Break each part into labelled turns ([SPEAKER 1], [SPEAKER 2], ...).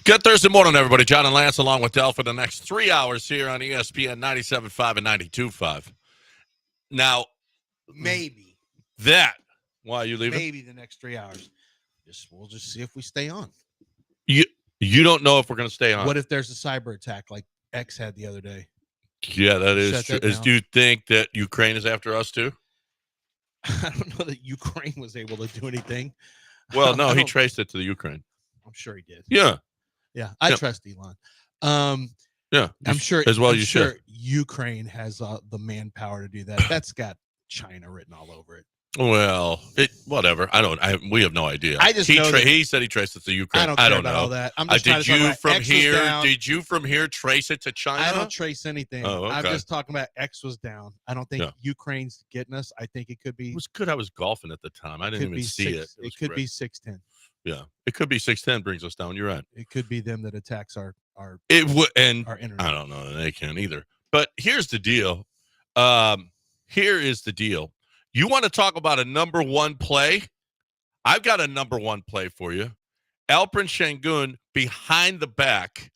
[SPEAKER 1] Good Thursday morning, everybody. John and Lance along with Del for the next 3 hours here on ESPN 97.5 and 92.5. Now,
[SPEAKER 2] Maybe.
[SPEAKER 1] Why are you leaving?
[SPEAKER 2] Maybe the next 3 hours. We'll just see if we stay on.
[SPEAKER 1] You don't know if we're going to stay on.
[SPEAKER 2] What if there's a cyber attack like X had the other day?
[SPEAKER 1] Yeah, that is true. Do you think that Ukraine is after us too?
[SPEAKER 2] I don't know that Ukraine was able to do anything.
[SPEAKER 1] Well, no, he traced it to the Ukraine.
[SPEAKER 2] I'm sure he did.
[SPEAKER 1] Yeah.
[SPEAKER 2] Yeah, I trust Elon.
[SPEAKER 1] Yeah,
[SPEAKER 2] I'm sure.
[SPEAKER 1] As well,
[SPEAKER 2] I'm
[SPEAKER 1] you
[SPEAKER 2] sure
[SPEAKER 1] should.
[SPEAKER 2] Ukraine has the manpower to do that. That's got China written all over it.
[SPEAKER 1] Well, whatever. We have no idea.
[SPEAKER 2] I just know
[SPEAKER 1] he said he traced it to Ukraine.
[SPEAKER 2] I don't know all that. I'm just
[SPEAKER 1] did you from here trace it to China?
[SPEAKER 2] I don't trace anything.
[SPEAKER 1] Oh, okay.
[SPEAKER 2] I'm just talking about X was down. I don't think Ukraine's getting us. I think it could be.
[SPEAKER 1] It was good. I was golfing at the time. I didn't even see it.
[SPEAKER 2] It could be 610.
[SPEAKER 1] Yeah, it could be 610 brings us down. You're right.
[SPEAKER 2] It could be them that attacks our
[SPEAKER 1] our
[SPEAKER 2] internet.
[SPEAKER 1] I don't know. They can't either. But here's the deal. Here is the deal. You want to talk about a number one play? I've got a number one play for you. Alperen Şengün behind the back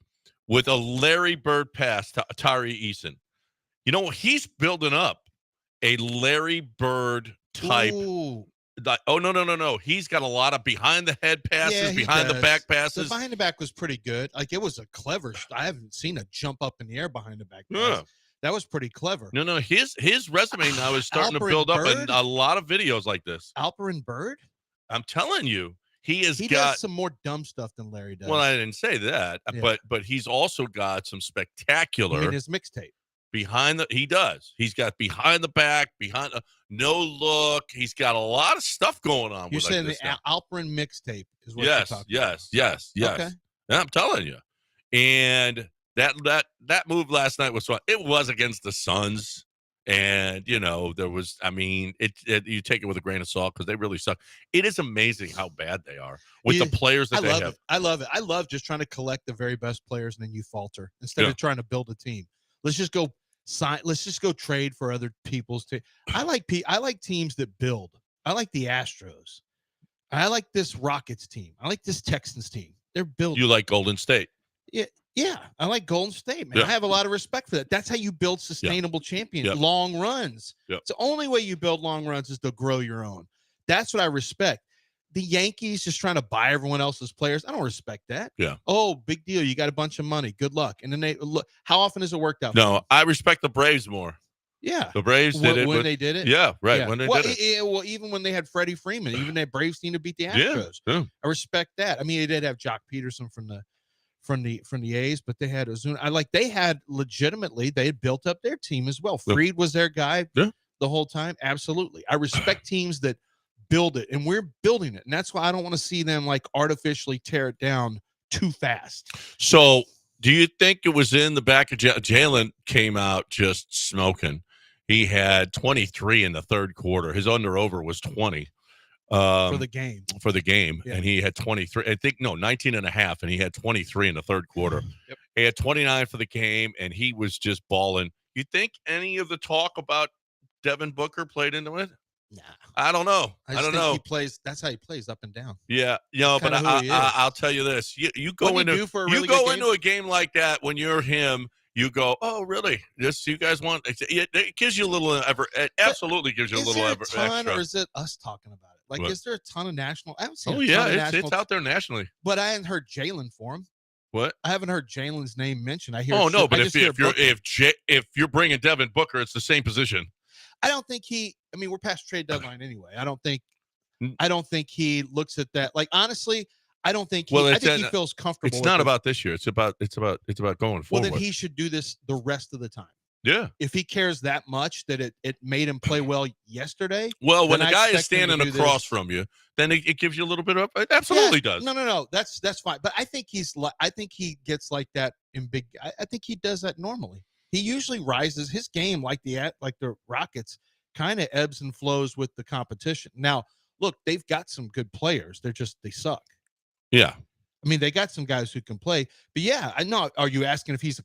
[SPEAKER 1] with a Larry Bird pass to Atari Eason. You know, he's building up a Larry Bird type.
[SPEAKER 2] Ooh.
[SPEAKER 1] No. He's got a lot of behind the head passes, behind the back passes.
[SPEAKER 2] The behind the back was pretty good. Like, it was a clever. I haven't seen a jump up in the air behind the back pass. That was pretty clever.
[SPEAKER 1] No. His resume now is starting to build up in a lot of videos like this.
[SPEAKER 2] Alperen Bird?
[SPEAKER 1] I'm telling you, he got
[SPEAKER 2] does some more dumb stuff than Larry does.
[SPEAKER 1] Well, I didn't say that, but he's also got some spectacular.
[SPEAKER 2] In his mixtape.
[SPEAKER 1] He does. He's got behind the back, no look. He's got a lot of stuff going on.
[SPEAKER 2] You're saying the Alperen mixtape is what you're talking about.
[SPEAKER 1] Yes.
[SPEAKER 2] Okay.
[SPEAKER 1] Yeah, I'm telling you. And that move last night was fun. It was against the Suns. And, there was, you take it with a grain of salt because they really suck. It is amazing how bad they are with the players that they have.
[SPEAKER 2] I love it. I love just trying to collect the very best players and then you falter instead of trying to build a team. Let's just go trade for other people's team. I like teams that build. I like the Astros. I like this Rockets team. I like this Texans team. They're building.
[SPEAKER 1] You like Golden State.
[SPEAKER 2] Yeah. I like Golden State, man. I have a lot of respect for that. That's how you build sustainable champions, long runs. It's the only way you build long runs is to grow your own. That's what I respect. The Yankees just trying to buy everyone else's players. I don't respect that.
[SPEAKER 1] Yeah.
[SPEAKER 2] Oh, big deal. You got a bunch of money. Good luck. And then they look. How often has it worked out?
[SPEAKER 1] No, I respect the Braves more.
[SPEAKER 2] Yeah.
[SPEAKER 1] The Braves did it
[SPEAKER 2] when they did it.
[SPEAKER 1] Yeah, right. Yeah. When they did it.
[SPEAKER 2] Well, even when they had Freddie Freeman, even that Braves team to beat the Astros.
[SPEAKER 1] Yeah.
[SPEAKER 2] I respect that. I mean, they did have Jock Peterson from the A's, but they had Ozuna. They had legitimately. They had built up their team as well. Fried was their guy the whole time. Absolutely. I respect teams that build it, and we're building it, and that's why I don't want to see them like artificially tear it down too fast.
[SPEAKER 1] So, do you think it was in the back of Jalen came out just smoking? He had 23 in the third quarter. His under-over was 20
[SPEAKER 2] for the game.
[SPEAKER 1] And he had 23. 19 and a half, and he had 23 in the third quarter.
[SPEAKER 2] Yep.
[SPEAKER 1] He had 29 for the game, and he was just balling. You think any of the talk about Devin Booker played into it?
[SPEAKER 2] Nah,
[SPEAKER 1] I don't know.
[SPEAKER 2] I don't know. He plays. That's how he plays, up and down.
[SPEAKER 1] Yeah, but I'll tell you this: you go into a game like that when you're him. You go, oh, really? You guys want? It gives you a little. It absolutely gives you a little extra.
[SPEAKER 2] Or is it us talking about it? Like, is there a ton of national? I haven't seen.
[SPEAKER 1] Oh yeah, it's out there nationally.
[SPEAKER 2] But I haven't heard Jalen for him.
[SPEAKER 1] What?
[SPEAKER 2] I haven't heard Jalen's name mentioned. I hear.
[SPEAKER 1] Oh no, but if you're bringing Devin Booker, it's the same position.
[SPEAKER 2] I don't think we're past trade deadline anyway. I don't think he looks at that. Like, honestly, I don't think I think he feels comfortable.
[SPEAKER 1] It's not about this year. It's about going forward.
[SPEAKER 2] Well, then he should do this the rest of the time.
[SPEAKER 1] Yeah.
[SPEAKER 2] If he cares that much that it made him play well yesterday.
[SPEAKER 1] Well, when a guy is standing across from you, then it gives you a little bit of it absolutely does.
[SPEAKER 2] No. That's fine. But I think he gets like that in big. I think he does that normally. He usually rises his game like the Rockets kind of ebbs and flows with the competition. Now, look, they've got some good players. They suck.
[SPEAKER 1] Yeah.
[SPEAKER 2] I mean, they got some guys who can play. But yeah, I know. Are you asking if he's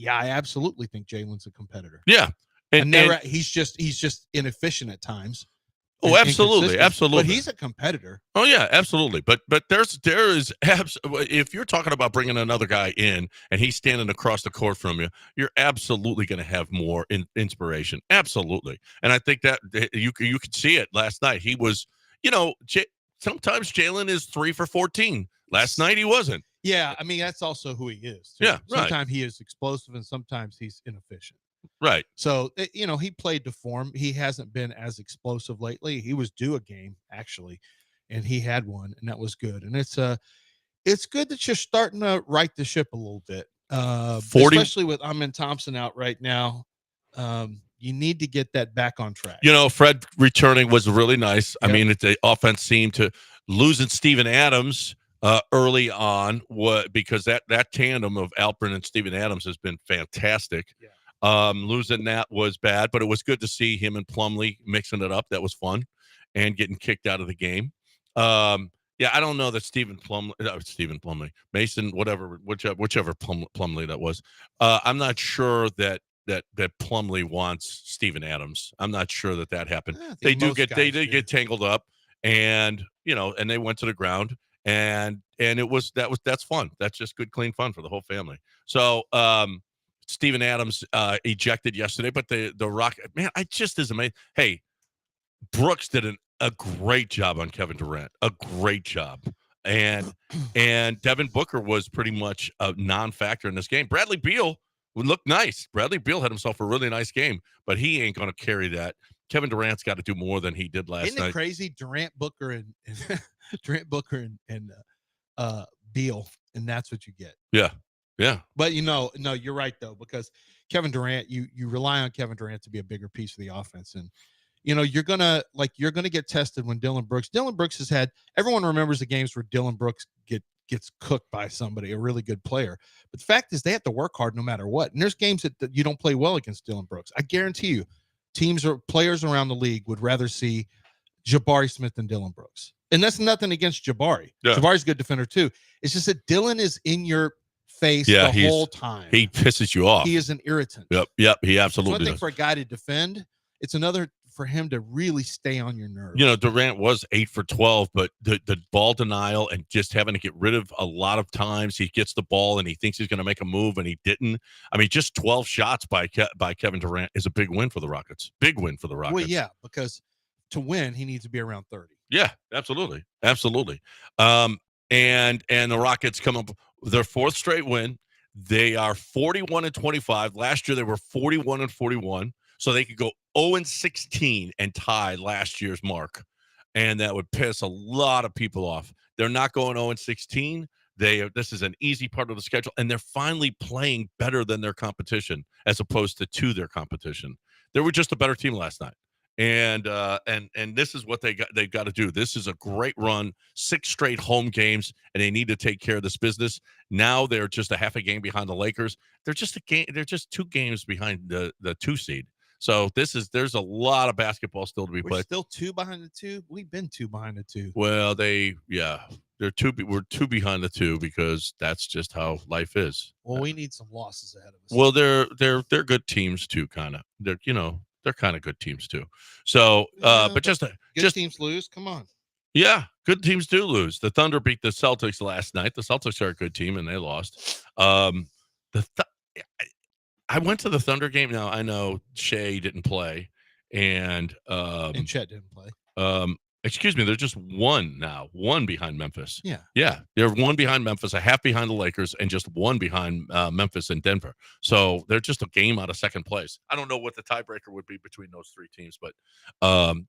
[SPEAKER 2] I absolutely think Jalen's a competitor.
[SPEAKER 1] Yeah.
[SPEAKER 2] And he's just inefficient at times.
[SPEAKER 1] Oh, absolutely, absolutely.
[SPEAKER 2] But he's a competitor.
[SPEAKER 1] Oh yeah, absolutely. But there is if you're talking about bringing another guy in and he's standing across the court from you, you're absolutely going to have more inspiration. Absolutely. And I think that you could see it last night. He was, sometimes Jalen is 3 for 14. Last night he wasn't.
[SPEAKER 2] Yeah, I mean that's also who he is. Too.
[SPEAKER 1] Yeah, right.
[SPEAKER 2] Sometimes he is explosive and sometimes he's inefficient.
[SPEAKER 1] Right.
[SPEAKER 2] So, he played to form. He hasn't been as explosive lately. He was due a game, actually, and he had one, and that was good. And it's good that you're starting to right the ship a little bit, especially with Amin Thompson out right now. You need to get that back on track.
[SPEAKER 1] Fred returning was really nice. Yep. I mean, the offense seemed to losing Steven Adams early on because that tandem of Alpern and Steven Adams has been fantastic. Yeah. Losing that was bad, but it was good to see him and Plumlee mixing it up. That was fun, and getting kicked out of the game. Yeah, I don't know that Stephen Plumlee, Mason, whichever Plumlee that was. I'm not sure that Plumlee wants Steven Adams. I'm not sure that happened. They did get tangled up, and and they went to the ground, and that's fun. That's just good, clean fun for the whole family. So, Steven Adams ejected yesterday, but the Rocket, man, I just is amazing. Hey, Brooks did a great job on Kevin Durant, a great job, and Devin Booker was pretty much a non-factor in this game. Bradley Beal would look nice. Bradley Beal had himself a really nice game, but he ain't going to carry that. Kevin Durant's got to do more than he did last night.
[SPEAKER 2] Isn't it crazy? Durant, Booker, and Beal, and that's what you get.
[SPEAKER 1] Yeah. Yeah.
[SPEAKER 2] But no, you're right though, because Kevin Durant, you rely on Kevin Durant to be a bigger piece of the offense. And you're gonna get tested when Dillon Brooks has had, everyone remembers the games where Dillon Brooks gets cooked by somebody, a really good player. But the fact is they have to work hard no matter what. And there's games that you don't play well against Dillon Brooks. I guarantee you, teams or players around the league would rather see Jabari Smith than Dillon Brooks. And that's nothing against Jabari. Yeah. Jabari's a good defender too. It's just that Dillon is in your face the whole time.
[SPEAKER 1] He pisses you off.
[SPEAKER 2] He is an irritant.
[SPEAKER 1] Yep. He absolutely
[SPEAKER 2] it's one thing
[SPEAKER 1] does.
[SPEAKER 2] For a guy to defend. It's another for him to really stay on your nerves.
[SPEAKER 1] Durant was 8 for 12, but the ball denial and just having to get rid of a lot of times he gets the ball and he thinks he's going to make a move and he didn't. I mean, just 12 shots by Kevin Durant is a big win for the Rockets. Big win for the Rockets.
[SPEAKER 2] Well, yeah, because to win, he needs to be around 30.
[SPEAKER 1] Yeah, absolutely. And the Rockets come up their 4th straight win. They are 41-25. Last year they were 41-41, so they could go 0-16 and tie last year's mark, and that would piss a lot of people off. They're not going 0-16. This is an easy part of the schedule, and they're finally playing better than their competition as opposed to their competition. They were just a better team last night. And this is what they've got to do. This is a great run, 6 straight home games, and they need to take care of this business. Now they're just a half a game behind the Lakers. They're just 2 games behind the 2 seed. So there's a lot of basketball still to be played.
[SPEAKER 2] Still 2 behind the 2. We've been 2 behind the 2.
[SPEAKER 1] Well, we're 2 behind the 2 because that's just how life is.
[SPEAKER 2] Well, we need some losses ahead of us.
[SPEAKER 1] Well, they're good teams too, kind of. They're kind of good teams too. So, but good
[SPEAKER 2] teams lose. Come on.
[SPEAKER 1] Yeah, good teams do lose. The Thunder beat the Celtics last night. The Celtics are a good team, and they lost. I went to the Thunder game. Now I know Shea didn't play, and
[SPEAKER 2] Chet didn't play.
[SPEAKER 1] Excuse me, they're just one behind Memphis.
[SPEAKER 2] Yeah,
[SPEAKER 1] they're 1 behind Memphis, a half behind the Lakers, and just 1 behind Memphis and Denver. So they're just a game out of second place. I don't know what the tiebreaker would be between those 3 teams, but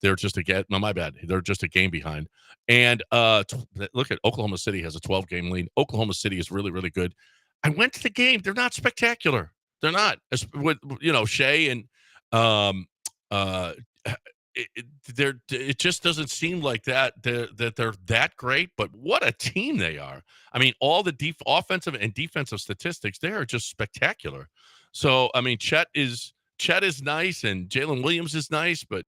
[SPEAKER 1] they're just my bad. They're just a game behind. And look at Oklahoma City has a 12-game lead. Oklahoma City is really, really good. I went to the game. They're not spectacular. They're not. With Shea and it just doesn't seem like that they're that great, but what a team they are. I mean, all the offensive and defensive statistics, they are just spectacular. So, I mean, Chet is nice and Jalen Williams is nice, but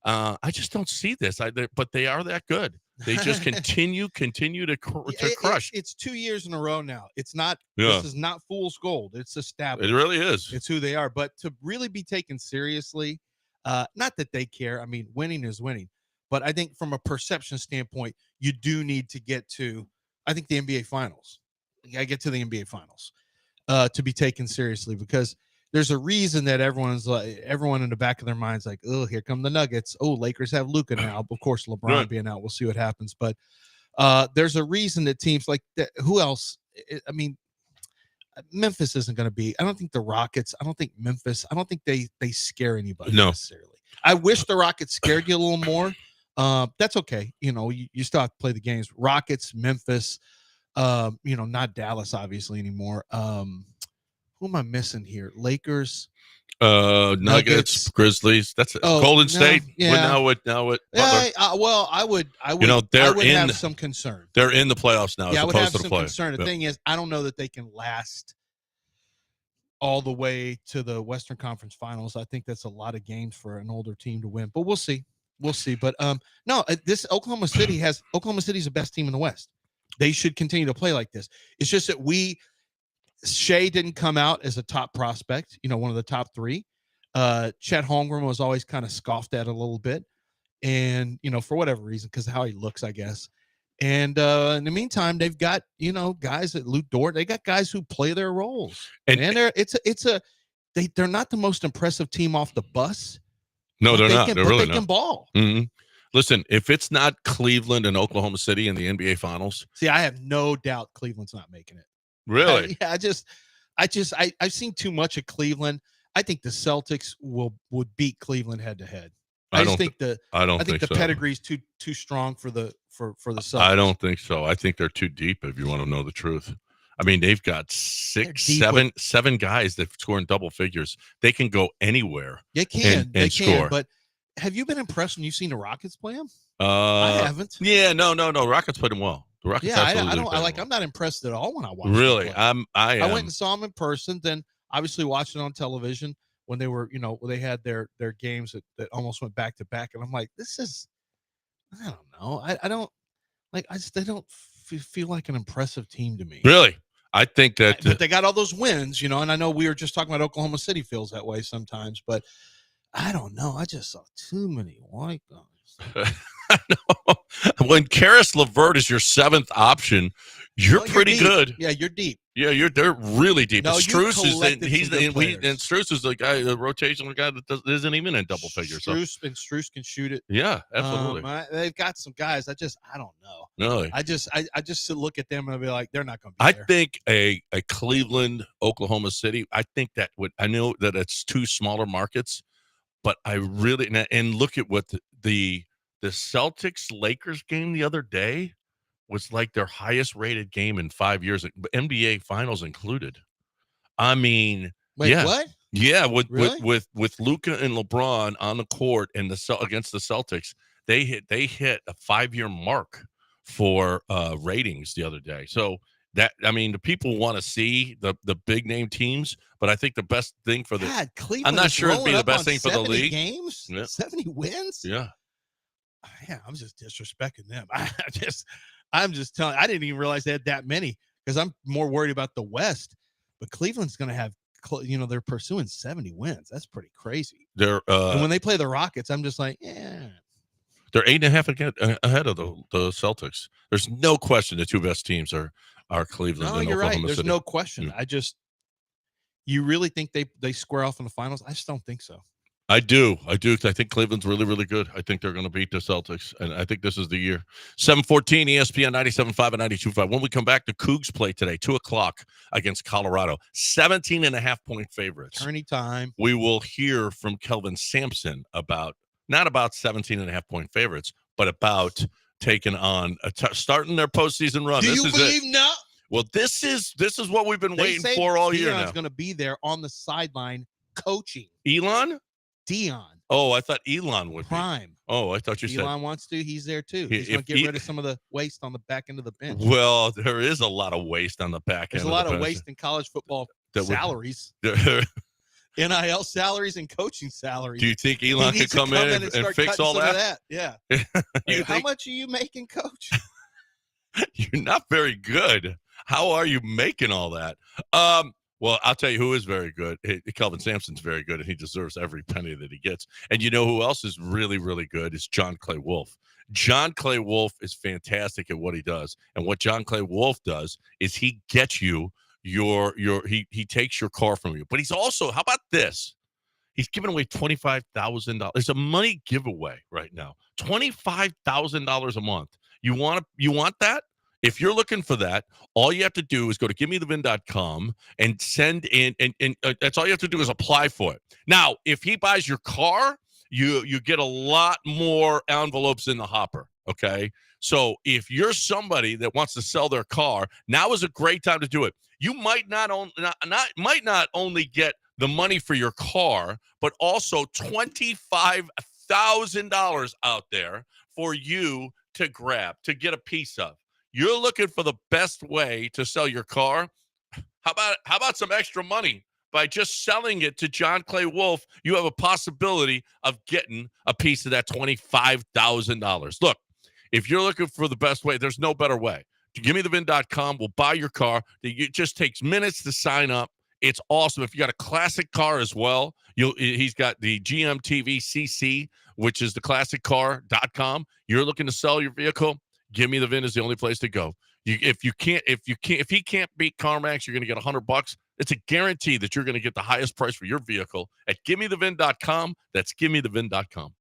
[SPEAKER 1] I just don't see this. But they are that good. They just continue to crush.
[SPEAKER 2] It's 2 years in a row now. It's not. Yeah. This is not fool's gold. It's established.
[SPEAKER 1] It really is.
[SPEAKER 2] It's who they are. But to really be taken seriously, not that they care. I mean, winning is winning. But I think from a perception standpoint, you do need to get to, I think, the NBA Finals. You got to get to the NBA Finals to be taken seriously, because there's a reason that everyone in the back of their minds like, oh, here come the Nuggets. Oh, Lakers have Luka now. Of course, LeBron being out, we'll see what happens. But there's a reason that teams like that. Who else? I mean, Memphis isn't going to be. I don't think the Rockets. I don't think Memphis. I don't think they scare anybody necessarily. I wish the Rockets scared you a little more. That's okay. You still have to play the games. Rockets, Memphis. Not Dallas obviously anymore. Who am I missing here? Lakers.
[SPEAKER 1] Nuggets, Grizzlies. That's it. Golden State.
[SPEAKER 2] Yeah.
[SPEAKER 1] Now with
[SPEAKER 2] I would. Have some concern.
[SPEAKER 1] They're in the playoffs now.
[SPEAKER 2] Yeah,
[SPEAKER 1] as
[SPEAKER 2] I would
[SPEAKER 1] opposed
[SPEAKER 2] have
[SPEAKER 1] to
[SPEAKER 2] some concern. The thing is, I don't know that they can last all the way to the Western Conference Finals. I think that's a lot of games for an older team to win. But we'll see. But no, this Oklahoma City's the best team in the West. They should continue to play like this. It's just that Shea didn't come out as a top prospect, one of the top three. Chet Holmgren was always kind of scoffed at a little bit. And, for whatever reason, because of how he looks, I guess. And in the meantime, they've got, guys at Luke Dort. They got guys who play their roles. And they're not the most impressive team off the bus.
[SPEAKER 1] No, they're not. They're really
[SPEAKER 2] not. They can ball.
[SPEAKER 1] Mm-hmm. Listen, if it's not Cleveland and Oklahoma City in the NBA Finals.
[SPEAKER 2] See, I have no doubt Cleveland's not making it.
[SPEAKER 1] Really?
[SPEAKER 2] I've seen too much of Cleveland. I think the Celtics would beat Cleveland head to head. I think the pedigree's too strong for the Celtics.
[SPEAKER 1] I don't think so. I think they're too deep, if you want to know the truth. I mean, they've got seven guys that score in double figures. They can go anywhere.
[SPEAKER 2] They can.
[SPEAKER 1] And score.
[SPEAKER 2] But have you been impressed when you've seen the Rockets play them? I haven't.
[SPEAKER 1] Yeah, no. Rockets played them well. The Rockets
[SPEAKER 2] I'm not impressed at all when I watch.
[SPEAKER 1] Really,
[SPEAKER 2] I went and saw them in person. Then obviously watched it on television when they were, they had their games that almost went back to back, and I'm like, this is, I don't know, I don't like, they don't feel like an impressive team to me.
[SPEAKER 1] Really, I think that,
[SPEAKER 2] but they got all those wins, and I know we were just talking about Oklahoma City feels that way sometimes, but I don't know. I just saw too many white guys.
[SPEAKER 1] No. When Karis LeVert is your seventh option, you're pretty good.
[SPEAKER 2] Yeah, you're deep.
[SPEAKER 1] Yeah, they're really deep.
[SPEAKER 2] No,
[SPEAKER 1] Strus Strus is the guy, the rotational guy that isn't even in double figures.
[SPEAKER 2] Strus can shoot it.
[SPEAKER 1] Yeah, absolutely.
[SPEAKER 2] They've got some guys. I don't know.
[SPEAKER 1] Really,
[SPEAKER 2] I just look at them and I'll be like, they're not going to be there.
[SPEAKER 1] I think a Cleveland, Oklahoma City. I think that I know that it's two smaller markets, but I really and look at what the Celtics Lakers game the other day was like their highest rated game in 5 years, NBA Finals included. I mean,
[SPEAKER 2] wait,
[SPEAKER 1] yeah,
[SPEAKER 2] what?
[SPEAKER 1] Yeah, with Luka and LeBron on the court and against the Celtics, they hit a 5-year mark for ratings the other day. So that, I mean, the people want to see the big name teams, but I think the best thing for
[SPEAKER 2] Cleveland,
[SPEAKER 1] I'm not sure it'd be the best thing for the league.
[SPEAKER 2] Games,
[SPEAKER 1] yeah.
[SPEAKER 2] 70 wins.
[SPEAKER 1] Yeah.
[SPEAKER 2] Yeah, I'm just disrespecting them. I'm just telling. I didn't even realize they had that many because I'm more worried about the West. But Cleveland's going to have, they're pursuing 70 wins. That's pretty crazy. And when they play the Rockets, I'm just like, yeah.
[SPEAKER 1] They're 8.5 ahead of the Celtics. There's no question the two best teams are Cleveland and Oklahoma City.
[SPEAKER 2] There's no question.
[SPEAKER 1] Yeah.
[SPEAKER 2] You really think they square off in the finals? I just don't think so.
[SPEAKER 1] I do. I think Cleveland's really, really good. I think they're going to beat the Celtics, and I think this is the year. 7:14 ESPN 97.5 and 92.5. When we come back, the Cougs play today, 2:00 against Colorado. 17.5-point favorites.
[SPEAKER 2] Tourney time.
[SPEAKER 1] We will hear from Kelvin Sampson not about 17.5-point favorites, but about taking on starting their postseason run.
[SPEAKER 2] Do you believe now?
[SPEAKER 1] Well, this is what we've been waiting for all year now.
[SPEAKER 2] Deion's going to be there on the sideline coaching.
[SPEAKER 1] Elon?
[SPEAKER 2] Deion.
[SPEAKER 1] Oh, I thought Elon would
[SPEAKER 2] Prime.
[SPEAKER 1] Be. Oh, I thought you said
[SPEAKER 2] Elon wants to. He's there too. He's going to get rid of some of the waste on the back end of the bench.
[SPEAKER 1] Well, there is a lot of waste on the back end.
[SPEAKER 2] There's a lot of waste in college football salaries. NIL salaries and coaching salaries.
[SPEAKER 1] Do you think Elon could come in and fix all that?
[SPEAKER 2] Yeah. How much are you making, Coach?
[SPEAKER 1] You're not very good. How are you making all that? Well, I'll tell you who is very good. Kelvin Sampson's very good, and he deserves every penny that he gets. And you know who else is really, really good is John Clay Wolf. John Clay Wolf is fantastic at what he does. And what John Clay Wolf does is he gets you he takes your car from you. But he's also, how about this? He's giving away $25,000. It's a money giveaway right now. $25,000 a month. You want that? If you're looking for that, all you have to do is go to givemethevin.com and send in, and that's all you have to do is apply for it. Now, if he buys your car, you get a lot more envelopes in the hopper. Okay, so if you're somebody that wants to sell their car, now is a great time to do it. You might not only get the money for your car, but also $25,000 out there for you to grab, to get a piece of. You're looking for the best way to sell your car. How about some extra money? By just selling it to John Clay Wolf, you have a possibility of getting a piece of that $25,000. Look, if you're looking for the best way, there's no better way. GiveMeTheVin.com will buy your car. It just takes minutes to sign up. It's awesome. If you got a classic car as well, he's got the GMTV CC, which is the classiccar.com. You're looking to sell your vehicle, Give Me the VIN is the only place to go. If he can't beat CarMax, you're going to get $100. It's a guarantee that you're going to get the highest price for your vehicle at GiveMeTheVin.com. That's GiveMeTheVin.com.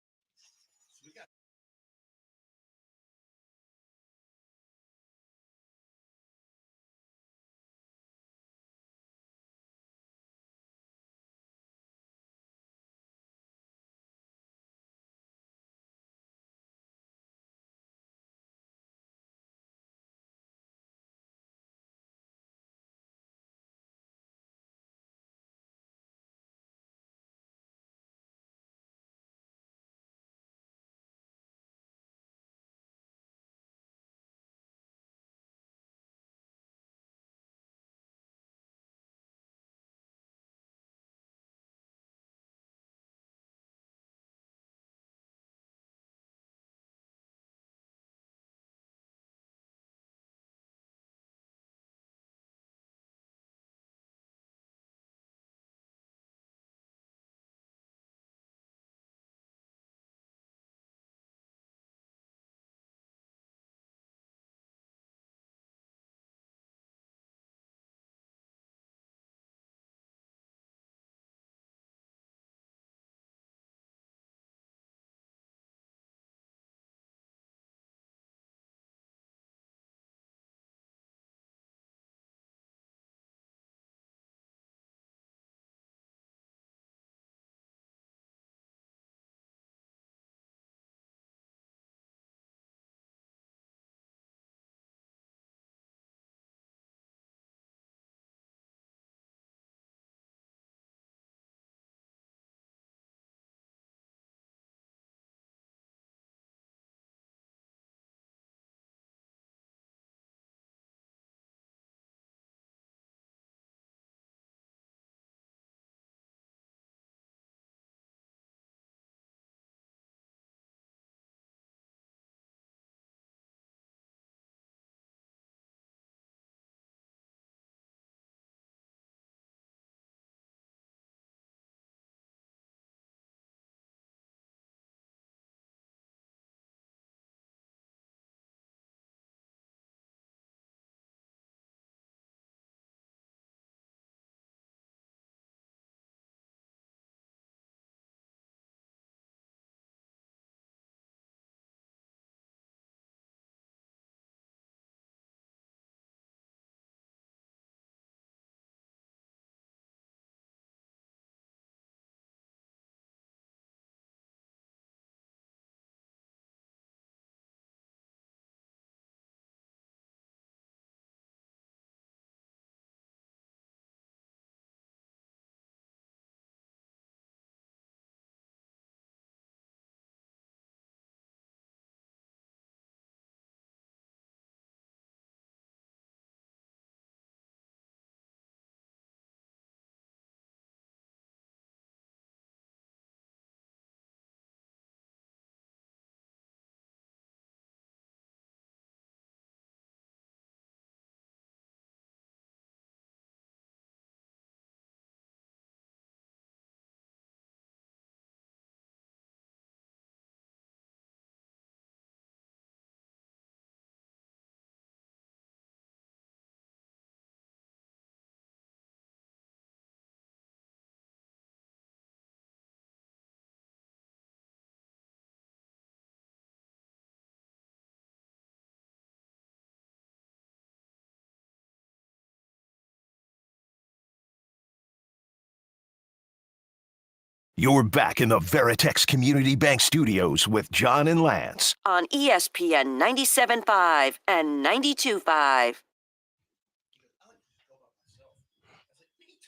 [SPEAKER 3] You're back in the Veritex Community Bank Studios with John and Lance
[SPEAKER 4] on ESPN 97.5 and 92.5.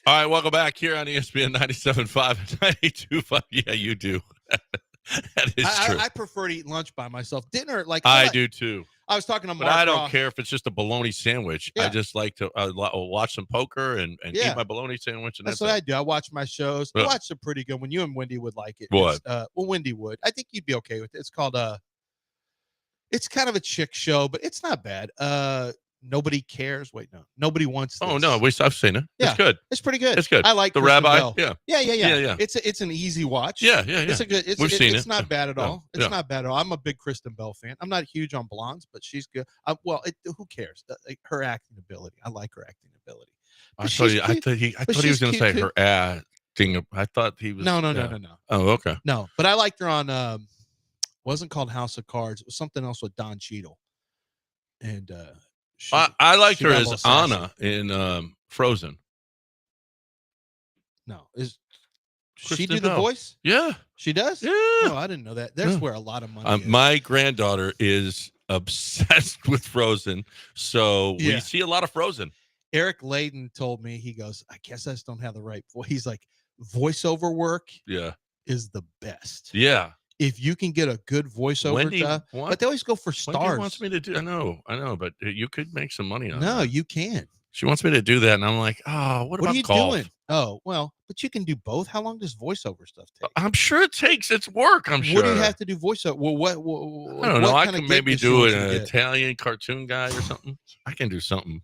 [SPEAKER 1] All right, welcome back here on ESPN 97.5 and 92.5. Yeah, you do. That is true.
[SPEAKER 2] I prefer to eat lunch by myself. Dinner, like
[SPEAKER 1] I do too.
[SPEAKER 2] I was talking to Mark
[SPEAKER 1] But I don't
[SPEAKER 2] Ross.
[SPEAKER 1] care if it's just a bologna sandwich.
[SPEAKER 2] Yeah.
[SPEAKER 1] I just like to watch some poker and eat my bologna sandwich. And
[SPEAKER 2] that's what I do. I watch my shows. I watch a pretty good one. You and Wendy would like it.
[SPEAKER 1] What?
[SPEAKER 2] Well, Wendy would. I think you'd be okay with it. It's called it's kind of a chick show, but it's not bad. Nobody cares. Wait, no. Nobody wants this.
[SPEAKER 1] Oh, no. I've seen it.
[SPEAKER 2] Yeah.
[SPEAKER 1] It's good.
[SPEAKER 2] It's pretty good.
[SPEAKER 1] It's good.
[SPEAKER 2] I like
[SPEAKER 1] the
[SPEAKER 2] Kristen
[SPEAKER 1] rabbi.
[SPEAKER 2] Bell.
[SPEAKER 1] Yeah.
[SPEAKER 2] Yeah. It's an easy watch.
[SPEAKER 1] Yeah.
[SPEAKER 2] It's a good.
[SPEAKER 1] We've seen
[SPEAKER 2] It's not bad at all.
[SPEAKER 1] Yeah.
[SPEAKER 2] It's not bad at all. I'm a big Kristen Bell fan. I'm not huge on blondes, but she's good. Who cares? Her acting ability. I like her acting ability.
[SPEAKER 1] I thought he was going to say her acting. I thought he was.
[SPEAKER 2] No.
[SPEAKER 1] Oh, okay.
[SPEAKER 2] No, but I liked her on. Wasn't called House of Cards. It was something else with Don Cheadle. And
[SPEAKER 1] I liked her as Anna in Frozen.
[SPEAKER 2] No, she
[SPEAKER 1] Kristen
[SPEAKER 2] do the
[SPEAKER 1] Bell.
[SPEAKER 2] voice?
[SPEAKER 1] Yeah,
[SPEAKER 2] she does.
[SPEAKER 1] Yeah,
[SPEAKER 2] no, I didn't know that. There's where a lot of money.
[SPEAKER 1] My granddaughter is obsessed with Frozen, so we see a lot of Frozen.
[SPEAKER 2] Eric Layden told me, he goes, I guess I just don't have the right voice. He's like, voiceover work is the best.
[SPEAKER 1] Yeah.
[SPEAKER 2] If you can get a good voiceover, but they always go for stars.
[SPEAKER 1] Wendy wants me to do. I know, but you could make some money on that.
[SPEAKER 2] No, you can.
[SPEAKER 1] She wants me to do that, and I'm like, oh, what about
[SPEAKER 2] are you
[SPEAKER 1] golf?
[SPEAKER 2] doing? Oh, well, but you can do both. How long does voiceover stuff take?
[SPEAKER 1] I'm sure it takes. It's work. I'm sure.
[SPEAKER 2] What do you have to do voiceover? Well,
[SPEAKER 1] I don't know. I can maybe do an Italian cartoon guy or something. I can do something.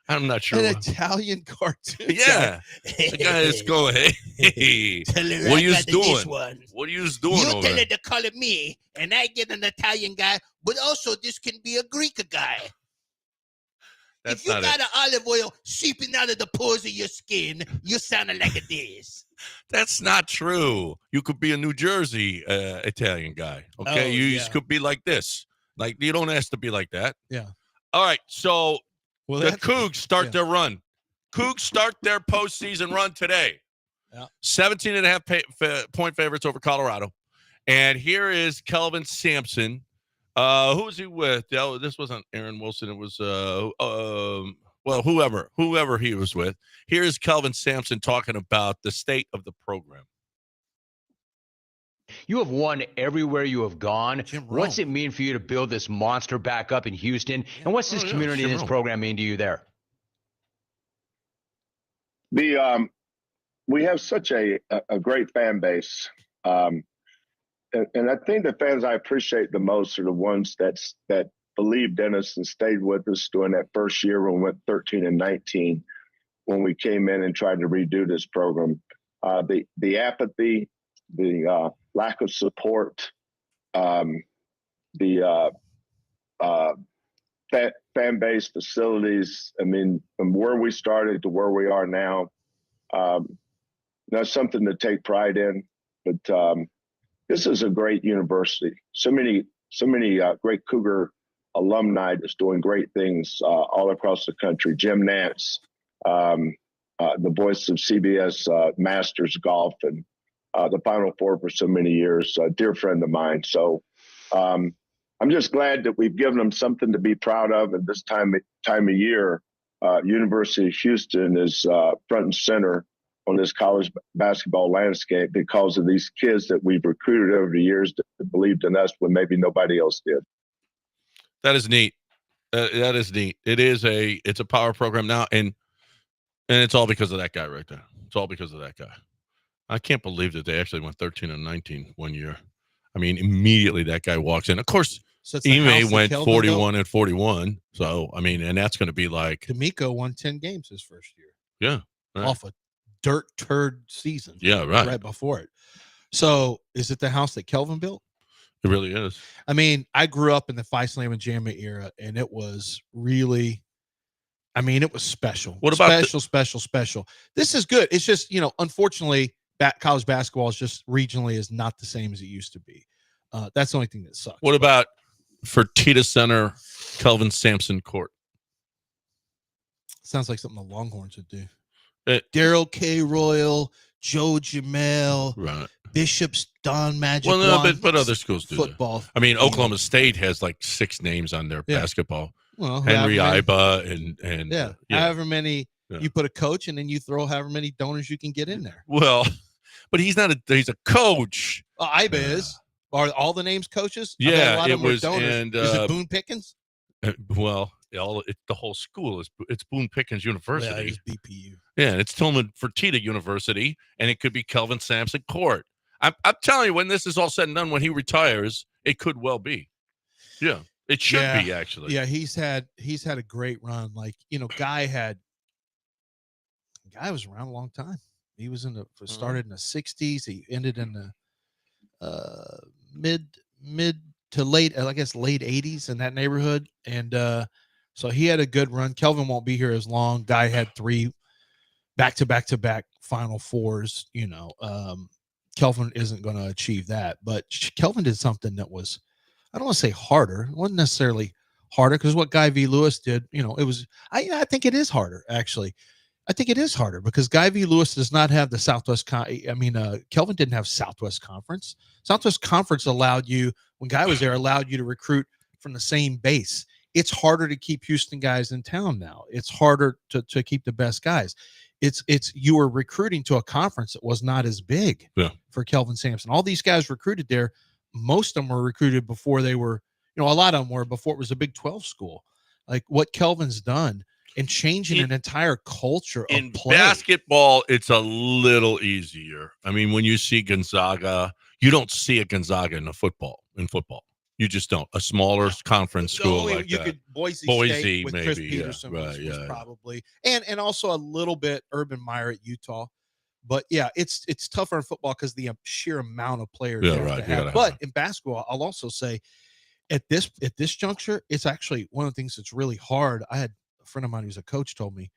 [SPEAKER 1] I'm not sure.
[SPEAKER 2] An Italian cartoon.
[SPEAKER 1] Yeah. The guy is going, hey, what are you doing? What are you doing
[SPEAKER 5] You
[SPEAKER 1] over
[SPEAKER 5] tell
[SPEAKER 1] there?
[SPEAKER 5] her to call it me, and I get an Italian guy, but also this can be a Greek guy.
[SPEAKER 1] That's
[SPEAKER 5] if you
[SPEAKER 1] not
[SPEAKER 5] got
[SPEAKER 1] it.
[SPEAKER 5] an olive oil seeping out of the pores of your skin, you sound like this.
[SPEAKER 1] That's not true. You could be a New Jersey Italian guy. Okay. You could be like this. Like, you don't have to be like that.
[SPEAKER 2] Yeah.
[SPEAKER 1] All right. So the Cougs start
[SPEAKER 2] their
[SPEAKER 1] run. Cougs start their postseason run today.
[SPEAKER 2] Yeah.
[SPEAKER 1] 17.5 point favorites over Colorado. And here is Kelvin Sampson. Who was he with? Oh, this wasn't Aaron Wilson. It was whoever he was with. Here is Kelvin Sampson talking about the state of the program.
[SPEAKER 6] You have won everywhere you have gone. What's it mean for you to build this monster back up in Houston? And what's this community and this program mean to you there?
[SPEAKER 7] We have such a great fan base. And I think the fans I appreciate the most are the ones that believed in us and stayed with us during that first year when we went 13-19, when we came in and tried to redo this program. The apathy, the lack of support, the fan base, facilities. I mean, from where we started to where we are now, that's something to take pride in. But this is a great university. So many great Cougar alumni that's doing great things all across the country. Jim Nance, the voice of CBS Masters Golf and the Final Four for so many years, a dear friend of mine. So I'm just glad that we've given them something to be proud of at this time of year. University of Houston is front and center on this college basketball landscape because of these kids that we've recruited over the years that believed in us when maybe nobody else did.
[SPEAKER 1] That is neat. That is neat. It's a power program now, and it's all because of that guy right there. It's all because of that guy. I can't believe that they actually went 13-19 one year. I mean, immediately that guy walks in. Of course, Ime went 41-41. So, I mean, and that's going to be like
[SPEAKER 2] D'Amico won 10 games his first year.
[SPEAKER 1] Yeah. Right.
[SPEAKER 2] Off a dirt turd season.
[SPEAKER 1] Yeah, right.
[SPEAKER 2] Right before it. So, is it the house that Kelvin built?
[SPEAKER 1] It really is.
[SPEAKER 2] I mean, I grew up in the Phi Slam and Jamma era, and it was really, I mean, it was special.
[SPEAKER 1] What about
[SPEAKER 2] special? This is good. It's just, unfortunately, college basketball is just regionally is not the same as it used to be. That's the only thing that sucks.
[SPEAKER 1] What about Fertitta Center, Kelvin Sampson Court?
[SPEAKER 2] Sounds like something the Longhorns would do. Daryl K. Royal, Joe Jamel,
[SPEAKER 1] Right.
[SPEAKER 2] Bishop's Don Magic.
[SPEAKER 1] Well, no, but other schools do
[SPEAKER 2] football.
[SPEAKER 1] That. I mean, Oklahoma State has like 6 names on their basketball.
[SPEAKER 2] Well,
[SPEAKER 1] Henry Iba and
[SPEAKER 2] however many you put a coach, and then you throw however many donors you can get in there.
[SPEAKER 1] Well, but he's a coach.
[SPEAKER 2] Iba is. Are all the names coaches?
[SPEAKER 1] Yeah,
[SPEAKER 2] it was
[SPEAKER 1] donors. And
[SPEAKER 2] is it Boone Pickens?
[SPEAKER 1] Well, the whole school it's Boone Pickens University.
[SPEAKER 2] Yeah, it's BPU.
[SPEAKER 1] Yeah, it's Tillman Fertitta University, and it could be Kelvin Sampson Court. I'm telling you, when this is all said and done, when he retires, it could well be. Yeah, it should be actually.
[SPEAKER 2] Yeah, he's had a great run. Like, Guy was around a long time. He was started in the 60s. He ended in the mid to late, I guess late 80s in that neighborhood. And so he had a good run. Kelvin won't be here as long. Guy had 3 back-to-back Final Fours. Kelvin isn't going to achieve that, but Kelvin did something that was, I don't want to say harder. It wasn't necessarily harder, because what Guy V. Lewis did, it was, I think it is harder, actually. I think it is harder because Guy V. Lewis does not have the Southwest. Kelvin didn't have Southwest Conference. Southwest Conference allowed you, when Guy was there, allowed you to recruit from the same base. It's harder to keep Houston guys in town now. It's harder to keep the best guys. You were recruiting to a conference that was not as big for Kelvin Sampson. All these guys recruited there. Most of them were recruited before they were, a lot of them were before it was a Big 12 school. Like what Kelvin's done and changing an entire culture of
[SPEAKER 1] in
[SPEAKER 2] play.
[SPEAKER 1] Basketball, it's a little easier. I mean, when you see Gonzaga, you don't see a Gonzaga in football. You just don't. A smaller conference school like that.
[SPEAKER 2] Boise
[SPEAKER 1] State
[SPEAKER 2] with
[SPEAKER 1] maybe,
[SPEAKER 2] Chris Peterson was probably, and also a little bit Urban Meyer at Utah. But yeah, it's tougher in football because the sheer amount of players. But in basketball, I'll also say at this juncture, it's actually one of the things that's really hard. I had a friend of mine who's a coach told me,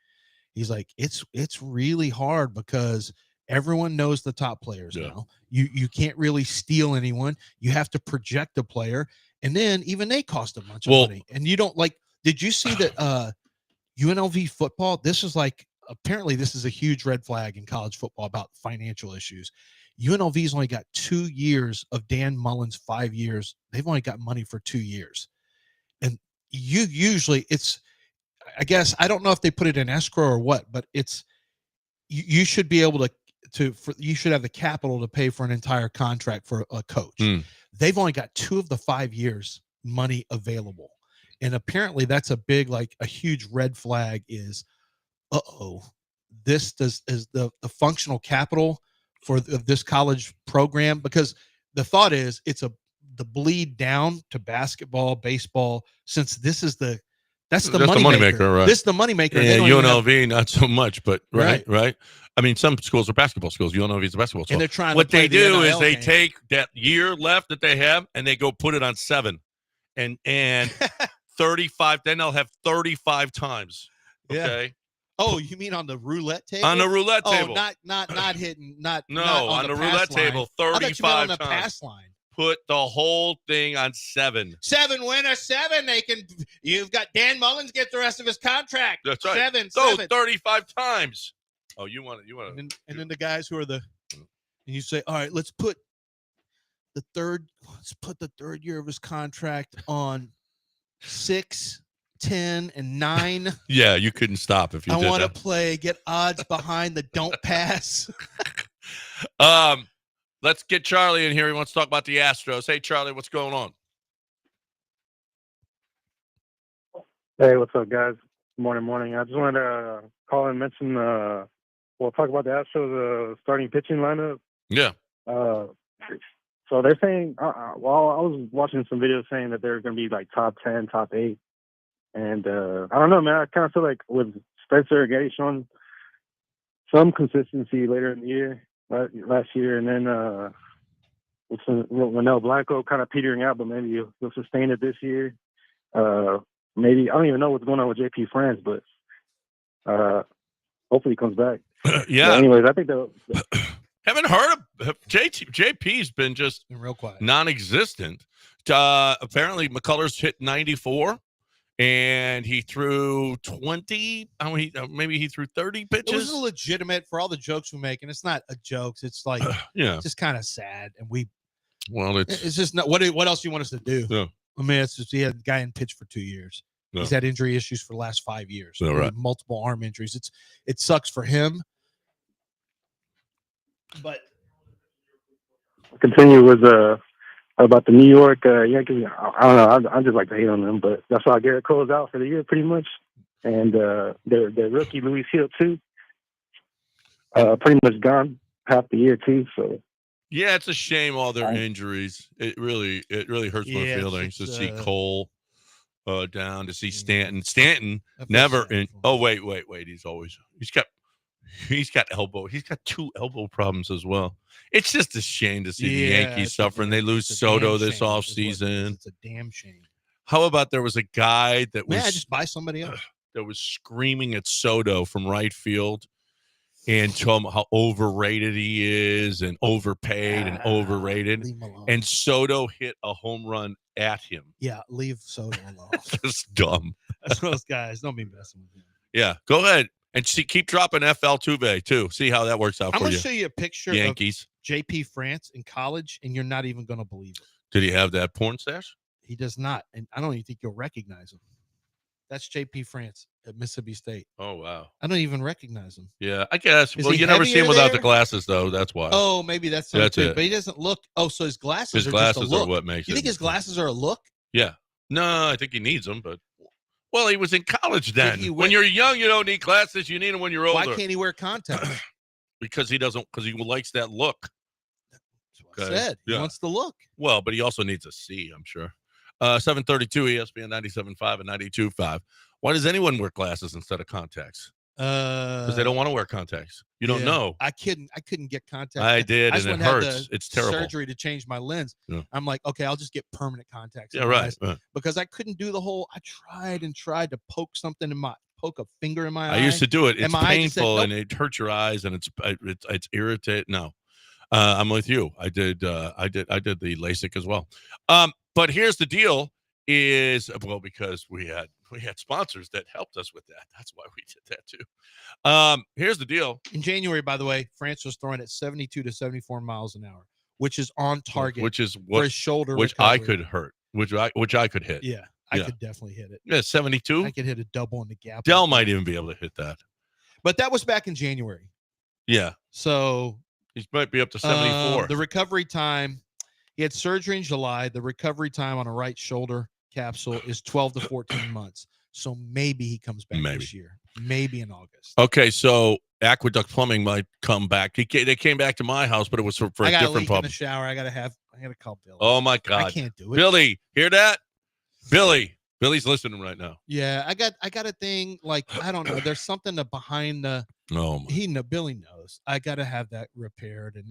[SPEAKER 2] he's like, it's really hard because everyone knows the top players now. You can't really steal anyone. You have to project a player, and then even they cost a bunch of money. And you don't like. Did you see that UNLV football? This is like, apparently this is a huge red flag in college football about financial issues. UNLV's only got 2 years of Dan Mullen's 5 years. They've only got money for 2 years, and I guess I don't know if they put it in escrow or what, but you should be able you should have the capital to pay for an entire contract for a coach. They've only got 2 of the 5 years money available. And apparently that's a huge red flag is, this is the functional capital for this college program, because the thought is the bleed down to basketball, baseball, since that's the money maker, right? This is the money maker.
[SPEAKER 1] Yeah, UNLV not so much, but right. I mean, some schools are basketball schools. UNLV is a basketball school.
[SPEAKER 2] And they're trying.
[SPEAKER 1] What they do is they
[SPEAKER 2] game.
[SPEAKER 1] take that year left that they have and they go put it on 7, and 35. Then they'll have 35 times. Okay.
[SPEAKER 2] Yeah. Oh, you mean on the roulette table?
[SPEAKER 1] On the roulette table.
[SPEAKER 2] Not hitting. Not
[SPEAKER 1] on the roulette table. 35
[SPEAKER 2] times.
[SPEAKER 1] Pass line. Put the whole thing on 7.
[SPEAKER 5] 7 winners, 7. You've got Dan Mullins get the rest of his contract.
[SPEAKER 1] That's right.
[SPEAKER 5] 7.
[SPEAKER 1] 35 times. Oh, you want it.
[SPEAKER 2] And then the guys who are and you say, all right, let's put the third year of his contract on 6, 10, and 9.
[SPEAKER 1] Yeah, you couldn't stop if you did that.
[SPEAKER 2] I want to get odds behind the don't pass.
[SPEAKER 1] Let's get Charlie in here. He wants to talk about the Astros. Hey, Charlie, what's going on?
[SPEAKER 8] Hey, what's up, guys? Morning. I just wanted to call and mention, we'll talk about the Astros starting pitching lineup.
[SPEAKER 1] Yeah.
[SPEAKER 8] So they're saying, I was watching some videos saying that they're going to be like top 10, top 8. And I don't know, man. I kind of feel like with Spencer Getty showing some consistency later in the year, last year, and then with Ronel Blanco kind of petering out, but maybe he'll sustain it this year. Maybe I don't even know what's going on with JP France, but hopefully he comes back.
[SPEAKER 1] Yeah.
[SPEAKER 8] But anyways, I think
[SPEAKER 1] haven't heard of JP's been just
[SPEAKER 2] real quiet,
[SPEAKER 1] non-existent. Apparently McCullers hit 94 and he threw 20. Maybe he threw 30 pitches.
[SPEAKER 2] It was legitimate for all the jokes we make, and it's not a joke. It's like just kind of sad, and it's just not. What else do you want us to do?
[SPEAKER 1] Yeah.
[SPEAKER 2] I mean, it's just he had a guy in pitch for 2 years.
[SPEAKER 1] Yeah.
[SPEAKER 2] He's had injury issues for the last 5 years.
[SPEAKER 1] Yeah, right.
[SPEAKER 2] Multiple arm injuries. It sucks for him. But
[SPEAKER 8] continue with about the New York Yankees. I don't know. I just like to hate on them, but that's why Garrett Cole's out for the year, pretty much. And their rookie Luis Hill too, pretty much gone half the year too. So
[SPEAKER 1] yeah, it's a shame all their injuries. It really hurts my feelings to see Cole down, to see Stanton. Stanton never. Wait. He's got 2 elbow problems as well. It's just a shame to see the Yankees suffering. They lose Soto this offseason.
[SPEAKER 2] It's a damn shame.
[SPEAKER 1] How about there was a guy that was
[SPEAKER 2] just buy somebody else
[SPEAKER 1] that was screaming at Soto from right field and told him how overrated he is and overpaid and overrated. And Soto hit a home run at him.
[SPEAKER 2] Yeah, leave Soto alone.
[SPEAKER 1] Just dumb.
[SPEAKER 2] That's those guys. Don't be messing with him.
[SPEAKER 1] Yeah, go ahead. And keep dropping FL Tuve, too. See how that works out for you.
[SPEAKER 2] I'm going to show you a picture
[SPEAKER 1] Yankees.
[SPEAKER 2] of JP France in college, and you're not even going to believe it.
[SPEAKER 1] Did he have that porn stash?
[SPEAKER 2] He does not. And I don't even think you'll recognize him. That's JP France at Mississippi State.
[SPEAKER 1] Oh, wow.
[SPEAKER 2] I don't even recognize him.
[SPEAKER 1] Yeah, I guess. Well, you never see him without the glasses, though. That's why.
[SPEAKER 2] Oh, maybe that's it. But he doesn't look. Oh, so his glasses are just a look.
[SPEAKER 1] Are what makes
[SPEAKER 2] You think his glasses are a look?
[SPEAKER 1] Yeah. No, I think he needs them, but. Well, he was in college then. When you're young, you don't need glasses. You need them when you're older.
[SPEAKER 2] Why can't he wear contacts?
[SPEAKER 1] Because he likes that look.
[SPEAKER 2] That's what I said. He wants the look.
[SPEAKER 1] Well, but he also needs a C, I'm sure. 732 ESPN 97.5 and 92.5. Why does anyone wear glasses instead of contacts? Because they don't want to wear contacts. You don't know.
[SPEAKER 2] I couldn't get contacts.
[SPEAKER 1] I did, and it hurts. It's terrible.
[SPEAKER 2] Surgery to change my lens. Yeah. I'm like, okay, I'll just get permanent contacts.
[SPEAKER 1] Yeah, right.
[SPEAKER 2] Because I couldn't do the whole. I tried to poke a finger in my eye.
[SPEAKER 1] I used to do it. It's painful
[SPEAKER 2] said,
[SPEAKER 1] and it hurts your eyes and it's irritating. No, I'm with you. I did the LASIK as well. But here's the deal: because we had sponsors that helped us with that. That's why we did that too. Here's the deal.
[SPEAKER 2] In January, by the way, France was throwing at 72 to 74 miles an hour, which is on target.
[SPEAKER 1] Which is
[SPEAKER 2] for his shoulder,
[SPEAKER 1] which recovery. I could hurt, which I could hit.
[SPEAKER 2] Yeah, I could definitely hit it.
[SPEAKER 1] Yeah, 72.
[SPEAKER 2] I could hit a double in the gap.
[SPEAKER 1] Dell might even be able to hit that.
[SPEAKER 2] But that was back in January.
[SPEAKER 1] Yeah.
[SPEAKER 2] So
[SPEAKER 1] he might be up to 74.
[SPEAKER 2] The recovery time. He had surgery in July. The recovery time on a right shoulder capsule is 12 to 14 months. So maybe he comes back this year. Maybe in August.
[SPEAKER 1] Okay, so Aqueduct Plumbing might come back. They came back to my house, but it was for a different
[SPEAKER 2] problem. I got a leak in the shower. I got to call Billy.
[SPEAKER 1] Oh my God!
[SPEAKER 2] I can't do it.
[SPEAKER 1] Billy, hear that? Billy's listening right now.
[SPEAKER 2] Yeah, I got a thing like I don't know. There's something behind the.
[SPEAKER 1] No,
[SPEAKER 2] Billy knows. I got to have that repaired, and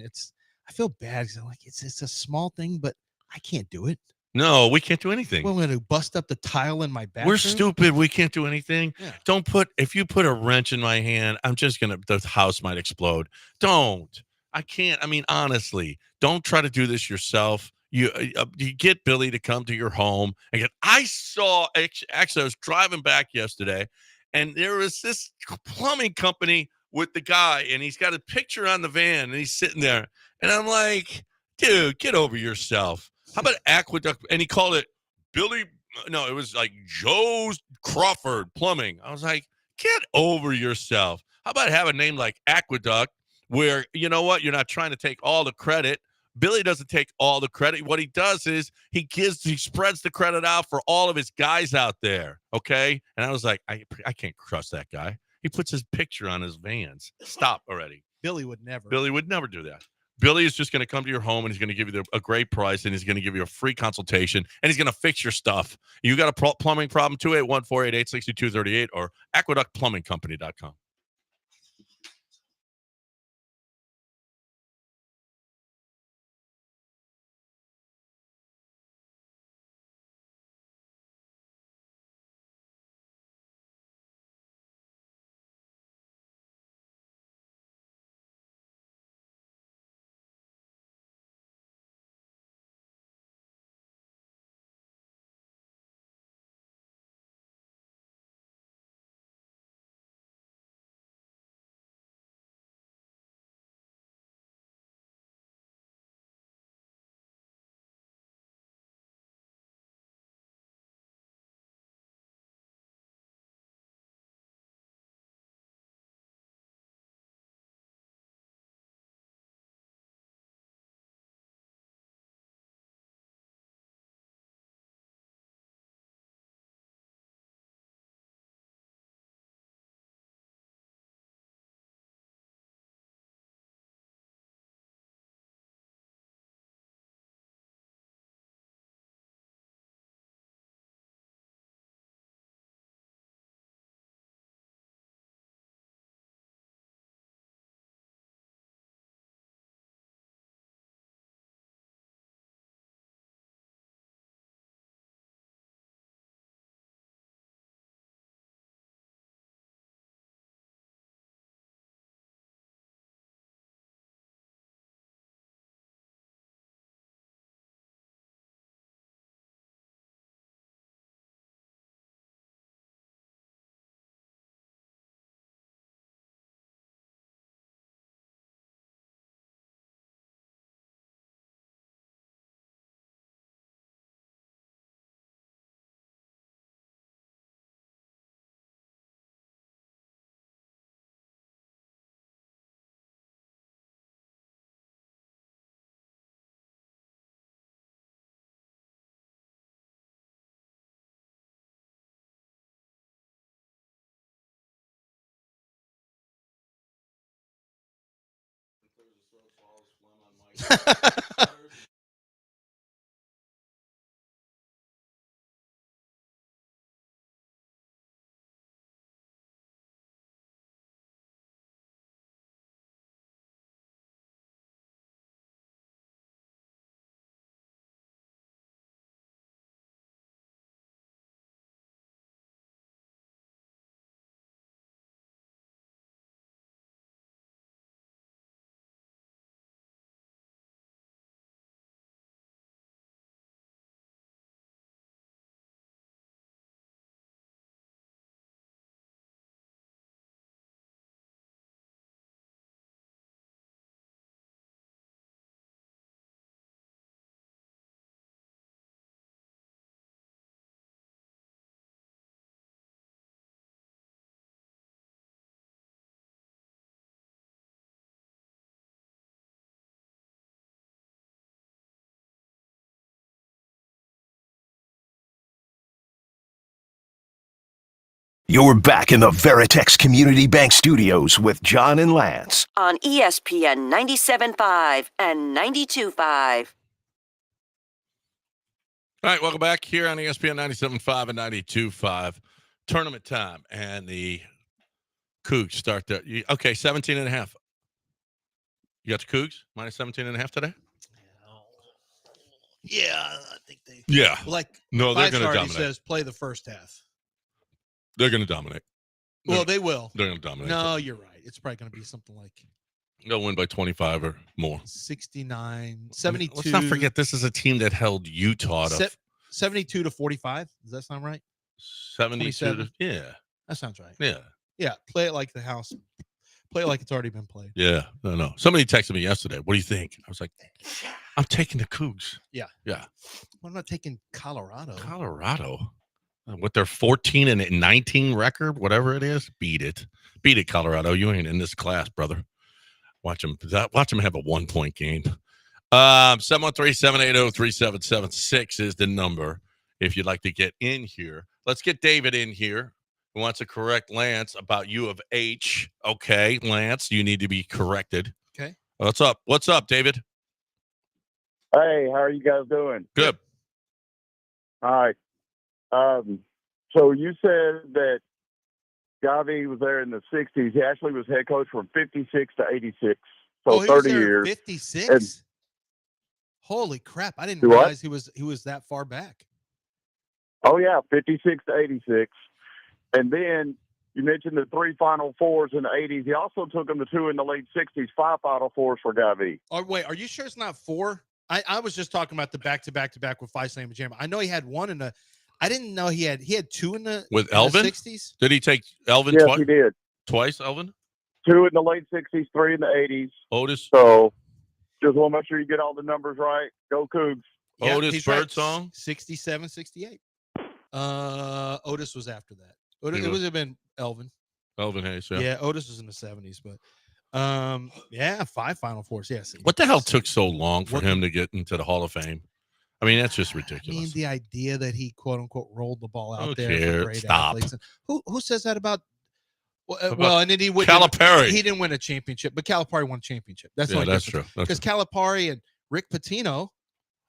[SPEAKER 2] I feel bad because I'm like it's a small thing, but I can't do it.
[SPEAKER 1] No, we can't do anything.
[SPEAKER 2] We're going to bust up the tile in my bathroom.
[SPEAKER 1] We're stupid. We can't do anything. Yeah. If you put a wrench in my hand, the house might explode. Don't. I can't. I mean, honestly, don't try to do this yourself. You get Billy to come to your home. I was driving back yesterday, and there was this plumbing company with the guy, and he's got a picture on the van, and he's sitting there. And I'm like, dude, get over yourself. How about Aqueduct? And he called it Billy. No, it was like Joe's Crawford Plumbing. I was like, get over yourself. How about have a name like Aqueduct where, you know what? You're not trying to take all the credit. Billy doesn't take all the credit. What he does is he spreads the credit out for all of his guys out there. Okay. And I was like, I can't trust that guy. He puts his picture on his vans. Stop already.
[SPEAKER 2] Billy would never
[SPEAKER 1] do that. Billy is just going to come to your home, and he's going to give you a great price, and he's going to give you a free consultation, and he's going to fix your stuff. You got a plumbing problem, 281-488-6238 or aqueductplumbingcompany.com.
[SPEAKER 3] You're back in the Veritex Community Bank Studios with John and Lance.
[SPEAKER 4] On ESPN 97.5 and 92.5.
[SPEAKER 1] All right, welcome back here on ESPN 97.5 and 92.5. Tournament time, and the Cougs start there. Okay, 17.5. You got the Cougs minus 17.5 today?
[SPEAKER 2] Yeah, I think they.
[SPEAKER 1] Yeah.
[SPEAKER 2] No,
[SPEAKER 1] they're going to dominate.
[SPEAKER 2] Says play the first half.
[SPEAKER 1] They're going to dominate.
[SPEAKER 2] Well, they will.
[SPEAKER 1] They're going to dominate.
[SPEAKER 2] No, you're right. It's probably going to be something like
[SPEAKER 1] they'll win by 25 or more.
[SPEAKER 2] 69, 72.
[SPEAKER 1] Let's not forget this is a team that held Utah to
[SPEAKER 2] 72 to 45. Does that sound right?
[SPEAKER 1] 72 to, yeah.
[SPEAKER 2] That sounds right.
[SPEAKER 1] Yeah.
[SPEAKER 2] Yeah. Play it like the house. Play it like it's already been played.
[SPEAKER 1] Yeah. No. Somebody texted me yesterday. What do you think? I was like, I'm taking the Cougs.
[SPEAKER 2] Yeah.
[SPEAKER 1] Yeah.
[SPEAKER 2] Well, I'm not taking Colorado.
[SPEAKER 1] With their 14-19 record, whatever it is, beat it, Colorado. You ain't in this class, brother. Watch them have a 1-point game. 713-780-3776 is the number if you'd like to get in here. Let's get David in here, who wants to correct Lance about U of H. Okay, Lance, you need to be corrected.
[SPEAKER 2] Okay.
[SPEAKER 1] What's up, David?
[SPEAKER 9] Hey, how are you guys doing?
[SPEAKER 1] Good.
[SPEAKER 9] All right. So you said that Gavi was there in the 60s. He actually was head coach from 56 to 86. So 30 years.
[SPEAKER 2] 56? Holy crap. I didn't realize he was that far back.
[SPEAKER 9] Oh, yeah, 56 to 86. And then you mentioned the 3 Final Fours in the 80s. He also took them to 2 in the late 60s, 5 Final Fours for Gavi.
[SPEAKER 2] Oh, wait, are you sure it's not 4? I was just talking about the back-to-back with Five Slam and Jam. I know he had one in the – I didn't know he had 2 in the –
[SPEAKER 1] with Elvin?
[SPEAKER 2] 60s?
[SPEAKER 1] Did he take Elvin
[SPEAKER 9] twice?
[SPEAKER 1] Yes,
[SPEAKER 9] he did.
[SPEAKER 1] Twice, Elvin?
[SPEAKER 9] 2 in the late 60s, 3 in the 80s.
[SPEAKER 1] Otis.
[SPEAKER 9] So just want to make sure you get all the numbers right. Go Cougs.
[SPEAKER 2] Yeah,
[SPEAKER 1] Otis Birdsong?
[SPEAKER 2] 67, 68. Otis was after that. It would have been Elvin.
[SPEAKER 1] Elvin Hayes, yeah.
[SPEAKER 2] Yeah, Otis was in the 70s, but 5 Final Fours. Yes.
[SPEAKER 1] What the hell took so long for him to get into the Hall of Fame? I mean, that's just ridiculous.
[SPEAKER 2] I mean, the idea that he quote unquote rolled the ball out there
[SPEAKER 1] care.
[SPEAKER 2] for great
[SPEAKER 1] Stop.
[SPEAKER 2] athletes. And who says that about? Well, and then he would.
[SPEAKER 1] Calipari.
[SPEAKER 2] He didn't win a championship, but Calipari won a championship. That's
[SPEAKER 1] true.
[SPEAKER 2] Because Calipari and Rick Pitino,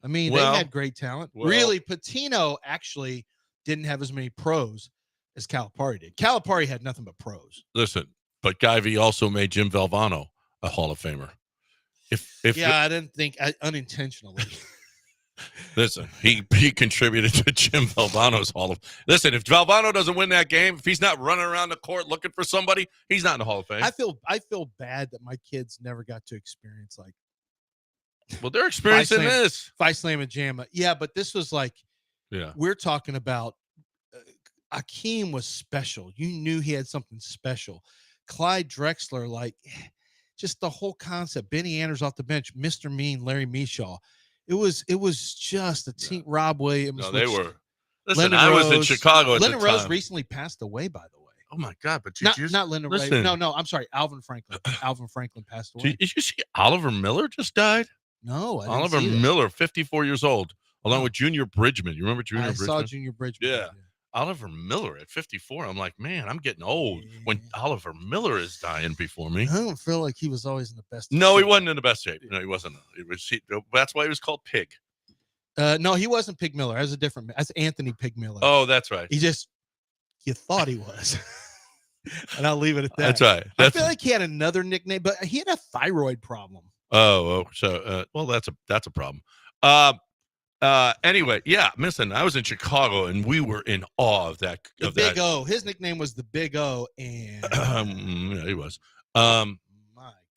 [SPEAKER 2] I mean, they had great talent. Really, Pitino actually didn't have as many pros as Calipari did. Calipari had nothing but pros.
[SPEAKER 1] Listen, but Guyvey also made Jim Valvano a Hall of Famer.
[SPEAKER 2] I didn't think unintentionally.
[SPEAKER 1] Listen, he contributed to Jim Valvano's Hall of. Listen, if Valvano doesn't win that game, if he's not running around the court looking for somebody, he's not in the Hall of Fame.
[SPEAKER 2] I feel bad that my kids never got to experience like.
[SPEAKER 1] Well, they're experiencing this.
[SPEAKER 2] Five Slam and Jam. Yeah, but this was like.
[SPEAKER 1] Yeah.
[SPEAKER 2] We're talking about. Akeem was special. You knew he had something special. Clyde Drexler, like, just the whole concept. Benny Anders off the bench. Mr. Mean, Larry Mishaw. It was just a team. Rob Williams.
[SPEAKER 1] No, they were. Listen,
[SPEAKER 2] Lyndon
[SPEAKER 1] I
[SPEAKER 2] Rose,
[SPEAKER 1] was in Chicago at
[SPEAKER 2] Lyndon
[SPEAKER 1] the time.
[SPEAKER 2] Rose recently passed away, by the way.
[SPEAKER 1] Oh my God! But
[SPEAKER 2] not Lyndon Rose. No, I'm sorry. Alvin Franklin. Alvin Franklin passed away.
[SPEAKER 1] Did you see Oliver Miller just died?
[SPEAKER 2] No,
[SPEAKER 1] Oliver Miller, 54 years old, along with Junior Bridgman. You remember Junior Bridgman?
[SPEAKER 2] I saw Junior Bridgman.
[SPEAKER 1] Yeah. Oliver Miller at 54. I'm like, man, I'm getting old when Oliver Miller is dying before me.
[SPEAKER 2] I don't feel like he was always in the best.
[SPEAKER 1] No, he wasn't in the best shape. No, he wasn't. That's why he was called Pig.
[SPEAKER 2] No, he wasn't Pig Miller. That's Anthony Pig Miller.
[SPEAKER 1] Oh, that's right.
[SPEAKER 2] You thought he was. And I'll leave it at that.
[SPEAKER 1] That's right.
[SPEAKER 2] I feel like he had another nickname, but he had a thyroid problem.
[SPEAKER 1] So that's a problem. Anyway, yeah, listen, I was in Chicago and we were in awe of that.
[SPEAKER 2] The Big O. His nickname was the Big O, and
[SPEAKER 1] yeah, he was.
[SPEAKER 2] My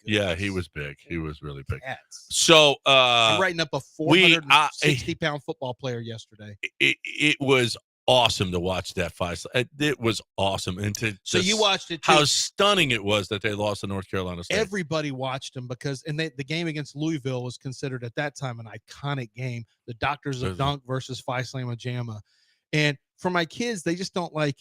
[SPEAKER 1] yeah, he was big. He was really big.
[SPEAKER 2] Cats.
[SPEAKER 1] So
[SPEAKER 2] I'm writing up a 460-pound football player yesterday.
[SPEAKER 1] It was awesome to watch that fight. It was awesome, and
[SPEAKER 2] so you watched it too.
[SPEAKER 1] How stunning it was that they lost to North Carolina State.
[SPEAKER 2] Everybody watched them because the game against Louisville was considered at that time an iconic game. The Doctors of Dunk versus Phi Slamma Jamma, and for my kids, they just don't like.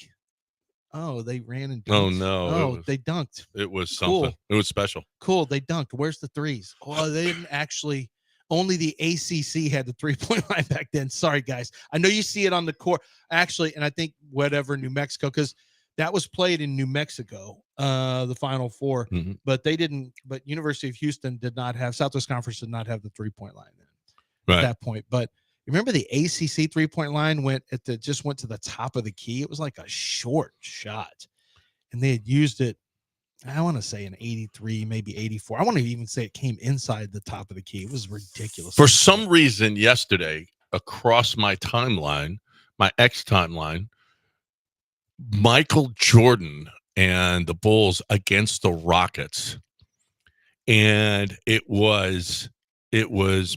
[SPEAKER 2] Oh, they ran and dunked.
[SPEAKER 1] Oh no!
[SPEAKER 2] They dunked.
[SPEAKER 1] It was
[SPEAKER 2] cool.
[SPEAKER 1] Something. It was special.
[SPEAKER 2] Cool. They dunked. Where's the threes? Oh, they didn't actually. Only the ACC had the 3-point line back then. Sorry, guys. I know you see it on the court. Actually, and I think New Mexico, because that was played in New Mexico, the Final Four.
[SPEAKER 1] Mm-hmm.
[SPEAKER 2] But they didn't. But University of Houston did not have, Southwest Conference did not have the 3-point line then at that point. But remember the ACC 3-point line just went to the top of the key. It was like a short shot. And they had used it. I want to say in 83, maybe 84. I want to even say it came inside the top of the key. It was ridiculous.
[SPEAKER 1] For some reason, yesterday, across my timeline, my X timeline, Michael Jordan and the Bulls against the Rockets. And it was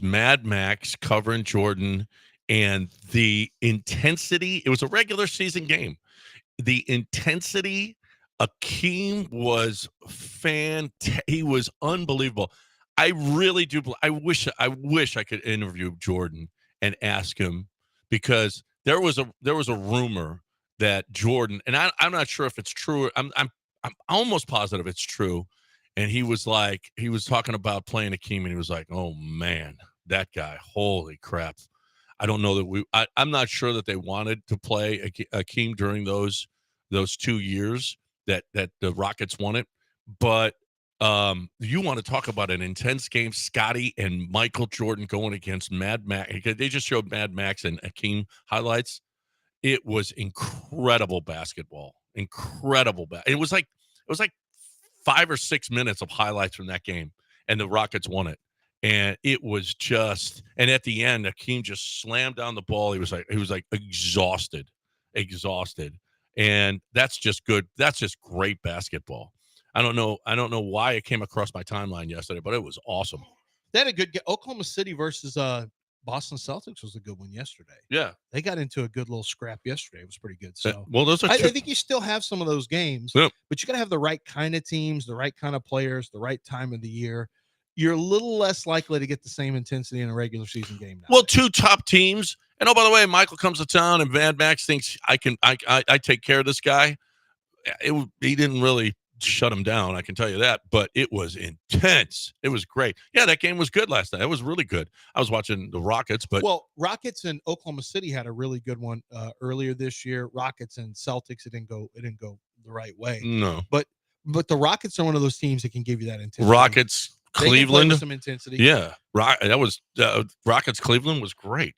[SPEAKER 1] Mad Max covering Jordan, and the intensity, it was a regular season game. The intensity, Akeem was he was unbelievable. I really do. I wish I could interview Jordan and ask him, because there was a rumor that Jordan, and I'm not sure if it's true. I'm almost positive it's true. And he was talking about playing Akeem, and he was like, "Oh man, that guy! Holy crap!" I don't know that I'm not sure that they wanted to play Akeem during those 2 years that the Rockets won it. But you want to talk about an intense game, Scotty and Michael Jordan going against Mad Max. They just showed Mad Max and Akeem highlights. It was incredible basketball. Incredible. It was like 5 or 6 minutes of highlights from that game, and the Rockets won it. And it was just, and at the end, Akeem just slammed down the ball. He was like exhausted. And that's just good. That's just great basketball. I don't know why it came across my timeline yesterday, but it was awesome.
[SPEAKER 2] They had a good game. Oklahoma City versus Boston Celtics was a good one yesterday.
[SPEAKER 1] Yeah.
[SPEAKER 2] They got into a good little scrap yesterday. It was pretty good. So
[SPEAKER 1] I
[SPEAKER 2] think you still have some of those games, but you got to have the right kind of teams, the right kind of players, the right time of the year. You're a little less likely to get the same intensity in a regular season game now.
[SPEAKER 1] Well, 2 top teams. And, oh, by the way, Michael comes to town, and Mad Max thinks I take care of this guy. He didn't really shut him down, I can tell you that, but it was intense. It was great. Yeah, that game was good last night. It was really good. I was watching the Rockets, but
[SPEAKER 2] Rockets and Oklahoma City had a really good one earlier this year. Rockets and Celtics, it didn't go the right way.
[SPEAKER 1] No,
[SPEAKER 2] but the Rockets are one of those teams that can give you that intensity.
[SPEAKER 1] Rockets, Cleveland,
[SPEAKER 2] some intensity.
[SPEAKER 1] Yeah, that was Rockets. Cleveland was great.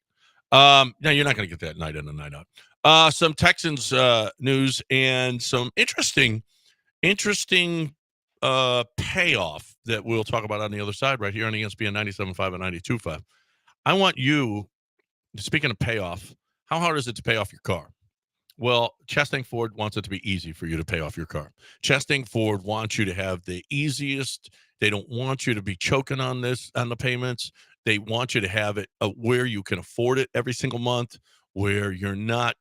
[SPEAKER 1] Now you're not going to get that night in and night out. Some Texans news and some interesting payoff that we'll talk about on the other side right here on ESPN 97.5 and 92.5. I want you, speaking of payoff, how hard is it to pay off your car? Well, Chastang Ford wants it to be easy for you to pay off your car. Chastang Ford wants you to have the easiest. They don't want you to be choking on the payments. They want you to have it where you can afford it every single month, where you're not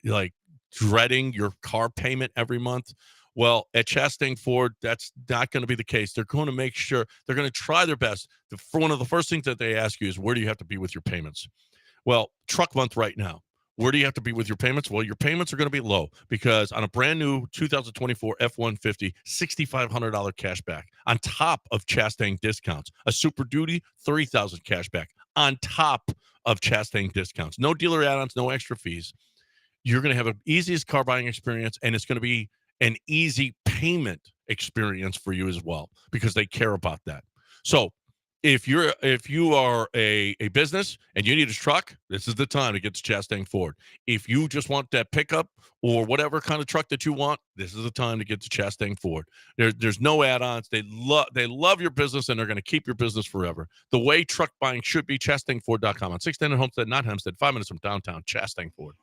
[SPEAKER 1] like dreading your car payment every month. Well, at Chastang Ford, that's not going to be the case. They're going to make sure, they're going to try their best. One of the first things that they ask you is, where do you have to be with your payments? Well, truck month right now, where do you have to be with your payments? Well, your payments are going to be low, because on a brand new 2024 F-150, $6,500 cash back on top of Chastang discounts. A Super Duty, $3,000 cash back on top of Chastang discounts. No dealer add-ons, no extra fees. you're going to have an easiest car buying experience, and it's going to be an easy payment experience for you as well, because they care about that. So if you are a business and you need a truck, this is the time to get to Chastang Ford. If you just want that pickup or whatever kind of truck that you want, this is the time to get to Chastang Ford. There's no add-ons. They love your business, and they're going to keep your business forever. The way truck buying should be. ChastangFord.com on 610 in Homestead, not Hempstead, 5 minutes from downtown. Chastang Ford.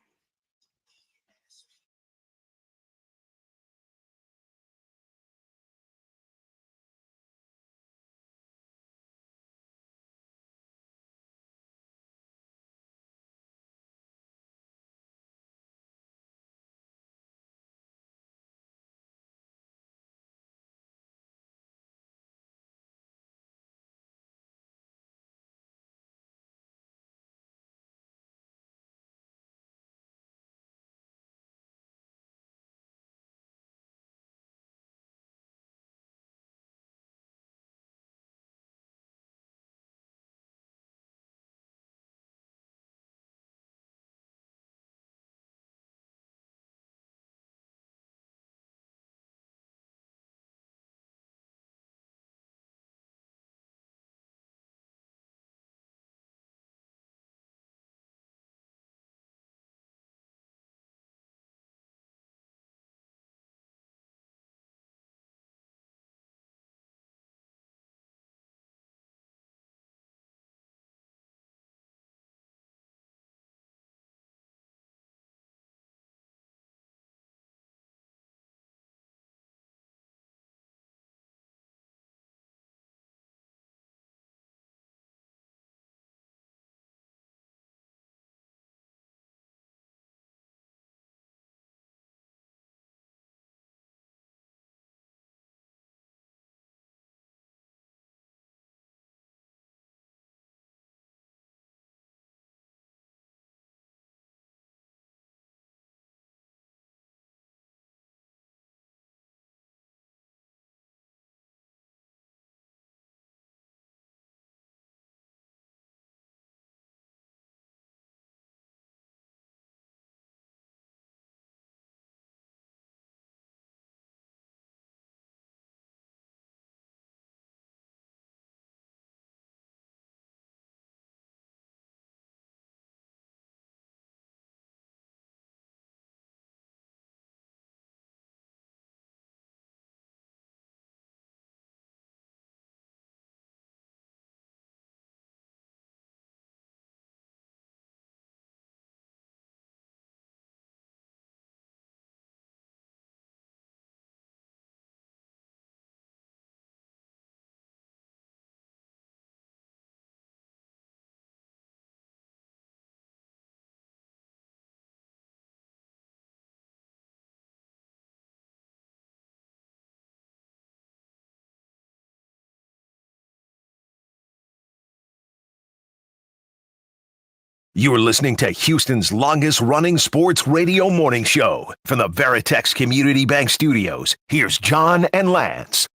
[SPEAKER 3] You are listening to Houston's longest-running sports radio morning show from the Veritex Community Bank Studios. Here's John and Lance.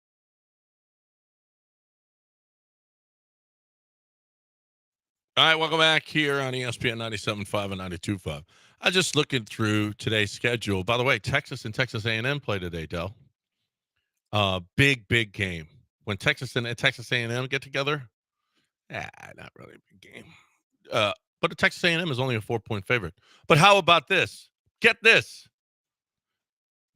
[SPEAKER 1] All right, welcome back here on ESPN 97.5 and 92.5. I was just looking through today's schedule. By the way, Texas and Texas A&M play today, Del. Big game. When Texas and Texas A&M get together, not really a big game. But the Texas A&M is only a 4-point favorite. But how about this? Get this.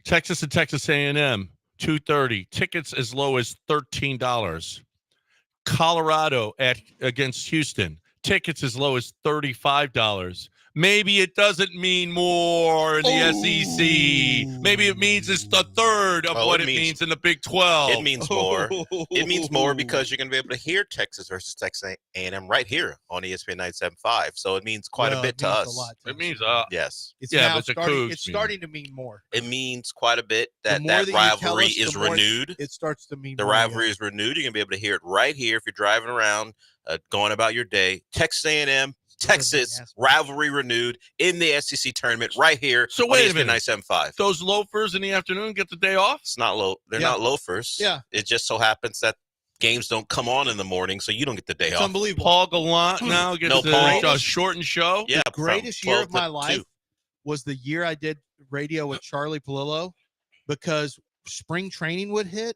[SPEAKER 1] Texas and Texas A&M, 2:30. Tickets as low as $13. Colorado against Houston. Tickets as low as $35. Maybe it doesn't mean more in the SEC. Maybe it means it's the third of what it means in the Big 12.
[SPEAKER 10] It means more. It means more because you're going to be able to hear Texas versus Texas A&M right here on ESPN 97.5. So it means quite a bit to us.
[SPEAKER 1] It means
[SPEAKER 10] yes.
[SPEAKER 2] It's starting to mean more.
[SPEAKER 10] It means quite a bit that rivalry is renewed.
[SPEAKER 2] It starts to mean
[SPEAKER 10] the
[SPEAKER 2] more,
[SPEAKER 10] rivalry is renewed. You're going to be able to hear it right here if you're driving around, going about your day. Texas A&M. Texas rivalry renewed in the SEC tournament right here.
[SPEAKER 1] So wait a minute,
[SPEAKER 10] 97.5.
[SPEAKER 1] Those loafers in the afternoon get the day off?
[SPEAKER 10] It's not low. They're not loafers.
[SPEAKER 2] Yeah.
[SPEAKER 10] It just so happens that games don't come on in the morning, so you don't get the day off.
[SPEAKER 2] Unbelievable.
[SPEAKER 1] Paul Gallant now gets a shortened show.
[SPEAKER 10] Yeah,
[SPEAKER 2] the greatest year of my life. was the year I did radio with Charlie Palillo, because spring training would hit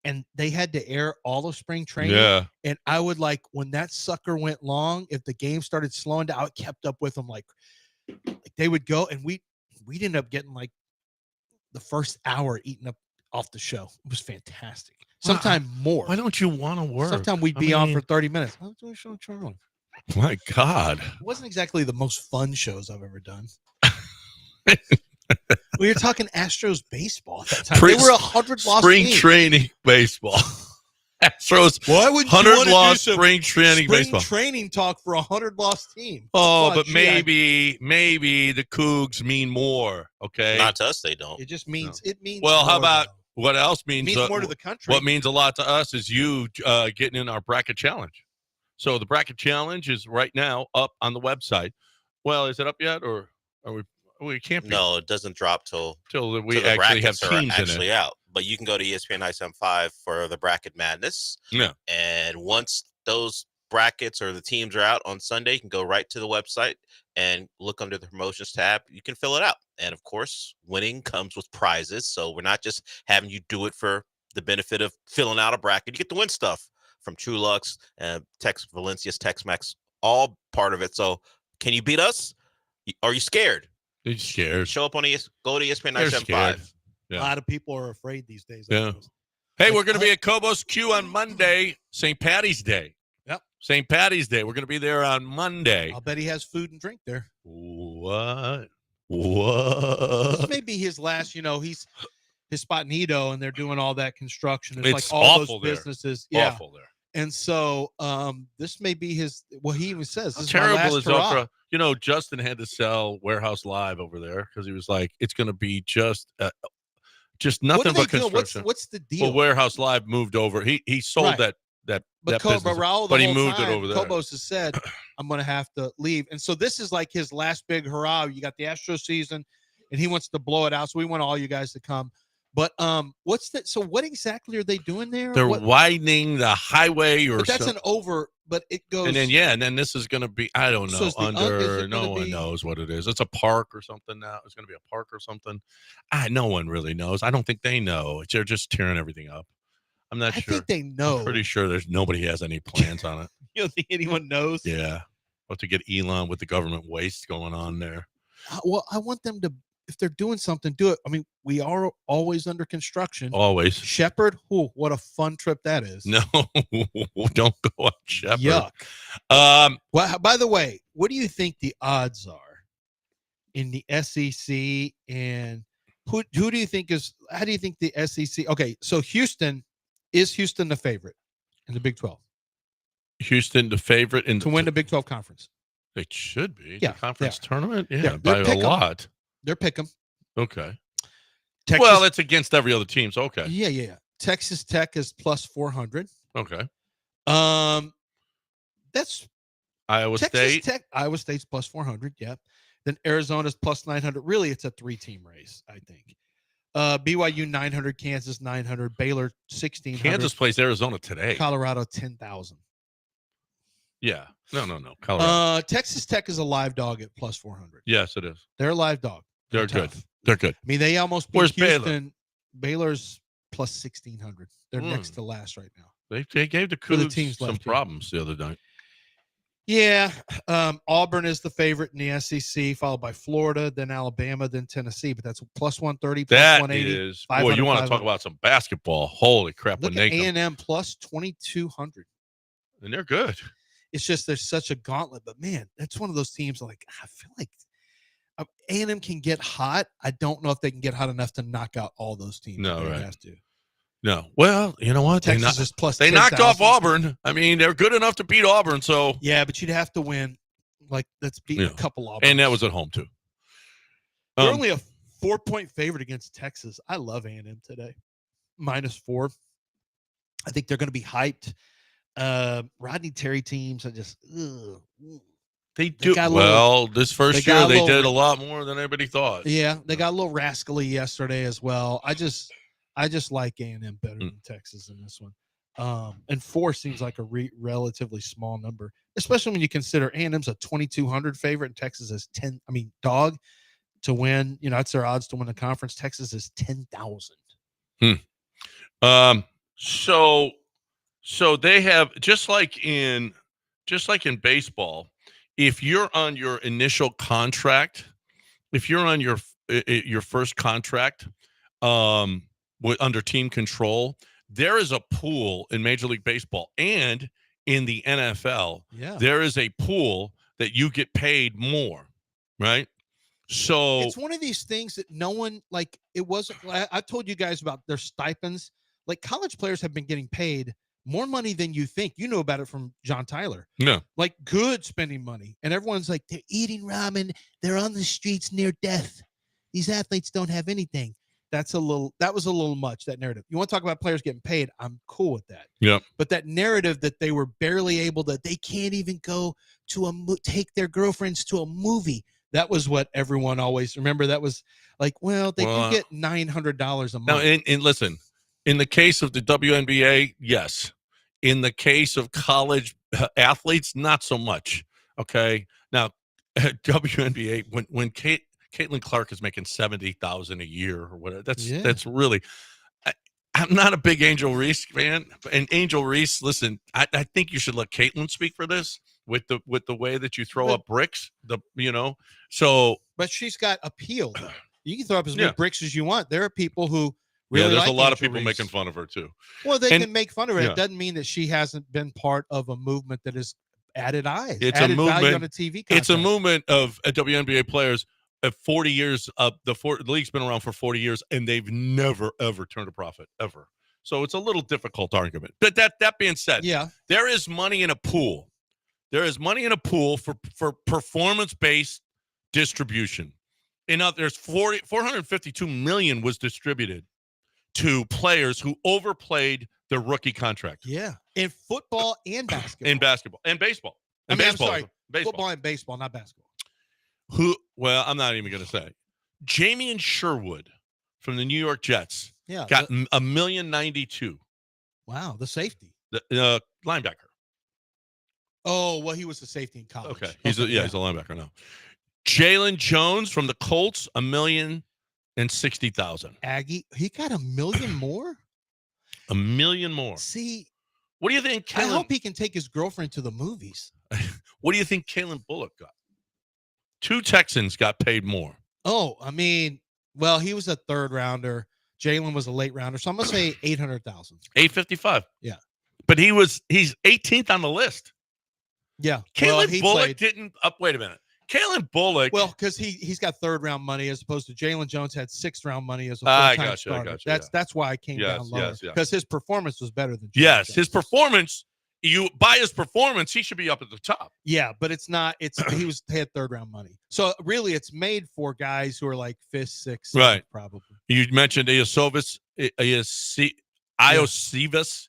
[SPEAKER 2] and they had to air all of spring training.
[SPEAKER 1] Yeah.
[SPEAKER 2] And I would, like, when that sucker went long, if the game started slowing down, I kept up with them. Like they would go, and we'd end up getting like the first hour eaten up off the show. It was fantastic. Sometime more.
[SPEAKER 1] Why don't you want to work?
[SPEAKER 2] Sometimes we'd be on for 30 minutes. I'm doing a show with Charlie.
[SPEAKER 1] My God.
[SPEAKER 2] It wasn't exactly the most fun shows I've ever done. We were talking Astros baseball at that time. They were 100 loss
[SPEAKER 1] spring
[SPEAKER 2] team.
[SPEAKER 1] training baseball. Astros.
[SPEAKER 2] Why would
[SPEAKER 1] 100 loss spring training baseball?
[SPEAKER 2] Training talk for 100 loss team.
[SPEAKER 1] Oh,
[SPEAKER 2] Well,
[SPEAKER 1] but
[SPEAKER 2] gee,
[SPEAKER 1] maybe the Cougs mean more. Okay.
[SPEAKER 10] Not to us, they don't.
[SPEAKER 2] it just means it means.
[SPEAKER 1] Well, how
[SPEAKER 2] more,
[SPEAKER 1] about
[SPEAKER 2] though.
[SPEAKER 1] what else
[SPEAKER 2] It
[SPEAKER 1] means?
[SPEAKER 2] means more to the country?
[SPEAKER 1] What means a lot to us is you getting in our bracket challenge. So the bracket challenge is right now up on the website. Well, is it up yet, or are we? We can't be.
[SPEAKER 10] No, it doesn't drop till
[SPEAKER 1] We
[SPEAKER 10] the
[SPEAKER 1] actually have
[SPEAKER 10] brackets are
[SPEAKER 1] teams in
[SPEAKER 10] actually
[SPEAKER 1] it.
[SPEAKER 10] out. But you can go to ESPN 975 for the bracket madness.
[SPEAKER 1] Yeah.
[SPEAKER 10] And once those brackets or the teams are out on Sunday, you can go right to the website and look under the promotions tab. You can fill it out. And of course, winning comes with prizes. So we're not just having you do it for the benefit of filling out a bracket. You get to win stuff from Trulux, Tex Valencia's, Tex-Mex, all part of it. So can you beat us? Are you scared?
[SPEAKER 1] You're scared.
[SPEAKER 10] Show up on go to ESPN
[SPEAKER 1] They're
[SPEAKER 10] 975.
[SPEAKER 1] scared.
[SPEAKER 2] A
[SPEAKER 1] Yeah.
[SPEAKER 2] lot of people are afraid these days.
[SPEAKER 1] Yeah. Hey, we're going to be at Cobos Q on Monday, St. Patty's Day.
[SPEAKER 2] Yep.
[SPEAKER 1] St. Patty's Day. We're going to be there on Monday.
[SPEAKER 2] I'll bet he has food and drink there.
[SPEAKER 1] What?
[SPEAKER 2] This may be his last. He's his spot in Edo, and they're doing all that construction. It's
[SPEAKER 1] It's
[SPEAKER 2] like all
[SPEAKER 1] awful
[SPEAKER 2] those
[SPEAKER 1] there.
[SPEAKER 2] businesses. Yeah.
[SPEAKER 1] Awful there.
[SPEAKER 2] And so this may be his. Well, he even says,
[SPEAKER 1] How
[SPEAKER 2] "This is my
[SPEAKER 1] terrible
[SPEAKER 2] last
[SPEAKER 1] is
[SPEAKER 2] hurrah."
[SPEAKER 1] Okra? Justin had to sell Warehouse Live over there because he was like, it's going to be just
[SPEAKER 2] What
[SPEAKER 1] nothing
[SPEAKER 2] are they
[SPEAKER 1] but
[SPEAKER 2] doing?
[SPEAKER 1] construction.
[SPEAKER 2] What's the deal?
[SPEAKER 1] Well, Warehouse Live moved over. He sold
[SPEAKER 2] Right.
[SPEAKER 1] that
[SPEAKER 2] But
[SPEAKER 1] business,
[SPEAKER 2] Raul,
[SPEAKER 1] but he
[SPEAKER 2] whole
[SPEAKER 1] moved
[SPEAKER 2] time,
[SPEAKER 1] it over there.
[SPEAKER 2] Cobos has said, "I'm going to have to leave," and so this is like his last big hurrah. You got the Astro season, and he wants to blow it out. So we want all you guys to come. But what's that? So what exactly are they doing there?
[SPEAKER 1] They're
[SPEAKER 2] What-
[SPEAKER 1] widening the highway, or
[SPEAKER 2] but that's
[SPEAKER 1] some-
[SPEAKER 2] an over. But it goes.
[SPEAKER 1] and then this is going to be, I don't know,
[SPEAKER 2] So is the- is
[SPEAKER 1] under,
[SPEAKER 2] it
[SPEAKER 1] no
[SPEAKER 2] gonna
[SPEAKER 1] one
[SPEAKER 2] be-
[SPEAKER 1] knows what it is. It's a park or something now. It's going to be a park or something. No one really knows. I don't think they know. They're just tearing everything up. I'm not
[SPEAKER 2] I
[SPEAKER 1] sure.
[SPEAKER 2] think they know.
[SPEAKER 1] Pretty sure nobody has any plans on it.
[SPEAKER 2] You don't think anyone knows?
[SPEAKER 1] Yeah. About to get Elon with the government waste going on there.
[SPEAKER 2] Well, I want them to. If they're doing something, do it. I mean, we are always under construction.
[SPEAKER 1] Always.
[SPEAKER 2] Shepherd, what a fun trip that is.
[SPEAKER 1] No, don't go on Shepherd.
[SPEAKER 2] Yuck. Well, by the way, what do you think the odds are in the SEC, and who do you think is? How do you think the SEC? Okay, so Houston the favorite in the Big 12
[SPEAKER 1] Houston the favorite
[SPEAKER 2] to win the Big 12 conference?
[SPEAKER 1] It should be.
[SPEAKER 2] Yeah,
[SPEAKER 1] The conference
[SPEAKER 2] they
[SPEAKER 1] tournament. Yeah,
[SPEAKER 2] They're
[SPEAKER 1] by a
[SPEAKER 2] pick 'em.
[SPEAKER 1] lot.
[SPEAKER 2] They're pick 'em.
[SPEAKER 1] Okay.
[SPEAKER 2] Texas,
[SPEAKER 1] Well, it's against every other team. So okay.
[SPEAKER 2] yeah. Texas Tech is plus 400.
[SPEAKER 1] Okay.
[SPEAKER 2] That's
[SPEAKER 1] Iowa
[SPEAKER 2] Texas
[SPEAKER 1] State.
[SPEAKER 2] Tech. Iowa State's plus 400. Yeah. Then Arizona's plus 900. Really, it's a 3-team race, I think. BYU 900, Kansas 900, Baylor 1600.
[SPEAKER 1] Kansas plays Arizona today.
[SPEAKER 2] Colorado 10,000.
[SPEAKER 1] Yeah. No. Colorado.
[SPEAKER 2] Texas Tech is a live dog at plus 400.
[SPEAKER 1] Yes, it is.
[SPEAKER 2] They're a live dog.
[SPEAKER 1] They're good.
[SPEAKER 2] tough.
[SPEAKER 1] They're good.
[SPEAKER 2] I mean, they almost beat
[SPEAKER 1] Where's
[SPEAKER 2] Houston. Baylor's plus 1,600. They're
[SPEAKER 1] Hmm.
[SPEAKER 2] next to last right now.
[SPEAKER 1] They gave the
[SPEAKER 2] For the
[SPEAKER 1] Cougs
[SPEAKER 2] teams
[SPEAKER 1] some
[SPEAKER 2] left, yeah.
[SPEAKER 1] problems the other night.
[SPEAKER 2] Yeah. Auburn is the favorite in the SEC, followed by Florida, then Alabama, then Tennessee. But that's plus 130, plus
[SPEAKER 1] That
[SPEAKER 2] 180.
[SPEAKER 1] is.
[SPEAKER 2] 500,
[SPEAKER 1] Boy, you want to talk
[SPEAKER 2] 500.
[SPEAKER 1] about some basketball? Holy crap!
[SPEAKER 2] Look
[SPEAKER 1] When
[SPEAKER 2] at
[SPEAKER 1] they come,
[SPEAKER 2] A&M plus 2,200.
[SPEAKER 1] and they're good.
[SPEAKER 2] It's just there's such a gauntlet. But, man, that's one of those teams like I feel like A&M can get hot. I don't know if they can get hot enough to knock out all those teams.
[SPEAKER 1] No,
[SPEAKER 2] They
[SPEAKER 1] right.
[SPEAKER 2] have to.
[SPEAKER 1] No. Well, you know what?
[SPEAKER 2] Texas is plus
[SPEAKER 1] They knocked off
[SPEAKER 2] 10,000.
[SPEAKER 1] Auburn. I mean, they're good enough to beat Auburn. So,
[SPEAKER 2] Yeah, but you'd have to win. Like, let's beat
[SPEAKER 1] Yeah.
[SPEAKER 2] a couple Auburn.
[SPEAKER 1] and that was at home too.
[SPEAKER 2] They're only a 4-point favorite against Texas. I love A&M today. -4. I think they're going to be hyped. Rodney Terry teams are just
[SPEAKER 1] They do
[SPEAKER 2] got a
[SPEAKER 1] well. This
[SPEAKER 2] they
[SPEAKER 1] first
[SPEAKER 2] got
[SPEAKER 1] year,
[SPEAKER 2] a
[SPEAKER 1] they
[SPEAKER 2] little-
[SPEAKER 1] did a lot more than everybody thought.
[SPEAKER 2] yeah, they got a little rascally yesterday as well. I just like A&M better
[SPEAKER 1] Hmm.
[SPEAKER 2] than Texas in this one. And 4 seems like a relatively small number, especially when you consider A&M's a 2,200 favorite and Texas is 10. I mean, dog. to win. That's their odds to win the conference. Texas is 10,000.
[SPEAKER 1] So they have just like in baseball, if you're on your initial contract, if you're on your first contract, under team control, there is a pool in Major League Baseball and in the NFL.
[SPEAKER 2] Yeah.
[SPEAKER 1] There is a pool that you get paid more, right? So
[SPEAKER 2] it's one of these things that no one it wasn't. I told you guys about their stipends. Like college players have been getting paid more money than you think. You know about it from John Tyler.
[SPEAKER 1] Yeah.
[SPEAKER 2] Like good spending money. And everyone's like, they're eating ramen. They're on the streets near death. These athletes don't have anything. That was a little much, that narrative. You want to talk about players getting paid? I'm cool with that.
[SPEAKER 1] Yeah.
[SPEAKER 2] But that narrative that they were barely able to, they can't even go to take their girlfriends to a movie. That was what everyone always remember. That was like, well, they do get $900 a month.
[SPEAKER 1] Now, and listen, in the case of the WNBA, yes. In the case of college athletes, not so much. Okay. Now, WNBA, when Caitlin Clark is making $70,000 a year or whatever, that's really. I'm not a big Angel Reese fan, and Angel Reese. Listen, I think you should let Caitlin speak for this with the way that you throw up bricks. So,
[SPEAKER 2] but she's got appeal. You can throw up as many bricks as you want. There are people who. Really
[SPEAKER 1] there's
[SPEAKER 2] like
[SPEAKER 1] a lot of
[SPEAKER 2] Angel
[SPEAKER 1] people
[SPEAKER 2] Reese.
[SPEAKER 1] making fun of her too.
[SPEAKER 2] Well, they can make fun of her. It doesn't mean that she hasn't been part of a movement that has added eyes.
[SPEAKER 1] It's
[SPEAKER 2] added
[SPEAKER 1] a movement
[SPEAKER 2] value on a TV contract.
[SPEAKER 1] It's a movement of WNBA players of 40 years. The league's been around for 40 years, and they've never ever turned a profit ever. So it's a little difficult argument. But that being said, there is money in a pool. There is money in a pool for performance-based distribution. There's 452 million was distributed to players who overplayed their rookie contract.
[SPEAKER 2] Yeah. In football and basketball.
[SPEAKER 1] In basketball. And baseball. And baseball.
[SPEAKER 2] I'm sorry. Baseball. Football and baseball, not basketball.
[SPEAKER 1] I'm not even going to say. Jamie Sherwood from the New York Jets got $1,092,000.
[SPEAKER 2] Wow. The safety.
[SPEAKER 1] The linebacker.
[SPEAKER 2] Oh, well, he was a safety in college.
[SPEAKER 1] Okay. He's a linebacker now. Jalen Jones from the Colts, $1,060,000.
[SPEAKER 2] Aggie, he got $1 million more?
[SPEAKER 1] $1 million more.
[SPEAKER 2] See,
[SPEAKER 1] what do you think?
[SPEAKER 2] I hope he can take his girlfriend to the movies.
[SPEAKER 1] What do you think Kalen Bullock got? 2 Texans got paid more.
[SPEAKER 2] Oh, I mean, well, he was a third rounder. Jalen was a late rounder. So I'm going to say $800,000.
[SPEAKER 1] $855.
[SPEAKER 2] Yeah.
[SPEAKER 1] But he's 18th on the list.
[SPEAKER 2] Yeah.
[SPEAKER 1] Kalen Bullock didn't wait a minute. Kalen Bullock.
[SPEAKER 2] Well, because he's got third round money as opposed to Jalen Jones had 6th round money as a full-time starter. That's why I came down lower. Because his performance was better than Jalen Jones.
[SPEAKER 1] His performance. By his performance, he should be up at the top.
[SPEAKER 2] Yeah, but it's not. He had third round money. So really, it's made for guys who are like 5th, 6th,
[SPEAKER 1] right?
[SPEAKER 2] Probably.
[SPEAKER 1] You mentioned Iosivas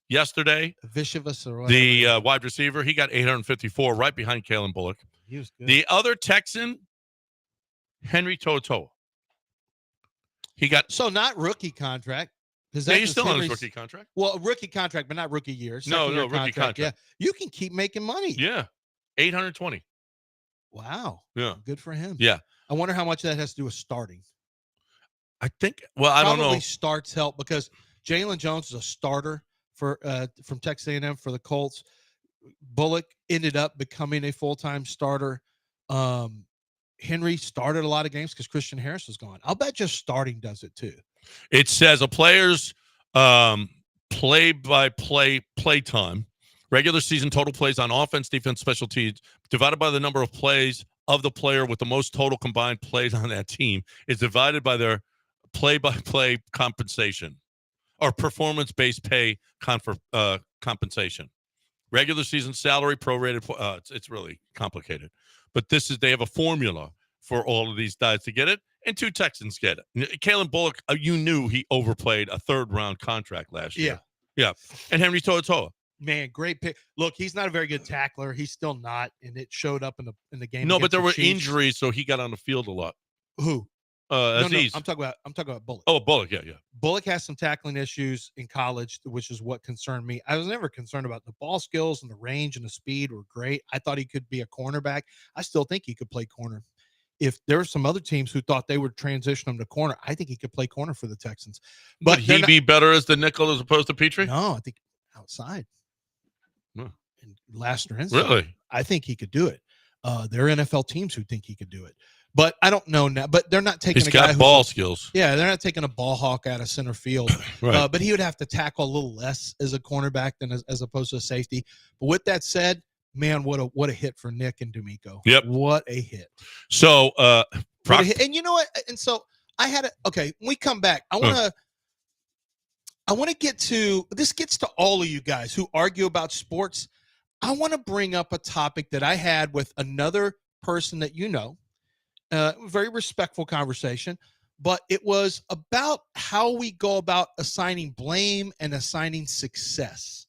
[SPEAKER 1] yesterday.
[SPEAKER 2] Vicious or whatever.
[SPEAKER 1] The wide receiver. He got 854, right behind Kalen Bullock.
[SPEAKER 2] He was good.
[SPEAKER 1] The other Texan, Henry To'oTo'o. He got
[SPEAKER 2] not rookie contract.
[SPEAKER 1] He's still on his rookie contract.
[SPEAKER 2] Well, rookie contract, but not rookie year.
[SPEAKER 1] No, rookie contract.
[SPEAKER 2] Yeah, you can keep making money.
[SPEAKER 1] Yeah, 820.
[SPEAKER 2] Wow.
[SPEAKER 1] Yeah,
[SPEAKER 2] good for him.
[SPEAKER 1] Yeah,
[SPEAKER 2] I wonder how much that has to do with starting.
[SPEAKER 1] I think. Well, I don't know.
[SPEAKER 2] Probably starts help because Jalen Jones is a starter from Texas A&M for the Colts. Bullock ended up becoming a full-time starter. Henry started a lot of games because Christian Harris was gone. I'll bet just starting does it too.
[SPEAKER 1] It says a player's play-by-play time, regular season total plays on offense, defense, special teams, divided by the number of plays of the player with the most total combined plays on that team is divided by their play-by-play compensation or performance-based pay compensation. Regular season salary, prorated. It's really complicated. But they have a formula for all of these guys to get it, and 2 Texans get it. Kalen Bullock, you knew he overplayed a 3rd-round contract last year. Yeah. And Henry To'oTo'o.
[SPEAKER 2] Man, great pick. Look, he's not a very good tackler. He's still not, and it showed up in the game.
[SPEAKER 1] No, but there were injuries, so he got on the field a lot.
[SPEAKER 2] Who?
[SPEAKER 1] Aziz.
[SPEAKER 2] No, I'm talking about Bullock.
[SPEAKER 1] Oh, Bullock, yeah.
[SPEAKER 2] Bullock has some tackling issues in college, which is what concerned me. I was never concerned about the ball skills and the range and the speed were great. I thought he could be a cornerback. I still think he could play corner. if there were some other teams who thought they would transition him to corner, I think he could play corner for the Texans.
[SPEAKER 1] But would he be better as the nickel as opposed to Petrie?
[SPEAKER 2] No, I think outside.
[SPEAKER 1] Huh.
[SPEAKER 2] And Lassiter inside.
[SPEAKER 1] Really?
[SPEAKER 2] I think he could do it. There are NFL teams who think he could do it. But I don't know now. But they're not taking
[SPEAKER 1] He's got ball skills.
[SPEAKER 2] Yeah, they're not taking a ball hawk out of center field.
[SPEAKER 1] Right.
[SPEAKER 2] But he would have to tackle a little less as a cornerback than as opposed to a safety. But with that said, man, what a hit for Nick and D'Amico.
[SPEAKER 1] Yep.
[SPEAKER 2] What a hit.
[SPEAKER 1] So
[SPEAKER 2] and you know what? And so I had when we come back, I want to get to this. Gets to all of you guys who argue about sports. I want to bring up a topic that I had with another person that you know. Very respectful conversation, but it was about how we go about assigning blame and assigning success,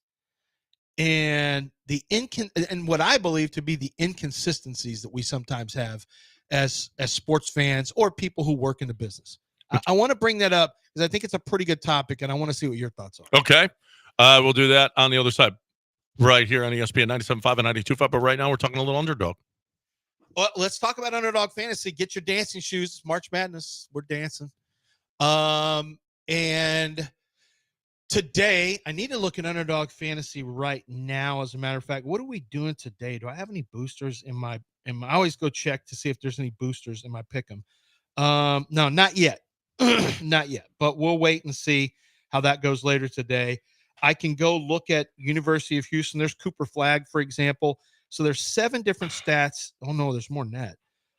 [SPEAKER 2] and and what I believe to be the inconsistencies that we sometimes have as sports fans or people who work in the business. I want to bring that up because I think it's a pretty good topic, and I want to see what your thoughts are.
[SPEAKER 1] Okay, we'll do that on the other side, right here on ESPN 97.5 and 92.5. But right now, we're talking a little underdog.
[SPEAKER 2] Well, let's talk about Underdog Fantasy. Get your dancing shoes. It's March Madness. We're dancing. And today, I need to look at Underdog Fantasy right now. As a matter of fact, what are we doing today? Do I have any boosters in my I always go check to see if there's any boosters in my pick'em. No, not yet. Not yet. But we'll wait and see how that goes later today. I can go look at University of Houston. There's Cooper Flag, for example. So there's 7 different stats. Oh, no, there's more than that.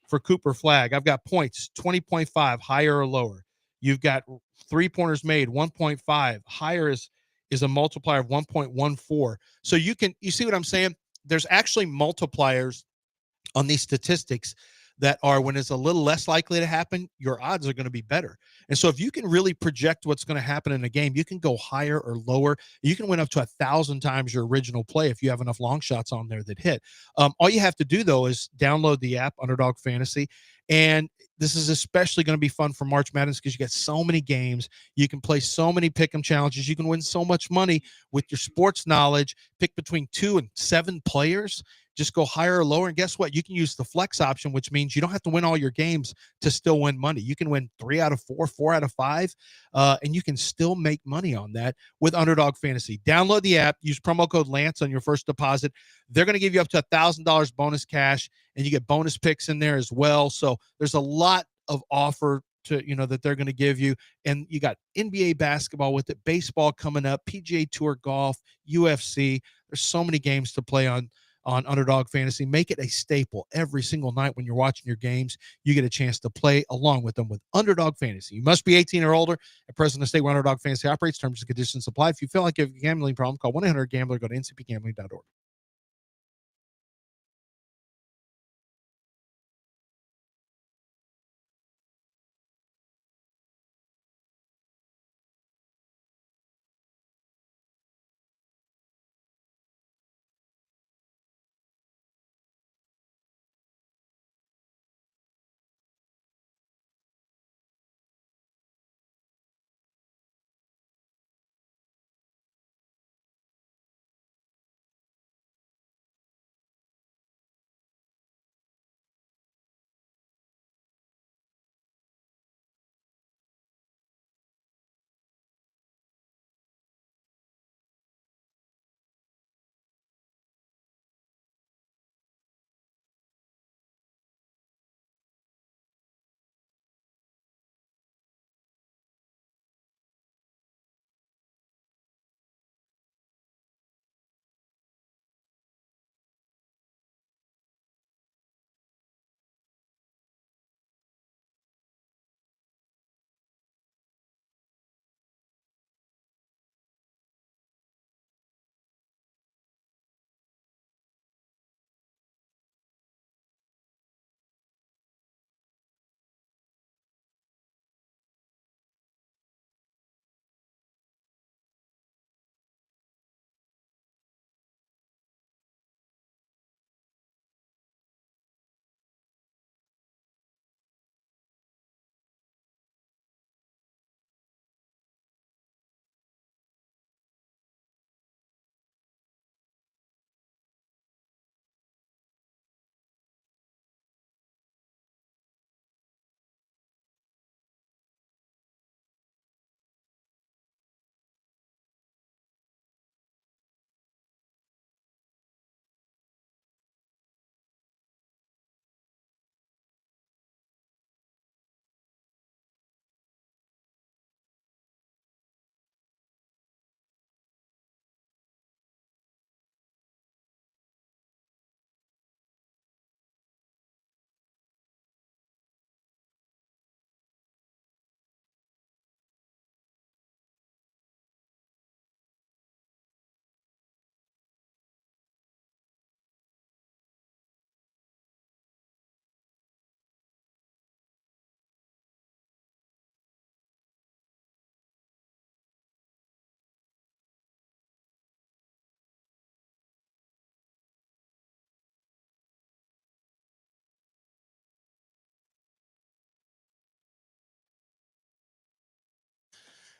[SPEAKER 2] For Cooper Flag, I've got points, 20.5, higher or lower. You've got 3-pointers made, 1.5. Higher is a multiplier of 1.14. So you see what I'm saying? There's actually multipliers on these statistics that are when it's a little less likely to happen, your odds are going to be better. And so if you can really project what's going to happen in a game, you can go higher or lower. You can win up to 1,000 times your original play if you have enough long shots on there that hit. All you have to do, though, is download the app, Underdog Fantasy. And this is especially going to be fun for March Madness because you get so many games. You can play so many pick'em challenges. You can win so much money with your sports knowledge. Pick between 2 and 7 players. Just go higher or lower. And guess what? You can use the flex option, which means you don't have to win all your games to still win money. You can win 3 out of 4, 4 out of 5, and you can still make money on that with Underdog Fantasy. Download the app. Use promo code Lance on your first deposit. They're going to give you up to $1,000 bonus cash, and you get bonus picks in there as well. So there's a lot of offer that they're going to give you. And you got NBA basketball with it, baseball coming up, PGA Tour golf, UFC. There's so many games to play on Underdog Fantasy. Make it a staple every single night when you're watching your games. You get a chance to play along with them with Underdog Fantasy. You must be 18 or older. At present, the state where Underdog Fantasy operates, terms and conditions apply. If you feel like you have a gambling problem, call 1-800-GAMBLER. Go to ncpgambling.org.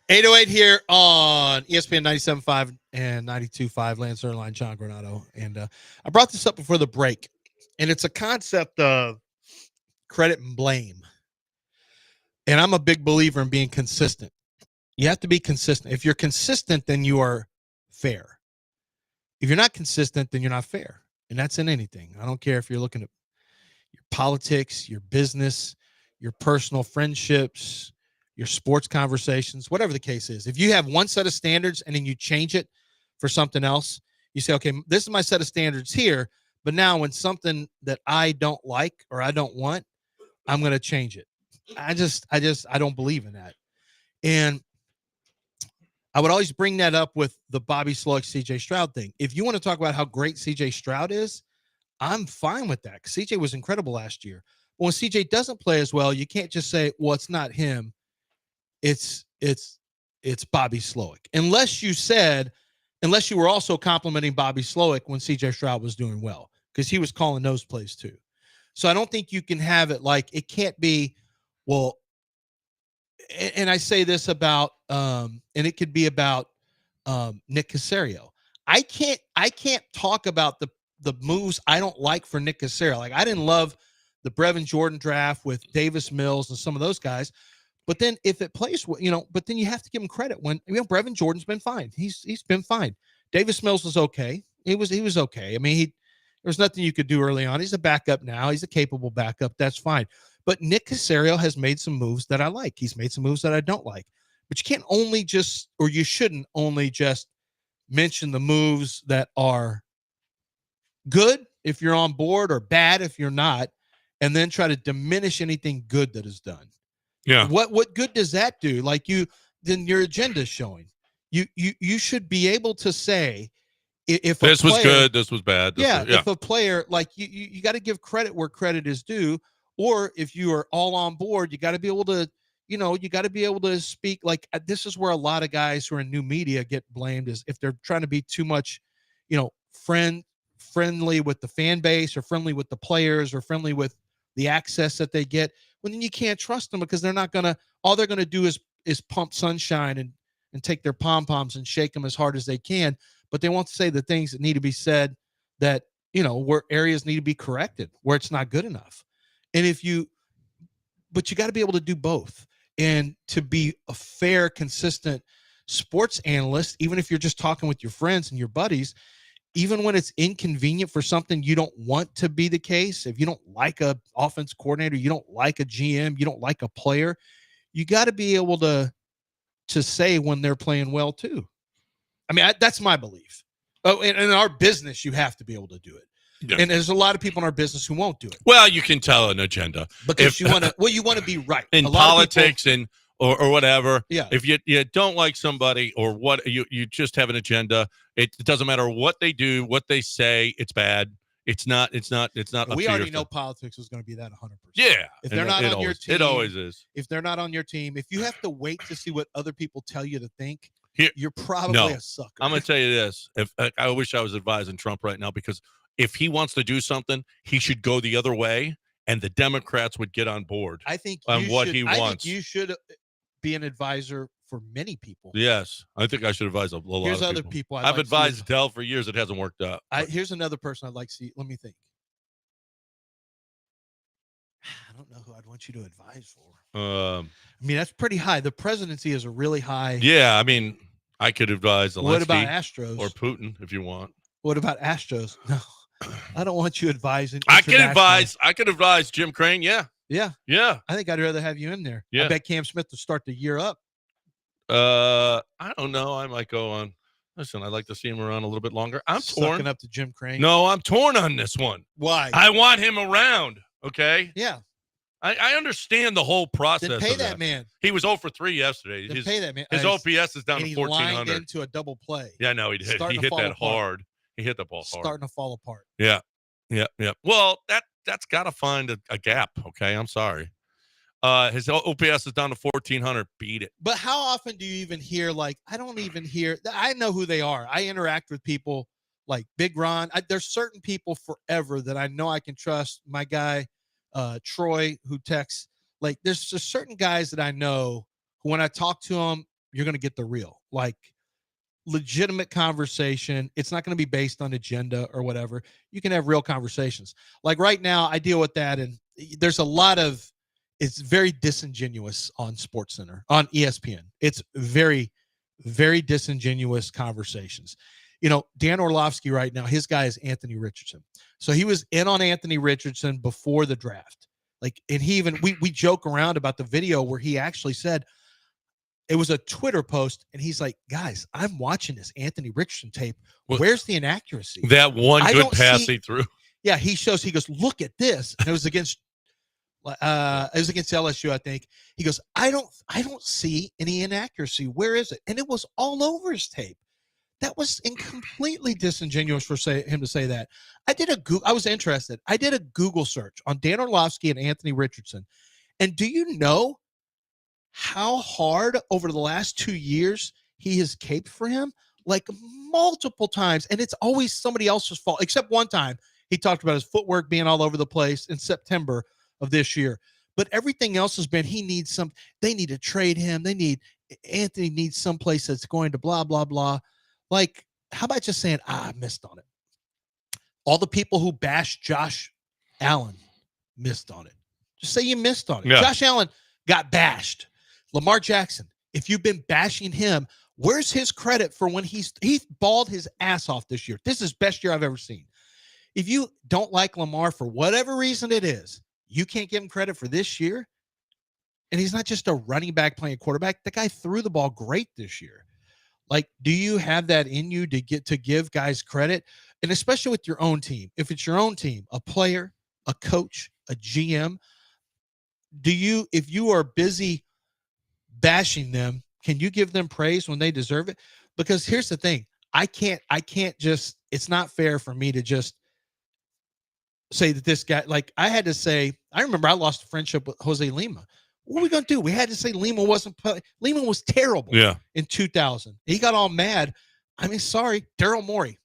[SPEAKER 2] 808 here on ESPN 97.5 and 92.5. Lance Erline, John Granado. And I brought this up before the break, and it's a concept of credit and blame. And I'm a big believer in being consistent. You have to be consistent. If you're consistent, then you are fair. If you're not consistent, then you're not fair. And that's in anything. I don't care if you're looking at your politics, your business, your personal friendships, your sports conversations, whatever the case is. If you have one set of standards and then you change it for something else, you say, okay, this is my set of standards here, but now when something that I don't like or I don't want, I'm going to change it. I don't believe in that. And I would always bring that up with the Bobby Slowick, CJ Stroud thing. If you want to talk about how great CJ Stroud is, I'm fine with that. CJ was incredible last year. But when CJ doesn't play as well, you can't just say, well, it's not him. It's Bobby Slowick. Unless you were also complimenting Bobby Slowick when CJ Stroud was doing well, because he was calling those plays too. So I don't think you can have it like, it can't be, well, and I say this about, and it could be about Nick Caserio. I can't talk about the moves I don't like for Nick Caserio. Like, I didn't love the Brevin Jordan draft with Davis Mills and some of those guys. But then if it plays, but then you have to give him credit when, Brevin Jordan's been fine. He's been fine. Davis Mills was okay. He was okay. I mean, there was nothing you could do early on. He's a backup now. He's a capable backup. That's fine. But Nick Caserio has made some moves that I like. He's made some moves that I don't like. But you can't only just, or you shouldn't only just mention the moves that are good if you're on board or bad if you're not, and then try to diminish anything good that is done.
[SPEAKER 1] Yeah.
[SPEAKER 2] What good does that do? Like, then your agenda is showing. You should be able to say if
[SPEAKER 1] this was good, this was bad.
[SPEAKER 2] If a player, like, you got to give credit where credit is due, or if you are all on board, you got to be able to, you got to be able to speak. Like, this is where a lot of guys who are in new media get blamed, is if they're trying to be too much, friendly with the fan base, or friendly with the players, or friendly with the access that they get. Well, then you can't trust them, because they're not going to, all they're going to do is pump sunshine and take their pom-poms and shake them as hard as they can. But they won't say the things that need to be said, that, where areas need to be corrected, where it's not good enough. And but you got to be able to do both. And to be a fair, consistent sports analyst, even if you're just talking with your friends and your buddies, even when it's inconvenient for something you don't want to be the case, if you don't like a offense coordinator, you don't like a GM, you don't like a player, you got to be able to say when they're playing well too. I mean, that's my belief. Oh, and in our business, you have to be able to do it. Yeah. And there's a lot of people in our business who won't do it.
[SPEAKER 1] Well, you can tell an agenda
[SPEAKER 2] because you want to be right
[SPEAKER 1] in politics or whatever.
[SPEAKER 2] Yeah.
[SPEAKER 1] If you don't like somebody, or what, you just have an agenda. It doesn't matter what they do, what they say. It's bad. It's not.
[SPEAKER 2] We already know politics is going to be that 100%.
[SPEAKER 1] Yeah.
[SPEAKER 2] If they're not on your team,
[SPEAKER 1] it always is.
[SPEAKER 2] If they're not on your team, if you have to wait to see what other people tell you to think, you're probably a sucker.
[SPEAKER 1] I'm going to tell you this. If I wish I was advising Trump right now, because if he wants to do something, he should go the other way, and the Democrats would get on board.
[SPEAKER 2] I think
[SPEAKER 1] on what he wants.
[SPEAKER 2] I think you should be an advisor for many people.
[SPEAKER 1] Yes, I think I should advise a lot
[SPEAKER 2] Here's
[SPEAKER 1] of
[SPEAKER 2] other
[SPEAKER 1] people.
[SPEAKER 2] I've
[SPEAKER 1] advised Dell for years. It hasn't worked out.
[SPEAKER 2] Here's another person I'd like to see. Let me think. I don't know who I'd want you to advise for. I mean, that's pretty high. The presidency is a really high.
[SPEAKER 1] Yeah, I mean, I could advise Zelensky.
[SPEAKER 2] What about Astros?
[SPEAKER 1] Or Putin, if you want.
[SPEAKER 2] What about Astros? No, I don't want you advising.
[SPEAKER 1] I could advise Jim Crane. Yeah.
[SPEAKER 2] I think I'd rather have you in there.
[SPEAKER 1] Yeah.
[SPEAKER 2] I bet Cam Smith will start the year up.
[SPEAKER 1] I don't know. I might go on. Listen, I'd like to see him around a little bit longer. I'm torn.
[SPEAKER 2] Sucking up to Jim Crane.
[SPEAKER 1] No, I'm torn on this one.
[SPEAKER 2] Why?
[SPEAKER 1] I want him around. Okay.
[SPEAKER 2] Yeah.
[SPEAKER 1] I understand the whole process.
[SPEAKER 2] Then pay that man.
[SPEAKER 1] He was 0 for 3 yesterday.
[SPEAKER 2] Then pay that man.
[SPEAKER 1] His OPS is down to 1,400.
[SPEAKER 2] He lined into a double play.
[SPEAKER 1] Yeah, no, he did. He hit that hard. He hit the ball hard.
[SPEAKER 2] Starting to fall apart.
[SPEAKER 1] Yeah. Well, that's got to find a gap. Okay, I'm sorry. His OPS is down to 1,400. Beat it.
[SPEAKER 2] But how often do you even hear, like, I don't even hear, I know who they are. I interact with people like Big Ron. There's certain people forever that I know I can trust. My guy, Troy, who texts, like, there's just certain guys that I know who, when I talk to them, you're going to get the real, like, legitimate conversation. It's not going to be based on agenda or whatever. You can have real conversations. Like right now, I deal with that, and there's a lot of, it's very disingenuous on SportsCenter, on ESPN. It's very, very disingenuous conversations. You know, Dan Orlovsky right now, his guy is Anthony Richardson. So he was in on Anthony Richardson before the draft. Like, and he even, we joke around about the video where he actually said, it was a Twitter post, and he's like, guys, I'm watching this Anthony Richardson tape. Where's the inaccuracy?
[SPEAKER 1] That one good pass he threw.
[SPEAKER 2] Yeah, he goes, look at this. And it was against LSU, I think. He goes, I don't see any inaccuracy. Where is it? And it was all over his tape. That was completely disingenuous for him to say that. I was interested. I did a Google search on Dan Orlovsky and Anthony Richardson. And do you know how hard over the last 2 years he has caped for him? Like multiple times. And it's always somebody else's fault, except one time he talked about his footwork being all over the place in September of this year. But everything else has been, they need to trade him. Anthony needs someplace that's going to blah, blah, blah. Like, how about just saying, I missed on it? All the people who bashed Josh Allen missed on it. Just say you missed on it. Yeah. Josh Allen got bashed. Lamar Jackson, if you've been bashing him, where's his credit for when he balled his ass off this year? This is his best year I've ever seen. If you don't like Lamar for whatever reason it is, you can't give him credit for this year. And he's not just a running back playing quarterback. The guy threw the ball great this year. Like, do you have that in you to give guys credit? And especially with your own team. If it's your own team, a player, a coach, a GM, if you are busy bashing them, can you give them praise when they deserve it? Because here's the thing. I can't just, it's not fair for me to just say that this guy, like I had to say, I remember I lost a friendship with Jose Lima. What are we going to do? We had to say Lima was terrible in 2000. He got all mad. I mean, sorry, Daryl Morey.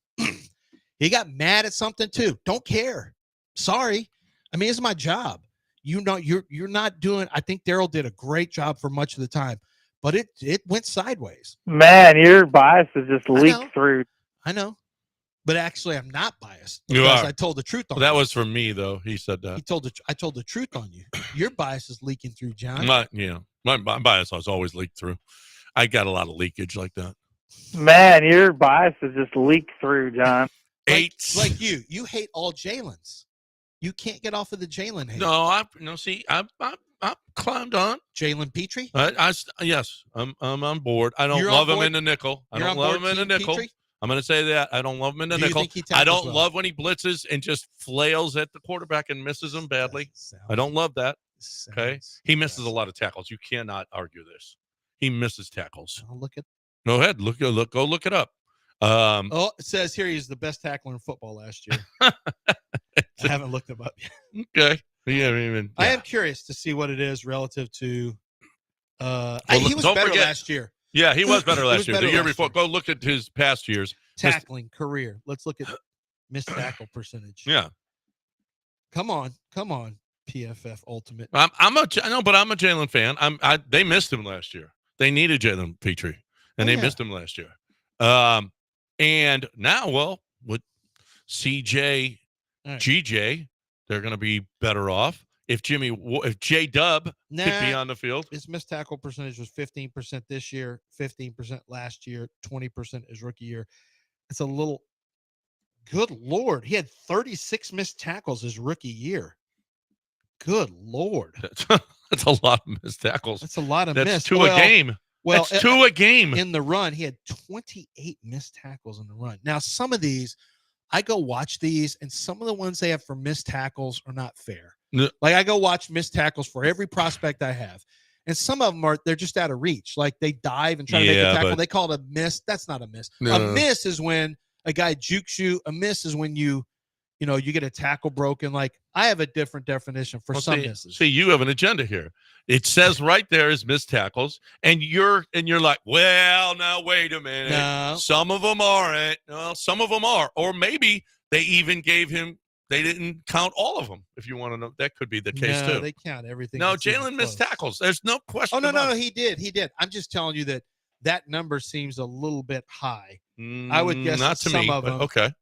[SPEAKER 2] He got mad at something too. Don't care. Sorry. I mean, it's my job. You know, you're not doing, I think Daryl did a great job for much of the time, but it went sideways.
[SPEAKER 8] Man, your bias is just leaked through.
[SPEAKER 2] I know. But actually, I'm not biased because I told the truth on you.
[SPEAKER 1] That was from me, though. He said that.
[SPEAKER 2] I told the truth on you. Your bias is leaking through, John.
[SPEAKER 1] My bias was always leaked through. I got a lot of leakage like that.
[SPEAKER 8] Man, your bias is just leaked through, John.
[SPEAKER 2] Like you hate all Jalen's. You can't get off of the Jalen hate.
[SPEAKER 1] No, I climbed on
[SPEAKER 2] Jalen Petrie.
[SPEAKER 1] Yes, I'm on board. I don't love him in the nickel. I don't love him in the nickel.
[SPEAKER 2] Petrie?
[SPEAKER 1] I'm going to say that. I don't love him in the nickel. I don't love when he blitzes and just flails at the quarterback and misses him badly. I don't love that. Okay. He misses a lot of tackles. You cannot argue this. He misses tackles.
[SPEAKER 2] I'll look at.
[SPEAKER 1] Go ahead. Go look it up.
[SPEAKER 2] It says here he's the best tackler in football last year. I haven't looked him up yet.
[SPEAKER 1] Okay. Yeah,
[SPEAKER 2] I am curious to see what it is relative to. He was better last year.
[SPEAKER 1] Yeah, he was better last year. The year before. Go look at his past years.
[SPEAKER 2] Tackling career. Let's look at missed tackle percentage.
[SPEAKER 1] Yeah.
[SPEAKER 2] Come on, PFF Ultimate.
[SPEAKER 1] But I'm a Jalen fan. They missed him last year. They needed Jalen Petrie, and they missed him last year. And now, with CJ, GJ, they're going to be better off. If J-Dub could be on the field.
[SPEAKER 2] His missed tackle percentage was 15% this year, 15% last year, 20% his rookie year. It's a little, good Lord. He had 36 missed tackles his rookie year. Good Lord.
[SPEAKER 1] That's a lot of missed tackles.
[SPEAKER 2] That's a lot of
[SPEAKER 1] missed.
[SPEAKER 2] That's
[SPEAKER 1] two a game.
[SPEAKER 2] Well,
[SPEAKER 1] that's two a game.
[SPEAKER 2] In the run, he had 28 missed tackles in the run. Now, some of these, I go watch these, and some of the ones they have for missed tackles are not fair. Like I go watch missed tackles for every prospect I have. And some of them they're just out of reach. Like they dive and try to make a tackle. They call it a miss. That's not a miss. No. A miss is when a guy jukes you. A miss is when you get a tackle broken. Like I have a different definition for some misses.
[SPEAKER 1] See, you have an agenda here. It says right there is missed tackles, and you're like, well, now wait a minute.
[SPEAKER 2] No.
[SPEAKER 1] Some of them aren't. Well, some of them are, or maybe they even gave him. They didn't count all of them. If you want to know, that could be the case too.
[SPEAKER 2] They count everything.
[SPEAKER 1] No, Jalen missed tackles. There's no question.
[SPEAKER 2] Oh no, he did. I'm just telling you that that number seems a little bit high. I would guess
[SPEAKER 1] not to
[SPEAKER 2] some
[SPEAKER 1] me,
[SPEAKER 2] of
[SPEAKER 1] but
[SPEAKER 2] them.
[SPEAKER 1] okay.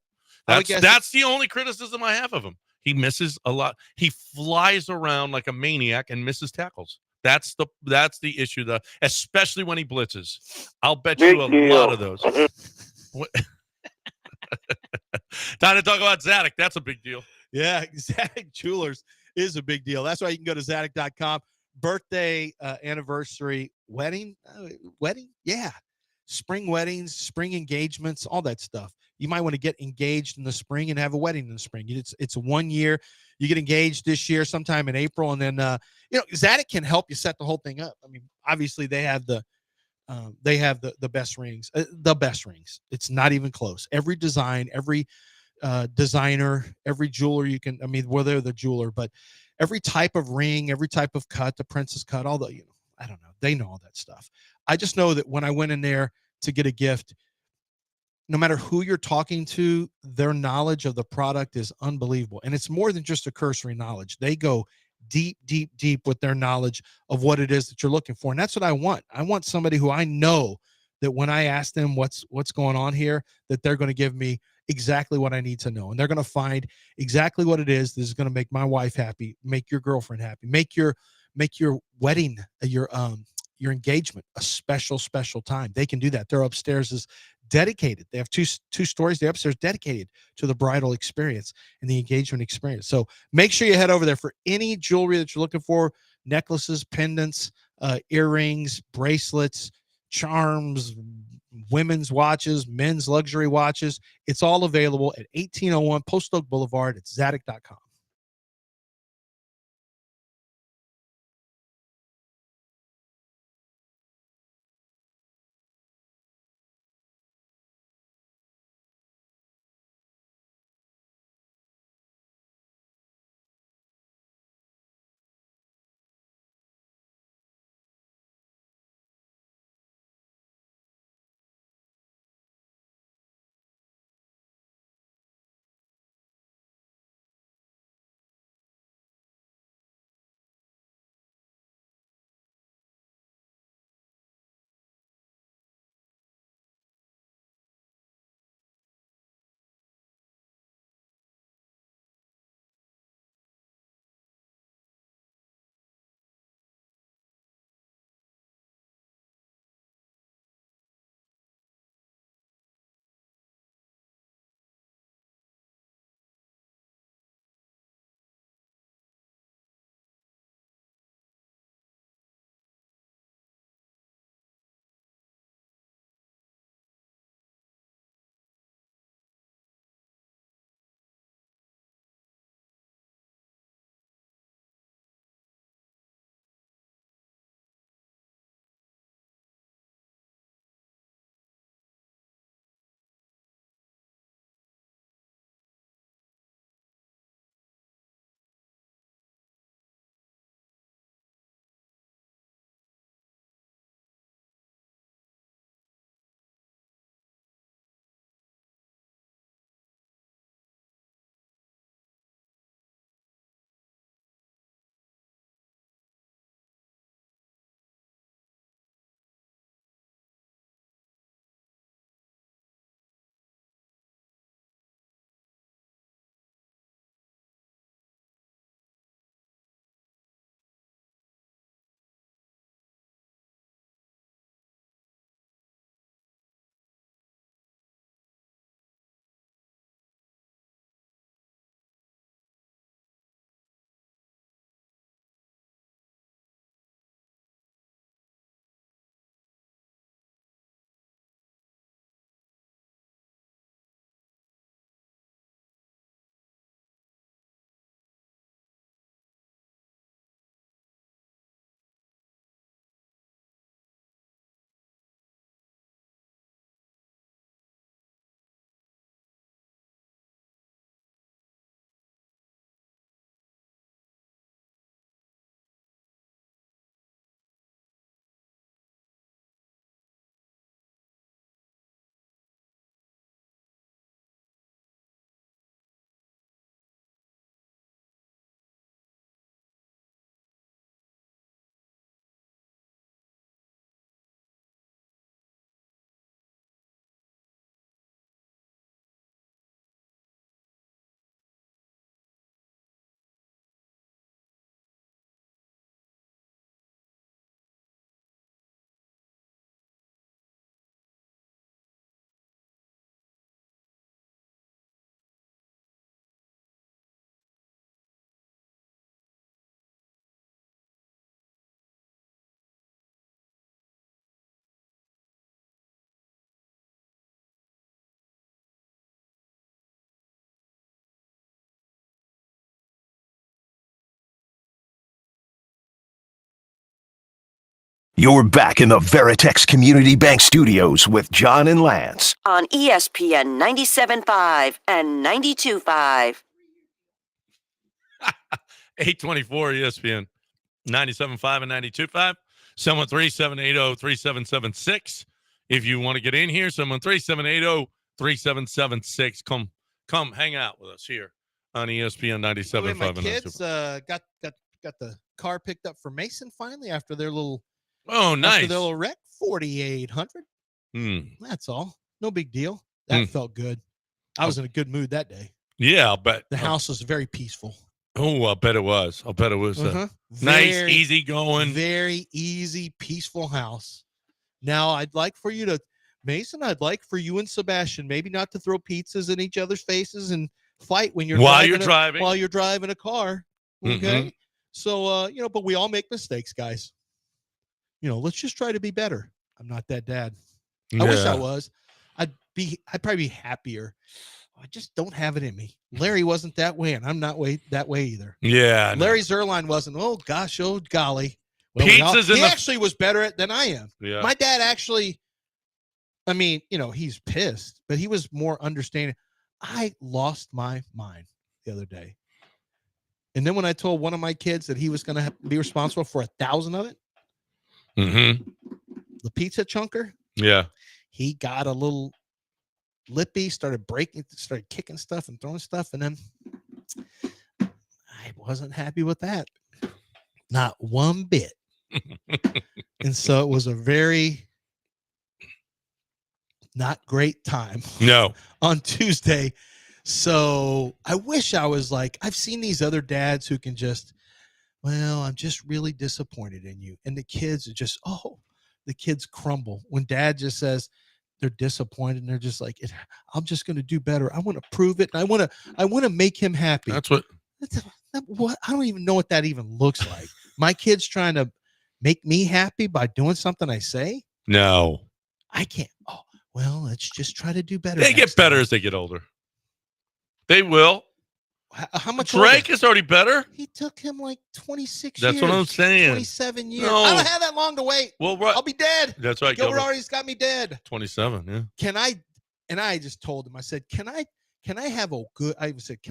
[SPEAKER 1] That's the only criticism I have of him. He misses a lot. He flies around like a maniac and misses tackles. That's the issue, though, especially when he blitzes. I'll bet you a lot of those. Time to talk about Zadok. That's a big deal.
[SPEAKER 2] Yeah, Zadok Jewelers is a big deal. That's why you can go to Zadok.com. Birthday, anniversary, wedding. Yeah. Spring weddings, spring engagements, all that stuff. You might want to get engaged in the spring and have a wedding in the spring. It's 1 year. You get engaged this year sometime in April, and then Zadok can help you set the whole thing up. I mean, obviously they have the best rings, the best rings. It's not even close. Every design, every designer, every jeweler you can. I mean, well, they're the jeweler, but every type of ring, every type of cut, the princess cut, all the I don't know. They know all that stuff. I just know that when I went in there to get a gift, no matter who you're talking to, their knowledge of the product is unbelievable. And it's more than just a cursory knowledge. They go deep, deep, deep with their knowledge of what it is that you're looking for. And that's what I want. I want somebody who I know that when I ask them what's going on here, that they're going to give me exactly what I need to know. And they're going to find exactly what it is that is going to make my wife happy, make your girlfriend happy, make your wedding, your engagement a special time. They can do that. Their upstairs is dedicated. They have two stories. The upstairs dedicated to the bridal experience and the engagement experience. So make sure you head over there for any jewelry that you're looking for: necklaces, pendants, earrings, bracelets, charms, women's watches, men's luxury watches. It's all available at 1801 Post Oak Boulevard at Zadok.com.
[SPEAKER 3] You're back in the Veritex Community Bank Studios with John and Lance.
[SPEAKER 4] On ESPN 97.5 and 92.5.
[SPEAKER 1] 824 ESPN 97.5 and 92.5. 713-780-3776. If you want to get in here, 713-780-3776. Come hang out with us here on ESPN 97.5
[SPEAKER 2] My
[SPEAKER 1] and 92.5.
[SPEAKER 2] kids got the car picked up for Mason finally after their little
[SPEAKER 1] nice.
[SPEAKER 2] After their little wreck, 4,800. That's all. No big deal. That felt good. I was in a good mood that day.
[SPEAKER 1] Yeah, I'll bet.
[SPEAKER 2] The house was very peaceful.
[SPEAKER 1] Oh, I'll bet it was. Nice, easy going.
[SPEAKER 2] Very easy, peaceful house. Now, I'd like for you and Sebastian maybe not to throw pizzas in each other's faces and fight when you're driving a car. Okay. So, but we all make mistakes, guys. Let's just try to be better. I'm not that dad. I wish I was. I'd probably be happier. I just don't have it in me. Larry wasn't that way, and I'm not that way either.
[SPEAKER 1] Yeah.
[SPEAKER 2] Larry Zerline wasn't. Oh gosh, oh golly. Well, he actually was better than I am.
[SPEAKER 1] Yeah.
[SPEAKER 2] My dad actually, he's pissed, but he was more understanding. I lost my mind the other day. And then when I told one of my kids that he was going to be responsible for 1,000 of it, the pizza chunker, he got a little lippy, started kicking stuff and throwing stuff, and then I wasn't happy with that. Not one bit. And so it was a very not great time.
[SPEAKER 1] No.
[SPEAKER 2] On Tuesday. So I wish I was like, I've seen these other dads who can just, I'm just really disappointed in you. And the kids are just, the kids crumble when dad just says they're disappointed and they're just like, I'm just going to do better. I want to prove it. And I want to make him happy.
[SPEAKER 1] That's what
[SPEAKER 2] I don't even know what that even looks like. My kid's trying to make me happy by doing something I say.
[SPEAKER 1] No,
[SPEAKER 2] I can't. Let's just try to do better.
[SPEAKER 1] They get better as they get older. They will.
[SPEAKER 2] How much?
[SPEAKER 1] Drake is already better.
[SPEAKER 2] He took him like 26
[SPEAKER 1] years. That's what I'm saying.
[SPEAKER 2] 27 years.
[SPEAKER 1] No.
[SPEAKER 2] I don't have that long to wait.
[SPEAKER 1] Well,
[SPEAKER 2] I'll be dead.
[SPEAKER 1] That's right.
[SPEAKER 2] Gilbert already's got me dead.
[SPEAKER 1] 27. Yeah.
[SPEAKER 2] Can I? And I just told him. I said, can I have can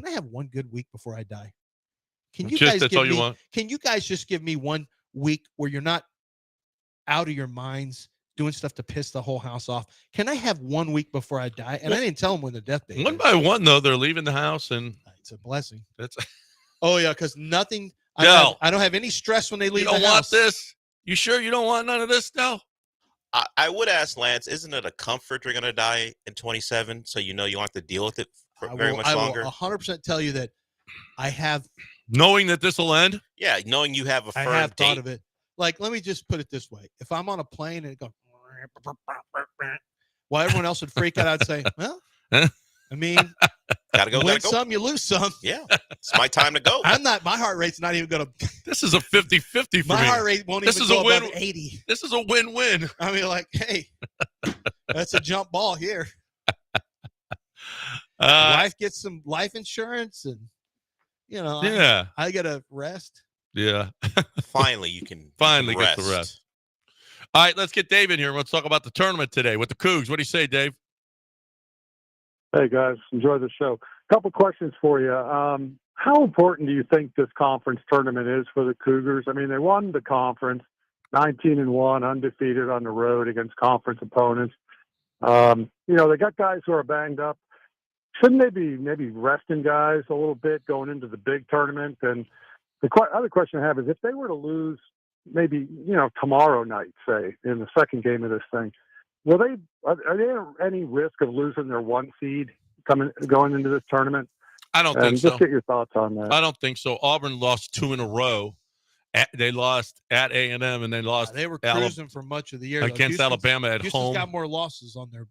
[SPEAKER 2] I have one good week before I die? Can you guys
[SPEAKER 1] that's all you want?
[SPEAKER 2] Can you guys just give me 1 week where you're not out of your minds doing stuff to piss the whole house off? Can I have 1 week before I die? And I didn't tell them when the death date.
[SPEAKER 1] One by one, though, they're leaving the house, and
[SPEAKER 2] it's a blessing.
[SPEAKER 1] That's.
[SPEAKER 2] Because nothing.
[SPEAKER 1] No,
[SPEAKER 2] I don't have any stress when they leave.
[SPEAKER 1] You don't
[SPEAKER 2] the
[SPEAKER 1] want
[SPEAKER 2] house.
[SPEAKER 1] this. You sure you don't want none of this? No.
[SPEAKER 10] I would ask Lance, isn't it a comfort you're going to die in 27, so you don't have to deal with it for very much longer?
[SPEAKER 2] I will 100% tell you that I have.
[SPEAKER 1] Knowing that this will end?
[SPEAKER 10] Yeah, knowing you have a firm
[SPEAKER 2] I have
[SPEAKER 10] date.
[SPEAKER 2] thought of it. Like, let me just put it this way. If I'm on a plane and it goes, while everyone else would freak out, I'd say, well,
[SPEAKER 10] gotta go,
[SPEAKER 2] win some, you lose some.
[SPEAKER 10] Yeah, it's my time to go.
[SPEAKER 2] My heart rate's not even going to.
[SPEAKER 1] This is a 50-50 for me.
[SPEAKER 2] My heart rate won't even go above 80.
[SPEAKER 1] This is a win-win.
[SPEAKER 2] Hey, that's a jump ball here. Wife gets some life insurance and, I got to rest.
[SPEAKER 1] Yeah.
[SPEAKER 10] Finally, you can
[SPEAKER 1] get the rest. All right, let's get Dave in here. Let's talk about the tournament today with the Cougs. What do you say, Dave?
[SPEAKER 8] Hey, guys. Enjoy the show. A couple questions for you. How important do you think this conference tournament is for the Cougars? They won the conference, 19-1, undefeated on the road against conference opponents. They got guys who are banged up. Shouldn't they be maybe resting guys a little bit going into the big tournament? And the other question I have is if they were to lose maybe, tomorrow night, say, in the second game of this thing, are there any risk of losing their 1 seed going into this tournament?
[SPEAKER 1] I don't think so.
[SPEAKER 8] Just get your thoughts on that.
[SPEAKER 1] I don't think so. Auburn lost 2 in a row. They lost at A&M, and they lost.
[SPEAKER 2] They were cruising for much of the year
[SPEAKER 1] against Alabama at home.
[SPEAKER 2] Got more losses on their.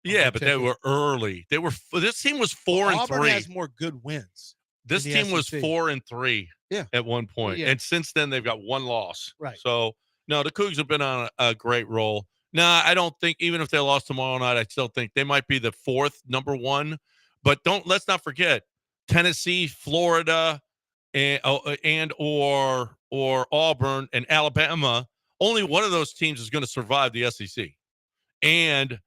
[SPEAKER 1] Yeah, but they were early. This team was 4-3.
[SPEAKER 2] Auburn has more good wins.
[SPEAKER 1] This team was 4-3.
[SPEAKER 2] Yeah.
[SPEAKER 1] At one point, and since then they've got 1 loss.
[SPEAKER 2] Right.
[SPEAKER 1] So no, the Cougs have been on a great roll. Nah, I don't think even if they lost tomorrow night, I still think they might be the 4th number 1. But let's not forget Tennessee, Florida, and or Auburn and Alabama only one of those teams is going to survive the SEC. And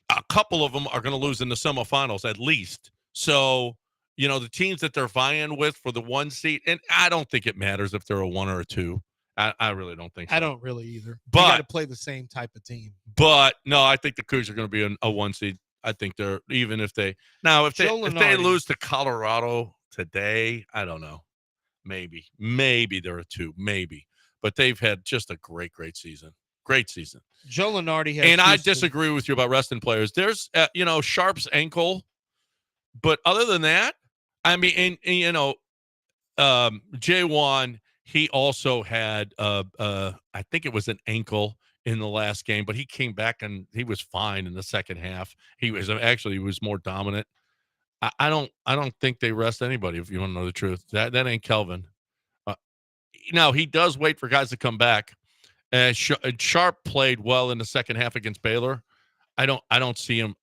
[SPEAKER 1] a couple of them are going to lose in the semifinals at least. So, the teams that they're vying with for the 1 seed, and I don't think it matters if they're a 1 or a 2. I really don't think so.
[SPEAKER 2] I don't really either.
[SPEAKER 1] But
[SPEAKER 2] you got to play the same type of team.
[SPEAKER 1] But no, I think the Cougs are going to be a 1 seed. I think they're, even if they lose to Colorado today, I don't know. Maybe they're a 2, maybe. But they've had just a great season. Great season.
[SPEAKER 2] Joe Lunardi has.
[SPEAKER 1] And I disagree with you about resting players. There's, Sharp's ankle, but other than that, I mean, and J1, he also had, I think it was an ankle in the last game, but he came back and he was fine in the second half. He was more dominant. I don't think they rest anybody, if you want to know the truth. That ain't Kelvin. Now he does wait for guys to come back. Sharp played well in the second half against Baylor. I don't see him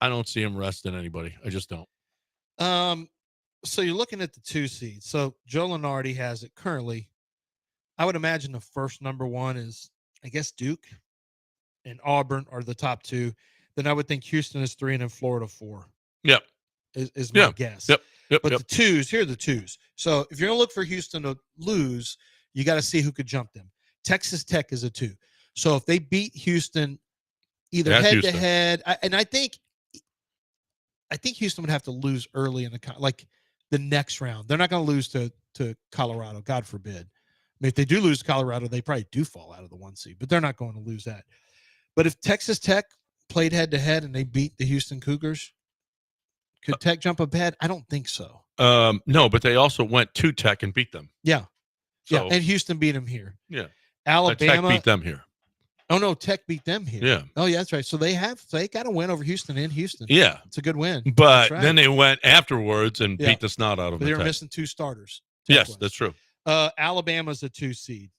[SPEAKER 1] resting anybody. I just don't.
[SPEAKER 2] So you're looking at the 2 seeds. So Joe Lunardi has it currently. I would imagine the first number 1 is, I guess, Duke and Auburn are the top 2. Then I would think Houston is 3 and then Florida 4.
[SPEAKER 1] Yep.
[SPEAKER 2] Is my guess.
[SPEAKER 1] Yep.
[SPEAKER 2] But the 2s, here are the 2s. So if you're going to look for Houston to lose, you got to see who could jump them. Texas Tech is a 2. So if they beat Houston either head-to-head, and I think Houston would have to lose early in the next round. They're not going to lose to Colorado, God forbid. I mean, if they do lose to Colorado, they probably do fall out of the 1 seed, but they're not going to lose that. But if Texas Tech played head-to-head and they beat the Houston Cougars, could Tech jump ahead? I don't think so.
[SPEAKER 1] No, but they also went to Tech and beat them.
[SPEAKER 2] Yeah.
[SPEAKER 1] So,
[SPEAKER 2] and Houston beat them here.
[SPEAKER 1] Yeah.
[SPEAKER 2] Alabama
[SPEAKER 1] Tech beat them here.
[SPEAKER 2] Oh no, Tech beat them here.
[SPEAKER 1] Yeah.
[SPEAKER 2] Oh yeah, that's right. So they got a win over Houston in Houston.
[SPEAKER 1] Yeah.
[SPEAKER 2] It's a good win.
[SPEAKER 1] But then they went afterwards and beat the snot out of them.
[SPEAKER 2] They were missing 2 starters.
[SPEAKER 1] Yes, that's true.
[SPEAKER 2] Alabama's a 2 seed.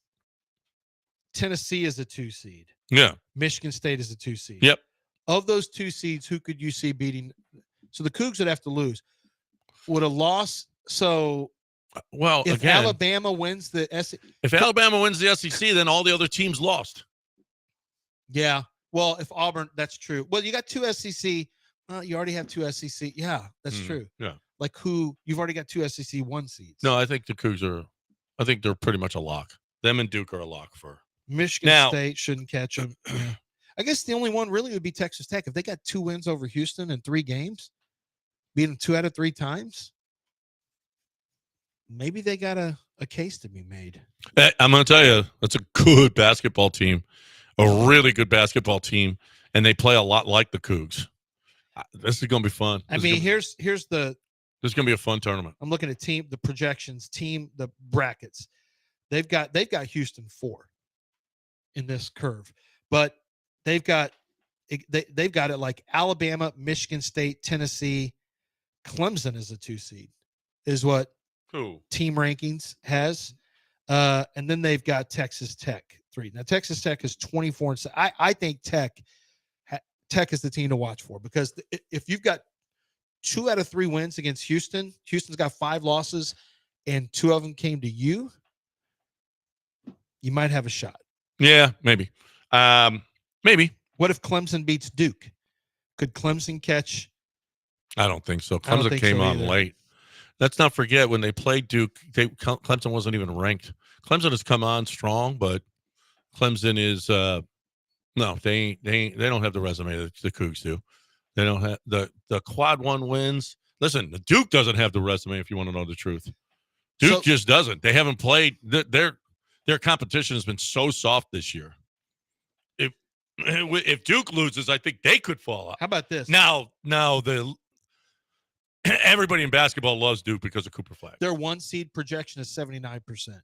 [SPEAKER 2] Tennessee is a 2 seed.
[SPEAKER 1] Yeah.
[SPEAKER 2] Michigan State is a 2 seed.
[SPEAKER 1] Yep.
[SPEAKER 2] Of those 2 seeds, who could you see beating? So the Cougs would have to lose. Would a loss? So, if Alabama wins the SEC,
[SPEAKER 1] if Alabama wins the SEC, then all the other teams lost.
[SPEAKER 2] Yeah. Well, if Auburn, that's true. Well, you got 2 SEC. You already have 2 SEC. Yeah, that's true.
[SPEAKER 1] Yeah.
[SPEAKER 2] Like you've already got 2 SEC 1 seeds.
[SPEAKER 1] No, I think the Cougs I think they're pretty much a lock. Them and Duke are a lock for
[SPEAKER 2] Michigan State shouldn't catch them. Yeah. I guess the only one really would be Texas Tech. If they got 2 wins over Houston in 3 games, beat them 2 out of 3 times, maybe they got a case to be made.
[SPEAKER 1] I'm going to tell you, that's a good basketball team, a really good basketball team, and they play a lot like the Cougs. This is going to be fun.
[SPEAKER 2] This is going
[SPEAKER 1] to be a fun tournament.
[SPEAKER 2] I'm looking at the projections, the brackets. They've got Houston 4 in this curve, but they've got it like Alabama, Michigan State, Tennessee, Clemson is a 2 seed, is what Team Rankings has, and then they've got Texas Tech 3. Now Texas Tech is 24. I think Tech is the team to watch for, because if you've got 2 out of 3 wins against Houston, Houston's got 5 losses, and 2 of them came to you. You might have a shot.
[SPEAKER 1] Yeah, maybe. Maybe.
[SPEAKER 2] What if Clemson beats Duke? Could Clemson catch?
[SPEAKER 1] I don't think so. Clemson came on late. Let's not forget, when they played Duke, Clemson wasn't even ranked. Clemson has come on strong, but Clemson is no, they don't have the resume that the Cougs do. They don't have the quad 1 wins. Listen, the Duke doesn't have the resume, if you want to know the truth. Duke just doesn't. They haven't played. Their competition has been so soft this year. If Duke loses, I think they could fall out.
[SPEAKER 2] How about this?
[SPEAKER 1] Now everybody in basketball loves Duke because of Cooper Flag.
[SPEAKER 2] Their 1 seed projection is 79%.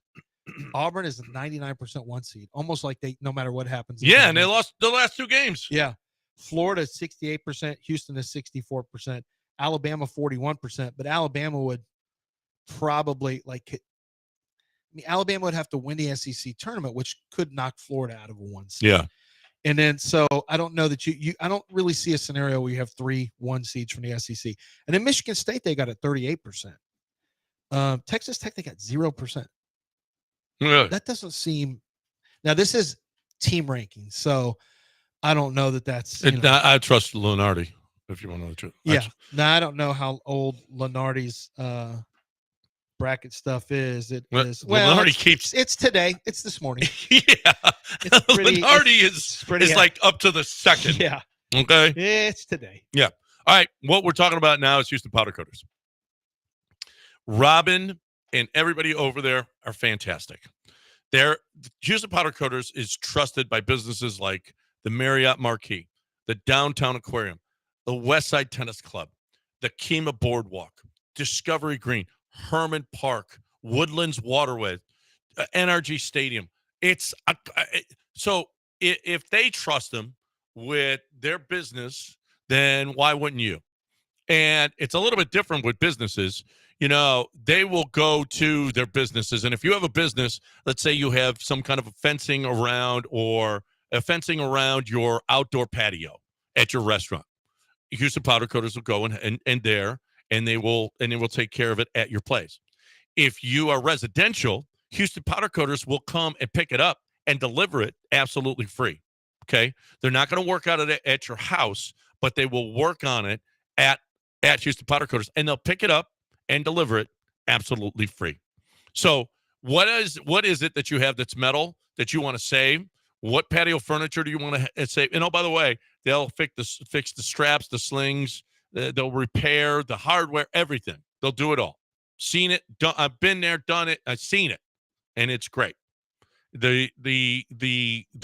[SPEAKER 2] Auburn is a 99% 1 seed, almost like no matter what happens.
[SPEAKER 1] Yeah, and they lost the last 2 games.
[SPEAKER 2] Yeah. Florida is 68%. Houston is 64%. Alabama 41%. But Alabama would probably Alabama would have to win the SEC tournament, which could knock Florida out of a 1 seed.
[SPEAKER 1] Yeah.
[SPEAKER 2] And then, so I don't know that I don't really see a scenario where you have 3 1 seeds from the SEC. And in Michigan State, they got it 38%. Texas Tech, they got 0%.
[SPEAKER 1] Really?
[SPEAKER 2] That doesn't seem. Now, this is team rankings. So I don't know that that's.
[SPEAKER 1] I trust Lunardi, if you want to know the truth.
[SPEAKER 2] Yeah. Now I don't know how old Lunardi's bracket stuff is.
[SPEAKER 1] Lunardi keeps.
[SPEAKER 2] It's today. It's this morning.
[SPEAKER 1] Yeah. Lunardi is like up to the second.
[SPEAKER 2] Yeah.
[SPEAKER 1] Okay.
[SPEAKER 2] It's today.
[SPEAKER 1] Yeah. All right. What we're talking about now is Houston Powder Coaters. Robin and everybody over there are fantastic. Houston Powder Coaters is trusted by businesses like the Marriott Marquis, the Downtown Aquarium, the Westside Tennis Club, the Kima Boardwalk, Discovery Green, Herman Park, Woodlands Waterway, NRG Stadium. So if they trust them with their business, then why wouldn't you? And it's a little bit different with businesses. They will go to their businesses. And if you have a business, let's say you have some kind of fencing around your outdoor patio at your restaurant, Houston Powder Coaters will go and there, and they will take care of it at your place. If you are residential, Houston Powder Coaters will come and pick it up and deliver it absolutely free. Okay. They're not going to work out it at your house, but they will work on it at Houston Powder Coaters, and they'll pick it up and deliver it absolutely free. So what is it that you have that's metal that you want to save? What patio furniture do you want to save? And by the way, they'll fix the straps, the slings, they'll repair the hardware, everything. They'll do it all. Seen it, I've been there, done it, I've seen it, and it's great. The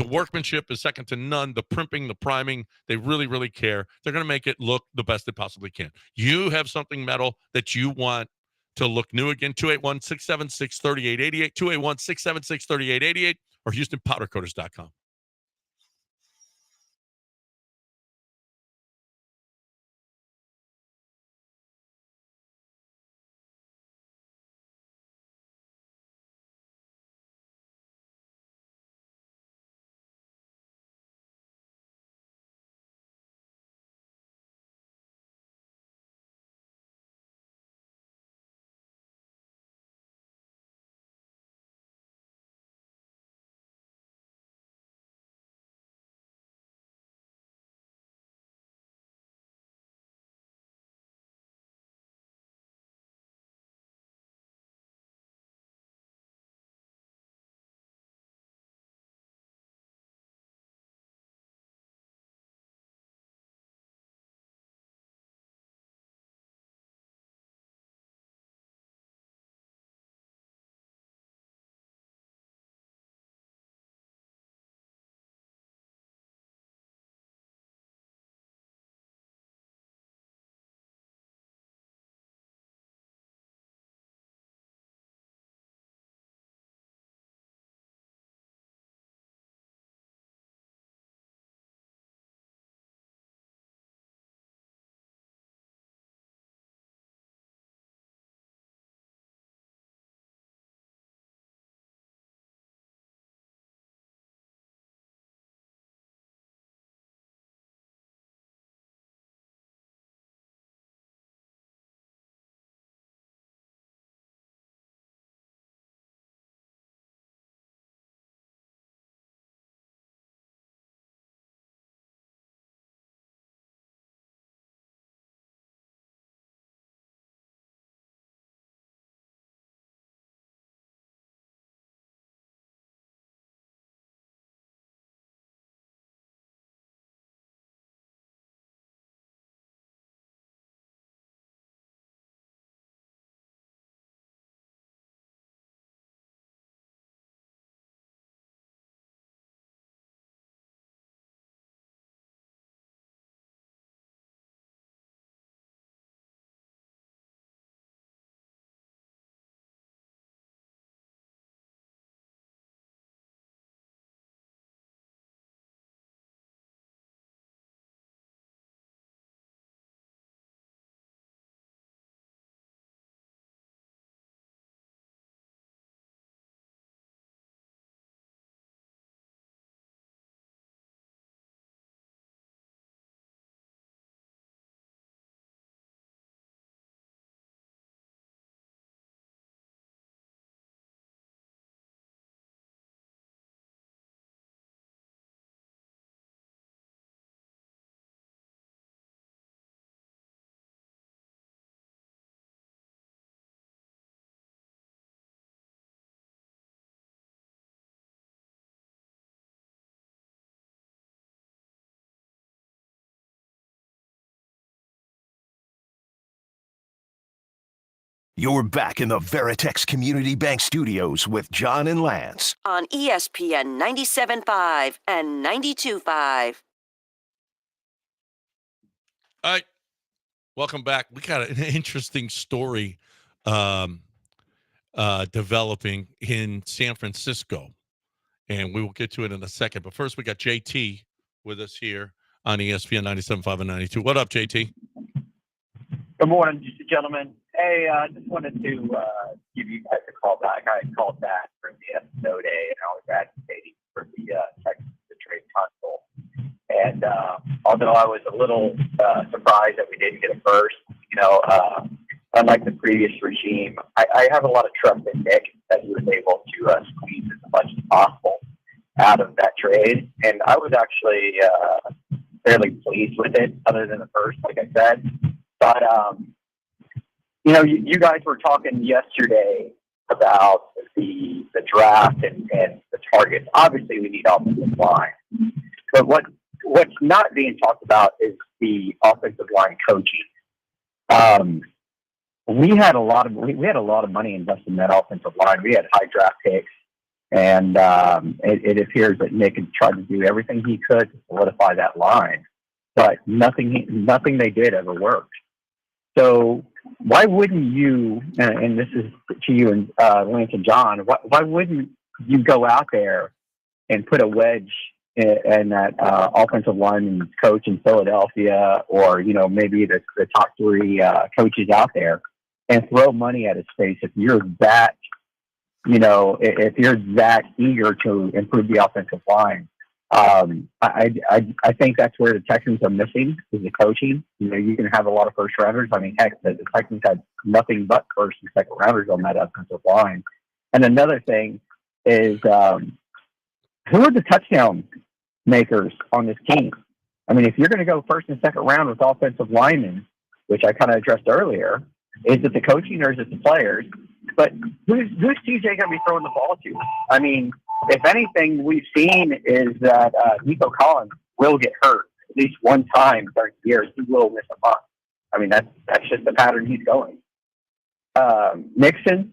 [SPEAKER 1] workmanship is second to none. The primping, the priming, they really, really care. They're going to make it look the best they possibly can. You have something metal that you want to look new again, 281-676-3888, 281-676-3888, or HoustonPowderCoaters.com.
[SPEAKER 3] You're back in the Veritex Community Bank Studios with John and Lance.
[SPEAKER 4] On ESPN 97.5 and 92.5.
[SPEAKER 1] All right. Welcome back. We got an interesting story developing in San Francisco, and we will get to it in a second. But first, we got JT with us here on ESPN 97.5 and 92. What up, JT?
[SPEAKER 11] Good morning, gentlemen. Hey, I just wanted to give you guys a call back. I called back for the snow day, and I was advocating for the Texas to trade console. And although I was a little surprised that we didn't get it first, unlike the previous regime, I have a lot of trust in Nick that he was able to squeeze as much as possible out of that trade. And I was actually fairly pleased with it, other than the first, like I said. But, you guys were talking yesterday about the draft and the targets. Obviously, we need offensive line. But what's not being talked about is the offensive line coaching. We had a lot of money invested in that offensive line. We had high draft picks, and it appears that Nick had tried to do everything he could to solidify that line, but nothing they did ever worked. So why wouldn't you? And this is to you and Lance and John. Why wouldn't you go out there and put a wedge in that offensive lineman coach in Philadelphia, or maybe the top three coaches out there, and throw money at his face if you're that if you're that eager to improve the offensive line? I think that's where the Texans are missing, is the coaching. You can have a lot of first rounders. I mean, heck, the Texans had nothing but first and second rounders on that offensive line. And another thing is, who are the touchdown makers on this team? I mean, if you're going to go first and second round with offensive linemen, which I kind of addressed earlier, is it the coaching or is it the players? But who's TJ going to be throwing the ball to? I mean, if anything, we've seen is that Nico Collins will get hurt at least one time during the year. He will miss a month. I mean, that's just the pattern he's going. Mixon's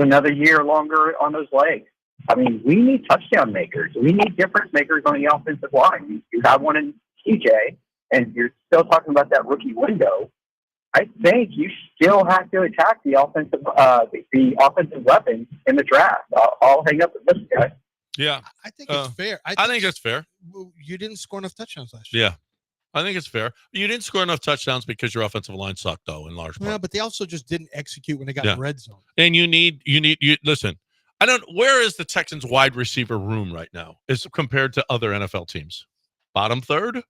[SPEAKER 11] another year longer on those legs. I mean, we need touchdown makers. We need difference makers on the offensive line. You have one in TJ, and you're still talking about that rookie window. I think you still have to attack the offensive weapons in the draft. I'll hang up with this guy.
[SPEAKER 1] Yeah,
[SPEAKER 2] I think it's fair.
[SPEAKER 1] I think it's fair.
[SPEAKER 2] You didn't score enough touchdowns last year.
[SPEAKER 1] Yeah, I think it's fair. You didn't score enough touchdowns because your offensive line sucked, though, in large part.
[SPEAKER 2] Well, but they also just didn't execute when they got in red zone.
[SPEAKER 1] And you listen. Where is the Texans wide receiver room right now as compared to other NFL teams? Bottom third?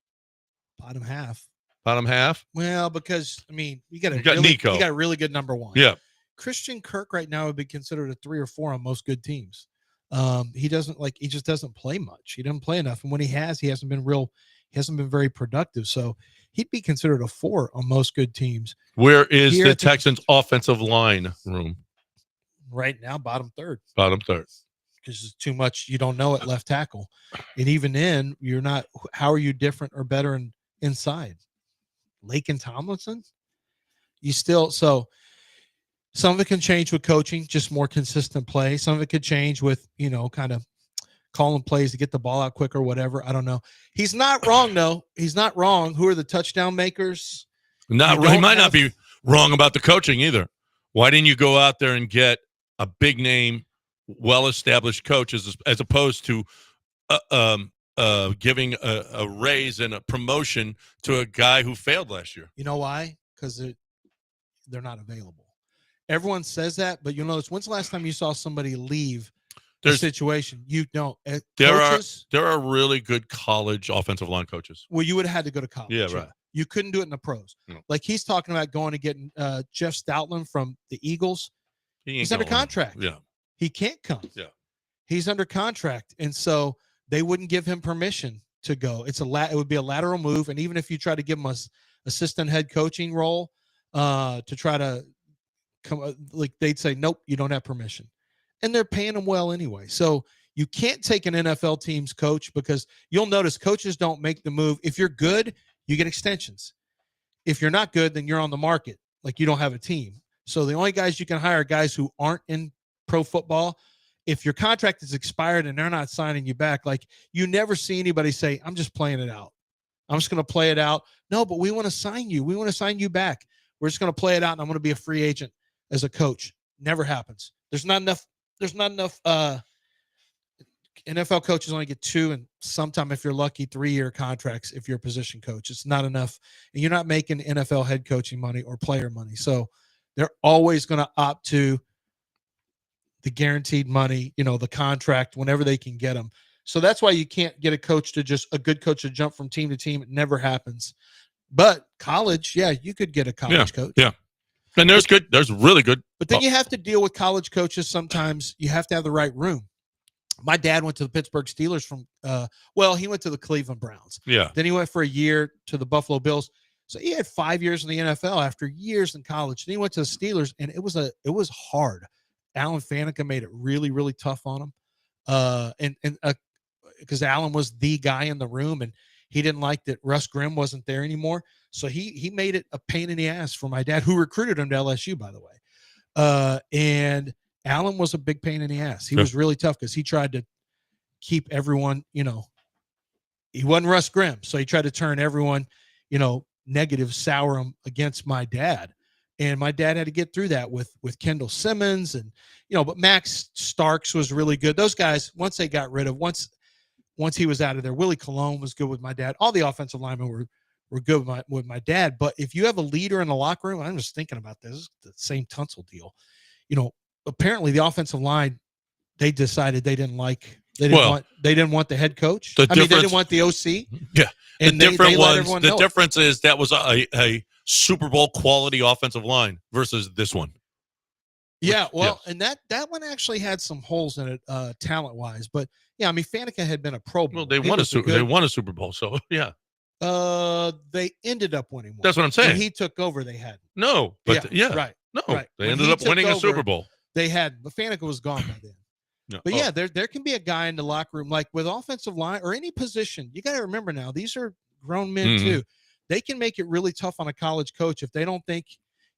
[SPEAKER 2] Bottom half.
[SPEAKER 1] Bottom half?
[SPEAKER 2] Well, because you got
[SPEAKER 1] Nico.
[SPEAKER 2] You got a really good number one.
[SPEAKER 1] Yeah.
[SPEAKER 2] Christian Kirk right now would be considered a 3 or 4 on most good teams. He just doesn't play much. He doesn't play enough. And when he hasn't been very productive. So he'd be considered a 4 on most good teams.
[SPEAKER 1] Where is the Texans offensive line room?
[SPEAKER 2] Right now, bottom third.
[SPEAKER 1] Bottom third.
[SPEAKER 2] Because it's too much you don't know at left tackle. And even then, you're not, how are you different or better inside? Lake and Tomlinson? So some of it can change with coaching, just more consistent play. Some of it could change with, kind of calling plays to get the ball out quicker or whatever. I don't know. He's not wrong, though. He's not wrong. Who are the touchdown makers?
[SPEAKER 1] He might not be wrong about the coaching either. Why didn't you go out there and get a big name, well-established coach as opposed to giving a raise and a promotion to a guy who failed last year?
[SPEAKER 2] You know why? Because they're not available. Everyone says that, but when's the last time you saw somebody leave the situation? You don't.
[SPEAKER 1] There are really good college offensive line coaches.
[SPEAKER 2] Well, you would have had to go to college.
[SPEAKER 1] Yeah, right.
[SPEAKER 2] You couldn't do it in the pros.
[SPEAKER 1] No.
[SPEAKER 2] Like he's talking about going to get Jeff Stoutland from the Eagles. He's under contract.
[SPEAKER 1] Yeah.
[SPEAKER 2] He can't come.
[SPEAKER 1] Yeah.
[SPEAKER 2] He's under contract. And so they wouldn't give him permission to go. It would be a lateral move. And even if you try to give him a assistant head coaching role to try to come, they'd say, nope, you don't have permission. And they're paying him well anyway. So you can't take an NFL team's coach, because you'll notice coaches don't make the move. If you're good, you get extensions. If you're not good, then you're on the market. Like you don't have a team. So the only guys you can hire are guys who aren't in pro football. If your contract is expired and they're not signing you back, like you never see anybody say, I'm just playing it out. I'm just going to play it out. No, but we want to sign you. We want to sign you back. We're just going to play it out, and I'm going to be a free agent as a coach. Never happens. There's not enough NFL coaches only get 2, and sometime if you're lucky, 3-year contracts if you're a position coach. It's not enough. And you're not making NFL head coaching money or player money. So they're always going to opt to the guaranteed money, the contract whenever they can get them. So that's why you can't get a good coach to jump from team to team. It never happens. But college, yeah, you could get a college coach.
[SPEAKER 1] Yeah. And there's really good.
[SPEAKER 2] But then you have to deal with college coaches. Sometimes you have to have the right room. My dad went to the Pittsburgh Steelers he went to the Cleveland Browns.
[SPEAKER 1] Yeah.
[SPEAKER 2] Then he went for a year to the Buffalo Bills. So he had 5 years in the NFL after years in college. Then he went to the Steelers, and it was hard. Alan Faneca made it really, really tough on him. Because Alan was the guy in the room, and he didn't like that Russ Grimm wasn't there anymore. So he made it a pain in the ass for my dad, who recruited him to LSU, by the way. And Alan was a big pain in the ass. He was really tough because he tried to keep everyone, he wasn't Russ Grimm. So he tried to turn everyone, negative, sour him against my dad. And my dad had to get through that with Kendall Simmons and, but Max Starks was really good. Those guys, once they got rid of, once he was out of there, Willie Colon was good with my dad. All the offensive linemen were good with my dad. But if you have a leader in the locker room, I'm just thinking about this, the same Tunsil deal. Apparently the offensive line, they decided they didn't like. They didn't want the head coach. They didn't want the OC.
[SPEAKER 1] Yeah,
[SPEAKER 2] and
[SPEAKER 1] the difference is that was a Super Bowl quality offensive line versus this one.
[SPEAKER 2] Yeah, and that one actually had some holes in it, talent wise. But yeah, Faneca had been a Pro Bowl.
[SPEAKER 1] Well, they won a Super Bowl, so yeah.
[SPEAKER 2] They ended up winning one.
[SPEAKER 1] That's what I'm saying.
[SPEAKER 2] When he took over, they had.
[SPEAKER 1] No, but
[SPEAKER 2] right.
[SPEAKER 1] No,
[SPEAKER 2] right.
[SPEAKER 1] They ended up winning a Super Bowl.
[SPEAKER 2] They had, but Faneca was gone by then.
[SPEAKER 1] No.
[SPEAKER 2] But yeah, there can be a guy in the locker room, like with offensive line or any position. You got to remember now, these are grown men too. They can make it really tough on a college coach if they don't think,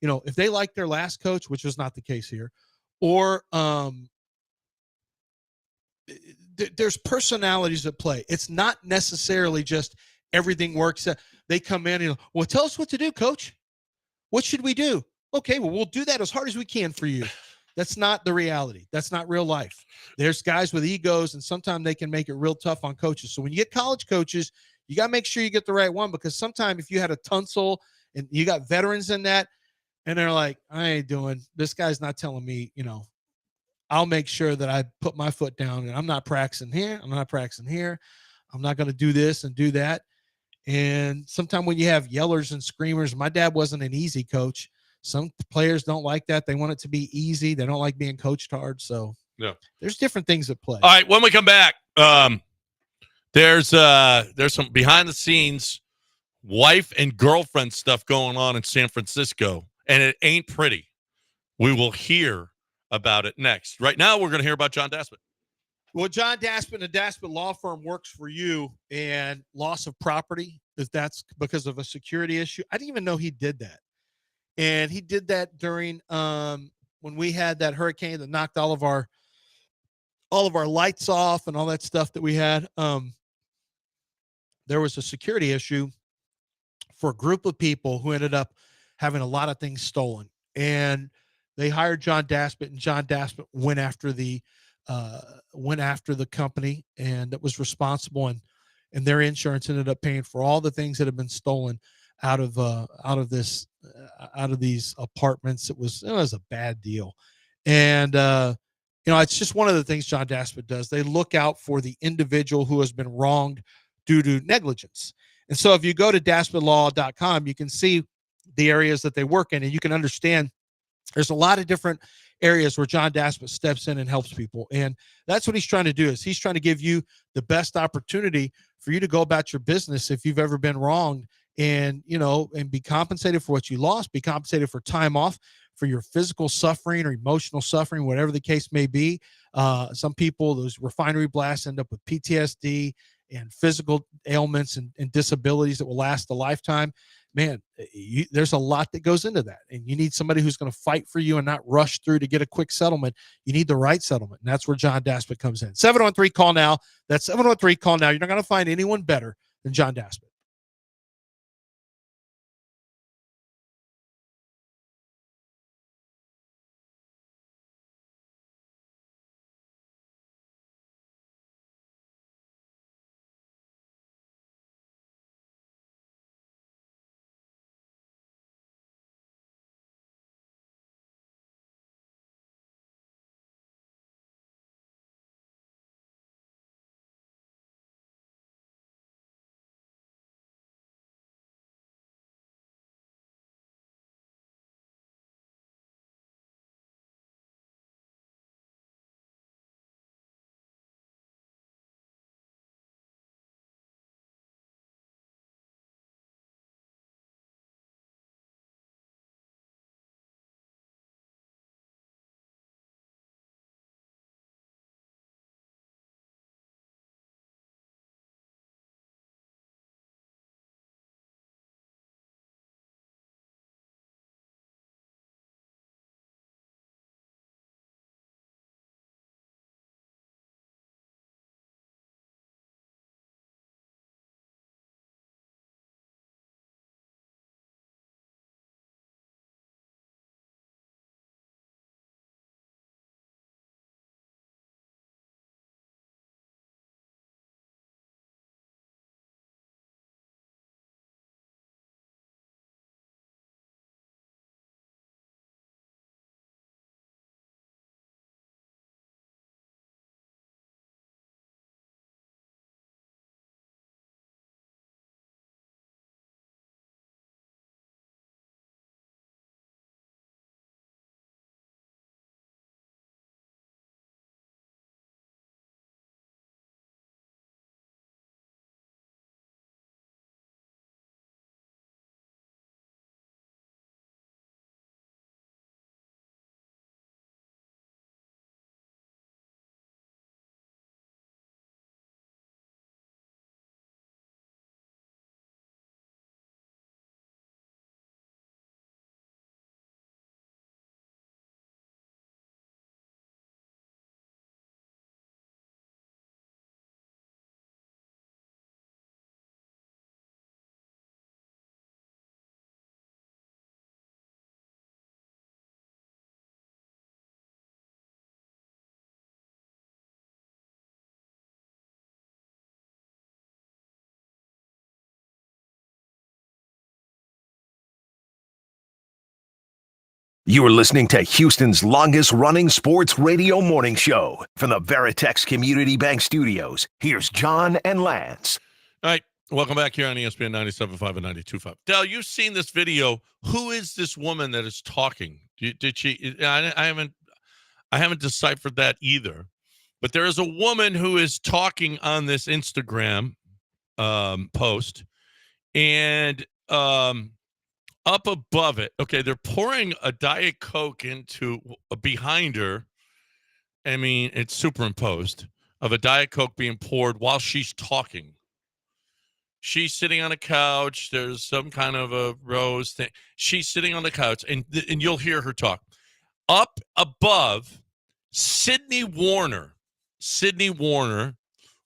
[SPEAKER 2] if they like their last coach, which was not the case here, or there's personalities at play. It's not necessarily just everything works. They come in and, well, tell us what to do, coach. What should we do? Okay, well, we'll do that as hard as we can for you. That's not the reality. That's not real life. There's guys with egos, and sometimes they can make it real tough on coaches. So when you get college coaches, you got to make sure you get the right one, because sometimes if you had a Tunsil and you got veterans in that, and they're like, I ain't doing, this guy's not telling me, I'll make sure that I put my foot down, and I'm not practicing here. I'm not practicing here. I'm not going to do this and do that. And sometimes when you have yellers and screamers, my dad wasn't an easy coach. Some players don't like that. They want it to be easy. They don't like being coached hard. So
[SPEAKER 1] yeah,
[SPEAKER 2] there's different things at play.
[SPEAKER 1] All right, when we come back, there's some behind the scenes wife and girlfriend stuff going on in San Francisco, and it ain't pretty. We will hear about it next. Right now, we're going to hear about John Daspit.
[SPEAKER 2] Well, John Daspit and the Daspit Law Firm works for you, and loss of property, if that's because of a security issue. I didn't even know he did that. And he did that during when we had that hurricane that knocked all of our lights off and all that stuff that we had. There was a security issue for a group of people who ended up having a lot of things stolen. And they hired John Daspit, and John Daspit went after the company, and that was responsible, and their insurance ended up paying for all the things that have been stolen out of these apartments. It was a bad deal. And it's just one of the things John Daspit does. They look out for the individual who has been wronged due to negligence. And so if you go to daspitlaw.com, you can see the areas that they work in, and you can understand there's a lot of different areas where John Daspit steps in and helps people. And that's what he's trying to do, is he's trying to give you the best opportunity for you to go about your business if you've ever been wronged, and be compensated for what you lost, be compensated for time off, for your physical suffering or emotional suffering, whatever the case may be. Some people, those refinery blasts, end up with PTSD and physical ailments and disabilities that will last a lifetime. man, there's a lot that goes into that. And you need somebody who's going to fight for you and not rush through to get a quick settlement. You need the right settlement. And that's where John Daspit comes in. 713-CALL now. That's 713-CALL now. You're not going to find anyone better than John Daspit.
[SPEAKER 3] You are listening to Houston's longest-running sports radio morning show from the Veritex Community Bank Studios. Here's John and Lance.
[SPEAKER 1] All right, welcome back here on ESPN 97.5 and 92.5. Dell, you've seen this video. Who is this woman that is talking? Did she? I haven't deciphered that either. But there is a woman who is talking on this Instagram post, and up above it, okay, they're pouring a Diet Coke into behind her. I mean, it's superimposed of a Diet Coke being poured while she's talking. She's sitting on a couch. There's some kind of a rose thing. She's sitting on the couch, and you'll hear her talk. Up above, Sydney Warner,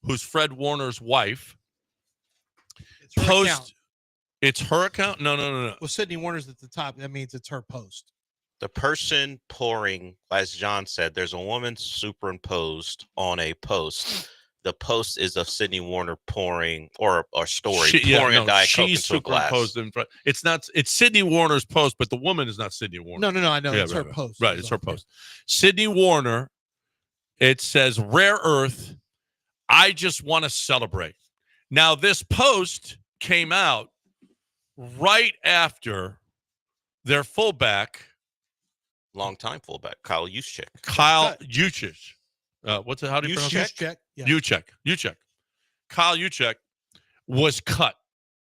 [SPEAKER 1] who's Fred Warner's wife, It's her account? No.
[SPEAKER 2] Well, Sydney Warner's at the top. That means it's her post.
[SPEAKER 10] The person pouring, as John said, there's a woman superimposed on a post. The post is of Sydney Warner pouring, or story, pouring a Diet Coke into a glass.
[SPEAKER 1] In front. It's Sydney Warner's post, but the woman is not Sydney Warner.
[SPEAKER 2] No, I know. It's her post.
[SPEAKER 1] Right, it's her post. Sydney Warner, it says, Rare Earth, I just want to celebrate. Now, this post came out right after their fullback,
[SPEAKER 10] longtime fullback, Kyle Juszczyk.
[SPEAKER 1] How do you pronounce it? Juszczyk. Kyle Juszczyk was cut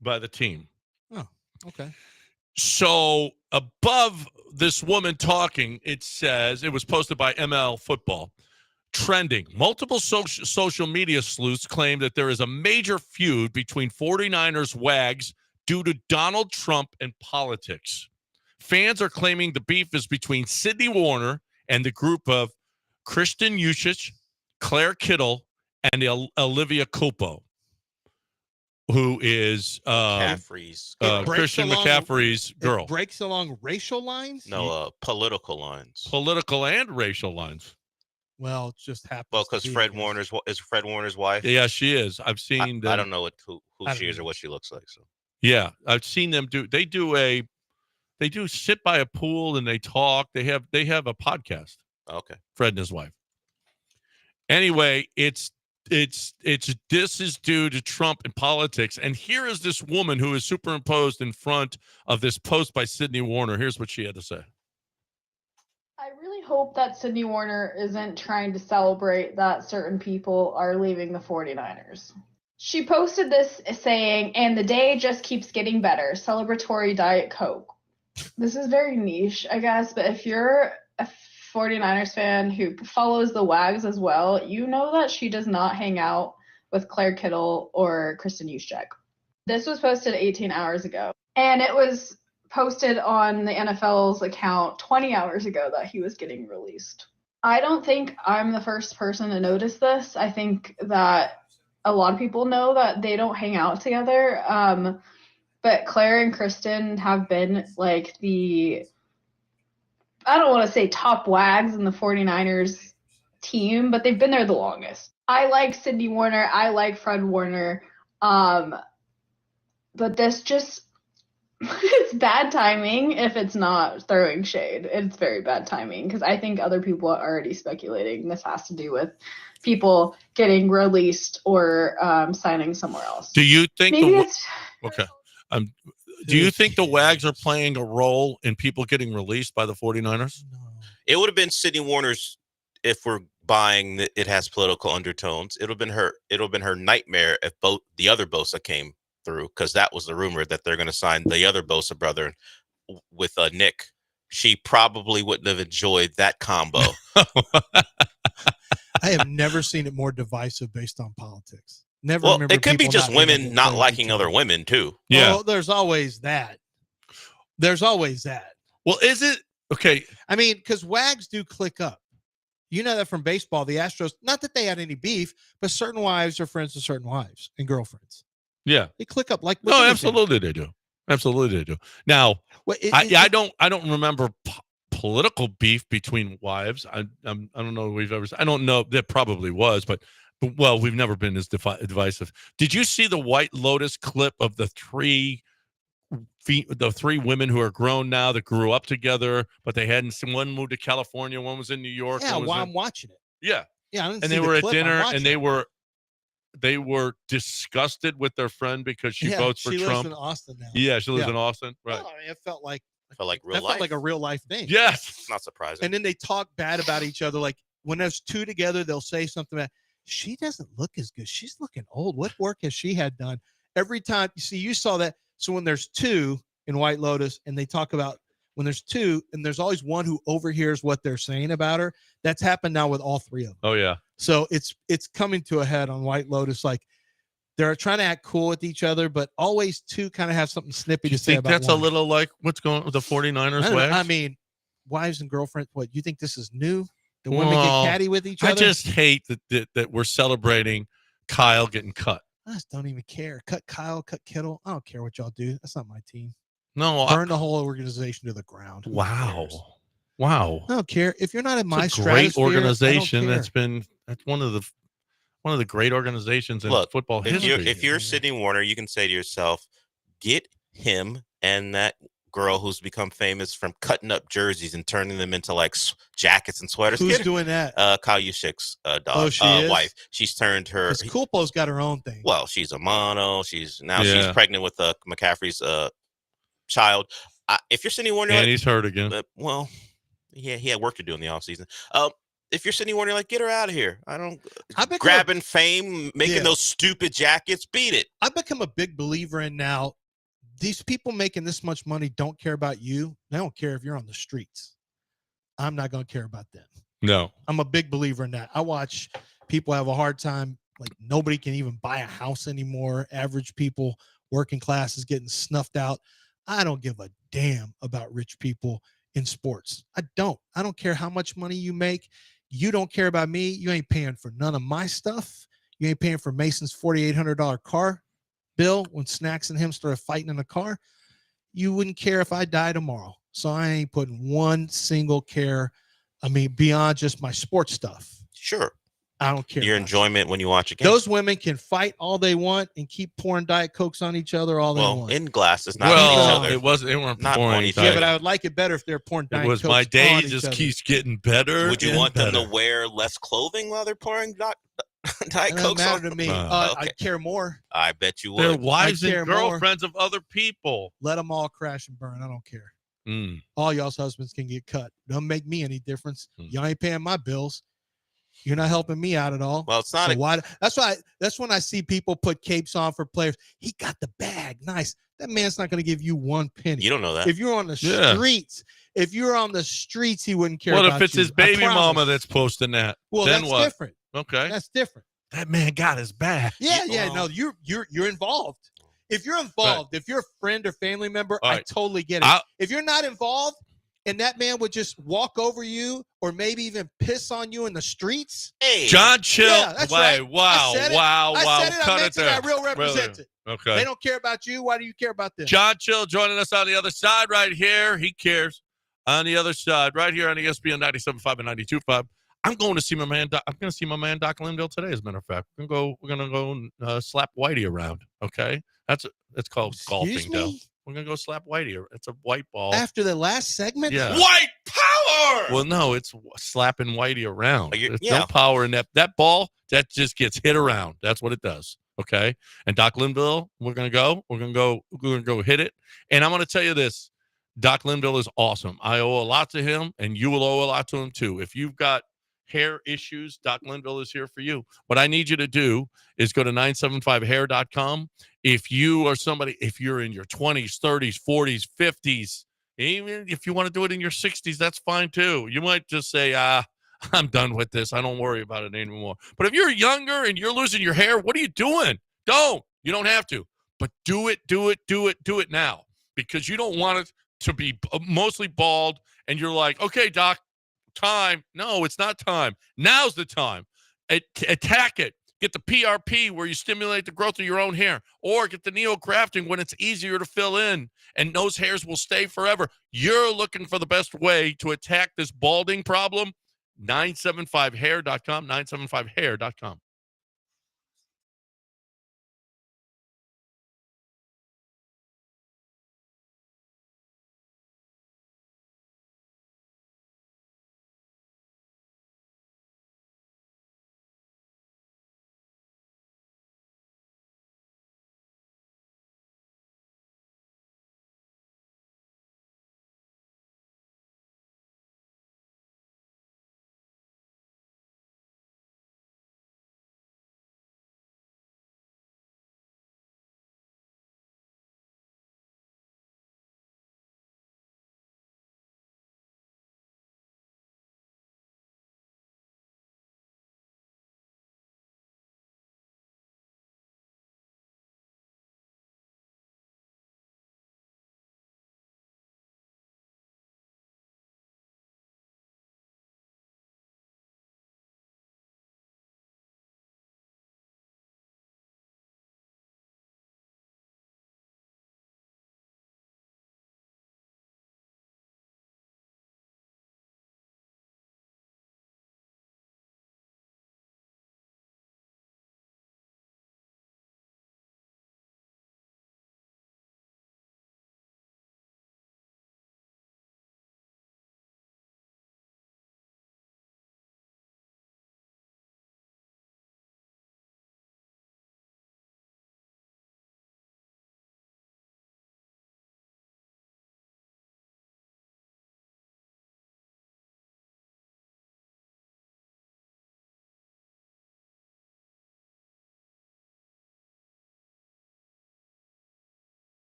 [SPEAKER 1] by the team.
[SPEAKER 2] Oh, okay.
[SPEAKER 1] So above this woman talking, it says, it was posted by ML Football. Trending. Multiple social media sleuths claim that there is a major feud between 49ers Wags due to Donald Trump and politics. Fans are claiming the beef is between Sydney Warner and the group of Kristen Juszczyk, Claire Kittle, and Olivia Culpo, who is
[SPEAKER 10] McCaffrey's
[SPEAKER 1] Christian McCaffrey's girl.
[SPEAKER 2] It breaks along racial lines?
[SPEAKER 10] No, political lines.
[SPEAKER 1] Political and racial lines.
[SPEAKER 2] Well, it just happens.
[SPEAKER 10] Well, because Fred Warner's wife.
[SPEAKER 1] Yeah, she is. I've seen them.
[SPEAKER 10] I don't know who she is or what she looks like. So
[SPEAKER 1] yeah, I've seen them do. They do sit by a pool and they talk. They have a podcast.
[SPEAKER 10] Okay.
[SPEAKER 1] Fred and his wife. Anyway, this is due to Trump and politics. And here is this woman who is superimposed in front of this post by Sydney Warner. Here's what she had to say.
[SPEAKER 12] I really hope that Sydney Warner isn't trying to celebrate that certain people are leaving the 49ers. She posted this saying, and the day just keeps getting better, celebratory Diet Coke. This is very niche, I guess, but if you're a 49ers fan who follows the Wags as well, you know that she does not hang out with Claire Kittle or Kristen Juszczyk. This was posted 18 hours ago, and it was posted on the NFL's account 20 hours ago that he was getting released. I don't think I'm the first person to notice this. I think that a lot of people know that they don't hang out together. But Claire and Kristen have been like I don't want to say top Wags in the 49ers team, but they've been there the longest. I like Sydney Warner. I like Fred Warner. But this just, it's bad timing if it's not throwing shade. It's very bad timing because I think other people are already speculating this has to do with people getting released or signing somewhere else.
[SPEAKER 1] Do you think
[SPEAKER 12] okay.
[SPEAKER 1] Do you think the Wags are playing a role in people getting released by the 49ers?
[SPEAKER 10] It would have been Sydney Warner's, if we're buying that it has political undertones. It would have been her nightmare if both the other Bosa came through, because that was the rumor that they're going to sign the other Bosa brother with Nick. She probably wouldn't have enjoyed that combo.
[SPEAKER 2] I have never seen it more divisive based on politics. Never.
[SPEAKER 10] Well, it could be just women not liking other women too.
[SPEAKER 1] Yeah,
[SPEAKER 2] well, there's always that.
[SPEAKER 1] Well, is it okay?
[SPEAKER 2] I mean, because Wags do click up. You know that from baseball, the Astros. Not that they had any beef, but certain wives are friends with certain wives and girlfriends.
[SPEAKER 1] Yeah,
[SPEAKER 2] they click up like.
[SPEAKER 1] No, absolutely they do. Absolutely they do. Now, I don't remember political beef between wives. I don't know if we've ever. I don't know. There probably was, but well, we've never been as divisive. Did you see the White Lotus clip of the three women who are grown now that grew up together, but they hadn't seen? One moved to California, one was in New York.
[SPEAKER 2] Yeah, while I'm watching it.
[SPEAKER 1] Yeah,
[SPEAKER 2] yeah,
[SPEAKER 1] and they were at dinner, and they were disgusted with their friend because she votes for Trump.
[SPEAKER 2] She lives in Austin now.
[SPEAKER 1] Yeah, she lives in Austin. Right.
[SPEAKER 2] Well, I mean, it felt like
[SPEAKER 10] real life.
[SPEAKER 2] Felt like a real life thing.
[SPEAKER 1] Yes,
[SPEAKER 10] not surprising.
[SPEAKER 2] And then they talk bad about each other. Like when there's two together, they'll say something about, she doesn't look as good. She's looking old. What work has she had done? Every time you saw that. So when there's two in White Lotus and they talk about when there's two and there's always one who overhears what they're saying about her. That's happened now with all three of them.
[SPEAKER 1] Oh yeah.
[SPEAKER 2] So it's coming to a head on White Lotus. Like they're trying to act cool with each other, but always two kind of have something snippy to say about
[SPEAKER 1] that's
[SPEAKER 2] one.
[SPEAKER 1] a little like what's going on with the 49ers?
[SPEAKER 2] I mean, wives and girlfriends. What, you think this is new? The women get catty with each other?
[SPEAKER 1] I just hate that we're celebrating Kyle getting cut.
[SPEAKER 2] I just don't even care. Cut Kyle, cut Kittle. I don't care what y'all do. That's not my team.
[SPEAKER 1] No.
[SPEAKER 2] Burn the whole organization to the ground.
[SPEAKER 1] Wow.
[SPEAKER 2] I don't care. If you're not in my
[SPEAKER 1] great organization, that's one of the great organizations in football history.
[SPEAKER 10] If you're Sydney Warner, you can say to yourself, get him and that girl who's become famous from cutting up jerseys and turning them into like jackets and sweaters.
[SPEAKER 2] Who's doing that?
[SPEAKER 10] Kyle Juszczyk's wife. She's turned her.
[SPEAKER 2] Because Culpo's got her own thing.
[SPEAKER 10] Well, she's a mono. She's pregnant with McCaffrey's child. If you're Sydney Warner,
[SPEAKER 1] and he's hurt again.
[SPEAKER 10] Well, yeah, he had work to do in the offseason. If you're Sydney Warner, like, get her out of here. Grabbing fame, making those stupid jackets, beat it.
[SPEAKER 2] I've become a big believer in now. These people making this much money don't care about you. They don't care if you're on the streets. I'm not going to care about them.
[SPEAKER 1] No.
[SPEAKER 2] I'm a big believer in that. I watch people have a hard time. Like nobody can even buy a house anymore. Average people working class is getting snuffed out. I don't give a damn about rich people in sports. I don't care how much money you make. You don't care about me. You ain't paying for none of my stuff. You ain't paying for Mason's $4,800 car bill when Snacks and him started fighting in the car. You wouldn't care if I die tomorrow. So I ain't putting one single care, beyond just my sports stuff.
[SPEAKER 10] Sure.
[SPEAKER 2] I don't care.
[SPEAKER 10] Your enjoyment when you watch a game.
[SPEAKER 2] Those women can fight all they want and keep pouring Diet Cokes on each other all they want.
[SPEAKER 10] In glasses, not on each other.
[SPEAKER 1] It wasn't. They weren't
[SPEAKER 10] not
[SPEAKER 1] pouring
[SPEAKER 10] on each
[SPEAKER 1] Diet.
[SPEAKER 10] other.
[SPEAKER 2] Yeah, but I would like it better if they're pouring Diet Cokes.
[SPEAKER 1] It was my day
[SPEAKER 2] on
[SPEAKER 1] just
[SPEAKER 2] each other.
[SPEAKER 1] keeps getting better.
[SPEAKER 10] Would you
[SPEAKER 1] and
[SPEAKER 10] want
[SPEAKER 1] better.
[SPEAKER 10] them to wear less clothing while they're pouring Diet
[SPEAKER 2] It
[SPEAKER 10] Cokes
[SPEAKER 2] doesn't
[SPEAKER 10] on?
[SPEAKER 2] matter to me.
[SPEAKER 10] Okay.
[SPEAKER 2] I care more.
[SPEAKER 10] I bet you would.
[SPEAKER 1] They're wives
[SPEAKER 2] I care
[SPEAKER 1] and girlfriends of other people.
[SPEAKER 2] Let them all crash and burn. I don't care.
[SPEAKER 1] Mm.
[SPEAKER 2] All y'all's husbands can get cut. Don't make me any difference. Y'all ain't paying my bills. You're not helping me out at all.
[SPEAKER 10] Well, it's not.
[SPEAKER 2] So that's when I see people put capes on for players. He got the bag. Nice. That man's not going to give you one penny.
[SPEAKER 10] You don't know that.
[SPEAKER 2] If you're on the streets, he wouldn't care.
[SPEAKER 1] What
[SPEAKER 2] about
[SPEAKER 1] if it's
[SPEAKER 2] you.
[SPEAKER 1] his baby
[SPEAKER 2] I promise.
[SPEAKER 1] mama that's posting that?
[SPEAKER 2] Well,
[SPEAKER 1] then
[SPEAKER 2] that's
[SPEAKER 1] what?
[SPEAKER 2] different.
[SPEAKER 1] Okay.
[SPEAKER 2] That's different.
[SPEAKER 1] That man got his back.
[SPEAKER 2] Yeah. No, you're involved. If you're involved, if you're a friend or family member, I totally get it. If you're not involved and that man would just walk over you or maybe even piss on you in the streets.
[SPEAKER 10] Hey,
[SPEAKER 1] John Chill.
[SPEAKER 2] Yeah, that's right.
[SPEAKER 1] Wow.
[SPEAKER 2] I said it.
[SPEAKER 1] Cut
[SPEAKER 2] I
[SPEAKER 1] it there.
[SPEAKER 2] mentioned I real represent it.
[SPEAKER 1] Okay.
[SPEAKER 2] They don't care about you. Why do you care about them?
[SPEAKER 1] John Chill joining us on the other side right here. He cares. On the other side, right here on ESPN 97.5 and 92.5. I'm going to see my man. I'm going to see my man Doc Linville today. As a matter of fact, we're gonna go slap Whitey around. Okay, it's called golfing, though. We're gonna go slap Whitey. It's a white ball.
[SPEAKER 2] After the last segment,
[SPEAKER 1] Yeah.
[SPEAKER 10] White power.
[SPEAKER 1] Well, no, it's slapping Whitey around. There's
[SPEAKER 10] yeah.
[SPEAKER 1] no power in that ball. That just gets hit around. That's what it does. Okay. And Doc Linville, we're gonna go hit it. And I'm gonna tell you this: Doc Linville is awesome. I owe a lot to him, and you will owe a lot to him too. If you've got hair issues, Doc Linville is here for you. What I need you to do is go to 975hair.com. If you are somebody, if you're in your 20s, 30s, 40s, 50s, even if you want to do it in your 60s, that's fine too. You might just say, I'm done with this. I don't worry about it anymore. But if you're younger and you're losing your hair, what are you doing? You don't have to. But do it now. Because you don't want it to be mostly bald and you're like, okay, Doc, time. No, it's not time. Now's the time. Attack it. Get the PRP where you stimulate the growth of your own hair, or get the neografting when it's easier to fill in and those hairs will stay forever. You're looking for the best way to attack this balding problem. 975hair.com, 975hair.com.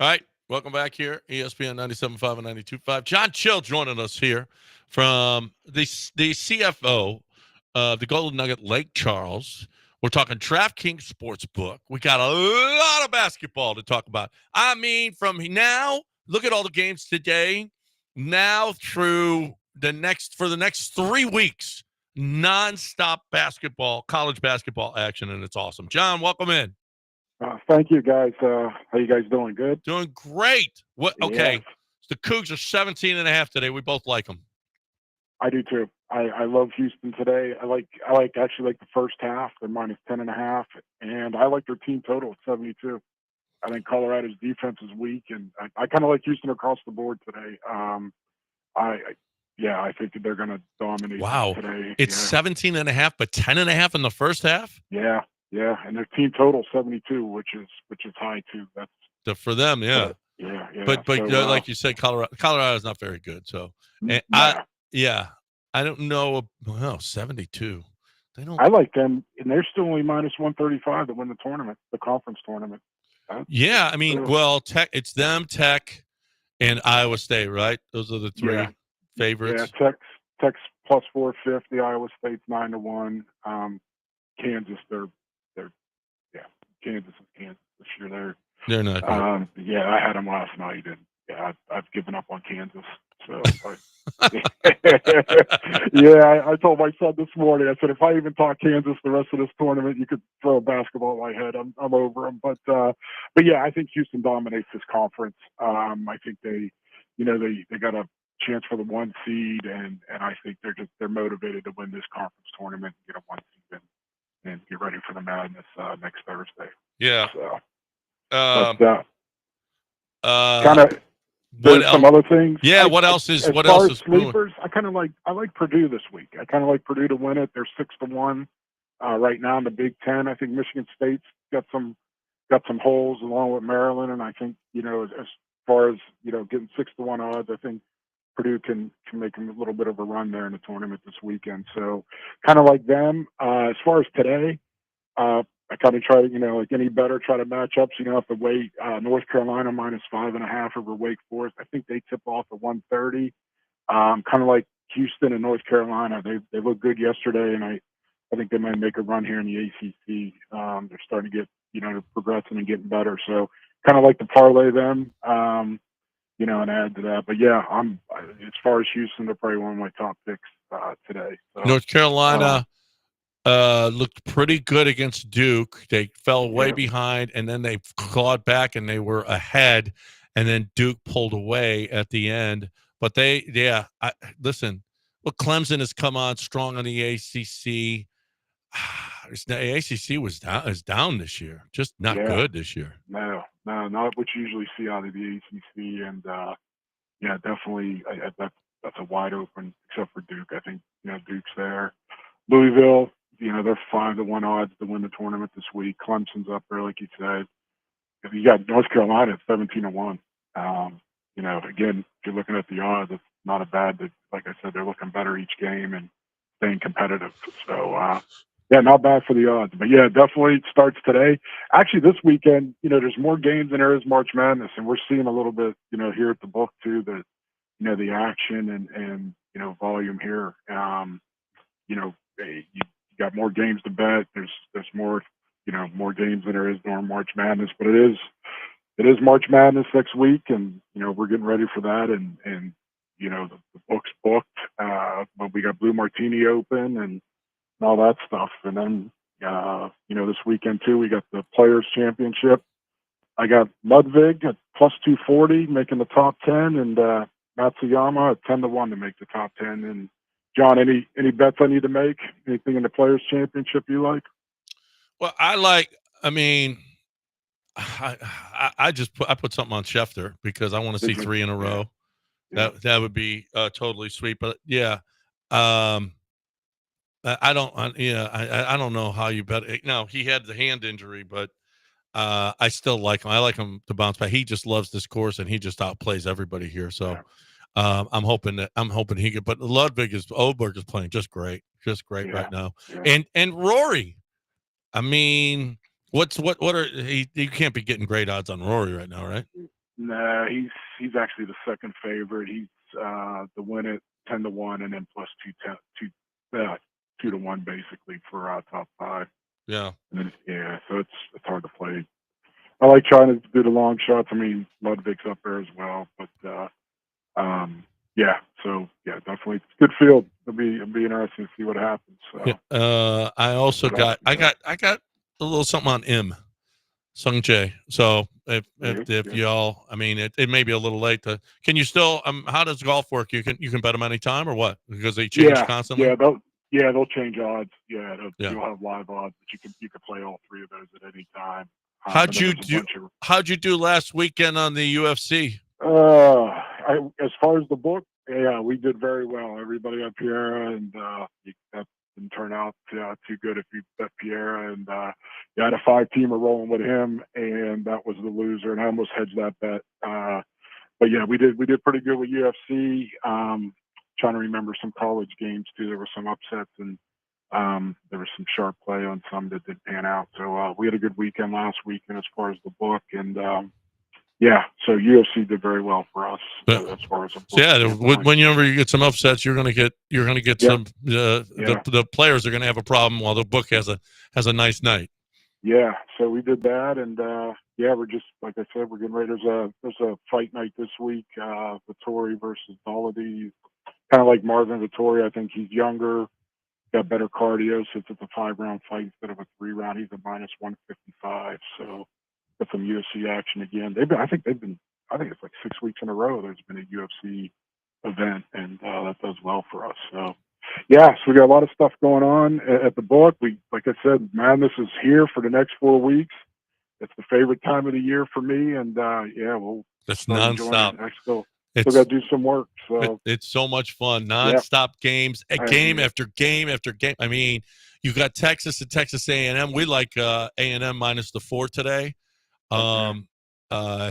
[SPEAKER 1] All right. Welcome back here, ESPN 97.5 and 92.5. John Chill joining us here from the CFO of the Golden Nugget Lake Charles. We're talking DraftKings Sportsbook. We got a lot of basketball to talk about. I mean, from now, look at all the games today, now through the next 3 weeks, nonstop basketball, college basketball action, and it's awesome. John, welcome in.
[SPEAKER 13] Thank you, guys. How you guys doing? Good?
[SPEAKER 1] Doing great. What? Okay.
[SPEAKER 13] Yes.
[SPEAKER 1] The Cougs are 17.5 today. We both like them.
[SPEAKER 13] I do too. I love Houston today. I actually like the first half. They're minus 10.5, and I like their team total at 72. I think Colorado's defense is weak, and I kind of like Houston across the board today. I think that they're going to dominate today.
[SPEAKER 1] It's 17.5, but 10.5 in the first half.
[SPEAKER 13] Yeah, and their team total 72, which is high too. That's
[SPEAKER 1] for them, yeah. But
[SPEAKER 13] so,
[SPEAKER 1] like you said, Colorado is not very good. So, and I don't know. Well, 72. They don't.
[SPEAKER 13] I like them, and they're still only minus 135 to win the tournament, the conference tournament.
[SPEAKER 1] I mean, Tech. It's them, Tech, and Iowa State, right? Those are the three favorites.
[SPEAKER 13] Yeah, Tech's plus 450. Iowa State's 9-1. Kansas, Kansas is Kansas this year.
[SPEAKER 1] They're not good.
[SPEAKER 13] I had them last night, and I've given up on Kansas. So, I told my son this morning. I said, if I even talk Kansas the rest of this tournament, you could throw a basketball at my head. I'm over them. But I think Houston dominates this conference. I think they got a chance for the 1 seed, and I think they're motivated to win this conference tournament and get a 1 seed and get ready for the madness next Thursday.
[SPEAKER 1] Yeah.
[SPEAKER 13] So,
[SPEAKER 1] kind of.
[SPEAKER 13] There's some other things.
[SPEAKER 1] Yeah. What else is
[SPEAKER 13] sleepers? I like Purdue this week. I kind of like Purdue to win it. They're 6-1 right now in the Big Ten. I think Michigan State's got some holes along with Maryland, and I think as far as getting 6-1 odds, I think Purdue can make a little bit of a run there in the tournament this weekend. So kind of like them. As far as today, I kind of try to, like any better, try to match up. So you don't have to wait. North Carolina minus 5.5 over Wake Forest. I think they tip off at 130. Kind of like Houston and North Carolina. They looked good yesterday, and I think they might make a run here in the ACC. They're starting to get, they're progressing and getting better. So kind of like to parlay them, and add to that. But as far as Houston, they're probably one of my top picks today. So,
[SPEAKER 1] North Carolina looked pretty good against Duke. They fell way behind, and then they clawed back, and they were ahead, and then Duke pulled away at the end. But listen, look, Clemson has come on strong on the ACC. The ACC is down this year, just not good this year.
[SPEAKER 13] No, not what you usually see out of the ACC, and definitely that's a wide open, except for Duke. I think Duke's there. Louisville, they're 5-1 odds to win the tournament this week. Clemson's up there, like you said. If you got North Carolina at 17-1, again, if you're looking at the odds, it's not a bad. Like I said, they're looking better each game and staying competitive. So, not bad for the odds. But definitely starts today. Actually, this weekend, there's more games than there is March Madness, and we're seeing a little bit, here at the book too, that the action and volume here. You got more games to bet. There's more, more games than there is during March Madness. But it is March Madness next week, and we're getting ready for that. And the book's booked. But we got Blue Martini open and all that stuff. And then this weekend too, we got the Players Championship. I got Ludwig at plus 240 making the top 10, and Matsuyama at 10-1 to make the top 10. And John, any bets I need to make? Anything in the Players Championship you like?
[SPEAKER 1] Well, I put something on Schefter because I want to see 3 in a row. That would be totally sweet. But I don't know how you bet it. No, he had the hand injury, but I still like him. I like him to bounce back. He just loves this course, and he just outplays everybody here. So I'm hoping he could. But Oberg is playing just great right now. Yeah. And Rory, I mean, you can't be getting great odds on Rory right now, right?
[SPEAKER 13] Nah, he's actually the second favorite. He's the win at 10-1, and then plus 2-1 basically for top 5.
[SPEAKER 1] Yeah.
[SPEAKER 13] And then, so it's hard to play. I like trying to do the long shots. I mean, Ludwig's up there as well, but definitely it's a good field. It'll be interesting to see what happens. So.
[SPEAKER 1] Yeah. I also got a little something on M. Sung Jae. So if y'all, I mean, it may be a little late to. Can you still? How does golf work? You can bet them anytime or what? Because they change constantly.
[SPEAKER 13] Yeah, they'll change odds. You'll have live odds, but you can play all 3 of those at any time.
[SPEAKER 1] How'd you do last weekend on the UFC?
[SPEAKER 13] As far as the book, we did very well. Everybody at Pierre, and that didn't turn out too good if you bet Pierre. And you had a 5-teamer rolling with him, and that was the loser. And I almost hedged that bet. But yeah, we did pretty good with UFC. Trying to remember some college games too. There were some upsets, and there was some sharp play on some that did pan out. So we had a good weekend last weekend as far as the book, and so UFC did very well for us as far as the book.
[SPEAKER 1] Whenever you get some upsets, you're gonna get some. The players are gonna have a problem while the book has a nice night.
[SPEAKER 13] Yeah, so we did that, and we're just like I said, we're getting ready. There's a fight night this week. Vittori versus Dolady. Kind of like Marvin Vittori. I think he's younger, got better cardio, so it's a 5-round fight instead of a 3-round. He's a -155, so get some UFC action again. I think it's like 6 weeks in a row there's been a UFC event, and that does well for us. So so we got a lot of stuff going on at the book. Like I said, Madness is here for the next 4 weeks. It's the favorite time of the year for me, and we'll
[SPEAKER 1] that's nonstop.
[SPEAKER 13] Still got to do some work. So
[SPEAKER 1] it's so much fun. Nonstop games, game after game after game. I mean, you got Texas and Texas A&M. We like A&M -4 today.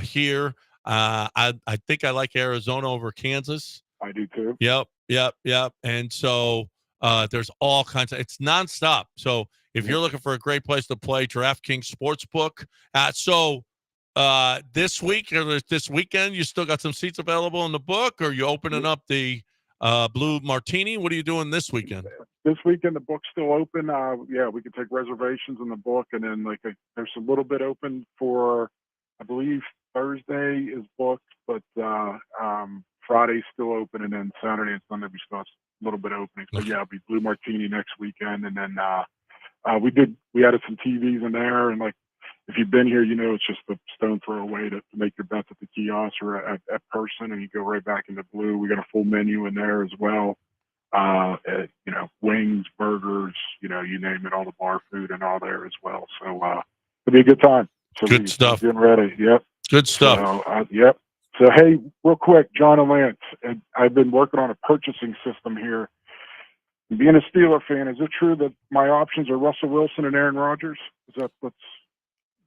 [SPEAKER 1] Here, I think I like Arizona over Kansas.
[SPEAKER 13] I do too.
[SPEAKER 1] Yep. And so there's all kinds of. It's nonstop. So if you're looking for a great place to play, DraftKings Sportsbook. This week or this weekend, you still got some seats available in the book, or are you opening up the Blue Martini? What are you doing this weekend?
[SPEAKER 13] This weekend, the book's still open. We can take reservations in the book, and then there's a little bit open for, I believe Thursday is booked, but Friday's still open, and then Saturday and Sunday we still have a little bit opening. So it'll be Blue Martini next weekend, and then we added some TVs in there, and if you've been here, it's just a stone throw away to make your bets at the kiosk or at person, and you go right back into Blue. We got a full menu in there as well. Wings, burgers, you name it, all the bar food and all there as well. So it'll be a good time. So
[SPEAKER 1] good stuff.
[SPEAKER 13] Getting ready. Yep.
[SPEAKER 1] Good stuff.
[SPEAKER 13] So, yep. So, hey, real quick, John and Lance, and I've been working on a purchasing system here. Being a Steeler fan, is it true that my options are Russell Wilson and Aaron Rodgers? Is that what's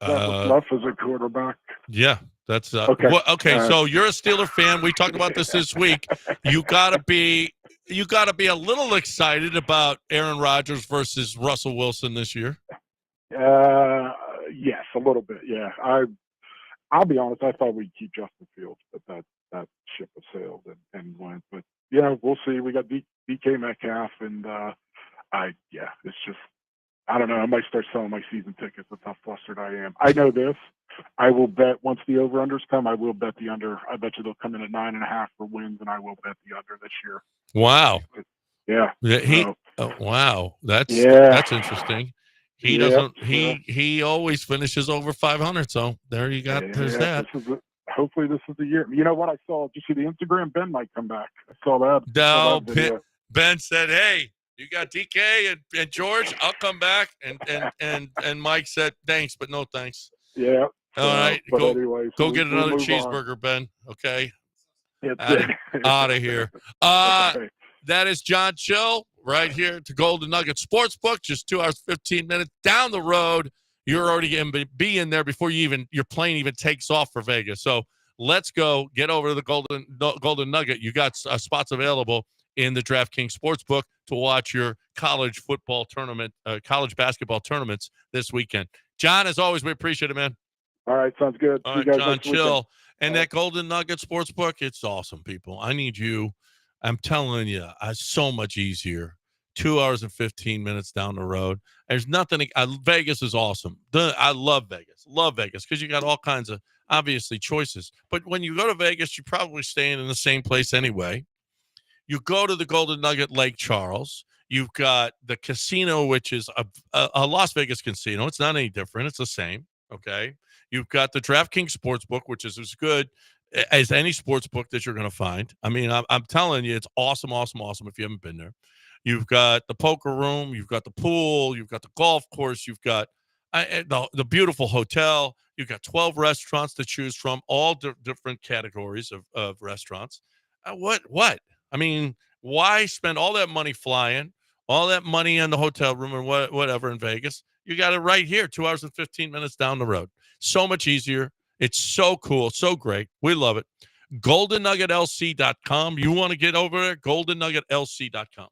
[SPEAKER 13] left as a quarterback?
[SPEAKER 1] Yeah, that's
[SPEAKER 13] okay.
[SPEAKER 1] So you're a Steeler fan. We talked about this week. You gotta be a little excited about Aaron Rodgers versus Russell Wilson this year.
[SPEAKER 13] Yes, a little bit. Yeah, I'll be honest. I thought we'd keep Justin Fields, but that ship has sailed and went. But we'll see. We got DK Metcalf, and it's just. I don't know. I might start selling my season tickets. That's how flustered I am. I know this. I will bet once the over-unders come, I will bet the under. I bet you they'll come in at 9.5 for wins, and I will bet the under this year.
[SPEAKER 1] Wow.
[SPEAKER 13] Yeah.
[SPEAKER 1] Wow. That's interesting. He doesn't. He always finishes over 500. So there you got. There's that.
[SPEAKER 13] Hopefully this is the year. You know what I saw? Did you see the Instagram? Ben might come back. I saw that.
[SPEAKER 1] No, Ben said, "Hey, you got DK and George. I'll come back." And Mike said, "Thanks, but no thanks."
[SPEAKER 13] Yeah.
[SPEAKER 1] All right.
[SPEAKER 13] Anyway,
[SPEAKER 1] go get another cheeseburger, Ben. Okay. Out of here. That is John Chill right here to Golden Nugget Sportsbook. Just 2 hours, 15 minutes down the road. You're already going to be in there before your plane even takes off for Vegas. So let's go get over to the Golden Nugget. You got spots available in the DraftKings Sportsbook to watch your college football tournament, college basketball tournaments this weekend. John, as always, we appreciate it, man.
[SPEAKER 13] All right, sounds good.
[SPEAKER 1] All right, John Chill. And that Golden Nugget Sportsbook, it's awesome, people. I need you. I'm telling you, it's so much easier. 2 hours and 15 minutes down the road. There's nothing. Vegas is awesome. I love Vegas. Love Vegas because you got all kinds of, obviously, choices. But when you go to Vegas, you're probably staying in the same place anyway. You go to the Golden Nugget Lake Charles. You've got the casino, which is a Las Vegas casino. It's not any different. It's the same. Okay. You've got the DraftKings Sportsbook, which is as good as any sportsbook that you're going to find. I mean, I'm telling you, it's awesome, awesome, awesome if you haven't been there. You've got the poker room. You've got the pool. You've got the golf course. You've got the beautiful hotel. You've got 12 restaurants to choose from, all different categories of restaurants. What? I mean, why spend all that money flying, all that money in the hotel room or whatever in Vegas? You got it right here, 2 hours and 15 minutes down the road. So much easier. It's so cool, so great. We love it. GoldenNuggetLC.com. You want to get over there? GoldenNuggetLC.com.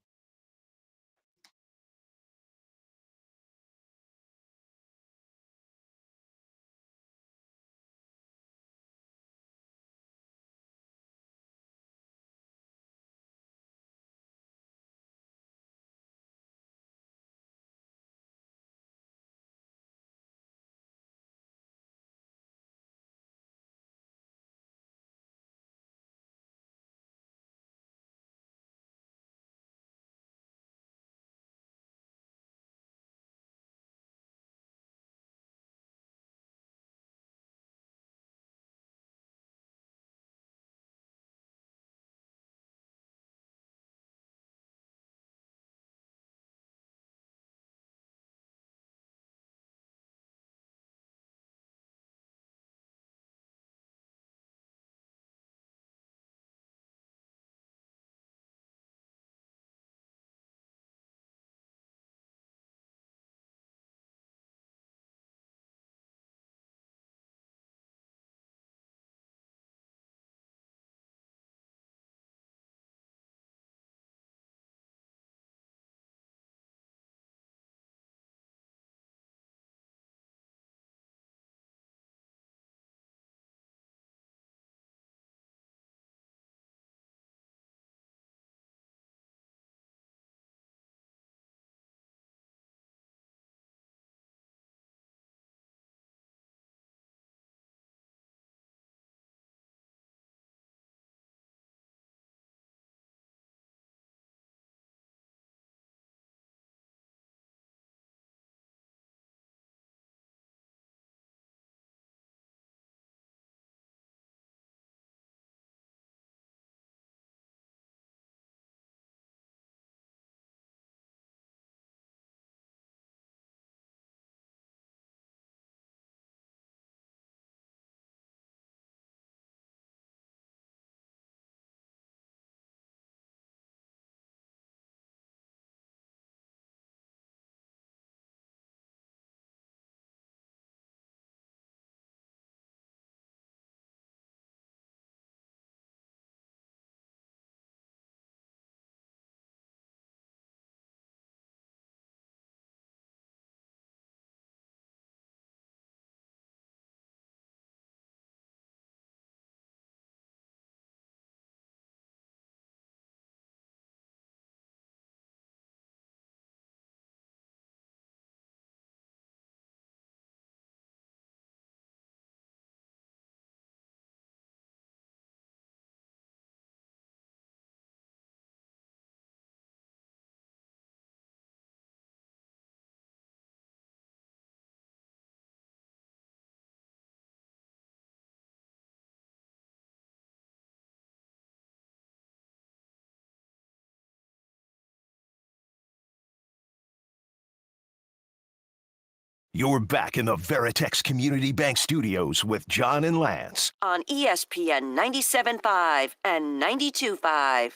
[SPEAKER 3] You're back in the Veritex Community Bank Studios with John and Lance.
[SPEAKER 4] On ESPN 97.5 and 92.5.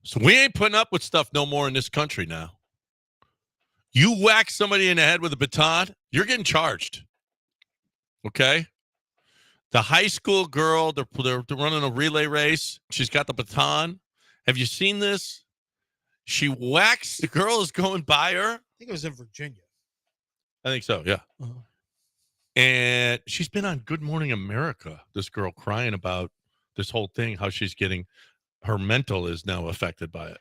[SPEAKER 1] So we ain't putting up with stuff no more in this country now. You whack somebody in the head with a baton, you're getting charged. Okay? The high school girl, they're running a relay race. She's got the baton. Have you seen this? She whacks. The girl is going by her.
[SPEAKER 2] I think it was in Virginia.
[SPEAKER 1] I think so, yeah.
[SPEAKER 2] Uh-huh.
[SPEAKER 1] And she's been on Good Morning America, this girl crying about this whole thing, how she's getting her mental is now affected by it.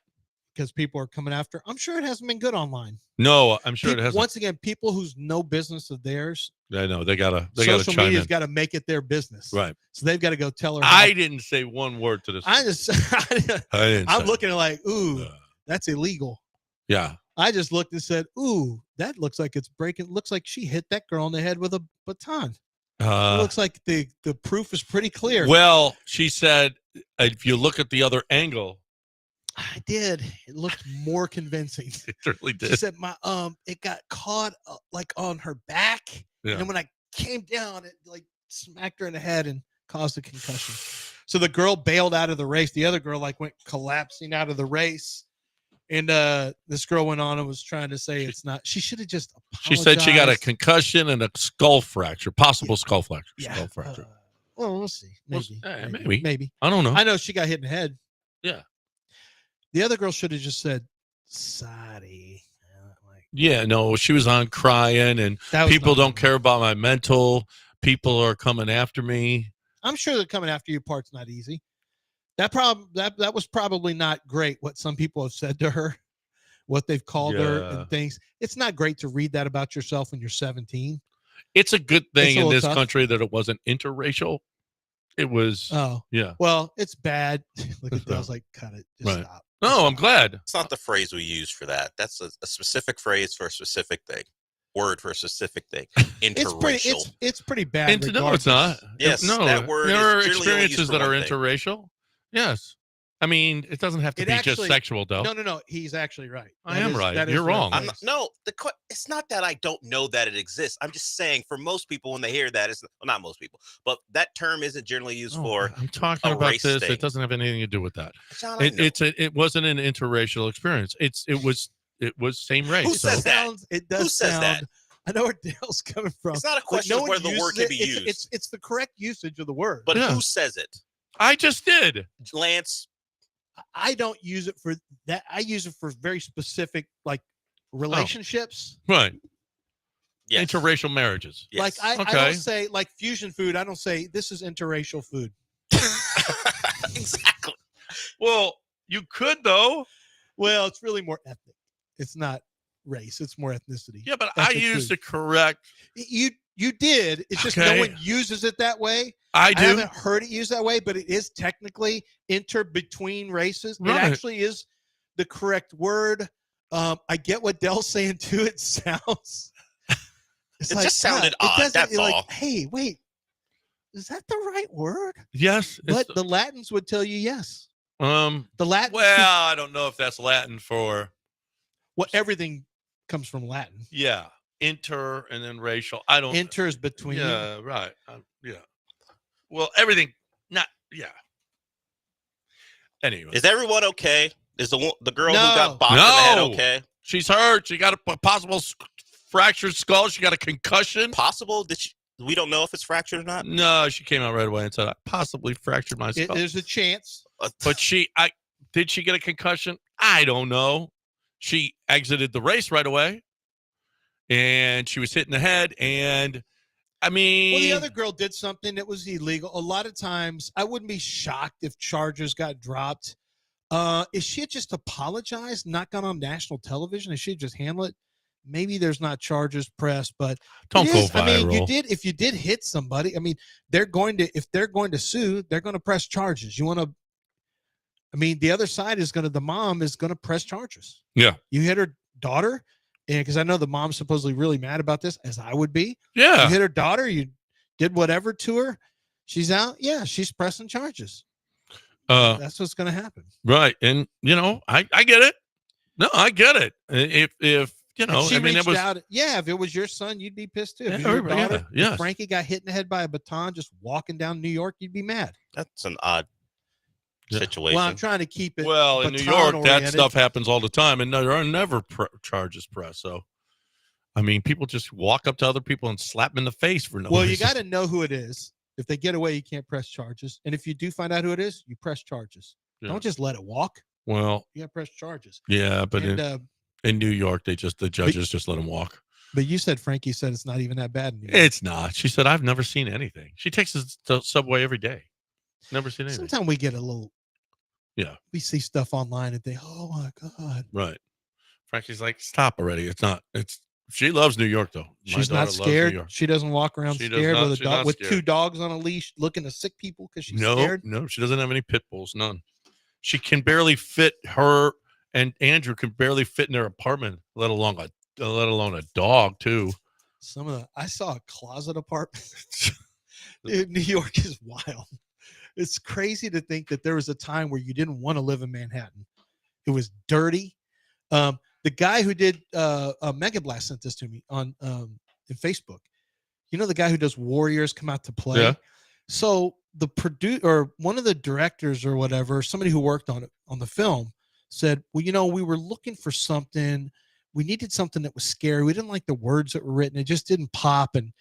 [SPEAKER 2] Because people are coming after. I'm sure it hasn't been good online.
[SPEAKER 1] No, I'm sure it hasn't.
[SPEAKER 2] Once again, people who's no business of theirs.
[SPEAKER 1] I know they gotta
[SPEAKER 2] social
[SPEAKER 1] chime
[SPEAKER 2] media's
[SPEAKER 1] in.
[SPEAKER 2] got to make it their business,
[SPEAKER 1] Right?
[SPEAKER 2] So they've got to go tell her.
[SPEAKER 1] I didn't say one word to this.
[SPEAKER 2] I'm looking at like, ooh, that's illegal.
[SPEAKER 1] Yeah.
[SPEAKER 2] I just looked and said, ooh, that looks like it's breaking. Looks like she hit that girl in the head with a baton. It looks like the proof is pretty clear.
[SPEAKER 1] Well, she said, if you look at the other angle.
[SPEAKER 2] I did. It looked more convincing.
[SPEAKER 1] It really did.
[SPEAKER 2] She said, it got caught like on her back.
[SPEAKER 1] Yeah.
[SPEAKER 2] And then when I came down, it like smacked her in the head and caused a concussion. So the girl bailed out of the race. The other girl like went collapsing out of the race. And this girl went on and was trying to say it's not. She should have just apologized.
[SPEAKER 1] She said she got a concussion and a skull fracture, possible skull fracture.
[SPEAKER 2] Yeah.
[SPEAKER 1] Skull fracture.
[SPEAKER 2] Well, we'll see.
[SPEAKER 1] Maybe. I don't know.
[SPEAKER 2] I know she got hit in the head.
[SPEAKER 1] Yeah.
[SPEAKER 2] The other girl should have just said, sorry.
[SPEAKER 1] Yeah, no, she was on crying, and people don't care about my mental. People are coming after me.
[SPEAKER 2] I'm sure that coming after you part's not easy. That was probably not great what some people have said to her, what they've called her and things. It's not great to read that about yourself when you're 17.
[SPEAKER 1] It's a good thing in this
[SPEAKER 2] tough.
[SPEAKER 1] country that it wasn't interracial. It was.
[SPEAKER 2] Oh,
[SPEAKER 1] yeah.
[SPEAKER 2] Well, it's bad. Look at that. I was like, cut it. Just stop.
[SPEAKER 1] No, I'm glad.
[SPEAKER 10] It's not the phrase we use for that. That's a specific phrase for a specific thing. Word for a specific thing. Interracial.
[SPEAKER 2] It's pretty bad.
[SPEAKER 1] No, it's not.
[SPEAKER 10] Yes,
[SPEAKER 1] no.
[SPEAKER 10] that word
[SPEAKER 1] there are
[SPEAKER 10] is generally only used
[SPEAKER 1] experiences
[SPEAKER 10] for
[SPEAKER 1] that are
[SPEAKER 10] one thing.
[SPEAKER 1] interracial. Yes. I mean, it doesn't have to be just sexual, though.
[SPEAKER 2] No. He's actually right.
[SPEAKER 1] I am right. You're wrong.
[SPEAKER 10] It's not that I don't know that it exists. I'm just saying for most people, when they hear that, it's not most people, but that term isn't generally used for.
[SPEAKER 1] I'm talking about this.
[SPEAKER 10] Thing.
[SPEAKER 1] It doesn't have anything to do with that.
[SPEAKER 10] John,
[SPEAKER 1] it wasn't an interracial experience. It was same race.
[SPEAKER 10] Who says that?
[SPEAKER 2] It does
[SPEAKER 10] Who says
[SPEAKER 2] sound.
[SPEAKER 10] that?
[SPEAKER 2] I know where Dale's coming from.
[SPEAKER 10] It's not a question of whether the word can be used.
[SPEAKER 2] It's the correct usage of the word.
[SPEAKER 10] But who says it?
[SPEAKER 1] I just did.
[SPEAKER 10] Lance.
[SPEAKER 2] I don't use it for that. I use it for very specific, like relationships.
[SPEAKER 1] Right.
[SPEAKER 10] Yes.
[SPEAKER 1] Interracial marriages.
[SPEAKER 2] Like I don't say like fusion food. I don't say this is interracial food.
[SPEAKER 10] Exactly.
[SPEAKER 1] Well, you could though.
[SPEAKER 2] Well, it's really more ethnic. It's not race. It's more ethnicity.
[SPEAKER 1] Yeah, but I used the correct.
[SPEAKER 2] You did. It's just no one uses it that way.
[SPEAKER 1] I do.
[SPEAKER 2] I haven't heard it used that way, but it is technically between races.
[SPEAKER 1] Right.
[SPEAKER 2] It actually is the correct word. I get what Dell's saying too. It sounds.
[SPEAKER 10] It just sounded odd. That's all.
[SPEAKER 2] Like, hey, wait, is that the right word?
[SPEAKER 1] Yes.
[SPEAKER 2] But the Latins would tell you yes.
[SPEAKER 1] The
[SPEAKER 2] Latins.
[SPEAKER 1] Well, I don't know if that's Latin for.
[SPEAKER 2] Well, everything comes from Latin.
[SPEAKER 1] Yeah. Inter and then racial. I don't.
[SPEAKER 2] Inter is between.
[SPEAKER 1] Yeah. Right. Yeah. Well, everything. Not. Yeah. Anyway.
[SPEAKER 10] Is everyone okay? Is the girl who got bopped in the head okay?
[SPEAKER 1] She's hurt. She got a possible fractured skull. She got a concussion.
[SPEAKER 10] Possible? We don't know if it's fractured or not?
[SPEAKER 1] No, she came out right away and said, I possibly fractured my skull.
[SPEAKER 2] There's a chance.
[SPEAKER 1] But did she get a concussion? I don't know. She exited the race right away. And she was hit in the head. And, I mean.
[SPEAKER 2] Well, the other girl did something that was illegal. A lot of times, I wouldn't be shocked if charges got dropped. If she had just apologized, not gone on national television, if she had just handled it, maybe there's not charges pressed, but
[SPEAKER 1] don't go viral.
[SPEAKER 2] I mean, if you did hit somebody, I mean, if they're going to sue, they're going to press charges. The mom is going to press charges.
[SPEAKER 1] Yeah.
[SPEAKER 2] You hit her daughter, and because I know the mom's supposedly really mad about this, as I would be.
[SPEAKER 1] Yeah.
[SPEAKER 2] You hit her daughter, you did whatever to her. She's out. Yeah, she's pressing charges. That's what's going to happen.
[SPEAKER 1] Right. And, I get it. No, I get it. If
[SPEAKER 2] if it was your son, you'd be pissed too. If your daughter, if Frankie got hit in the head by a baton just walking down New York, you'd be mad.
[SPEAKER 10] That's an odd situation.
[SPEAKER 2] Well, I'm trying to keep it.
[SPEAKER 1] Well, in New York, that stuff happens all the time, and there are never charges pressed. So, I mean, people just walk up to other people and slap them in the face for no reason.
[SPEAKER 2] Well, you got to know who it is. If they get away, you can't press charges. And if you do find out who it is, you press charges. Yeah. Don't just let it walk.
[SPEAKER 1] Well,
[SPEAKER 2] you got to press charges.
[SPEAKER 1] Yeah, but in New York, the judges just let them walk.
[SPEAKER 2] But you said Frankie said it's not even that bad in New York.
[SPEAKER 1] It's not. She said, I've never seen anything. She takes the subway every day. Never seen anything.
[SPEAKER 2] Sometimes we get a little.
[SPEAKER 1] Yeah.
[SPEAKER 2] We see stuff online and think, oh my God.
[SPEAKER 1] Right. Frankie's like, stop already. It's not. She loves New York though.
[SPEAKER 2] She's not scared. She doesn't walk around scared with a dog with 2 dogs on a leash looking at sick people because she's scared.
[SPEAKER 1] No, she doesn't have any pit bulls. None. She can barely fit her and Andrew can barely fit in their apartment, let alone a dog too.
[SPEAKER 2] I saw a closet apartment. Dude, New York is wild. It's crazy to think that there was a time where you didn't want to live in Manhattan. It was dirty. The guy who did Mega Blast sent this to me on in Facebook. You know the guy who does Warriors Come Out to Play?
[SPEAKER 1] Yeah.
[SPEAKER 2] So the or one of the directors or whatever, somebody who worked on it on the film said, well, we were looking for something. We needed something that was scary. We didn't like the words that were written. It just didn't pop. And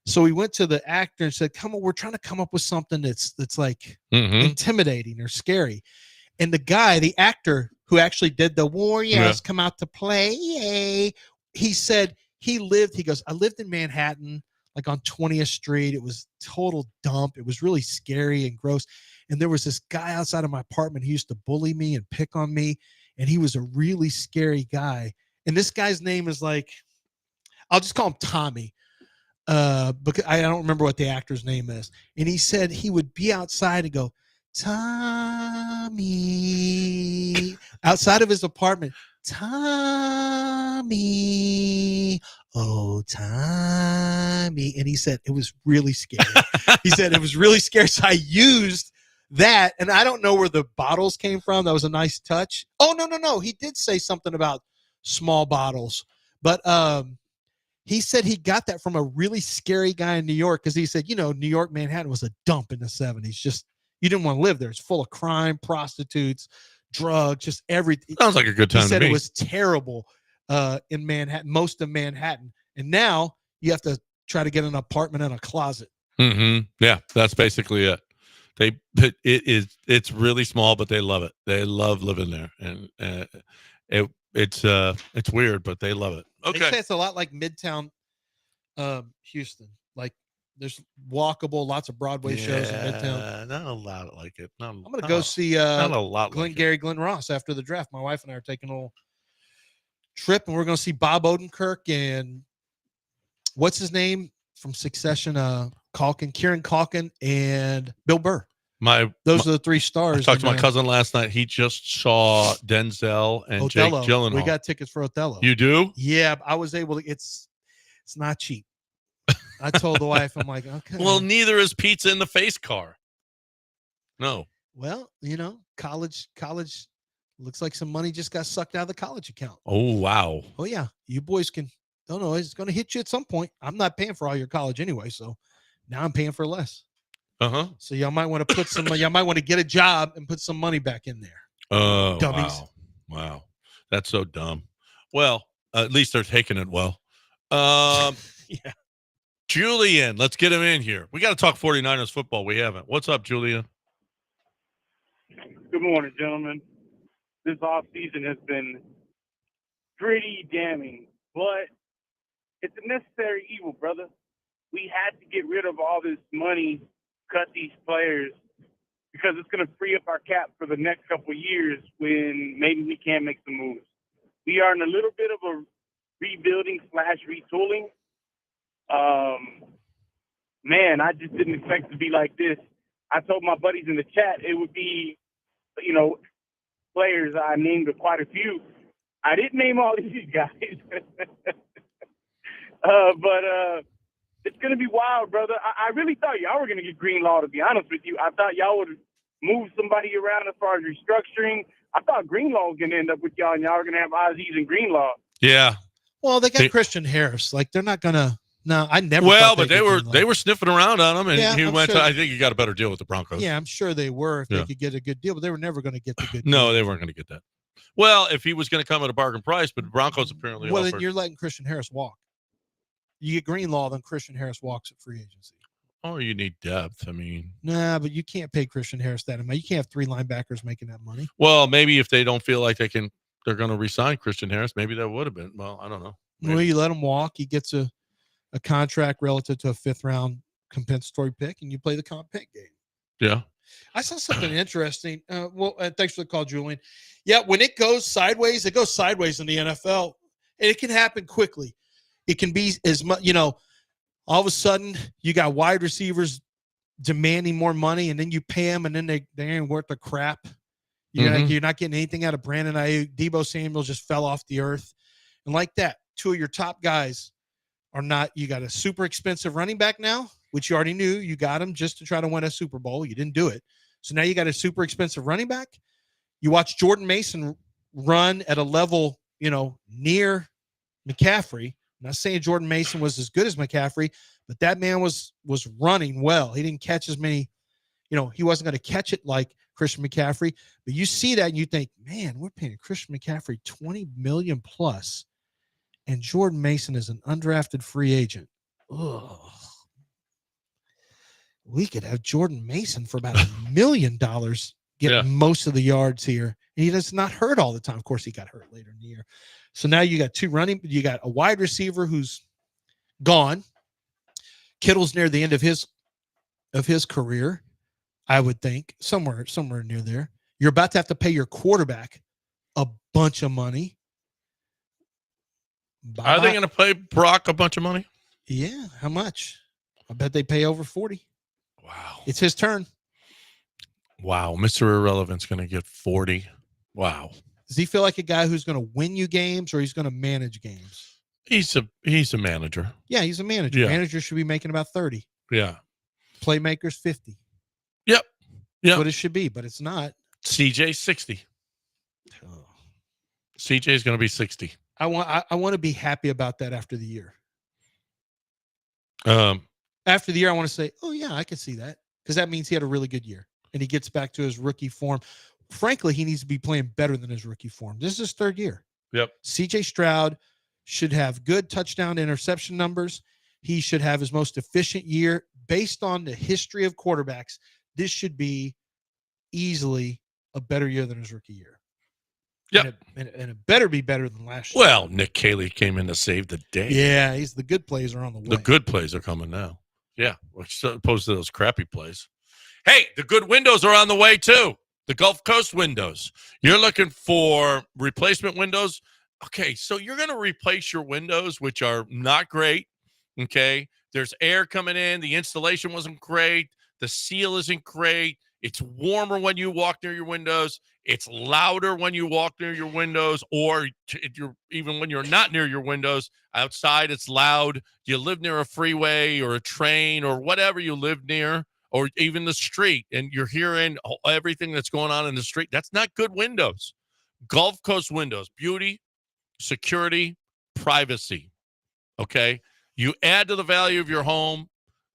[SPEAKER 2] so we went to the actor and said, come on, we're trying to come up with something that's like intimidating or scary. And the actor who actually did the Warriors Come Out to Play, he said he goes, I lived in Manhattan, like on 20th Street. It was total dump. It was really scary and gross. And there was this guy outside of my apartment. He used to bully me and pick on me. And he was a really scary guy. And this guy's name is I'll just call him Tommy. Because I don't remember what the actor's name is. And he said he would be outside and go, Tommy, outside of his apartment, Tommy, oh, Tommy. And he said it was really scary. He said it was really scary. So I used that, and I don't know where the bottles came from. That was a nice touch. Oh, no. He did say something about small bottles, but he said he got that from a really scary guy in New York because he said, New York, Manhattan was a dump in the 70s. Just, you didn't want to live there. It's full of crime, prostitutes, drugs, just everything.
[SPEAKER 1] Sounds like a good time
[SPEAKER 2] He said
[SPEAKER 1] to me.
[SPEAKER 2] it was terrible in Manhattan, most of Manhattan. And now you have to try to get an apartment and a closet.
[SPEAKER 1] Mm-hmm. Yeah, that's basically it. It's really small, but they love it. They love living there. And it's weird, but they love it. Okay.
[SPEAKER 2] They say it's a lot like Midtown Houston. Like there's walkable, lots of Broadway shows in Midtown.
[SPEAKER 1] Not a lot like it.
[SPEAKER 2] I'm going to go see
[SPEAKER 1] not a lot
[SPEAKER 2] Glenn Ross after the draft. My wife and I are taking a little trip, and we're going to see Bob Odenkirk and what's his name from Succession? Kieran Culkin and Bill Burr. Those are the 3 stars.
[SPEAKER 1] I talked to my cousin last night. He just saw Denzel and
[SPEAKER 2] Othello.
[SPEAKER 1] Jake Gyllenhaal.
[SPEAKER 2] We got tickets for Othello.
[SPEAKER 1] You do?
[SPEAKER 2] Yeah, I was able to. It's not cheap. I told the wife, I'm like, okay.
[SPEAKER 1] Well, neither is Pizza in the Face car. No.
[SPEAKER 2] Well, college looks like some money just got sucked out of the college account.
[SPEAKER 1] Oh, wow.
[SPEAKER 2] Oh, yeah. You boys can. Don't know. It's going to hit you at some point. I'm not paying for all your college anyway, so now I'm paying for less.
[SPEAKER 1] Uh-huh.
[SPEAKER 2] So y'all might want to put some. Y'all might want to get a job and put some money back in there.
[SPEAKER 1] Oh,
[SPEAKER 2] dummies!
[SPEAKER 1] Wow, that's so dumb. Well, at least they're taking it well.
[SPEAKER 2] Yeah.
[SPEAKER 1] Julian, let's get him in here. We got to talk 49ers football. We haven't. What's up, Julian?
[SPEAKER 14] Good morning, gentlemen. This offseason has been pretty damning, but it's a necessary evil, brother. We had to get rid of all this money, cut these players, because it's going to free up our cap for the next couple of years when maybe we can make some moves. We are in a little bit of a rebuilding/retooling. Man, I just didn't expect it to be like this. I told my buddies in the chat it would be, players. I named quite a few. I didn't name all these guys. But it's going to be wild, brother. I really thought y'all were going to get Greenlaw, to be honest with you. I thought y'all would move somebody around as far as restructuring. I thought Greenlaw was going to end up with y'all, and y'all were going to have Aziz and Greenlaw.
[SPEAKER 1] Yeah.
[SPEAKER 2] Well, they got Christian Harris. Like, they're not going to. No, I never.
[SPEAKER 1] Well, but they were sniffing around on him, and he went.
[SPEAKER 2] Sure.
[SPEAKER 1] I think he got a better deal with the Broncos.
[SPEAKER 2] Yeah, I'm sure they were if they could get a good deal, but they were never going to get the good deal.
[SPEAKER 1] No, they weren't going to get that. Well, if he was going to come at a bargain price, but the Broncos apparently.
[SPEAKER 2] Well,
[SPEAKER 1] offered.
[SPEAKER 2] then you're letting Christian Harris walk. You get Greenlaw, then Christian Harris walks at free agency.
[SPEAKER 1] Oh, you need depth. I mean,
[SPEAKER 2] nah, but you can't pay Christian Harris that amount. You can't have 3 linebackers making that money.
[SPEAKER 1] Well, maybe if they don't feel like they're going to re-sign Christian Harris, maybe that would have been. Well, I don't know. Maybe.
[SPEAKER 2] Well, you let him walk. He gets a contract relative to a 5th-round compensatory pick, and you play the comp pick game.
[SPEAKER 1] Yeah.
[SPEAKER 2] I saw something interesting. Thanks for the call, Julian. Yeah, when it goes sideways in the NFL, and it can happen quickly. It can be as much, all of a sudden you got wide receivers demanding more money, and then you pay them, and then they ain't worth the crap. You're not getting anything out of Brandon Ayuk. Deebo Samuel just fell off the earth. And like that, 2 of your top guys are not. You got a super expensive running back now, which you already knew. You got him just to try to win a Super Bowl. You didn't do it. So now you got a super expensive running back. You watch Jordan Mason run at a level, near McCaffrey. I'm not saying Jordan Mason was as good as McCaffrey, but that man was running well. He didn't catch as many, he wasn't going to catch it like Christian McCaffrey. But you see that and you think, man, we're paying Christian McCaffrey $20 million plus, and Jordan Mason is an undrafted free agent. Ugh. We could have Jordan Mason for about $1 million, get most of the yards here. And he does not hurt all the time. Of course, he got hurt later in the year. So now you got you got a wide receiver who's gone. Kittle's near the end of his career, I would think, somewhere near there. You're about to have to pay your quarterback a bunch of money.
[SPEAKER 1] Are they going to pay Brock a bunch of money?
[SPEAKER 2] Yeah. How much? I bet they pay over 40.
[SPEAKER 1] Wow.
[SPEAKER 2] It's his turn.
[SPEAKER 1] Wow. Mr. Irrelevant's going to get 40. Wow.
[SPEAKER 2] Does he feel like a guy who's going to win you games, or he's going to manage games?
[SPEAKER 1] He's a manager.
[SPEAKER 2] Yeah, he's a manager.
[SPEAKER 1] Yeah.
[SPEAKER 2] Managers should be making about 30.
[SPEAKER 1] Yeah.
[SPEAKER 2] Playmakers 50.
[SPEAKER 1] Yep.
[SPEAKER 2] That's what it should be, but it's not.
[SPEAKER 1] CJ 60.
[SPEAKER 2] Oh.
[SPEAKER 1] CJ is going to be 60.
[SPEAKER 2] I want to be happy about that after the year. After the year, I want to say, oh yeah, I can see that, because that means he had a really good year and he gets back to his rookie form. Frankly, he needs to be playing better than his rookie form. This is his 3rd year.
[SPEAKER 1] Yep.
[SPEAKER 2] CJ Stroud should have good touchdown to interception numbers. He should have his most efficient year based on the history of quarterbacks. This should be easily a better year than his rookie year.
[SPEAKER 1] Yep.
[SPEAKER 2] And it better be better than last year.
[SPEAKER 1] Well, Nick Caley came in to save the day.
[SPEAKER 2] Yeah, the good plays are on the way.
[SPEAKER 1] The good plays are coming now. Yeah, as opposed to those crappy plays. Hey, the good windows are on the way too. The Gulf Coast windows. You're looking for replacement windows. Okay, so you're going to replace your windows, which are not great. Okay, there's air coming in. The installation wasn't great. The seal isn't great. It's warmer when you walk near your windows. It's louder when you walk near your windows, or even when you're not near your windows. Outside, it's loud. You live near a freeway or a train or whatever you live near, or even the street, and you're hearing everything that's going on in the street. That's not good windows. Gulf Coast windows, beauty, security, privacy. Okay? You add to the value of your home.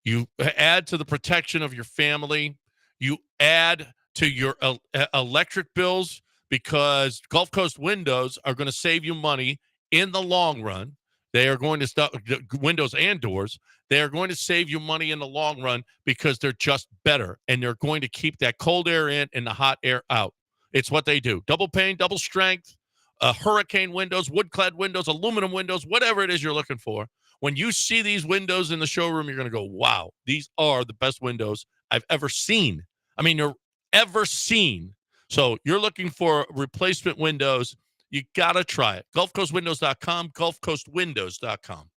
[SPEAKER 1] You add to the protection of your family. You add to your electric bills, because Gulf Coast windows are going to save you money in the long run. They are going to stop windows and doors. They are going to save you money in the long run because they're just better, and they're going to keep that cold air in and the hot air out. It's what they do. Double pane, double strength, hurricane windows, wood-clad windows, aluminum windows, whatever it is you're looking for. When you see these windows in the showroom, you're going to go, wow, these are the best windows I've ever seen. I mean, you're ever seen. So you're looking for replacement windows. You got to try it. GulfCoastWindows.com, GulfCoastWindows.com.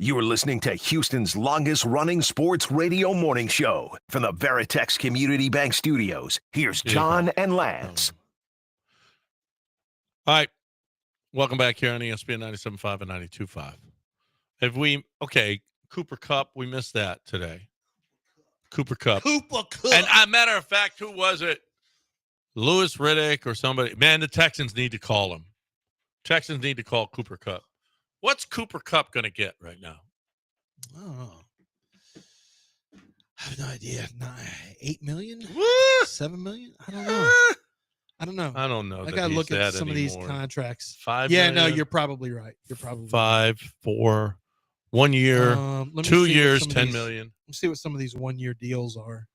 [SPEAKER 3] You are listening to Houston's longest running sports radio morning show from the Veritex Community Bank Studios. Here's John and Lance.
[SPEAKER 1] All right. Welcome back here on ESPN 97.5 and 92.5. Cooper Kupp, we missed that today. Cooper Kupp. And matter of fact, who was it? Louis Riddick or somebody. Man, the Texans need to call him. Texans need to call Cooper Kupp. What's Cooper Kupp going to get right now?
[SPEAKER 2] Oh, I have no idea. 8 million? 7 million? I don't know.
[SPEAKER 1] I don't know.
[SPEAKER 2] I got to look at some of these contracts.
[SPEAKER 1] 5
[SPEAKER 2] million?
[SPEAKER 1] million?
[SPEAKER 2] No, you're probably right.
[SPEAKER 1] 5, 4, 1 year, 2 years, 10 million.
[SPEAKER 2] Let's see what some of these 1 year deals are.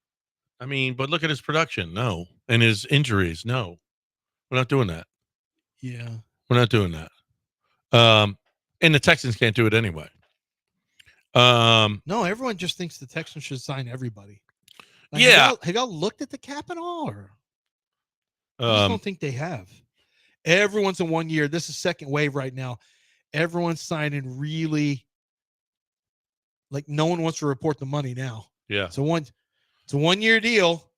[SPEAKER 1] I mean, but look at his production. No. And his injuries. No. We're not doing that.
[SPEAKER 2] Yeah.
[SPEAKER 1] We're not doing that. And the Texans can't do it anyway.
[SPEAKER 2] No, everyone just thinks the Texans should sign everybody. Like, have y'all looked at the cap at all? Or I just don't think they have. Everyone's in 1 year. This is second wave right now. Everyone's signing really like no one wants to report the money now.
[SPEAKER 1] Yeah.
[SPEAKER 2] It's a 1 year deal.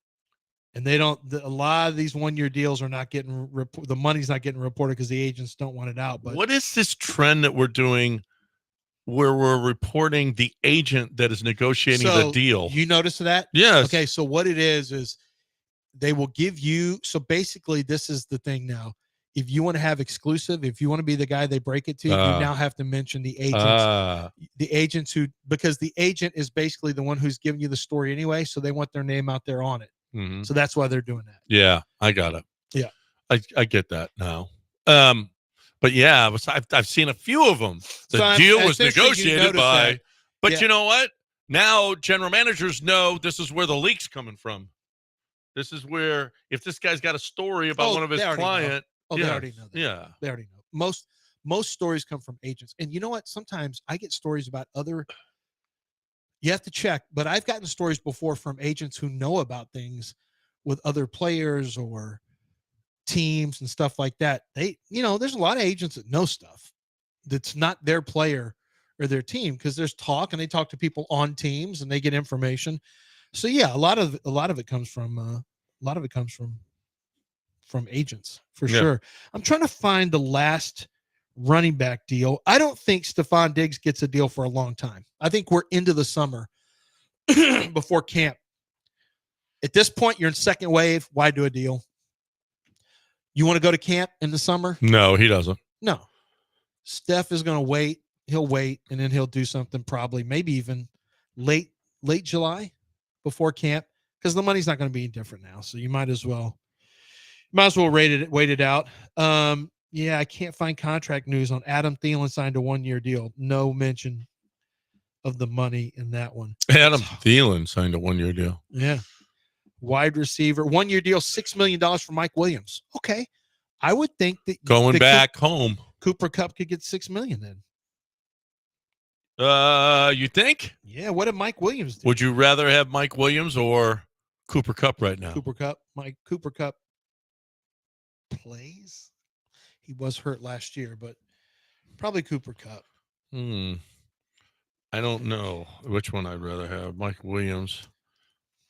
[SPEAKER 2] And they don't. A lot of these 1 year deals are not getting the money's not getting reported because the agents don't want it out. But
[SPEAKER 1] what is this trend that we're doing, where we're reporting the agent that is negotiating the deal?
[SPEAKER 2] You notice that?
[SPEAKER 1] Yes.
[SPEAKER 2] Okay. So what it is they will give you. So basically, this is the thing now. If you want to have exclusive, if you want to be the guy they break it to, you now have to mention the agents. The agents because the agent is basically the one who's giving you the story anyway. So they want their name out there on it.
[SPEAKER 1] Mm-hmm.
[SPEAKER 2] So that's why they're doing that.
[SPEAKER 1] Yeah, I got it.
[SPEAKER 2] Yeah,
[SPEAKER 1] I get that now. But yeah, I've seen a few of them. The deal was negotiated by. That. But you know what? Now general managers know this is where the leak's coming from. This is where if this guy's got a story about one of his clients.
[SPEAKER 2] They already know that.
[SPEAKER 1] Yeah,
[SPEAKER 2] they already know. Most stories come from agents, and you know what? Sometimes I get stories about other. You have to check, but I've gotten stories before from agents who know about things with other players or teams and stuff like that. There's a lot of agents that know stuff that's not their player or their team because there's talk and they talk to people on teams and they get information. So yeah, a lot of it comes from agents for sure. I'm trying to find the last running back deal. I don't think Stephon Diggs gets a deal for a long time. I think we're into the summer before camp. At this point, you're in second wave. Why do a deal? You want to go to camp in the summer?
[SPEAKER 1] No, he doesn't.
[SPEAKER 2] No. Steph is going to wait. He'll wait, and then he'll do something probably maybe even late July before camp because the money's not going to be different now. So you might as well wait it out. Yeah, I can't find contract news on Adam Thielen signed a 1 year deal. No mention of the money in that one.
[SPEAKER 1] Adam Thielen signed a 1 year deal.
[SPEAKER 2] Yeah. Wide receiver, 1 year deal, $6 million for Mike Williams. Okay. I would think that
[SPEAKER 1] going back home,
[SPEAKER 2] Cooper Kupp could get $6 million then.
[SPEAKER 1] You think?
[SPEAKER 2] Yeah. What did Mike Williams do?
[SPEAKER 1] Would you rather have Mike Williams or Cooper Kupp right now?
[SPEAKER 2] Cooper Kupp plays. He was hurt last year, but probably Cooper Kupp.
[SPEAKER 1] I don't know which one I'd rather have. Mike Williams,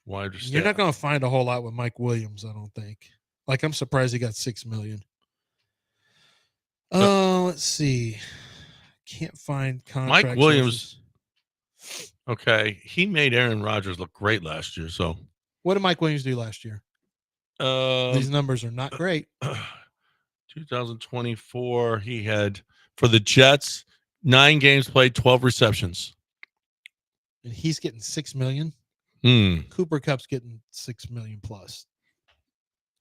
[SPEAKER 1] wide receiver.
[SPEAKER 2] You're not going to find a whole lot with Mike Williams, I don't think. Like, I'm surprised he got $6 million. Let's see. Can't find contract.
[SPEAKER 1] Mike Williams. Okay, he made Aaron Rodgers look great last year. So,
[SPEAKER 2] what did Mike Williams do last year? These numbers are not great.
[SPEAKER 1] 2024, he had for the Jets 9 games played, 12 receptions,
[SPEAKER 2] and he's getting $6 million. Cooper Kupp's getting $6 million plus.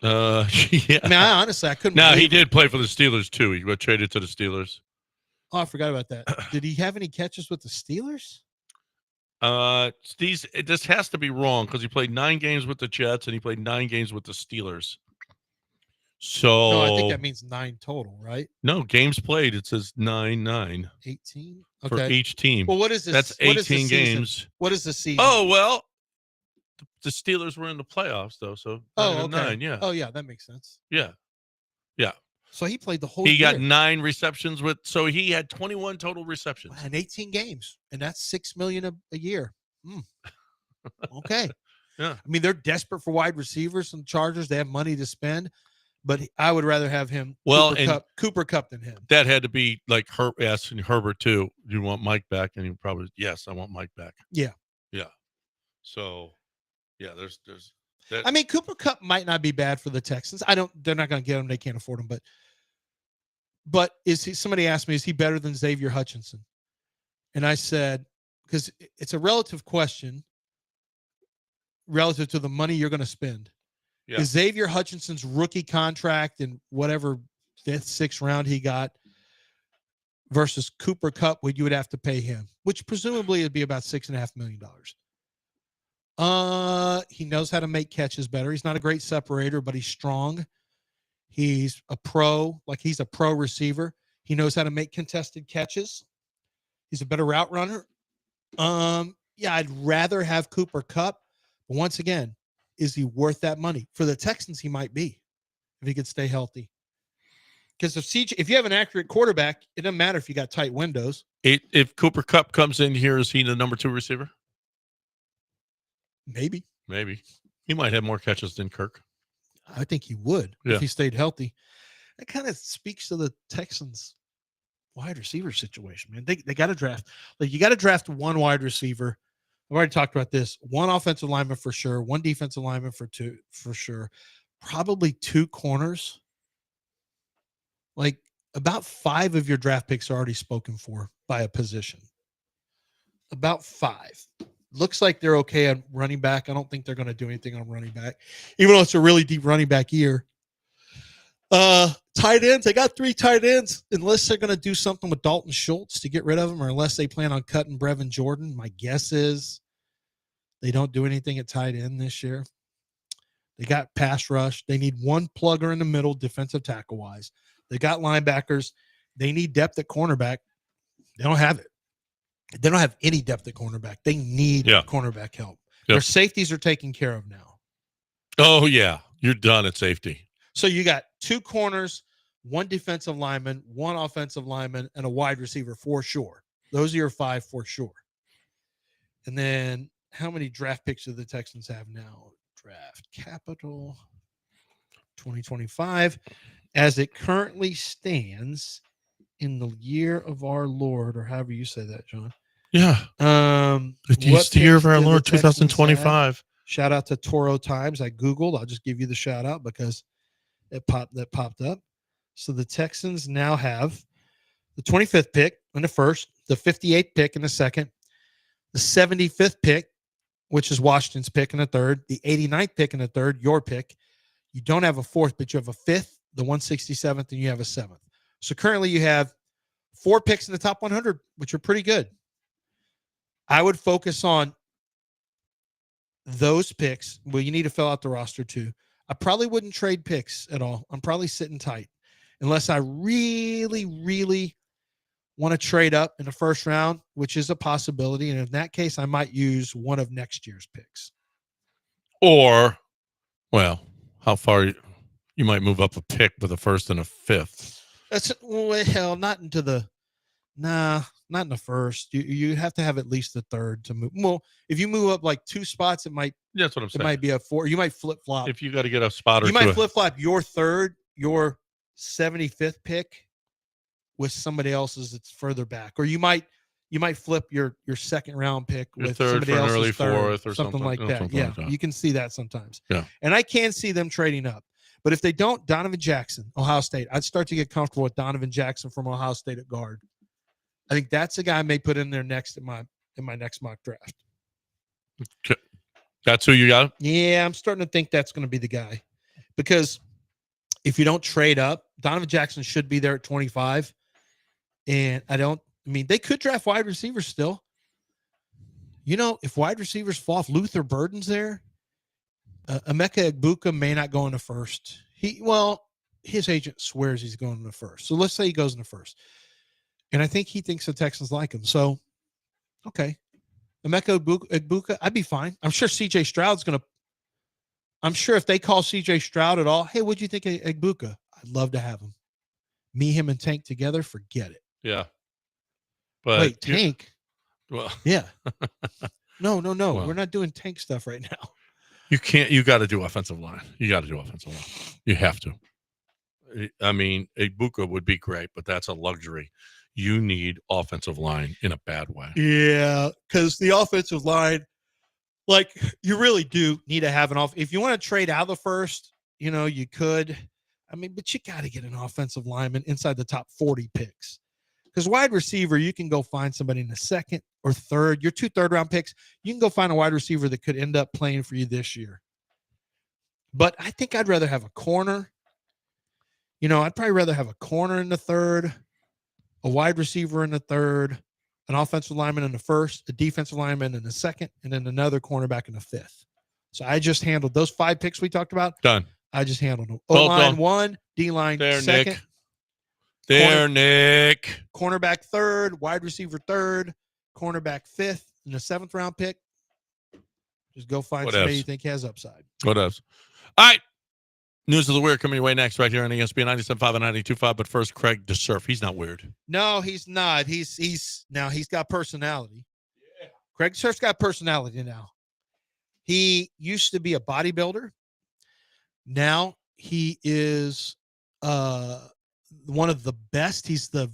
[SPEAKER 1] Yeah.
[SPEAKER 2] I mean, honestly, I couldn't.
[SPEAKER 1] No, he did play for the Steelers too. He got traded to the Steelers.
[SPEAKER 2] Oh, I forgot about that. Did he have any catches with the Steelers?
[SPEAKER 1] This has to be wrong because he played 9 games with the Jets and he played 9 games with the Steelers. So
[SPEAKER 2] no, I think that means 9 total, right?
[SPEAKER 1] No, games played. It says 9.
[SPEAKER 2] 18
[SPEAKER 1] for each team.
[SPEAKER 2] Well, what is this?
[SPEAKER 1] That's 18 games.
[SPEAKER 2] What is the season?
[SPEAKER 1] Oh well, the Steelers were in the playoffs though, so 9. Yeah.
[SPEAKER 2] Oh yeah, that makes sense.
[SPEAKER 1] Yeah.
[SPEAKER 2] So he played the whole
[SPEAKER 1] He
[SPEAKER 2] year.
[SPEAKER 1] got 9 receptions so he had 21 total receptions.
[SPEAKER 2] In 18 games, and that's $6 million a year. Okay.
[SPEAKER 1] Yeah.
[SPEAKER 2] I mean, they're desperate for wide receivers and Chargers. They have money to spend, but I would rather have him Cooper Kupp than him.
[SPEAKER 1] That had to be like asking Herbert too. Do you want Mike back? And he probably, yes, I want Mike back.
[SPEAKER 2] Yeah.
[SPEAKER 1] Yeah. So, yeah, there's that.
[SPEAKER 2] I mean, Cooper Kupp might not be bad for the Texans. They're not going to get him. They can't afford him, but somebody asked me, is he better than Xavier Hutchinson? And I said, because it's a relative question relative to the money you're going to spend.
[SPEAKER 1] Yeah.
[SPEAKER 2] Is Xavier Hutchinson's rookie contract and whatever 5th, 6th round he got versus Cooper Kupp, what you would have to pay him, which presumably would be about $6.5 million. He knows how to make catches better. He's not a great separator, but he's strong. He's a pro, he's a pro receiver. He knows how to make contested catches. He's a better route runner. Yeah, I'd rather have Cooper Kupp. But once again, is he worth that money? For the Texans, he might be if he could stay healthy. Because if you have an accurate quarterback, it doesn't matter if you got tight windows.
[SPEAKER 1] If Cooper Kupp comes in here, is he the number 2 receiver?
[SPEAKER 2] Maybe.
[SPEAKER 1] He might have more catches than Kirk.
[SPEAKER 2] I think he would if he stayed healthy. That kind of speaks to the Texans wide receiver situation, man. They got to draft. You got to draft one wide receiver. I've already talked about this. One offensive lineman for sure. One defensive lineman for sure. Probably 2 corners. About 5 of your draft picks are already spoken for by a position. About 5. Looks like they're okay at running back. I don't think they're going to do anything on running back, even though it's a really deep running back year. Tight ends, they got 3 tight ends, unless they're going to do something with Dalton Schultz to get rid of him, or unless they plan on cutting Brevin Jordan. My guess is they don't do anything at tight end this year. They got pass rush. They need one plugger in the middle, defensive tackle-wise. They got linebackers. They need depth at cornerback. They don't have it. They don't have any depth at cornerback. They need cornerback help. Their safeties are taken care of now.
[SPEAKER 1] Oh, yeah. You're done at safety.
[SPEAKER 2] So you got 2 corners, 1 defensive lineman, 1 offensive lineman, and a wide receiver for sure. Those are your 5 for sure. And then how many draft picks do the Texans have now? Draft capital 2025. As it currently stands in the year of our Lord, or however you say that, John.
[SPEAKER 1] Yeah. It's the year of our Lord, 2025.
[SPEAKER 2] Shout out to Toro Times. I Googled. I'll just give you the shout out because that popped up. So the Texans now have the 25th pick in the first, the 58th pick in the second, the 75th pick, which is Washington's pick in the third, the 89th pick in the third, your pick. You don't have a 4th, but you have a 5th, the 167th, and you have a 7th. So currently you have 4 picks in the top 100, which are pretty good. I would focus on those picks. Well, you need to fill out the roster too. I probably wouldn't trade picks at all. I'm probably sitting tight unless I really, really want to trade up in the first round, which is a possibility. And in that case, I might use one of next year's picks.
[SPEAKER 1] Or, well, how far you might move up a pick with a 1st and a 5th.
[SPEAKER 2] Not into the not in the first. You have to have at least the 3rd to move. Well, if you move up 2 spots, it might.
[SPEAKER 1] That's what I'm saying.
[SPEAKER 2] It might be a 4. You might flip flop.
[SPEAKER 1] If you got to get a spot or
[SPEAKER 2] you might flip flop your 3rd, your 75th pick with somebody else's that's further back, or you might flip your 2nd round pick with somebody else's
[SPEAKER 1] early
[SPEAKER 2] 3rd,
[SPEAKER 1] 4th or
[SPEAKER 2] something like that.
[SPEAKER 1] Something
[SPEAKER 2] Yeah,
[SPEAKER 1] like that.
[SPEAKER 2] you can see that sometimes.
[SPEAKER 1] Yeah,
[SPEAKER 2] and I can see them trading up. But if they don't, Donovan Jackson, Ohio State, I'd start to get comfortable with Donovan Jackson from Ohio State at guard. I think that's a guy I may put in there next in my next mock draft.
[SPEAKER 1] Okay. That's who you got?
[SPEAKER 2] Yeah, I'm starting to think that's going to be the guy. Because if you don't trade up, Donovan Jackson should be there at 25. And they could draft wide receivers still. If wide receivers fall off, Luther Burden's there. Emeka Egbuka may not go in the first. His agent swears he's going in the first. So let's say he goes in the first. And I think he thinks the Texans like him. So, okay. Emeka Egbuka, I'd be fine. I'm sure CJ Stroud's going to – I'm sure if they call CJ Stroud at all, hey, what'd you think of Egbuka? I'd love to have him. Me, him, and Tank together, forget it.
[SPEAKER 1] Yeah. But
[SPEAKER 2] wait, Tank?
[SPEAKER 1] Well,
[SPEAKER 2] yeah. No.
[SPEAKER 1] Well,
[SPEAKER 2] we're not doing Tank stuff right now.
[SPEAKER 1] You got to do offensive line. You got to do offensive line. You have to. I mean, Ibuka would be great, but that's a luxury. You need offensive line in a bad way.
[SPEAKER 2] Yeah, because the offensive line, like, you really do need to have an off. If you want to trade out of the first, you could. I mean, but you got to get an offensive lineman inside the top 40 picks. Because wide receiver, you can go find somebody in the second or third. Your 2 third-round picks, you can go find a wide receiver that could end up playing for you this year. But I think I'd rather have a corner. I'd probably rather have a corner in the third, a wide receiver in the third, an offensive lineman in the first, a defensive lineman in the second, and then another cornerback in the fifth. So I just handled those 5 picks we talked about.
[SPEAKER 1] Done.
[SPEAKER 2] I just handled them.
[SPEAKER 1] Well
[SPEAKER 2] O-line
[SPEAKER 1] done.
[SPEAKER 2] 1, D-line
[SPEAKER 1] There,
[SPEAKER 2] second.
[SPEAKER 1] Nick. Nick.
[SPEAKER 2] Cornerback third, wide receiver third, cornerback fifth, and the 7th round pick. Just go find somebody you think has upside.
[SPEAKER 1] What else? All right. News of the Weird coming your way next right here on ESPN 97.5 and 92.5. But first, Craig DeSurf. He's not weird.
[SPEAKER 2] No, he's not. He's got personality. Yeah. Craig DeSurf's got personality now. He used to be a bodybuilder. Now he is one of the best. He's the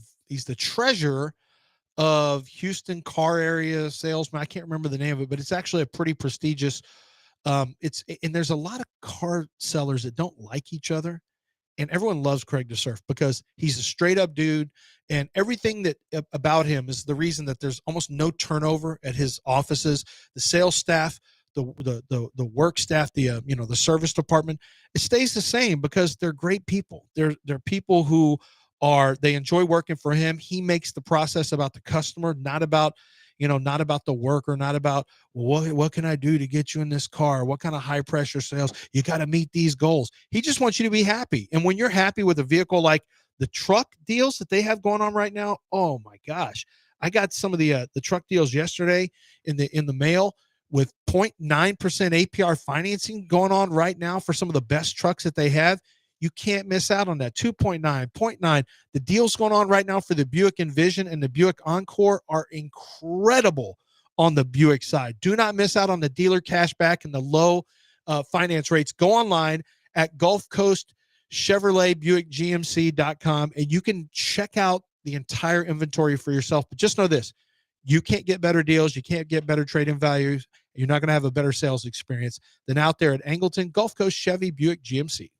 [SPEAKER 2] treasurer of Houston car area salesman. I can't remember the name of it, but it's actually a pretty prestigious. And there's a lot of car sellers that don't like each other, and everyone loves Craig DeSurf because he's a straight up dude, and everything that about him is the reason that there's almost no turnover at his offices. The sales staff, the work staff, the service department, it stays the same because they're great people. They're people who they enjoy working for him. He makes the process about the customer, not about the work, or not about what can I do to get you in this car? What kind of high pressure sales? You got to meet these goals. He just wants you to be happy. And when you're happy with a vehicle, like the truck deals that they have going on right now, oh my gosh. I got some of the truck deals yesterday in the mail with 0.9% APR financing going on right now for some of the best trucks that they have. You can't miss out on that. 2.9, 0.9. The deals going on right now for the Buick Envision and the Buick Encore are incredible on the Buick side. Do not miss out on the dealer cashback and the low finance rates. Go online at Gulf Coast Chevrolet Buick GMC.com and you can check out the entire inventory for yourself. But just know this, you can't get better deals. You can't get better trade-in values. You're not going to have a better sales experience than out there at Angleton Gulf Coast Chevy Buick GMC.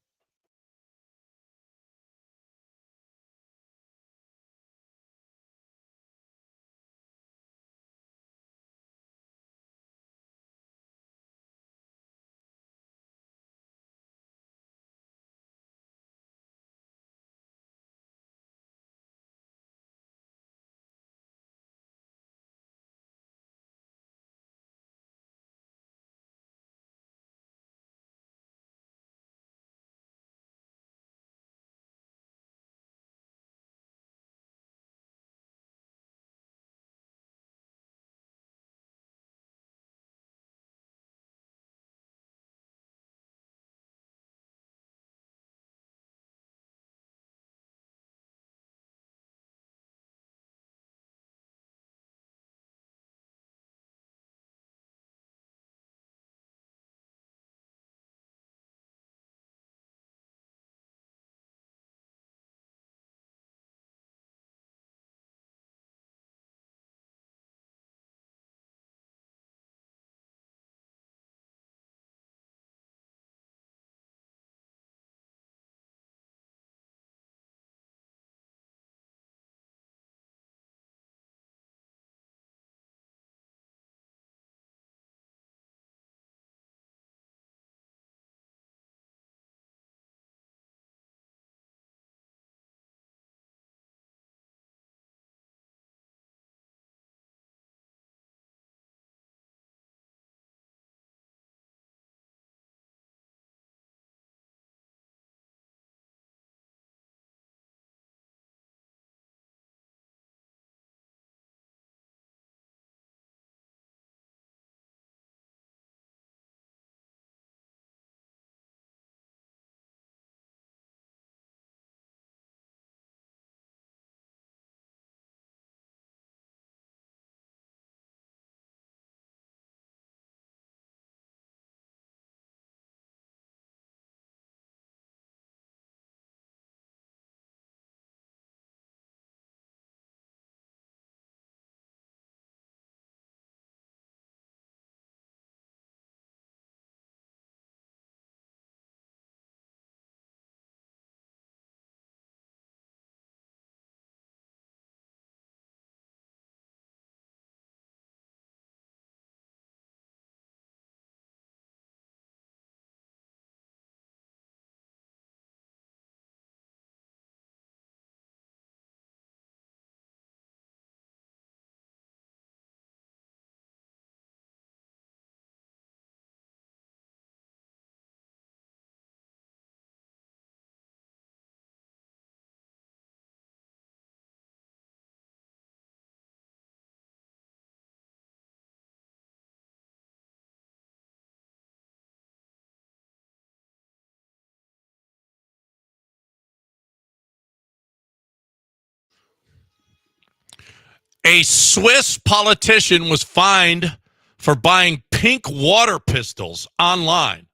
[SPEAKER 1] A Swiss politician was fined for buying pink water pistols online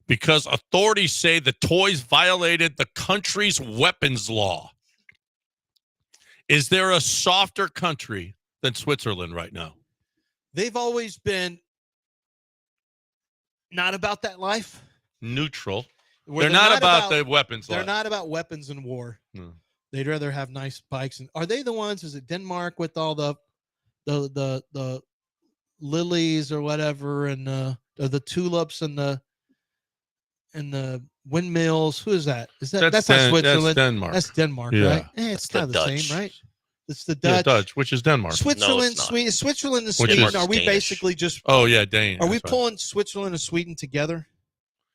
[SPEAKER 1] because authorities say the toys violated the country's weapons law. Is there a softer country than Switzerland right now?
[SPEAKER 2] They've always been not about that life.
[SPEAKER 1] Neutral.
[SPEAKER 2] Where
[SPEAKER 1] They're not about the weapons
[SPEAKER 2] They're
[SPEAKER 1] life.
[SPEAKER 2] not about weapons and war.
[SPEAKER 1] No.
[SPEAKER 2] They'd rather have nice bikes. And are they the ones? Is it Denmark with all the lilies or whatever, and the tulips and the windmills? Who is that? Is that that's not Switzerland?
[SPEAKER 1] That's Denmark.
[SPEAKER 2] That's Denmark,
[SPEAKER 1] Yeah.
[SPEAKER 2] right? It's kind of the same, right? It's the Dutch.
[SPEAKER 1] Yeah, Dutch, which is Denmark.
[SPEAKER 2] Switzerland, Sweden, Switzerland and Sweden. Are we basically just?
[SPEAKER 1] Oh yeah, Dane.
[SPEAKER 2] Are we pulling Switzerland and Sweden together?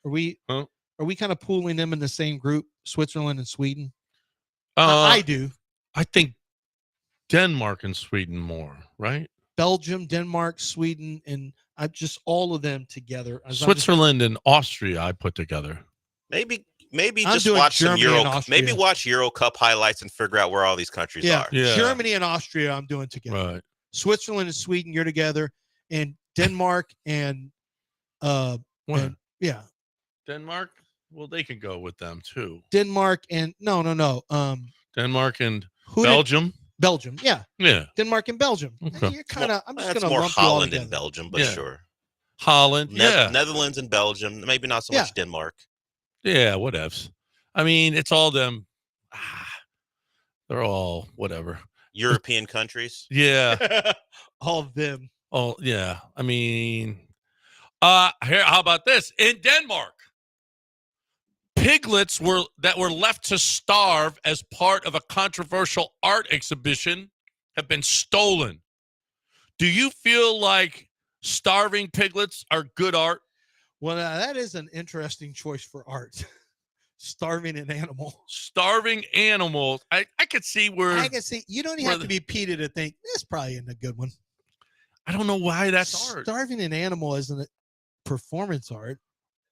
[SPEAKER 2] Are we?
[SPEAKER 1] Huh?
[SPEAKER 2] Are we kind of pooling them in the same group, Switzerland and Sweden?
[SPEAKER 1] I
[SPEAKER 2] do.
[SPEAKER 1] I think Denmark and Sweden more, right?
[SPEAKER 2] Belgium, Denmark, Sweden, and just all of them together.
[SPEAKER 1] Switzerland and Austria, I put together.
[SPEAKER 10] Maybe
[SPEAKER 2] I'm
[SPEAKER 10] just
[SPEAKER 2] doing
[SPEAKER 10] watch some
[SPEAKER 2] Germany and
[SPEAKER 10] Euro.
[SPEAKER 2] Austria.
[SPEAKER 10] Maybe watch Euro Cup highlights and figure out where all these countries are.
[SPEAKER 1] Yeah.
[SPEAKER 2] Germany and Austria, I'm doing together.
[SPEAKER 1] Right.
[SPEAKER 2] Switzerland and Sweden, you're together, and Denmark and yeah,
[SPEAKER 1] Denmark. Well, they can go with them too.
[SPEAKER 2] Denmark and no.
[SPEAKER 1] Denmark and Belgium.
[SPEAKER 2] Belgium, yeah. Denmark and Belgium.
[SPEAKER 1] Okay.
[SPEAKER 2] You're kind of. I'm just
[SPEAKER 10] That's
[SPEAKER 2] going to
[SPEAKER 10] more
[SPEAKER 2] lump you all
[SPEAKER 10] Holland
[SPEAKER 2] together.
[SPEAKER 10] and Belgium, but
[SPEAKER 1] Yeah.
[SPEAKER 10] sure.
[SPEAKER 1] Holland,
[SPEAKER 10] Netherlands and Belgium. Maybe not so much Denmark.
[SPEAKER 1] Yeah, whatevs. I mean, it's all them. They're all whatever.
[SPEAKER 10] European countries.
[SPEAKER 1] Yeah.
[SPEAKER 2] All of them.
[SPEAKER 1] Oh, yeah. I mean, here, how about this? In Denmark, piglets were left to starve as part of a controversial art exhibition have been stolen. Do you feel like starving piglets are good art?
[SPEAKER 2] Well, that is an interesting choice for art. Starving an animal.
[SPEAKER 1] Starving animals. I could see where.
[SPEAKER 2] I can see. You don't even have to be PETA to think this probably isn't a good one.
[SPEAKER 1] I don't know why that's art.
[SPEAKER 2] Starving an animal isn't a performance art.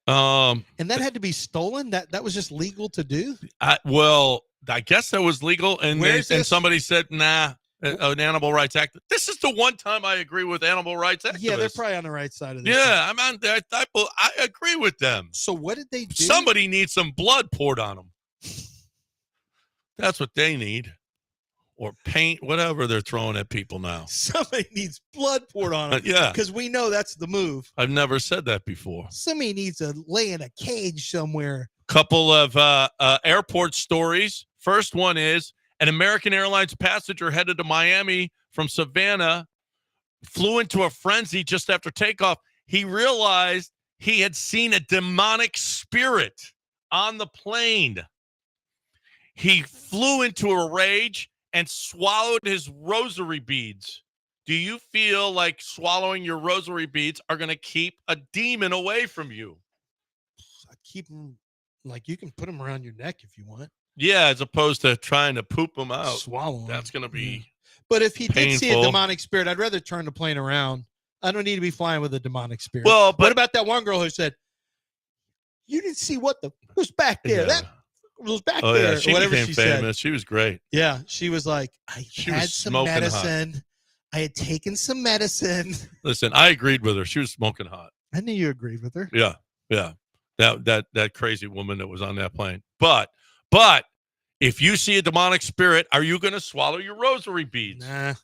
[SPEAKER 1] And
[SPEAKER 2] that had to be stolen. That was just legal to do.
[SPEAKER 1] Well, I guess that was legal, and
[SPEAKER 2] Where's
[SPEAKER 1] somebody said, "Nah, an animal rights act." This is the one time I agree with animal rights activists.
[SPEAKER 2] Yeah, they're probably on the right side of this.
[SPEAKER 1] Yeah, I'm on. I agree with them.
[SPEAKER 2] So what did they do?
[SPEAKER 1] Somebody needs some blood poured on them. That's what they need, or paint, whatever they're throwing at people now.
[SPEAKER 2] Somebody needs blood poured on them.
[SPEAKER 1] Yeah,
[SPEAKER 2] because we know that's the move.
[SPEAKER 1] I've never said that before.
[SPEAKER 2] Somebody needs to lay in a cage somewhere.
[SPEAKER 1] Couple of airport stories. First one is an American Airlines passenger headed to Miami from Savannah flew into a frenzy just after takeoff. He realized he had seen a demonic spirit on the plane. He flew into a rage and swallowed his rosary beads. Do you feel like swallowing your rosary beads are going to keep a demon away from you?
[SPEAKER 2] I keep them, like you can put them around your neck if you want.
[SPEAKER 1] Yeah, as opposed to trying to poop them out.
[SPEAKER 2] Swallow them.
[SPEAKER 1] That's going to be
[SPEAKER 2] But if he did see a
[SPEAKER 1] painful.
[SPEAKER 2] demonic spirit, I'd rather turn the plane around. I don't need to be flying with a demonic spirit.
[SPEAKER 1] Well, but
[SPEAKER 2] what about that one girl who said, "You didn't see who's back there?
[SPEAKER 1] Yeah.
[SPEAKER 2] That was back
[SPEAKER 1] Oh
[SPEAKER 2] there."
[SPEAKER 1] yeah, she
[SPEAKER 2] or whatever
[SPEAKER 1] became
[SPEAKER 2] she
[SPEAKER 1] famous.
[SPEAKER 2] said.
[SPEAKER 1] She was great.
[SPEAKER 2] Yeah, she was like, "I
[SPEAKER 1] She
[SPEAKER 2] had
[SPEAKER 1] was
[SPEAKER 2] some
[SPEAKER 1] smoking hot.
[SPEAKER 2] medicine. I had taken some medicine."
[SPEAKER 1] Listen, I agreed with her. She was smoking hot.
[SPEAKER 2] I knew you agreed with her.
[SPEAKER 1] Yeah. That crazy woman that was on that plane. But if you see a demonic spirit, are you going to swallow your rosary beads?
[SPEAKER 2] Nah.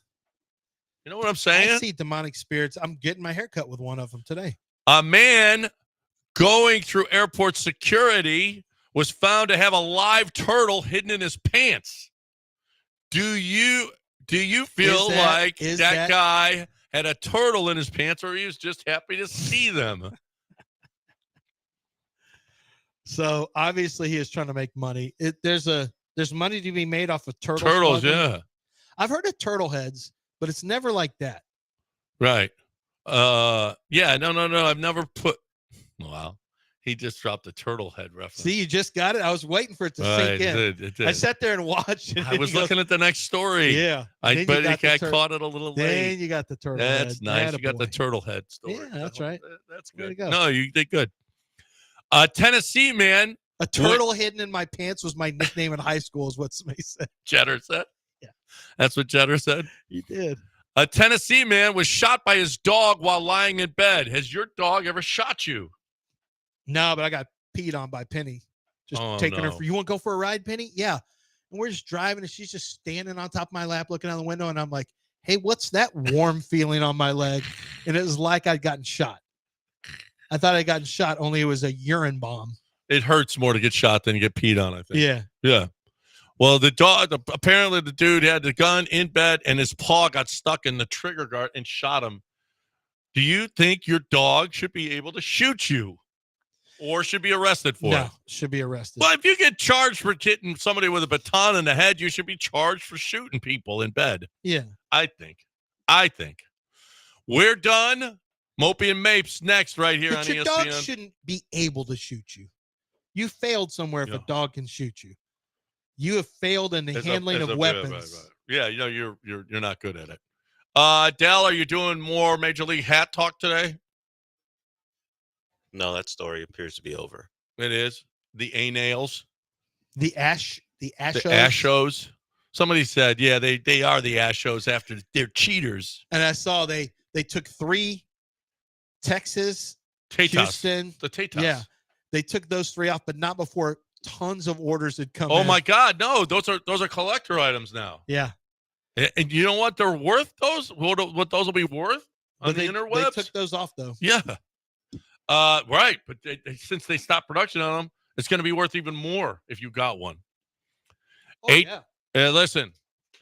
[SPEAKER 1] You know what I'm saying?
[SPEAKER 2] I see demonic spirits. I'm getting my hair cut with one of them today.
[SPEAKER 1] A man going through airport security was found to have a live turtle hidden in his pants. Do you feel like that guy had a turtle in his pants, or he was just happy to see them?
[SPEAKER 2] So obviously he is trying to make money. There's money to be made off of
[SPEAKER 1] Turtles, yeah.
[SPEAKER 2] I've heard of turtle heads, but it's never like that.
[SPEAKER 1] Right. Yeah, no. I've never put. Wow. He just dropped a turtle head reference.
[SPEAKER 2] See, you just got it. I was waiting for it to sink in.
[SPEAKER 1] It did.
[SPEAKER 2] I sat there and watched it.
[SPEAKER 1] I was looking at the next story.
[SPEAKER 2] Yeah.
[SPEAKER 1] I caught it a little late.
[SPEAKER 2] Then you got the turtle head.
[SPEAKER 1] That's nice. You got the turtle head story.
[SPEAKER 2] Yeah, that's right.
[SPEAKER 1] That's
[SPEAKER 2] Way to
[SPEAKER 1] good.
[SPEAKER 2] go.
[SPEAKER 1] No, you did good. Tennessee man.
[SPEAKER 2] A turtle hidden in my pants was my nickname in high school, is what somebody said.
[SPEAKER 1] Cheddar said.
[SPEAKER 2] Yeah.
[SPEAKER 1] That's what Jeter said?
[SPEAKER 2] He did.
[SPEAKER 1] A Tennessee man was shot by his dog while lying in bed. Has your dog ever shot you?
[SPEAKER 2] No, but I got peed on by Penny. Just taking her for, you want to go for a ride, Penny? Yeah. And we're just driving, and she's just standing on top of my lap looking out the window, and I'm like, hey, what's that warm feeling on my leg? And it was like I'd gotten shot. I thought I'd gotten shot, only it was a urine bomb.
[SPEAKER 1] It hurts more to get shot than to get peed on, I think.
[SPEAKER 2] Yeah.
[SPEAKER 1] Yeah. Well, apparently the dude had the gun in bed, and his paw got stuck in the trigger guard and shot him. Do you think your dog should be able to shoot you or should be arrested for it?
[SPEAKER 2] No, should be arrested.
[SPEAKER 1] Well, if you get charged for hitting somebody with a baton in the head, you should be charged for shooting people in bed.
[SPEAKER 2] Yeah.
[SPEAKER 1] I think. We're done. Mopey and Mapes next right here
[SPEAKER 2] but
[SPEAKER 1] on
[SPEAKER 2] your
[SPEAKER 1] ESPN.
[SPEAKER 2] dog shouldn't be able to shoot you. You failed somewhere if a dog can shoot you. You have failed in the handling of weapons.
[SPEAKER 1] Right. Yeah, you're not good at it. Dell, are you doing more Major League hat talk today?
[SPEAKER 10] No, that story appears to be over.
[SPEAKER 1] It is. The A-nails.
[SPEAKER 2] The Ashos.
[SPEAKER 1] Somebody said, yeah, they are the Ashos after they're cheaters.
[SPEAKER 2] And I saw they took 3 Texas, Houston.
[SPEAKER 1] The Tatas.
[SPEAKER 2] Yeah. They took those 3 off, but not before tons of orders had come
[SPEAKER 1] Oh
[SPEAKER 2] in.
[SPEAKER 1] my God, no, those are collector items now.
[SPEAKER 2] Yeah.
[SPEAKER 1] And you know what they're worth? What those will be worth on the interwebs?
[SPEAKER 2] They took those off though.
[SPEAKER 1] Yeah. Right, but since they stopped production on them, it's going to be worth even more if you got one. Listen,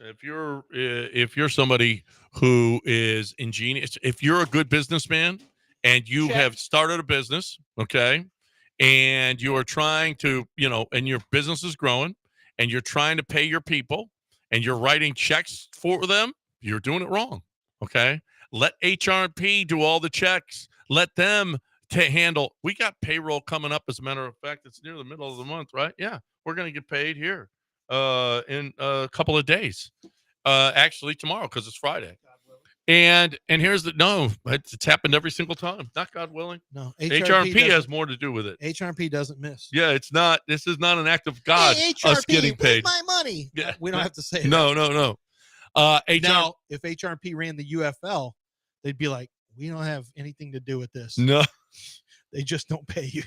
[SPEAKER 1] if you're somebody who is ingenious, if you're a good businessman and you have started a business, okay, and you are trying to, and your business is growing, and you're trying to pay your people, and you're writing checks for them, you're doing it wrong, okay? Let HR&P do all the checks. Let them handle. We got payroll coming up, as a matter of fact. It's near the middle of the month, right? Yeah, we're going to get paid here in a couple of days. Actually, tomorrow, because it's Friday. And here's it's happened every single time. Not God willing.
[SPEAKER 2] No,
[SPEAKER 1] HR&P has more to do with it.
[SPEAKER 2] HR&P doesn't miss.
[SPEAKER 1] Yeah, it's not. This is not an act of God.
[SPEAKER 2] Hey,
[SPEAKER 1] us
[SPEAKER 2] HRP,
[SPEAKER 1] getting paid.
[SPEAKER 2] where's my money?
[SPEAKER 1] Yeah.
[SPEAKER 2] We don't have to say
[SPEAKER 1] No.
[SPEAKER 2] Now, if HR&P ran the UFL, they'd be like, we don't have anything to do with this.
[SPEAKER 1] No,
[SPEAKER 2] they just don't pay you.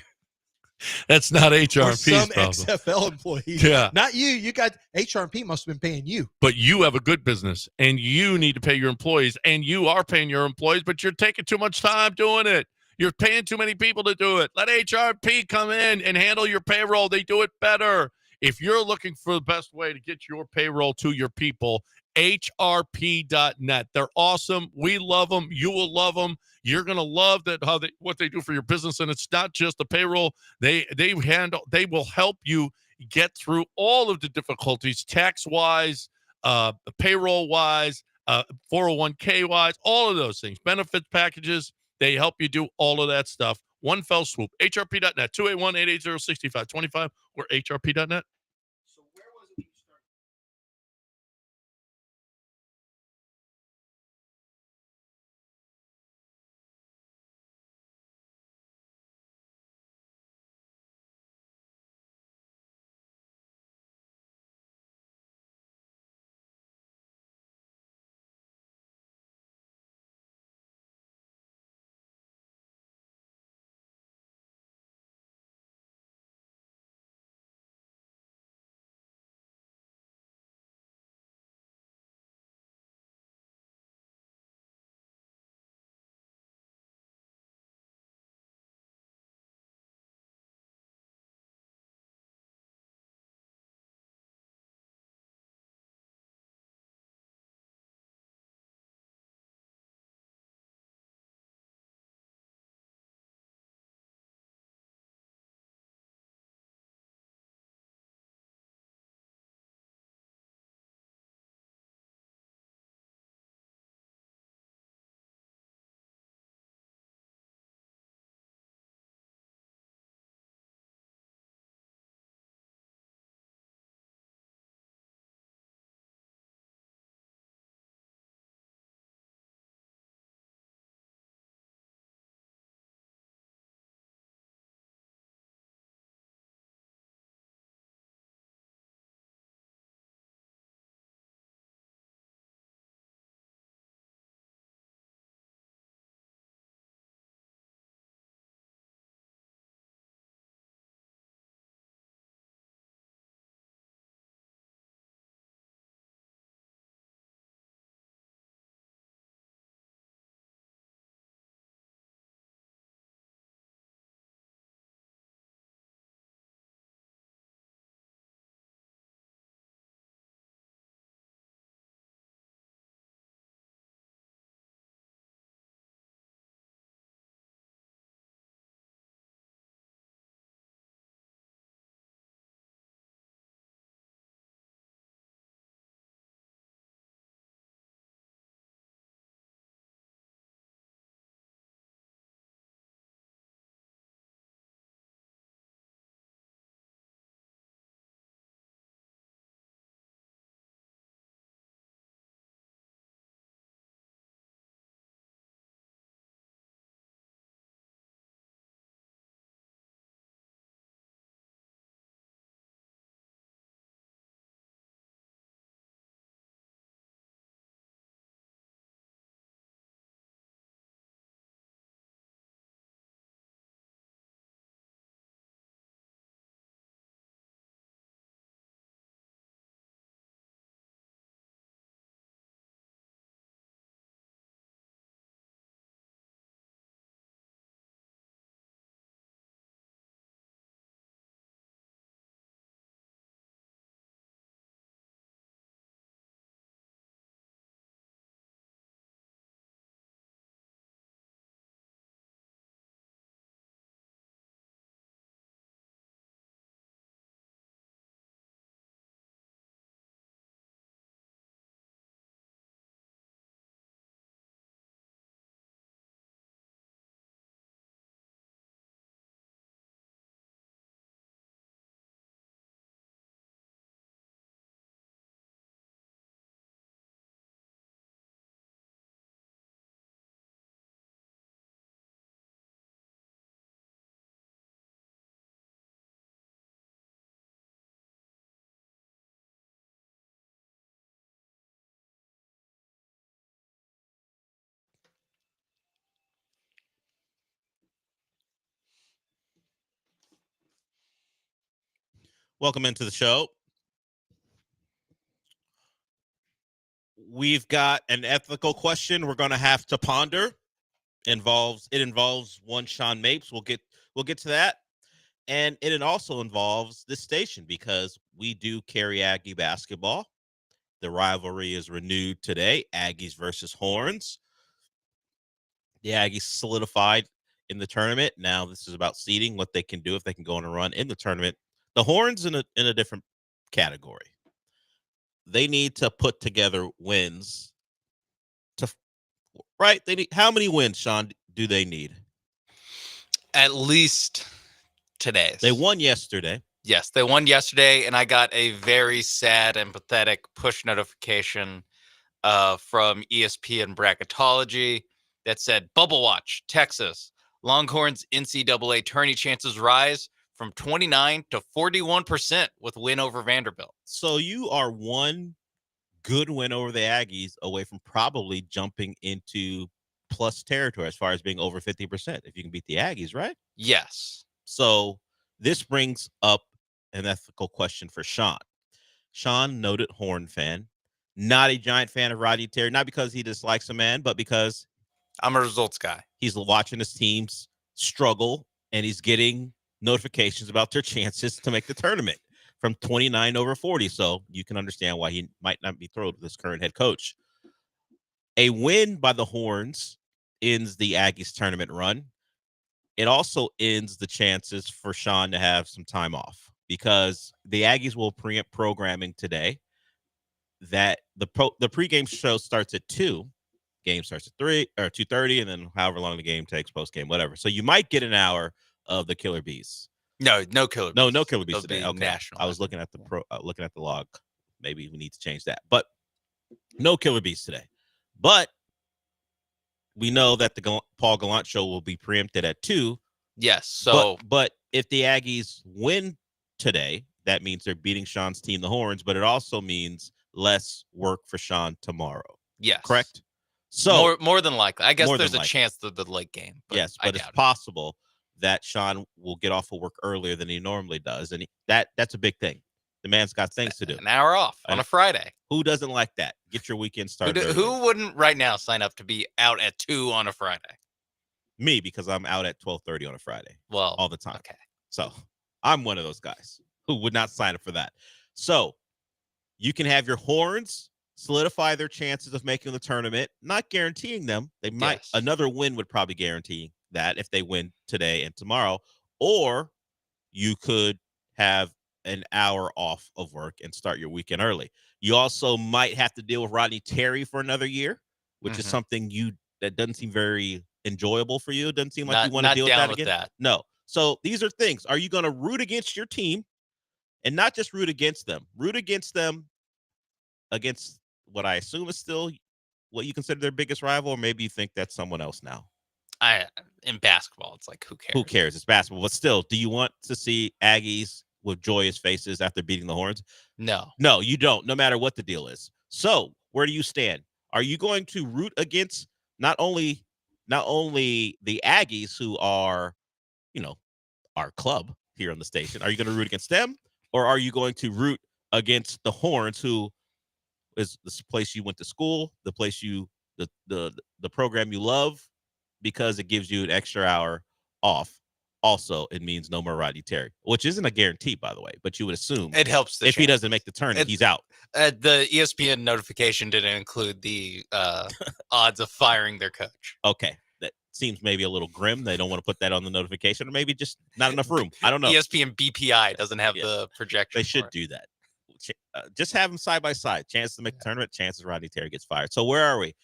[SPEAKER 1] That's not HR&P's
[SPEAKER 2] some
[SPEAKER 1] problem.
[SPEAKER 2] XFL employees.
[SPEAKER 1] Yeah.
[SPEAKER 2] Not you. You got HR&P must have been paying you.
[SPEAKER 1] But you have a good business, and you need to pay your employees, and you are paying your employees, but you're taking too much time doing it. You're paying too many people to do it. Let HR&P come in and handle your payroll. They do it better. If you're looking for the best way to get your payroll to your people, hrp.net. They're awesome. We love them. You will love them. You're going to love what they do for your business. And it's not just the payroll. They will help you get through all of the difficulties, tax-wise, payroll-wise, 401k-wise, all of those things, benefits packages. They help you do all of that stuff. One fell swoop. hrp.net, 281-880-6525 or hrp.net.
[SPEAKER 10] Welcome into the show. We've got an ethical question we're going to have to ponder. It involves one Sean Mapes. We'll get to that. And it also involves this station because we do carry Aggie basketball. The rivalry is renewed today, Aggies versus Horns. The Aggies solidified in the tournament. Now this is about seeding, what they can do if they can go on a run in the tournament. The Horns in a different category. They need to put together wins They need how many wins, Sean, do they need?
[SPEAKER 15] At least today's.
[SPEAKER 10] They won yesterday.
[SPEAKER 15] Yes, they won yesterday, and I got a very sad and pathetic push notification from ESPN Bracketology that said, Bubble Watch, Texas. Longhorns NCAA tourney chances rise from 29 to 41% with win over Vanderbilt.
[SPEAKER 10] So you are one good win over the Aggies away from probably jumping into plus territory as far as being over 50% if you can beat the Aggies, right?
[SPEAKER 15] Yes.
[SPEAKER 10] So this brings up an ethical question for Sean. Sean, noted Horn fan, not a giant fan of Rodney Terry, not because he dislikes a man, but because
[SPEAKER 15] I'm a results guy.
[SPEAKER 10] He's watching his teams struggle, and he's getting notifications about their chances to make the tournament from 29 over 40. So you can understand why he might not be thrilled with his current head coach. A win by the Horns ends the Aggies tournament run. It also ends the chances for Sean to have some time off because the Aggies will preempt programming today that the pregame show starts at 2. Game starts at 3 or 2:30, and then however long the game takes, post game, whatever. So you might get an hour of the Killer Bees.
[SPEAKER 15] No Killer Bees.
[SPEAKER 10] No Killer Bees
[SPEAKER 15] Those
[SPEAKER 10] today.
[SPEAKER 15] be
[SPEAKER 10] Okay.
[SPEAKER 15] national.
[SPEAKER 10] I was looking at the log. Maybe we need to change that. But no Killer Bees today. But we know that the Paul Gallant show will be preempted at 2.
[SPEAKER 15] Yes. So,
[SPEAKER 10] but if the Aggies win today, that means they're beating Sean's team, the Horns. But it also means less work for Sean tomorrow.
[SPEAKER 15] yes.
[SPEAKER 10] Correct. So
[SPEAKER 15] more than likely. I guess
[SPEAKER 10] more
[SPEAKER 15] there's
[SPEAKER 10] than
[SPEAKER 15] a
[SPEAKER 10] likely.
[SPEAKER 15] chance that the late game. But
[SPEAKER 10] yes,
[SPEAKER 15] I
[SPEAKER 10] but it's
[SPEAKER 15] doubt it.
[SPEAKER 10] possible that Sean will get off of work earlier than he normally does, and that's a big thing. The man's got things to do.
[SPEAKER 15] An hour off on a Friday.
[SPEAKER 10] Who doesn't like that? Get your weekend started. early.
[SPEAKER 15] Who wouldn't right now sign up to be out at 2 on a Friday?
[SPEAKER 10] Me, because I'm out at 12:30 on a Friday.
[SPEAKER 15] Well,
[SPEAKER 10] all the time.
[SPEAKER 15] Okay.
[SPEAKER 10] So I'm one of those guys who would not sign up for that. So you can have your Horns solidify their chances of making the tournament, not guaranteeing them. They might.
[SPEAKER 15] Yes.
[SPEAKER 10] Another win would probably guarantee that if they win today and tomorrow, or you could have an hour off of work and start your weekend early. You also might have to deal with Rodney Terry for another year, which is something that doesn't seem very enjoyable for you. It doesn't seem like you want to deal with that again. No. So these are things. Are you going to root against your team and not just root against them? Root against them against what I assume is still what you consider their biggest rival, or maybe you think that's someone else now.
[SPEAKER 15] In basketball, it's like, who cares?
[SPEAKER 10] Who cares? It's basketball. But still, do you want to see Aggies with joyous faces after beating the Horns?
[SPEAKER 15] No.
[SPEAKER 10] No, you don't, no matter what the deal is. So where do you stand? Are you going to root against not only the Aggies, who are, our club here on the station? Are you going to root against them, or are you going to root against the Horns, who is the place you went to school, the place the program you love, because it gives you an extra hour off? Also, it means no more Rodney Terry, which isn't a guarantee, by the way, but you would assume
[SPEAKER 15] It helps
[SPEAKER 10] if he doesn't make the tournament, he's out.
[SPEAKER 15] The ESPN notification didn't include the odds of firing their coach.
[SPEAKER 10] Okay. That seems maybe a little grim. They don't want to put that on the notification, or maybe just not enough room. I don't know.
[SPEAKER 15] ESPN BPI doesn't have the projection.
[SPEAKER 10] They should do that. Just have them side by side. Chance to make the tournament, chances Rodney Terry gets fired. So where are we?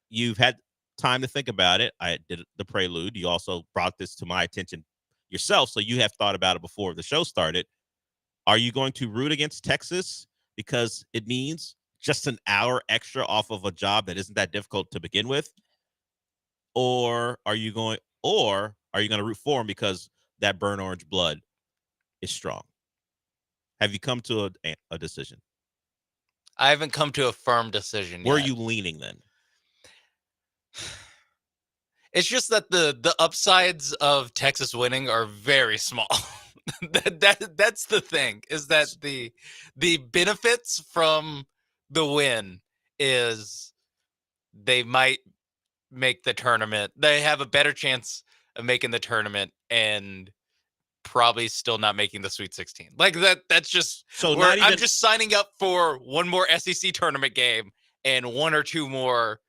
[SPEAKER 10] You've had time to think about it. I did the prelude. You also brought this to my attention yourself, so you have thought about it before the show started. Are you going to root against Texas because it means just an hour extra off of a job that isn't that difficult to begin with? Or are you going to root for them because that burnt orange blood is strong? Have you come to a decision?
[SPEAKER 15] I haven't come to a firm decision
[SPEAKER 10] Where
[SPEAKER 15] yet.
[SPEAKER 10] are you leaning then?
[SPEAKER 15] It's just that the upsides of Texas winning are very small. That's the thing, is that the benefits from the win is they might make the tournament. They have a better chance of making the tournament and probably still not making the Sweet 16. Like that's just
[SPEAKER 16] so
[SPEAKER 15] I'm just signing up for one more SEC tournament game and one or two more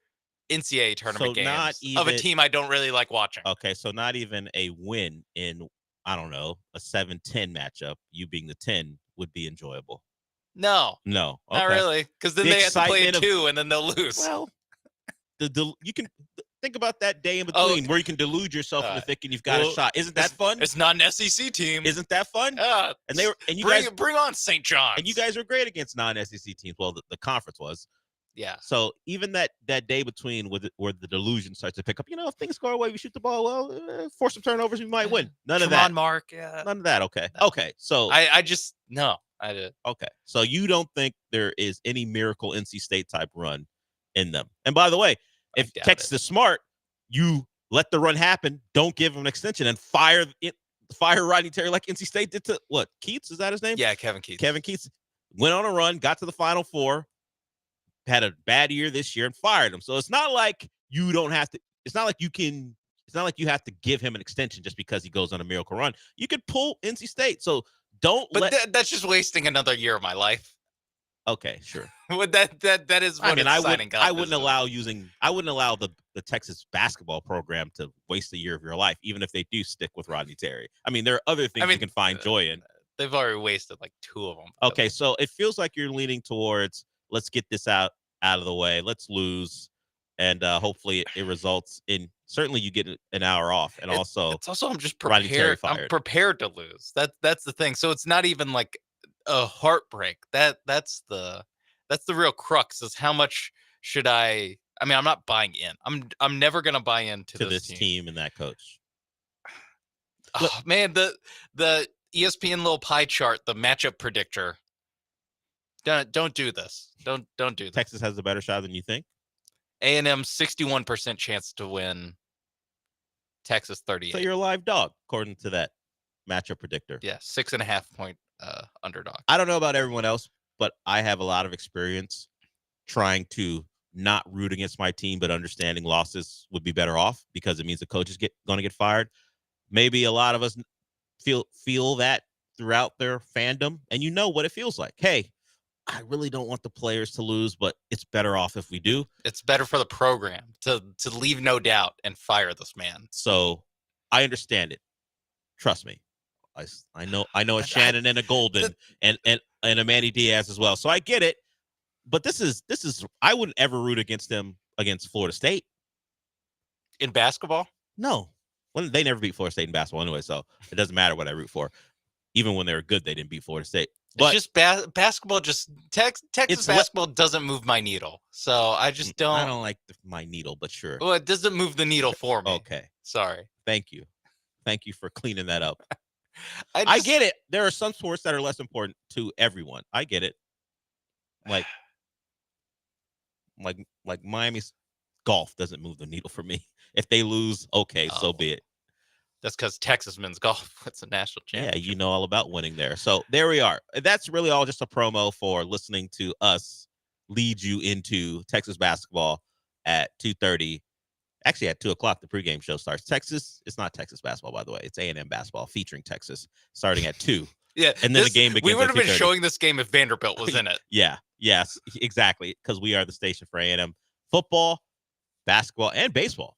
[SPEAKER 15] NCAA tournament games of a team I don't really like watching.
[SPEAKER 16] Okay, so not even a win in, I don't know, a 7-10 matchup, you being the 10 would be enjoyable.
[SPEAKER 15] No.
[SPEAKER 16] No.
[SPEAKER 15] Not
[SPEAKER 16] Okay.
[SPEAKER 15] really, because then they have to play a 2 and then they'll lose.
[SPEAKER 16] Well, you can think about that day in between where you can delude yourself into thinking you've got a shot. Isn't that fun?
[SPEAKER 15] It's not an SEC team.
[SPEAKER 16] Isn't that fun? And you
[SPEAKER 15] bring on St. John's.
[SPEAKER 16] And you guys were great against non-SEC teams. Well, the conference was.
[SPEAKER 15] Yeah.
[SPEAKER 16] So even that day between where the delusion starts to pick up, if things go our way, we shoot the ball well, force some turnovers, we might win. None of that.
[SPEAKER 15] Mark. Yeah.
[SPEAKER 16] None of that. Okay.
[SPEAKER 15] No.
[SPEAKER 16] Okay. So
[SPEAKER 15] I just no. I did.
[SPEAKER 16] Okay. So you don't think there is any miracle NC State type run in them? And by the way, if Texas is smart, you let the run happen. Don't give him an extension and fire Rodney Terry like NC State did to what? Keats? Is that his name?
[SPEAKER 15] Yeah, Kevin Keats.
[SPEAKER 16] Kevin Keats went on a run, got to the Final Four, had a bad year this year, and fired him. So it's not like you don't have to. It's not like you can. It's not like you have to give him an extension just because he goes on a miracle run. You could pull NC State. So don't.
[SPEAKER 15] But that's just wasting another year of my life.
[SPEAKER 16] Okay, sure.
[SPEAKER 15] that is what
[SPEAKER 16] I wouldn't allow the Texas basketball program to waste a year of your life, even if they do stick with Rodney Terry. I mean, there are other things you can find joy in.
[SPEAKER 15] They've already wasted like 2 of them.
[SPEAKER 16] Okay, so it feels like you're leaning towards let's get this out of the way. Let's lose, and hopefully it results in certainly you get an hour off, and
[SPEAKER 15] it's also I'm just
[SPEAKER 16] Rodney Terry
[SPEAKER 15] prepared.
[SPEAKER 16] fired.
[SPEAKER 15] I'm prepared to lose. That's the thing. So it's not even like a heartbreak. That's the real crux, is how much should I mean, I'm not buying in. I'm never gonna buy into
[SPEAKER 16] this team and that coach.
[SPEAKER 15] Oh, man, the ESPN little pie chart, the matchup predictor. Don't do this. Don't do this.
[SPEAKER 16] Texas has a better shot than you think.
[SPEAKER 15] A&M 61% chance to win. Texas 38.
[SPEAKER 16] So you're a live dog according to that matchup predictor.
[SPEAKER 15] Yeah, 6.5 point underdog.
[SPEAKER 16] I don't know about everyone else, but I have a lot of experience trying to not root against my team, but understanding losses would be better off because it means the coach is going to get fired. Maybe a lot of us feel that throughout their fandom, and you know what it feels like. Hey, I really don't want the players to lose, but it's better off if we do.
[SPEAKER 15] It's better for the program to leave no doubt and fire this man.
[SPEAKER 16] So I understand it. Trust me. I know a Shannon and a Golden and a Manny Diaz as well. So I get it. But this is I wouldn't ever root against them against Florida State.
[SPEAKER 15] In basketball?
[SPEAKER 16] No. Well, they never beat Florida State in basketball anyway, so it doesn't matter what I root for. Even when they were good, they didn't beat Florida State. But
[SPEAKER 15] it's just basketball. Just Texas basketball doesn't move my needle, so I just don't.
[SPEAKER 16] I don't like my needle, but sure.
[SPEAKER 15] Well, it doesn't move the needle for me.
[SPEAKER 16] Okay,
[SPEAKER 15] sorry.
[SPEAKER 16] Thank you for cleaning that up. I get it. There are some sports that are less important to everyone. I get it. Like Miami's golf doesn't move the needle for me. If they lose, okay, so be it.
[SPEAKER 15] That's because Texas men's golf, it's a national championship.
[SPEAKER 16] Yeah, you know all about winning there. So there we are. That's really all just a promo for listening to us lead you into Texas basketball at 2:30. Actually, at 2 o'clock, the pregame show starts. Texas, it's not Texas basketball, by the way. It's A&M basketball featuring Texas starting at 2.
[SPEAKER 15] Yeah,
[SPEAKER 16] and then the game begins.
[SPEAKER 15] We would have been
[SPEAKER 16] 2:30.
[SPEAKER 15] showing this game if Vanderbilt was in it.
[SPEAKER 16] Yeah, yes, exactly, because we are the station for A&M football, basketball, and baseball.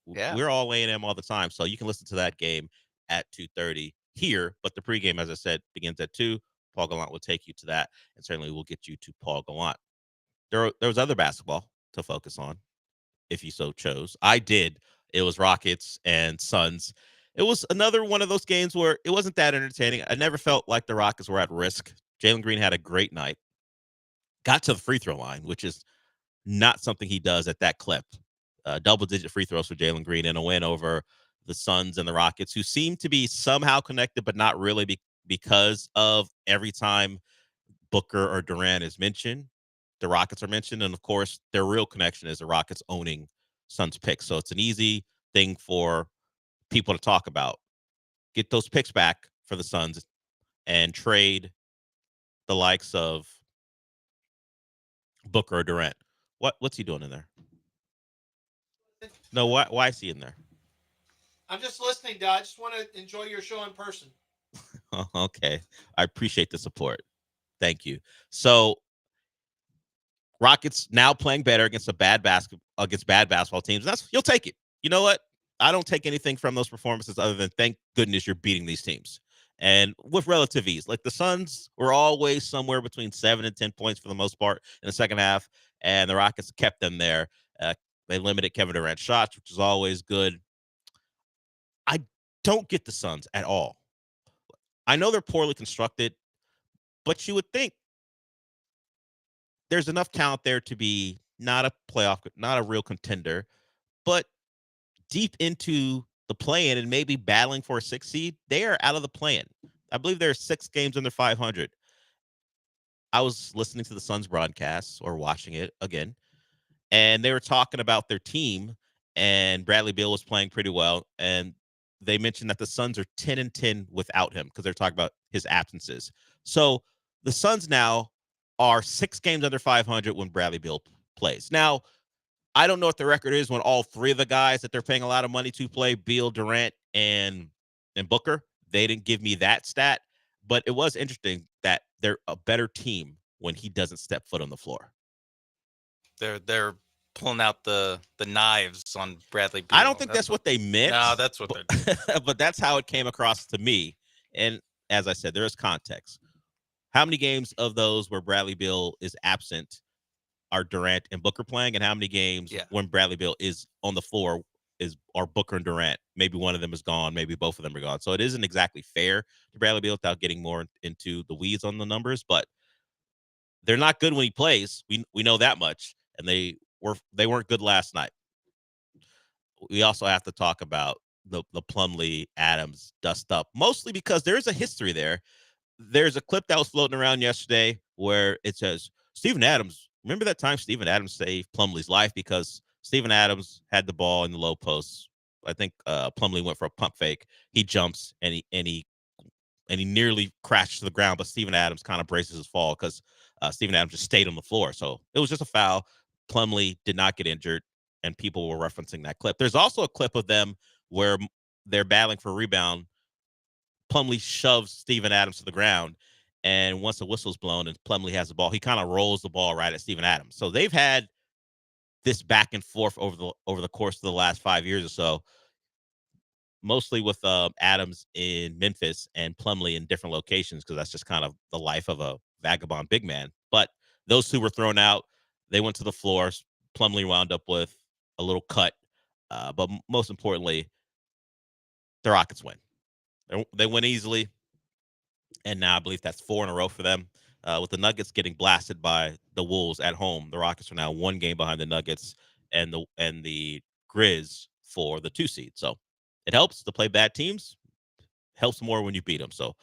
[SPEAKER 15] Yeah,
[SPEAKER 16] we're all A&M all the time, so you can listen to that game at 2:30 here. But the pregame, as I said, begins at 2. Paul Gallant will take you to that, and certainly we'll get you to Paul Gallant. There was other basketball to focus on, if you so chose. I did. It was Rockets and Suns. It was another one of those games where it wasn't that entertaining. I never felt like the Rockets were at risk. Jalen Green had a great night. Got to the free throw line, which is not something he does at that clip. Double-digit free throws for Jalen Green in a win over the Suns and the Rockets, who seem to be somehow connected, but not really because of every time Booker or Durant is mentioned, the Rockets are mentioned. And, of course, their real connection is the Rockets owning Suns picks. So it's an easy thing for people to talk about. Get those picks back for the Suns and trade the likes of Booker or Durant. What's he doing in there? No, why is he in there?
[SPEAKER 2] I'm just listening, Dad. I just want to enjoy your show in person.
[SPEAKER 16] Okay. I appreciate the support. Thank you. So Rockets now playing better against bad basketball teams. You'll take it. You know what? I don't take anything from those performances other than thank goodness you're beating these teams. And with relative ease. Like the Suns were always somewhere between 7 and 10 points for the most part in the second half, and the Rockets kept them there. They limited Kevin Durant's shots, which is always good. I don't get the Suns at all. I know they're poorly constructed, but you would think there's enough talent there to be not a real contender, but deep into the play-in and maybe battling for a 6 seed, they are out of the play-in. I believe there are 6 games under 500. I was listening to the Suns broadcast or watching it again, and they were talking about their team, and Bradley Beal was playing pretty well, and they mentioned that the Suns are 10-10 without him because they're talking about his absences. So the Suns now are 6 games under 500 when Bradley Beal plays. Now, I don't know what the record is when all 3 of the guys that they're paying a lot of money to play, Beal, Durant, and Booker. They didn't give me that stat, but it was interesting that they're a better team when he doesn't step foot on the floor.
[SPEAKER 15] They're pulling out the knives on Bradley Beal.
[SPEAKER 16] I don't think that's what they meant.
[SPEAKER 15] No, that's what they're doing.
[SPEAKER 16] But that's how it came across to me. And as I said, there is context. How many games of those where Bradley Beal is absent are Durant and Booker playing, and how many games when Bradley Beal is on the floor are Booker and Durant? Maybe one of them is gone, maybe both of them are gone. So it isn't exactly fair to Bradley Beal without getting more into the weeds on the numbers, but they're not good when he plays. We know that much, and they weren't good last night. We also have to talk about the Plumlee Adams dust up, mostly because there is a history there. There's a clip that was floating around yesterday where it says Steven Adams. Remember that time Steven Adams saved Plumlee's life because Steven Adams had the ball in the low post. I think Plumlee went for a pump fake. He jumps and he nearly crashed to the ground, but Steven Adams kind of braces his fall because Steven Adams just stayed on the floor. So it was just a foul. Plumlee did not get injured, and people were referencing that clip. There's also a clip of them where they're battling for a rebound. Plumlee shoves Steven Adams to the ground, and once the whistle's blown and Plumlee has the ball, he kind of rolls the ball right at Steven Adams. So they've had this back and forth over the course of the last 5 years or so, mostly with Adams in Memphis and Plumlee in different locations because that's just kind of the life of a vagabond big man. But those 2 were thrown out. They went to the floor. Plumlee wound up with a little cut. But most importantly, the Rockets win. They win easily. And now I believe that's 4 in a row for them. With the Nuggets getting blasted by the Wolves at home, the Rockets are now 1 game behind the Nuggets and the Grizz for the 2 seed. So it helps to play bad teams. Helps more when you beat them. So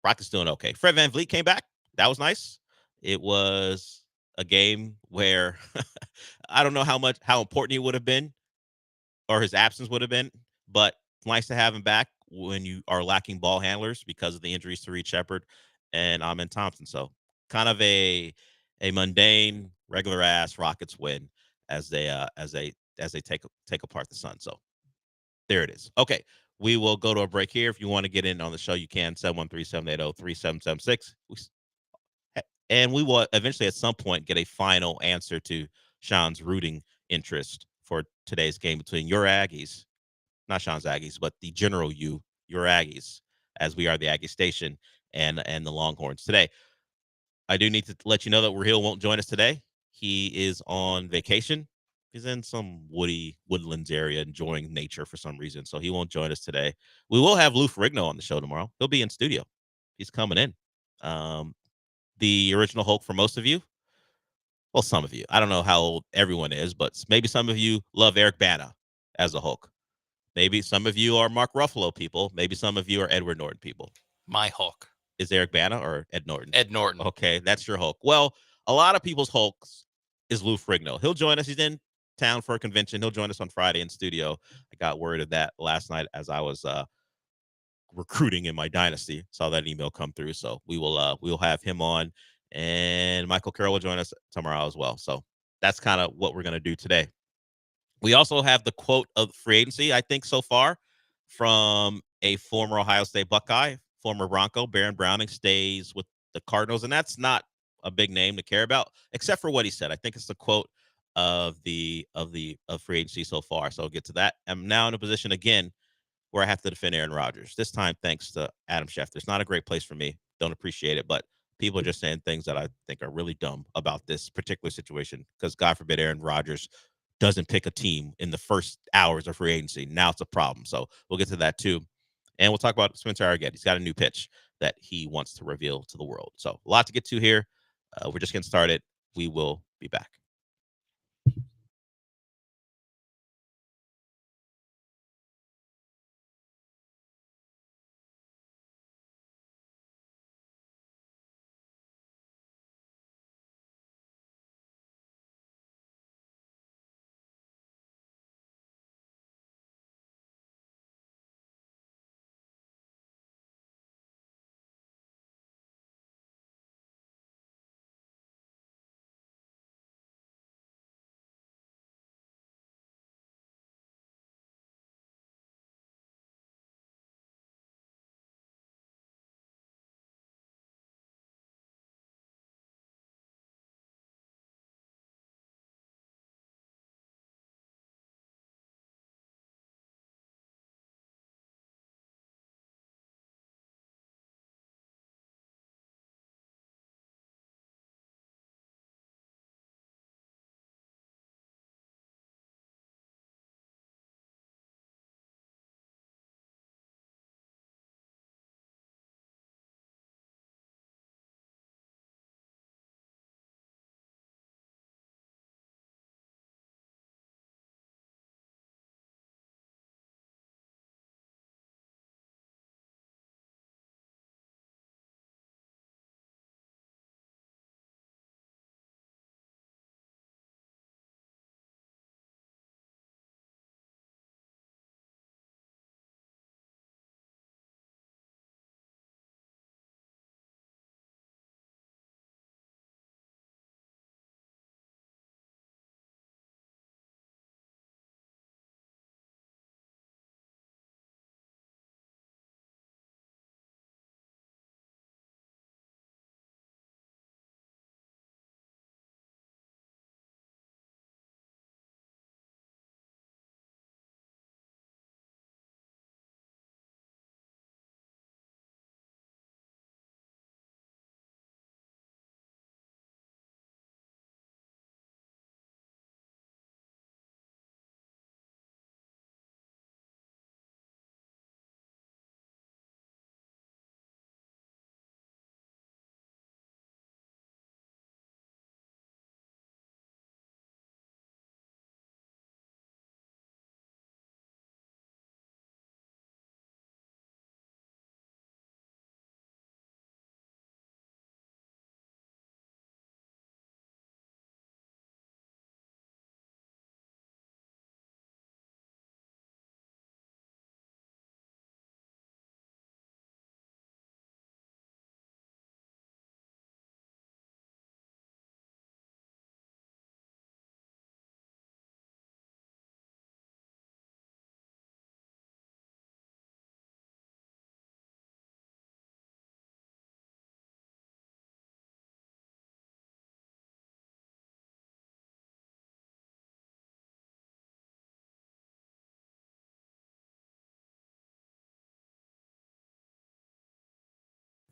[SPEAKER 16] Rockets doing okay. Fred VanVleet came back. That was nice. It was a game where I don't know how important he would have been or his absence would have been, but it's nice to have him back when you are lacking ball handlers because of the injuries to Reed Shepherd and Amen Thompson. So kind of a mundane, regular ass Rockets win as they take apart the Suns. So there it is. Okay. We will go to a break here. If you want to get in on the show, you can 713-780-3776. And we will eventually at some point get a final answer to Sean's rooting interest for today's game between your Aggies, not Sean's Aggies, but the general your Aggies, as we are the Aggie Station and the Longhorns today. I do need to let you know that Raheel won't join us today. He is on vacation. He's in some woodlands area enjoying nature for some reason, so he won't join us today. We will have Lou Ferrigno on the show tomorrow. He'll be in studio. He's coming in. The original Hulk for most of you. Well, some of you. I don't know how old everyone is, but maybe some of you love Eric Bana as a Hulk. Maybe some of you are Mark Ruffalo people. Maybe some of you are Edward Norton people.
[SPEAKER 15] My Hulk
[SPEAKER 16] is Eric Bana or Ed Norton?
[SPEAKER 15] Ed Norton.
[SPEAKER 16] Okay, that's your Hulk. Well, a lot of people's Hulks is Lou Ferrigno. He'll join us. He's in town for a convention. He'll join us on Friday in studio. I got word of that last night as I was recruiting in my dynasty. Saw that email come through, so we will have him on, and Michael Carroll will join us tomorrow as well. So that's kind of what we're going to do today. We also have the quote of free agency, I think, so far from a former Ohio State Buckeye, former Bronco. Baron Browning stays with the Cardinals, and that's not a big name to care about, except for what he said. I think it's the quote of free agency so far. So I'll get to that. I'm now in a position again where I have to defend Aaron Rodgers. This time, thanks to Adam Schefter. It's not a great place for me. Don't appreciate it, but people are just saying things that I think are really dumb about this particular situation, because God forbid Aaron Rodgers doesn't pick a team in the first hours of free agency. Now it's a problem. So we'll get to that too. And we'll talk about Spencer Argett. He's got a new pitch that he wants to reveal to the world. So a lot to get to here. We're just getting started. We will be back.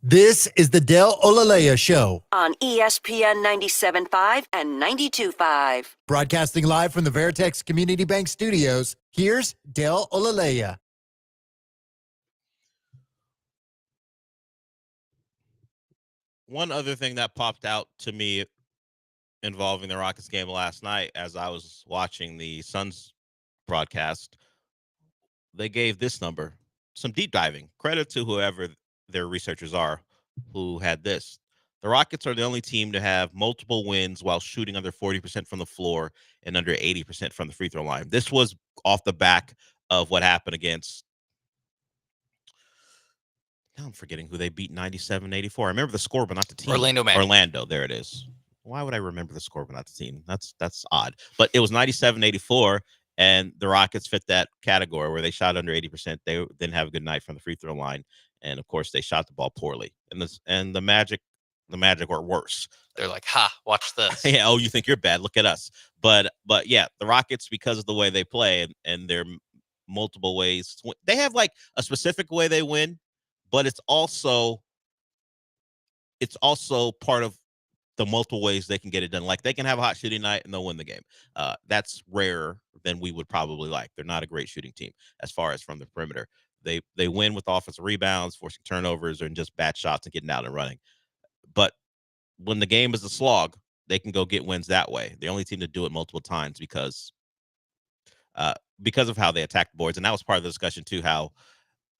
[SPEAKER 17] This is the Del Olaleye Show,
[SPEAKER 4] on ESPN 97.5 and 92.5.
[SPEAKER 17] broadcasting live from the Veritex Community Bank Studios. Here's Del Olaleye.
[SPEAKER 16] One other thing that popped out to me involving the Rockets game last night, as I was watching the Suns broadcast, they gave this number. Some deep diving. Credit to whoever their researchers are who had this. The Rockets are the only team to have multiple wins while shooting under 40% from the floor and under 80% from the free throw line. This was off the back of what happened against Now I'm forgetting who they beat 97-84. I remember the score, but not the team.
[SPEAKER 15] Orlando Magic.
[SPEAKER 16] Orlando, there it is. Why would I remember the score, but not the team? That's odd. But it was 97-84, and the Rockets fit that category where they shot under 80%. They didn't have a good night from the free throw line, and of course they shot the ball poorly. And the Magic were worse.
[SPEAKER 15] They're like, ha, watch this.
[SPEAKER 16] Yeah, oh, you think you're bad? Look at us. But yeah, the Rockets, because of the way they play and their multiple ways, they have like a specific way they win, but it's also part of the multiple ways they can get it done. Like they can have a hot shooting night and they'll win the game. That's rarer than we would probably like. They're not a great shooting team as far as from the perimeter. They win with offensive rebounds, forcing turnovers, and just bad shots and getting out and running. But when the game is a slog, they can go get wins that way. The only team to do it multiple times because of how they attack the boards. And that was part of the discussion too, how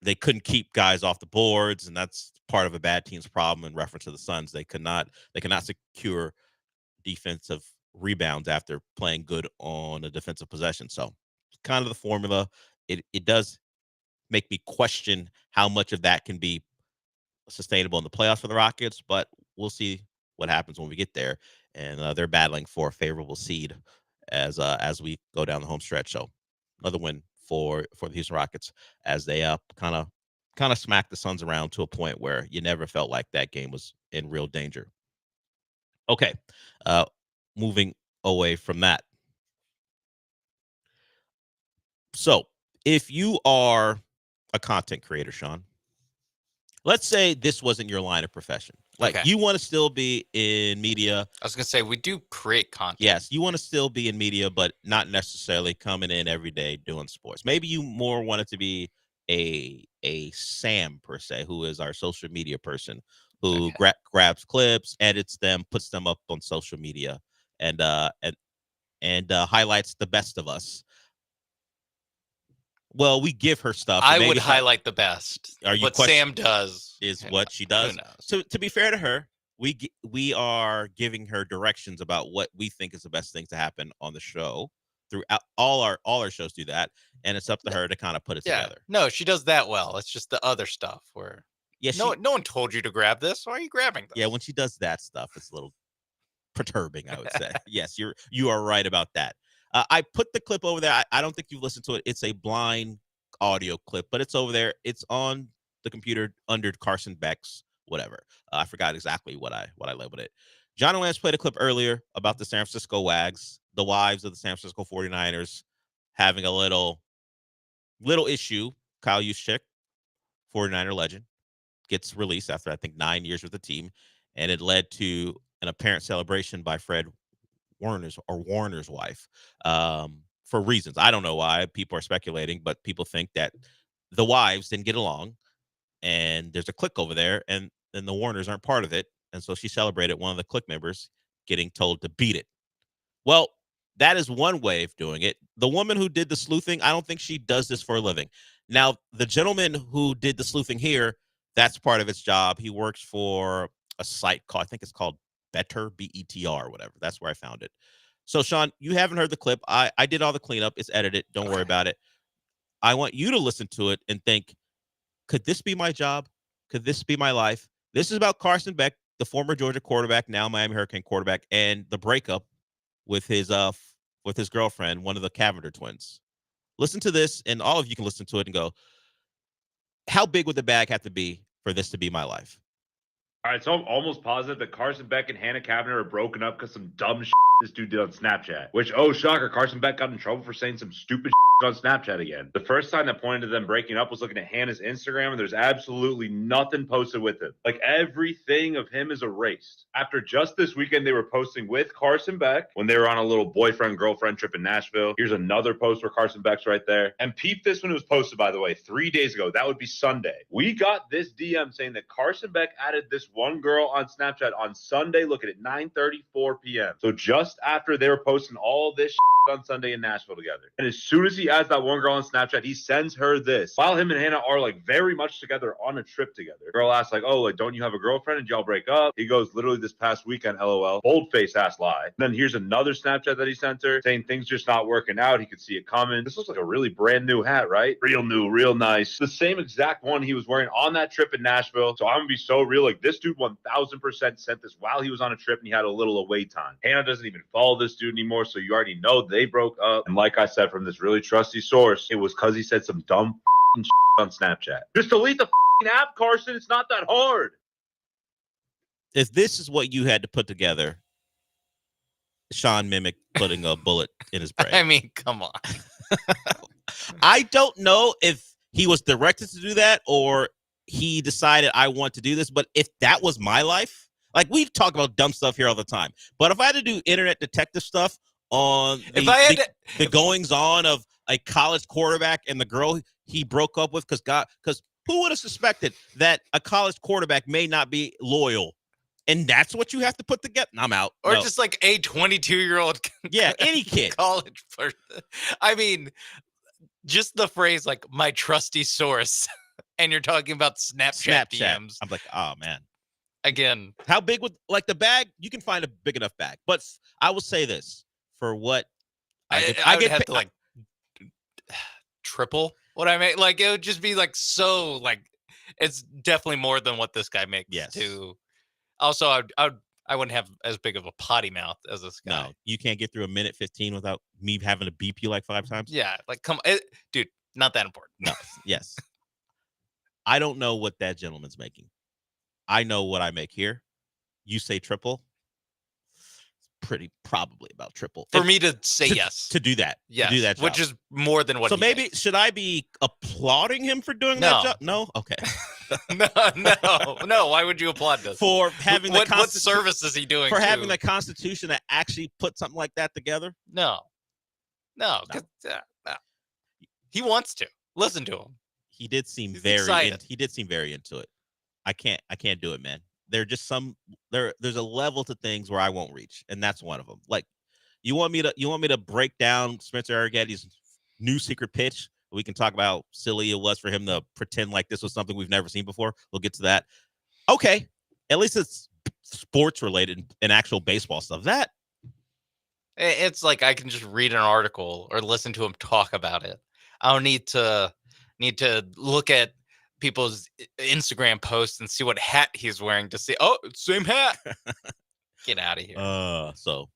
[SPEAKER 16] they couldn't keep guys off the boards, and that's part of a bad team's problem in reference to the Suns. They cannot secure defensive rebounds after playing good on a defensive possession. So kind of the formula. It does make me question how much of that can be sustainable in the playoffs for the Rockets, but we'll see what happens when we get there. And they're battling for a favorable seed as we go down the home stretch. So another win for the Houston Rockets as they kind of smacked the Suns around to a point where you never felt like that game was in real danger. Okay, moving away from that. So if you are a content creator, Sean, let's say this wasn't your line of profession. Like you want to still be in media.
[SPEAKER 15] I was going to say, we do create content.
[SPEAKER 16] Yes, you want to still be in media, but not necessarily coming in every day doing sports. Maybe you more want it to be a Sam, per se, who is our social media person, who grabs clips, edits them, puts them up on social media, and highlights the best of us. Well, we give her stuff.
[SPEAKER 15] I would highlight the best. What Sam does
[SPEAKER 16] is what she does. So to be fair to her, we are giving her directions about what we think is the best thing to happen on the show. Throughout all our shows do that, and it's up to her to kind of put it together.
[SPEAKER 15] No, she does that well. It's just the other stuff where no one told you to grab this. Why are you grabbing this?
[SPEAKER 16] Yeah, when she does that stuff, it's a little perturbing, I would say. Yes, you are right about that. I put the clip over there. I don't think you've listened to it. It's a blind audio clip, but it's over there. It's on the computer under Carson Beck's whatever. I forgot exactly what I labeled it. John and Lance played a clip earlier about the San Francisco Wags, the wives of the San Francisco 49ers, having a little issue. Kyle Juszczyk, 49er legend, gets released after, I think, 9 years with the team, and it led to an apparent celebration by Fred Warner's wife, for reasons. I don't know why. People are speculating, but people think that the wives didn't get along, and there's a clique over there, and then the Warners aren't part of it. And so she celebrated one of the clique members getting told to beat it. Well, that is one way of doing it. The woman who did the sleuthing, I don't think she does this for a living. Now, the gentleman who did the sleuthing here, that's part of his job. He works for a site I think it's called Better, BETR, whatever. That's where I found it. So, Sean, you haven't heard the clip. I did all the cleanup. It's edited. Don't worry about it. I want you to listen to it and think, could this be my job? Could this be my life? This is about Carson Beck, the former Georgia quarterback, now Miami Hurricane quarterback, and the breakup with his girlfriend, one of the Cavender twins. Listen to this, and all of you can listen to it and go, how big would the bag have to be for this to be my life?
[SPEAKER 18] All right, so I'm almost positive that Carson Beck and Hannah Cavender are broken up because some dumb shit this dude did on Snapchat. Which, oh, shocker, Carson Beck got in trouble for saying some stupid shit on Snapchat again. The first time that pointed to them breaking up was looking at Hannah's Instagram, and there's absolutely nothing posted with him. Like, everything of him is erased. After just this weekend, they were posting with Carson Beck when they were on a little boyfriend-girlfriend trip in Nashville. Here's another post where Carson Beck's right there. And peep this when it was posted, by the way, 3 days ago. That would be Sunday. We got this DM saying that Carson Beck added this one girl on Snapchat on Sunday, look at it, 9:34 p.m. So just after they were posting all this on Sunday in Nashville together. And as soon as he adds that one girl on Snapchat, he sends her this. While him and Hannah are like very much together on a trip together. Girl asks like, oh, like, don't you have a girlfriend? And y'all break up? He goes, literally this past weekend, LOL. Boldface ass lie. And then here's another Snapchat that he sent her saying things just not working out. He could see it coming. This looks like a really brand new hat, right? Real new, real nice. The same exact one he was wearing on that trip in Nashville. So I'm gonna be so real. Like this dude 1000% sent this while he was on a trip and he had a little away time. Hannah doesn't even follow this dude anymore. So you already know they broke up. And like I said, from this really trusty source, it was because he said some dumb shit on Snapchat. Just delete the app, Carson. It's not that hard.
[SPEAKER 16] If this is what you had to put together, Sean mimicked putting a bullet in his brain.
[SPEAKER 15] I mean, come on.
[SPEAKER 16] I don't know if he was directed to do that or he decided I want to do this, but if that was my life, like we've talked about dumb stuff here all the time, but if I had to do internet detective stuff on the goings on of a college quarterback and the girl he broke up with, because who would have suspected that a college quarterback may not be loyal? And that's what you have to put together. I'm out.
[SPEAKER 15] Or just like a 22-year-old.
[SPEAKER 16] Yeah, any kid.
[SPEAKER 15] College person. I mean, just the phrase like my trusty source, and you're talking about Snapchat DMs.
[SPEAKER 16] I'm like, oh man.
[SPEAKER 15] Again,
[SPEAKER 16] how big would like the bag? You can find a big enough bag, but I will say this for what
[SPEAKER 15] I would have to like triple what I make. Like it would just be like so like it's definitely more than what this guy makes.
[SPEAKER 16] Yes.
[SPEAKER 15] Also, I wouldn't have as big of a potty mouth as this guy.
[SPEAKER 16] No, you can't get through a minute 15 without me having to beep you like 5 times.
[SPEAKER 15] Yeah, like come, dude, not that important.
[SPEAKER 16] No, yes. I don't know what that gentleman's making. I know what I make here. You say triple. Pretty probably about triple
[SPEAKER 15] for me to say yes
[SPEAKER 16] to do that.
[SPEAKER 15] Yes,
[SPEAKER 16] to do that job.
[SPEAKER 15] which is more than what.
[SPEAKER 16] So
[SPEAKER 15] he
[SPEAKER 16] maybe
[SPEAKER 15] makes.
[SPEAKER 16] Should I be applauding him for doing that job? No. Okay.
[SPEAKER 15] No. Why would you applaud this
[SPEAKER 16] for having
[SPEAKER 15] what service is he doing
[SPEAKER 16] for having the Constitution to actually put something like that together?
[SPEAKER 15] No. He wants to listen to him.
[SPEAKER 16] He did seem
[SPEAKER 15] He's
[SPEAKER 16] very.
[SPEAKER 15] excited.
[SPEAKER 16] He did seem very into it. I can't do it, man. There's a level to things where I won't reach, and that's one of them. Like, you want me to break down Spencer Arrigetti's new secret pitch? We can talk about how silly it was for him to pretend like this was something we've never seen before. We'll get to that. Okay, at least it's sports related and actual baseball stuff. That
[SPEAKER 15] it's like I can just read an article or listen to him talk about it. I don't need to look at people's Instagram posts and see what hat he's wearing to see. Oh, same hat. Get out of here.
[SPEAKER 16] So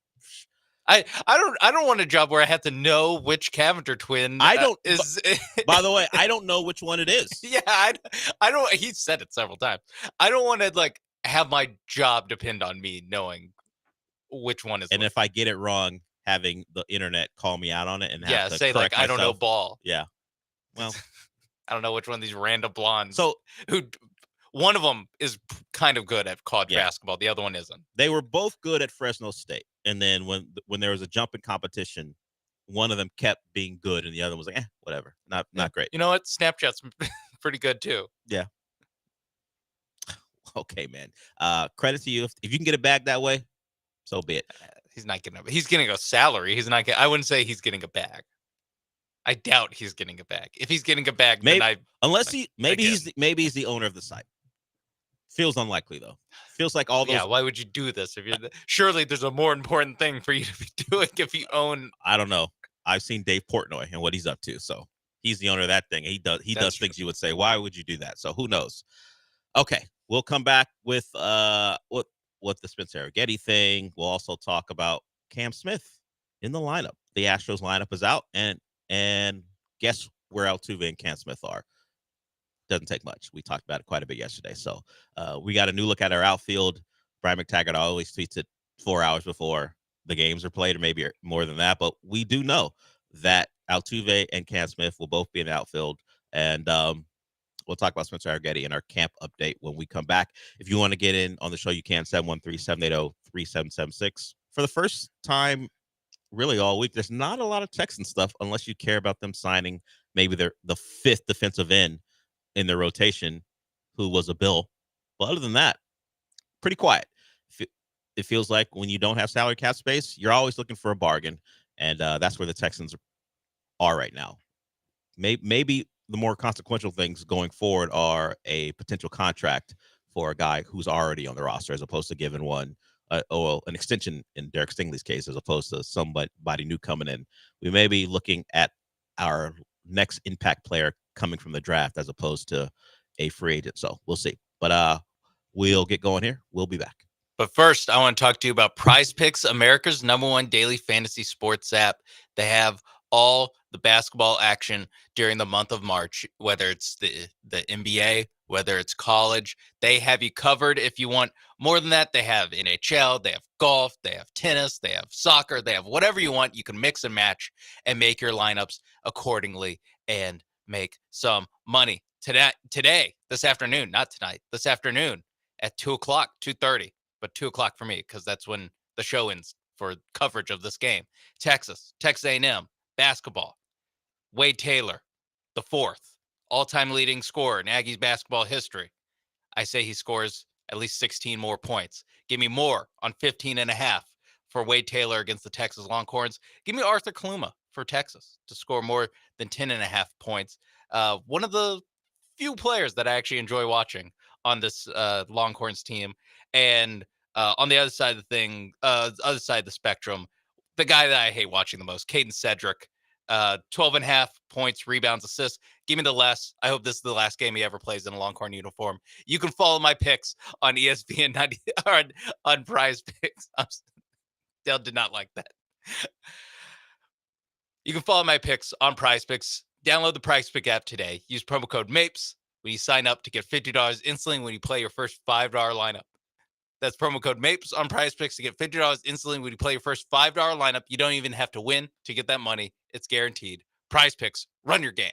[SPEAKER 15] I don't want a job where I have to know which Cavender twin is.
[SPEAKER 16] By the way, I don't know which one it is.
[SPEAKER 15] Yeah, I don't. He said it several times. I don't want to like have my job depend on me knowing which one is.
[SPEAKER 16] And if I get it wrong, having the internet call me out on it and have to
[SPEAKER 15] say like
[SPEAKER 16] myself.
[SPEAKER 15] I don't know ball.
[SPEAKER 16] Yeah. Well.
[SPEAKER 15] I don't know which one of these random blondes.
[SPEAKER 16] So
[SPEAKER 15] who one of them is kind of good at college basketball. The other one isn't.
[SPEAKER 16] They were both good at Fresno State. And then when there was a jumping competition, one of them kept being good and the other was like, whatever. Not great.
[SPEAKER 15] You know what? Snapchat's pretty good too.
[SPEAKER 16] Yeah. Okay, man. Credit to you. If you can get it back that way, so be it.
[SPEAKER 15] He's getting a salary. He's not I wouldn't say he's getting a bag. I doubt he's getting a bag. If he's getting a bag,
[SPEAKER 16] maybe,
[SPEAKER 15] then
[SPEAKER 16] maybe he's the owner of the site. Feels unlikely though. Feels like all those.
[SPEAKER 15] Yeah, why would you do this if you're? Surely there's a more important thing for you to be doing if you own.
[SPEAKER 16] I don't know. I've seen Dave Portnoy and what he's up to, so he's the owner of that thing. He does things you would say. Why would you do that? So who knows? Okay, we'll come back with what the Spencer Arrigetti thing. We'll also talk about Cam Smith in the lineup. The Astros lineup is out, and guess where Altuve and Cam Smith are? Doesn't take much. We talked about it quite a bit yesterday. So we got a new look at our outfield. Brian McTaggart always tweets it 4 hours before the games are played, or maybe more than that. But we do know that Altuve and Cam Smith will both be in the outfield. And we'll talk about Spencer Arrigetti in our camp update when we come back. If you want to get in on the show, you can 713-780-3776. For the first time really all week, there's not a lot of Texan stuff unless you care about them signing maybe the fifth defensive end in their rotation who was a Bill. But other than that, pretty quiet. It feels like when you don't have salary cap space, you're always looking for a bargain. And that's where the Texans are right now. Maybe the more consequential things going forward are a potential contract for a guy who's already on the roster, as opposed to giving one an extension in Derek Stingley's case, as opposed to somebody new coming in. We may be looking at our next impact player coming from the draft as opposed to a free agent. So we'll see. But we'll get going here. We'll be back.
[SPEAKER 15] But first, I want to talk to you about Prize Picks, America's #1 daily fantasy sports app. They have all the basketball action during the month of March, whether it's the NBA, whether it's college. They have you covered. If you want more than that, they have NHL, they have golf, they have tennis, they have soccer, they have whatever you want. You can mix and match and make your lineups accordingly and make some money. Today, this afternoon, not tonight, this afternoon at 2 o'clock, 2:30. But 2 o'clock for me, because that's when the show ends for coverage of this game. Texas A&M, basketball. Wade Taylor, the fourth all-time leading scorer in Aggies basketball history. I say he scores at least 16 more points. Give me more on 15.5 for Wade Taylor against the Texas Longhorns. Give me Arthur Kaluma for Texas to score more than 10.5 points. One of the few players that I actually enjoy watching on this Longhorns team. And on the other side of other side of the spectrum, the guy that I hate watching the most, Caden Cedric, 12.5 points, rebounds, assists. Give me the less. I hope this is the last game he ever plays in a Longhorn uniform. You can follow my picks on ESPN 90 on Prize Picks. Dale did not like that. You can follow my picks on Prize Picks. Download the Prize Pick app today. Use promo code MAPES when you sign up to get $50 instantly when you play your first $5 lineup. That's promo code MAPES on Prize Picks to get $50 instantly when you play your first $5 lineup. You don't even have to win to get that money. It's guaranteed. Prize Picks, run your game.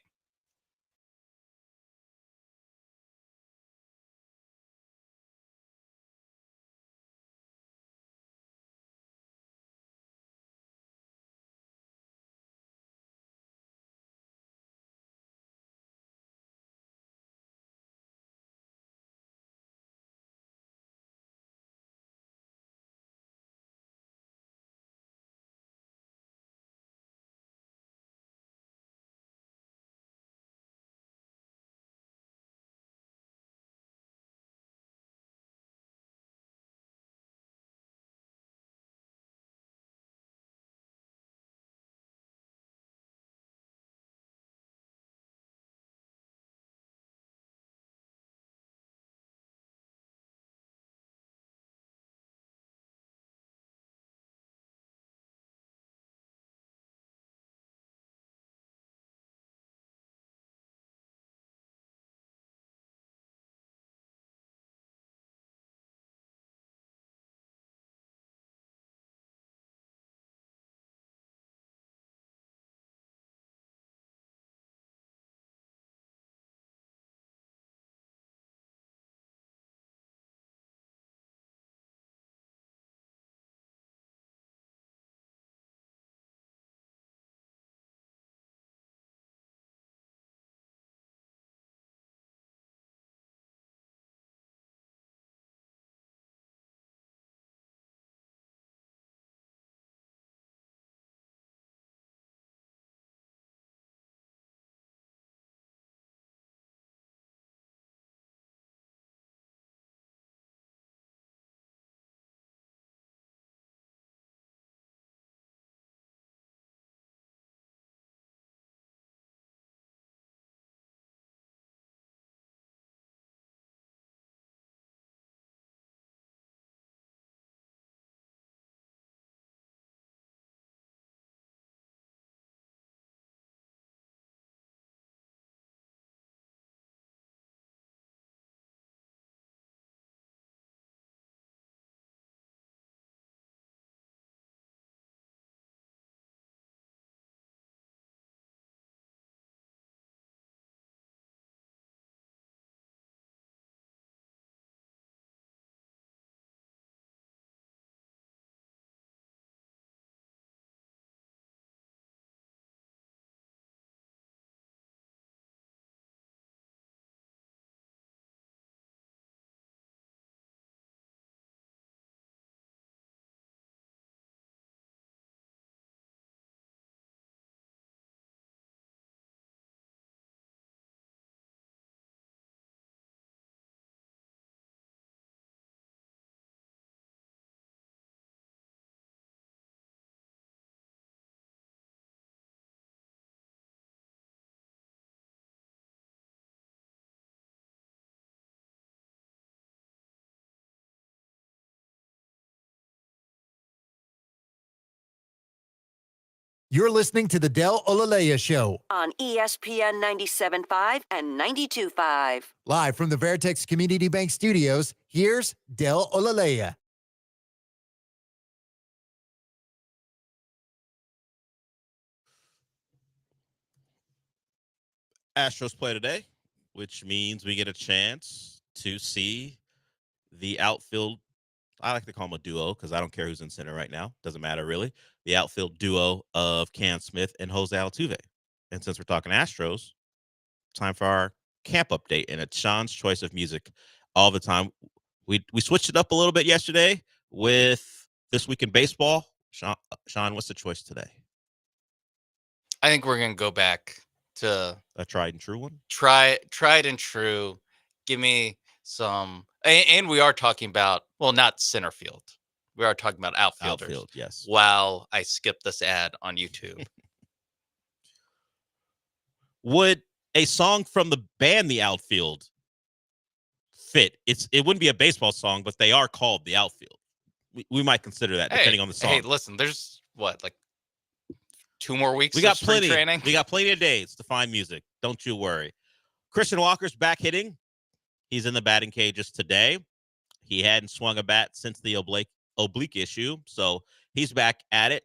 [SPEAKER 17] You're listening to the Del Olaleye Show.
[SPEAKER 4] On ESPN 97.5 and 92.5.
[SPEAKER 17] Live from the Veritex Community Bank Studios, here's Del Olaleye.
[SPEAKER 16] Astros play today, which means we get a chance to see the outfield. I like to call them a duo because I don't care who's in center right now. Doesn't matter really. The outfield duo of Cam Smith and Jose Altuve. And since we're talking Astros, time for our camp update. And it's Sean's choice of music all the time. We switched it up a little bit yesterday with This Week in Baseball. Sean, what's the choice today?
[SPEAKER 15] I think we're going to go back to
[SPEAKER 16] a tried and true one.
[SPEAKER 15] Tried and true. Give me some, and we are talking about, well, not center field. We are talking about outfielders.
[SPEAKER 16] Outfield, yes.
[SPEAKER 15] While I skip this ad on YouTube.
[SPEAKER 16] Would a song from the band The Outfield fit? It wouldn't be a baseball song, but they are called The Outfield. We might consider that depending on the song.
[SPEAKER 15] Hey, listen, there's what, like 2 more weeks.
[SPEAKER 16] We got
[SPEAKER 15] of spring
[SPEAKER 16] plenty.
[SPEAKER 15] Training.
[SPEAKER 16] We got plenty of days to find music. Don't you worry. Christian Walker's back hitting. He's in the batting cages today. He hadn't swung a bat since the oblique issue, so he's back at it.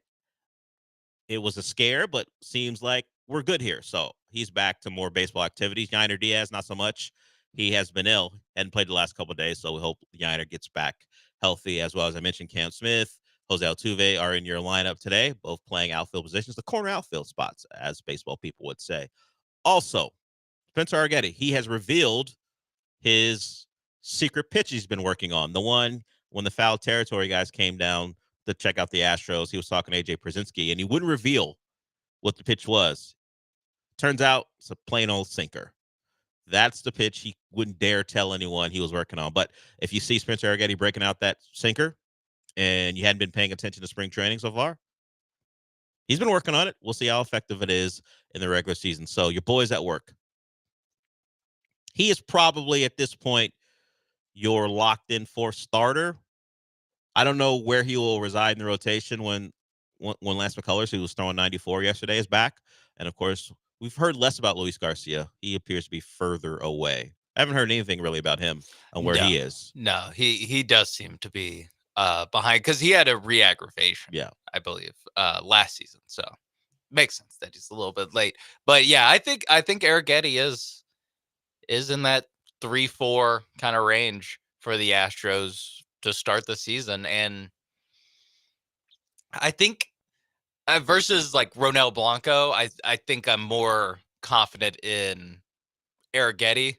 [SPEAKER 16] It was a scare, but seems like we're good here. So he's back to more baseball activities. Yainer Diaz, not so much. He has been ill, hadn't played the last couple of days, so we hope Yainer gets back healthy. As well as I mentioned, Cam Smith, Jose Altuve are in your lineup today, both playing outfield positions, the corner outfield spots, as baseball people would say. Also, Spencer Arguetti, he has revealed his secret pitch he's been working on. The one when the foul territory guys came down to check out the Astros, he was talking to AJ Przinsky, and he wouldn't reveal what the pitch was. Turns out it's a plain old sinker. That's the pitch he wouldn't dare tell anyone he was working on. But if you see Spencer Arguetti breaking out that sinker and you hadn't been paying attention to spring training so far, he's been working on it. We'll see how effective it is in the regular season. So your boy's at work. He is probably at this point your locked in fourth starter. I don't know where he will reside in the rotation when Lance McCullers, who was throwing 94 yesterday, is back. And of course, we've heard less about Luis Garcia. He appears to be further away. I haven't heard anything really about him and where he is.
[SPEAKER 15] No, he does seem to be behind because he had a re-aggravation, I believe, last season. So makes sense that he's a little bit late. But yeah, I think Arrighetti is in that 3-4 kind of range for the Astros to start the season. And I think versus like Ronel Blanco, I think I'm more confident in Arrighetti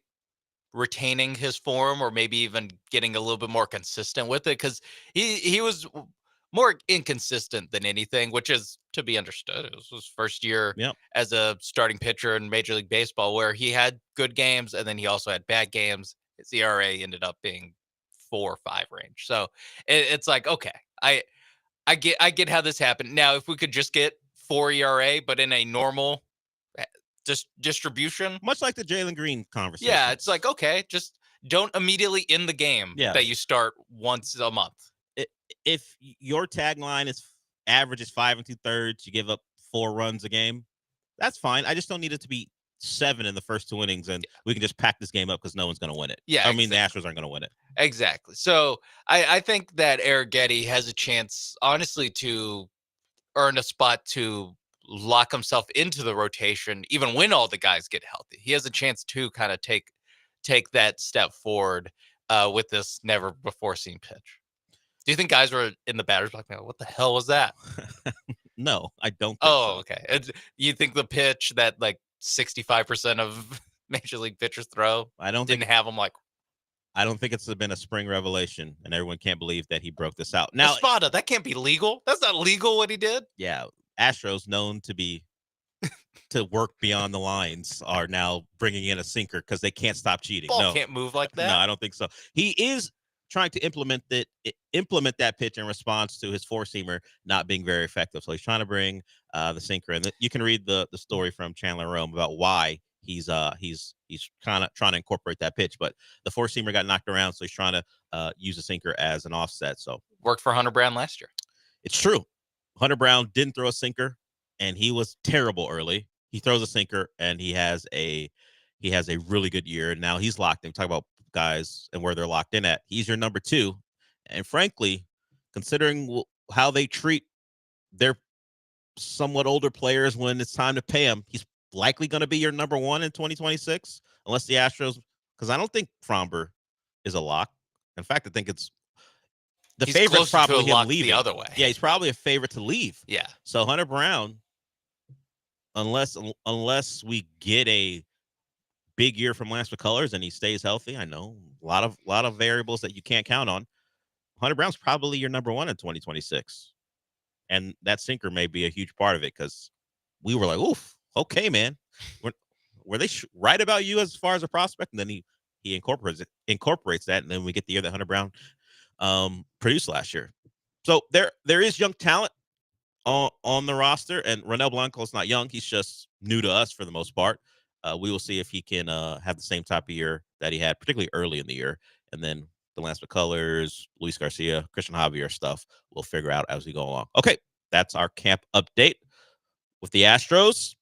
[SPEAKER 15] retaining his form or maybe even getting a little bit more consistent with it because he was more inconsistent than anything, which is to be understood. It was his first year as a starting pitcher in Major League Baseball where he had good games and then he also had bad games. His ERA ended up being 4 or 5 range. So it's like, okay, I get how this happened. Now, if we could just get 4 ERA, but in a normal distribution,
[SPEAKER 16] much like the Jalen Green conversation.
[SPEAKER 15] Yeah, it's like, okay, just don't immediately end the game that you start once a month.
[SPEAKER 16] If your tagline is average is 5 2/3, you give up 4 runs a game, that's fine. I just don't need it to be 7 in the first 2 innings, and we can just pack this game up because no one's going to win it.
[SPEAKER 15] Yeah,
[SPEAKER 16] I mean, the Astros aren't going to win it.
[SPEAKER 15] Exactly. So I think that Arrighetti has a chance, honestly, to earn a spot to lock himself into the rotation, even when all the guys get healthy. He has a chance to kind of take that step forward with this never before seen pitch. Do you think guys were in the batter's box? What the hell was that?
[SPEAKER 16] No, I don't.
[SPEAKER 15] Okay. You think the pitch that like 65% of Major League pitchers throw?
[SPEAKER 16] I don't
[SPEAKER 15] didn't have them like.
[SPEAKER 16] I don't think it's been a spring revelation, and everyone can't believe that he broke this out. Now,
[SPEAKER 15] Espada, that can't be legal. That's not legal what he did.
[SPEAKER 16] Yeah, Astros known to be to work beyond the lines are now bringing in a sinker because they can't stop cheating.
[SPEAKER 15] Ball can't move like that.
[SPEAKER 16] No, I don't think so. He is trying to implement that pitch in response to his 4-seamer not being very effective. So he's trying to bring the sinker in. You can read the story from Chandler Rome about why he's kind of trying to incorporate that pitch, but the 4-seamer got knocked around, so he's trying to use a sinker as an offset. So
[SPEAKER 15] worked for Hunter Brown last year.
[SPEAKER 16] It's true. Hunter Brown didn't throw a sinker, and he was terrible early. He throws a sinker, and he has a really good year. And now he's locked in. Talk about guys and where they're locked in at. He's your number 2, and frankly, considering how they treat their somewhat older players when it's time to pay them, he's likely going to be your number 1 in 2026, unless the Astros. Because I don't think Fromber is a lock. In fact, I think it's the
[SPEAKER 15] He's
[SPEAKER 16] favorite's
[SPEAKER 15] closer to a
[SPEAKER 16] probably him
[SPEAKER 15] lock
[SPEAKER 16] leaving.
[SPEAKER 15] the other way.
[SPEAKER 16] Yeah, he's probably a favorite to leave.
[SPEAKER 15] Yeah.
[SPEAKER 16] So Hunter Brown, unless we get a big year from Lance McCullers and he stays healthy, I know a lot of variables that you can't count on. Hunter Brown's probably your number 1 in 2026, and that sinker may be a huge part of it because we were like, "Oof, okay, man, were they right about you as far as a prospect?" And then he incorporates that, and then we get the year that Hunter Brown produced last year. So there is young talent on the roster, and Ronel Blanco is not young; he's just new to us for the most part. We will see if he can have the same type of year that he had, particularly early in the year, and then the Lance McCullers, Luis Garcia, Christian Javier stuff we'll figure out as we go along. Okay, that's our camp update with the Astros.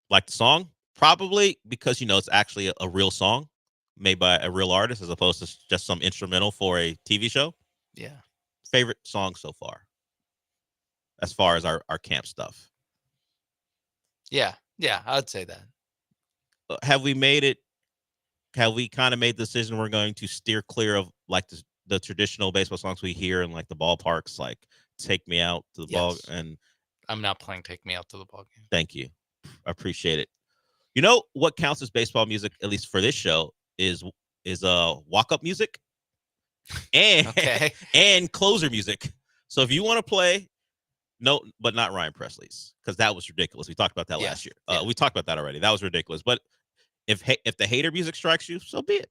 [SPEAKER 16] Like the song? Probably because, it's actually a real song made by a real artist as opposed to just some instrumental for a TV show.
[SPEAKER 15] Yeah.
[SPEAKER 16] Favorite song so far as far as our camp stuff.
[SPEAKER 15] Yeah, I'd say that.
[SPEAKER 16] Have we kind of made the decision we're going to steer clear of like the traditional baseball songs we hear in like the ballparks, like Take Me Out to the Ball? And
[SPEAKER 15] I'm not playing Take Me Out to the Ball game.
[SPEAKER 16] Thank you. I appreciate it. You know what counts as baseball music, at least for this show, is walk-up music and and closer music. So if you want to play, no, but not Ryan Presley's, because that was ridiculous. We talked about that last year. We talked about that already. That was ridiculous. But if the hater music strikes you, so be it.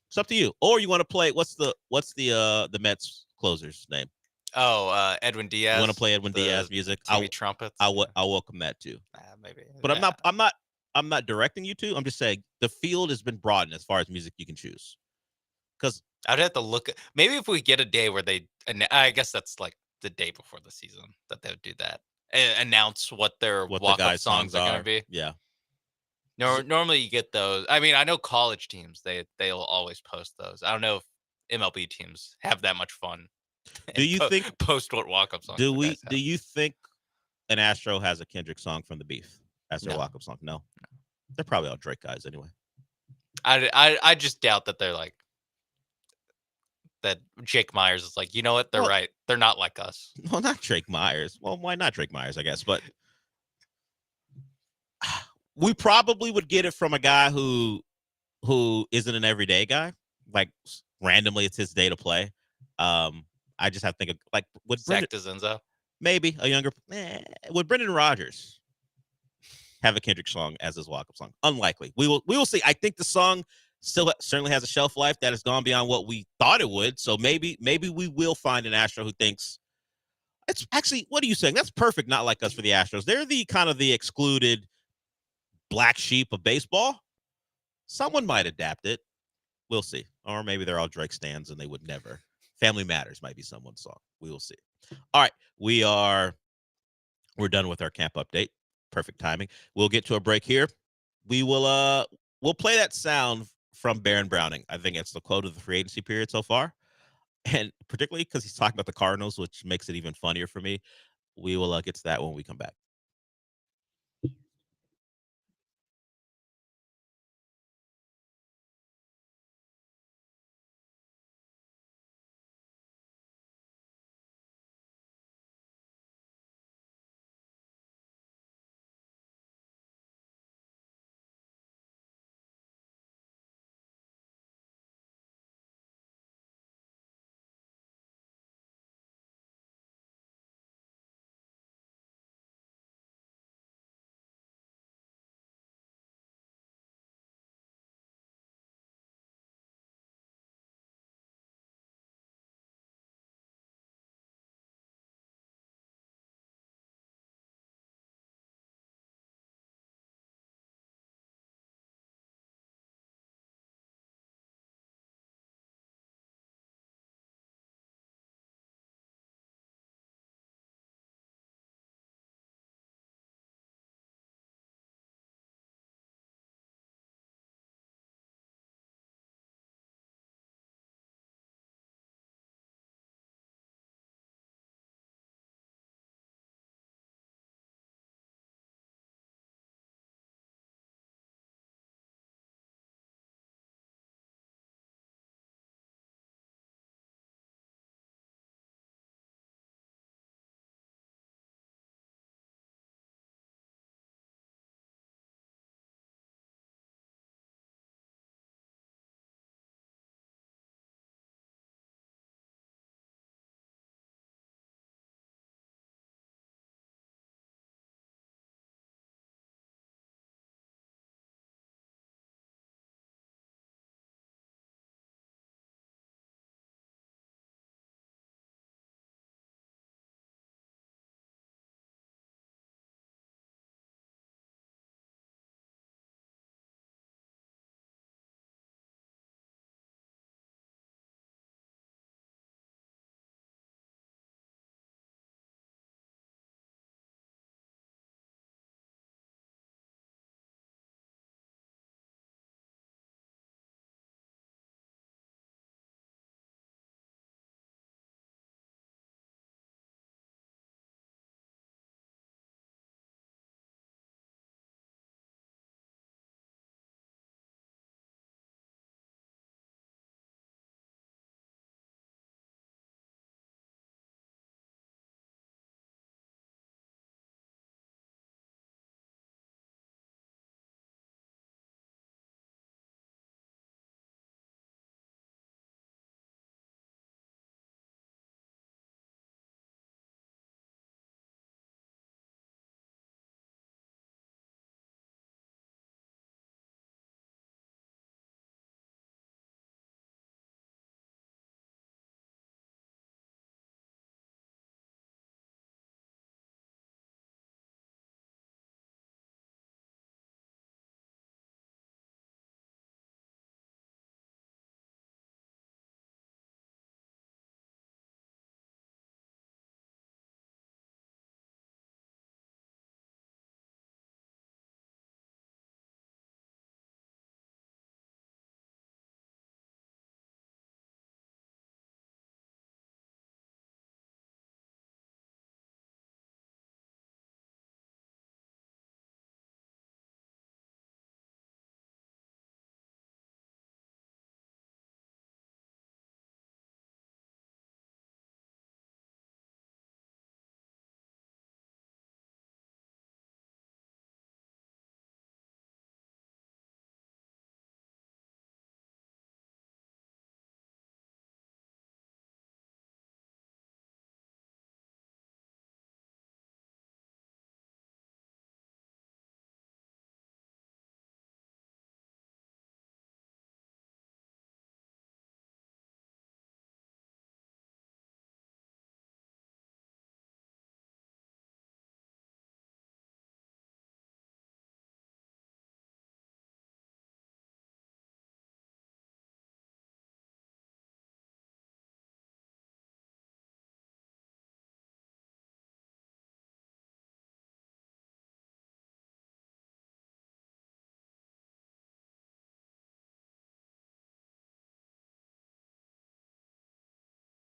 [SPEAKER 16] It's up to you. Or you want to play what's the Mets closer's name?
[SPEAKER 15] Oh, Edwin Diaz.
[SPEAKER 16] You want to play Edwin Diaz music?
[SPEAKER 15] Timmy Trumpets.
[SPEAKER 16] I'll welcome that too.
[SPEAKER 15] Maybe.
[SPEAKER 16] But I'm not directing you to. I'm just saying the field has been broadened as far as music you can choose. Because
[SPEAKER 15] I'd have to look. Maybe if we get a day where I guess that's like the day before the season that they would do that. Announce what their walk-up songs are going to be.
[SPEAKER 16] Yeah.
[SPEAKER 15] Normally you get those. I mean, I know college teams, they'll always post those. I don't know if MLB teams have that much fun.
[SPEAKER 16] Do you think
[SPEAKER 15] post what walk-up songs?
[SPEAKER 16] Do you think an Astro has a Kendrick song from the Beef as their walk-up song? No. They're probably all Drake guys anyway.
[SPEAKER 15] I just doubt that they're like that. Jake Myers is like, you know what? They're right. They're not like us.
[SPEAKER 16] Well, not Drake Myers. Well, why not Drake Myers? I guess, but we probably would get it from a guy who isn't an everyday guy. Like randomly, it's his day to play. I just have to think of like
[SPEAKER 15] Zach DeZenzo.
[SPEAKER 16] Maybe a younger. Would Brendan Rodgers have a Kendrick song as his walk-up song? Unlikely. We will see. I think the song certainly has a shelf life that has gone beyond what we thought it would. So maybe we will find an Astro who thinks it's actually. What are you saying? That's perfect. Not like us for the Astros. They're the kind of the excluded black sheep of baseball. Someone might adapt it. We'll see. Or maybe they're all Drake stans and they would never. Family Matters might be someone's song. We will see. All right. We're done with our camp update. Perfect timing. We'll get to a break here. We'll play that sound from Baron Browning. I think it's the quote of the free agency period so far. And particularly because he's talking about the Cardinals, which makes it even funnier for me. We will get to that when we come back.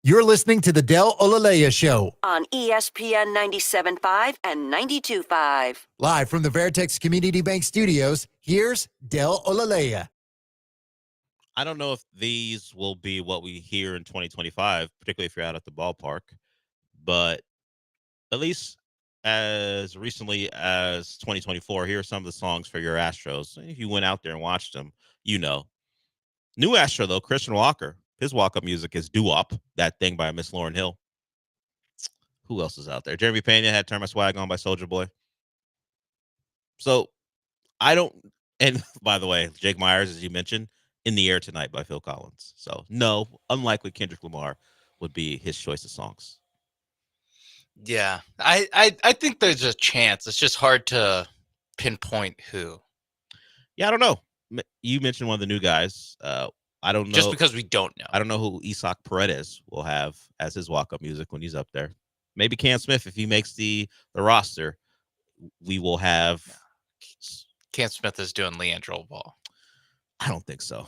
[SPEAKER 17] You're listening to the Del Olaleye Show.
[SPEAKER 4] On ESPN 97.5 and 92.5.
[SPEAKER 17] Live from the Veritex Community Bank Studios, here's Del Olaleye.
[SPEAKER 16] I don't know if these will be what we hear in 2025, particularly if you're out at the ballpark, but at least as recently as 2024, here are some of the songs for your Astros. If you went out there and watched them, you know. New Astro, though, Christian Walker, his walk-up music is Doo-Wop, That Thing by Miss Lauryn Hill. Who else is out there? Jeremy Pena had Turn My Swag On by Soulja Boy. So I don't, and by the way, Jake Myers, as you mentioned, In the Air Tonight by Phil Collins. So no, unlikely Kendrick Lamar would be his choice of songs.
[SPEAKER 15] Yeah, I think there's a chance. It's just hard to pinpoint who.
[SPEAKER 16] Yeah, I don't know. You mentioned one of the new guys. I don't know.
[SPEAKER 15] Just because we don't know.
[SPEAKER 16] I don't know who Isaac Paredes will have as his walk-up music when he's up there. Maybe Cam Smith, if he makes the roster, we will have.
[SPEAKER 15] Cam Smith is doing Leandro Ball.
[SPEAKER 16] I don't think so.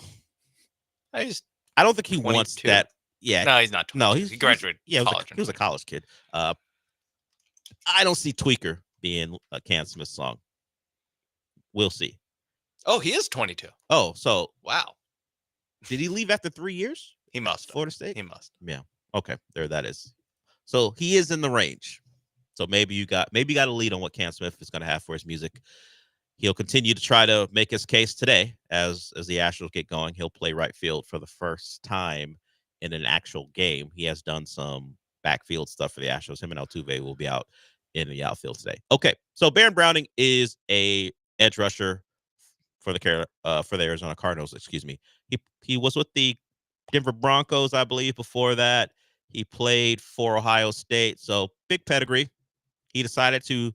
[SPEAKER 15] I
[SPEAKER 16] don't think he wants that. Yeah.
[SPEAKER 15] No, he's not 22.
[SPEAKER 16] No,
[SPEAKER 15] he graduated college.
[SPEAKER 16] He was a college kid. I don't see Tweaker being a Cam Smith song. We'll see.
[SPEAKER 15] Oh, he is 22.
[SPEAKER 16] Oh, so
[SPEAKER 15] wow.
[SPEAKER 16] Did he leave after 3 years?
[SPEAKER 15] He must.
[SPEAKER 16] Florida State?
[SPEAKER 15] He must.
[SPEAKER 16] Yeah. Okay. There that is. So he is in the range. So maybe you got a lead on what Cam Smith is going to have for his music. He'll continue to try to make his case today as the Astros get going. He'll play right field for the first time in an actual game. He has done some backfield stuff for the Astros. Him and Altuve will be out in the outfield today. Okay. So Baron Browning is a edge rusher for the Arizona Cardinals, excuse me. He was with the Denver Broncos, I believe, before that. He played for Ohio State, so big pedigree. He decided to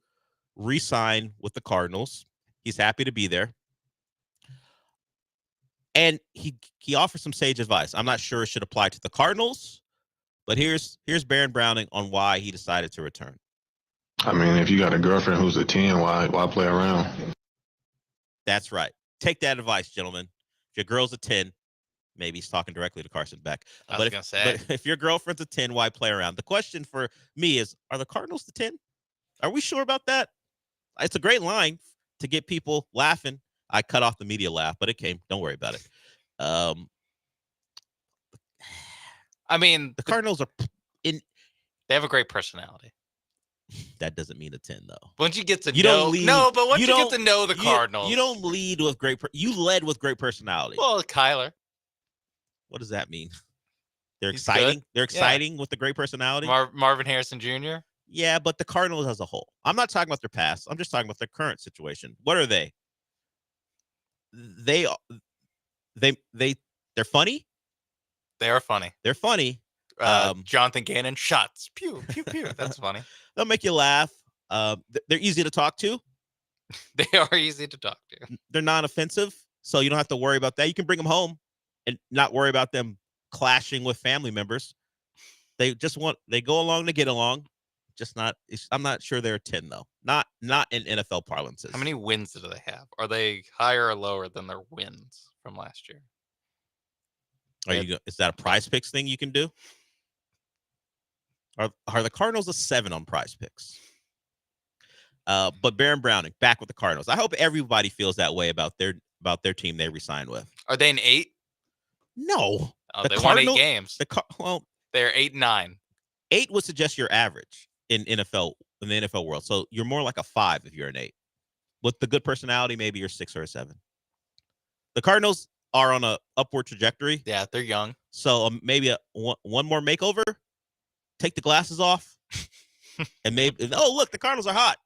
[SPEAKER 16] re-sign with the Cardinals. He's happy to be there. And he offers some sage advice. I'm not sure it should apply to the Cardinals, but here's Baron Browning on why he decided to return.
[SPEAKER 19] I mean, if you got a girlfriend who's a 10, why play around?
[SPEAKER 16] That's right. Take that advice, gentlemen. If your girl's a 10, maybe he's talking directly to Carson Beck. But if your girlfriend's a 10, why play around? The question for me is, are the Cardinals the 10? Are we sure about that? It's a great line to get people laughing. I cut off the media laugh, but it came. Don't worry about it.
[SPEAKER 15] I mean,
[SPEAKER 16] the Cardinals are
[SPEAKER 15] they have a great personality.
[SPEAKER 16] That doesn't mean a 10, though.
[SPEAKER 15] Once you get to
[SPEAKER 16] you don't lead,
[SPEAKER 15] but once you get to know the Cardinals,
[SPEAKER 16] you don't lead with you led with great personality.
[SPEAKER 15] Well, Kyler.
[SPEAKER 16] What does that mean? They're exciting. Good. They're exciting with the great personality.
[SPEAKER 15] Marvin Harrison Jr.
[SPEAKER 16] Yeah, but the Cardinals as a whole. I'm not talking about their past. I'm just talking about their current situation. What are they? They're funny.
[SPEAKER 15] They are funny.
[SPEAKER 16] They're funny.
[SPEAKER 15] Jonathan Gannon shots. Pew, pew, pew. That's funny.
[SPEAKER 16] They'll make you laugh. They're easy to talk to.
[SPEAKER 15] They are easy to talk to.
[SPEAKER 16] They're non-offensive, so you don't have to worry about that. You can bring them home and not worry about them clashing with family members. They go along to get along. I'm not sure they're a 10 though. Not in NFL parlances.
[SPEAKER 15] How many wins do they have? Are they higher or lower than their wins from last year?
[SPEAKER 16] Is that a Prize Picks thing you can do? Are the Cardinals a 7 on Prize Picks? But Baron Browning back with the Cardinals. I hope everybody feels that way about their team they re-signed with.
[SPEAKER 15] Are they an 8?
[SPEAKER 16] No.
[SPEAKER 15] They won 8 games. They're 8-9.
[SPEAKER 16] 8 would suggest you're average in the NFL world. So you're more like a 5 if you're an 8. With the good personality, maybe you're 6 or a 7. The Cardinals are on a upward trajectory.
[SPEAKER 15] Yeah, they're young.
[SPEAKER 16] So maybe one more makeover. Take the glasses off, and maybe look, the Cardinals are hot.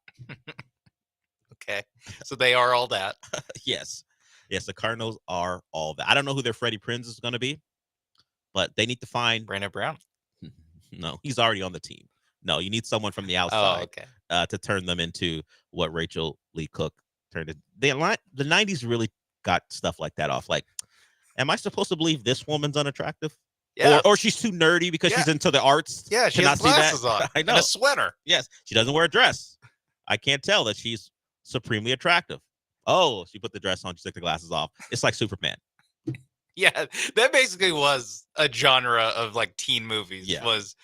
[SPEAKER 15] Okay, so they are all that.
[SPEAKER 16] Yes, the Cardinals are all that. I don't know who their Freddie Prinze is going to be, but they need to find
[SPEAKER 15] Brandon Brown.
[SPEAKER 16] No, he's already on the team. No, you need someone from the outside to turn them into what Rachel Lee Cook turned it. The 90s really got stuff like that off. Like, am I supposed to believe this woman's unattractive?
[SPEAKER 15] Yeah.
[SPEAKER 16] Or she's too nerdy because she's into the arts.
[SPEAKER 15] Yeah, she has glasses on.
[SPEAKER 16] I know.
[SPEAKER 15] And a sweater.
[SPEAKER 16] Yes, she doesn't wear a dress. I can't tell that she's supremely attractive. Oh, she put the dress on. She took the glasses off. It's like Superman.
[SPEAKER 15] Yeah, that basically was a genre of like teen movies.
[SPEAKER 16] Yeah.
[SPEAKER 15] Was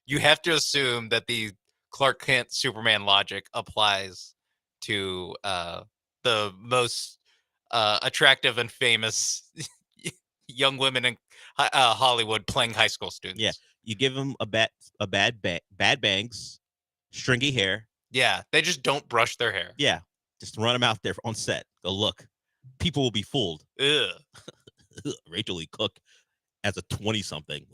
[SPEAKER 15] you have to assume that the Clark Kent Superman logic applies to the most attractive and famous young women in Hollywood playing high school students.
[SPEAKER 16] Yeah, you give them bad bangs, stringy hair.
[SPEAKER 15] Yeah, they just don't brush their hair.
[SPEAKER 16] Yeah, just run them out there on set. Go look. People will be fooled.
[SPEAKER 15] Ugh.
[SPEAKER 16] Rachel Lee Cook as a 20-something.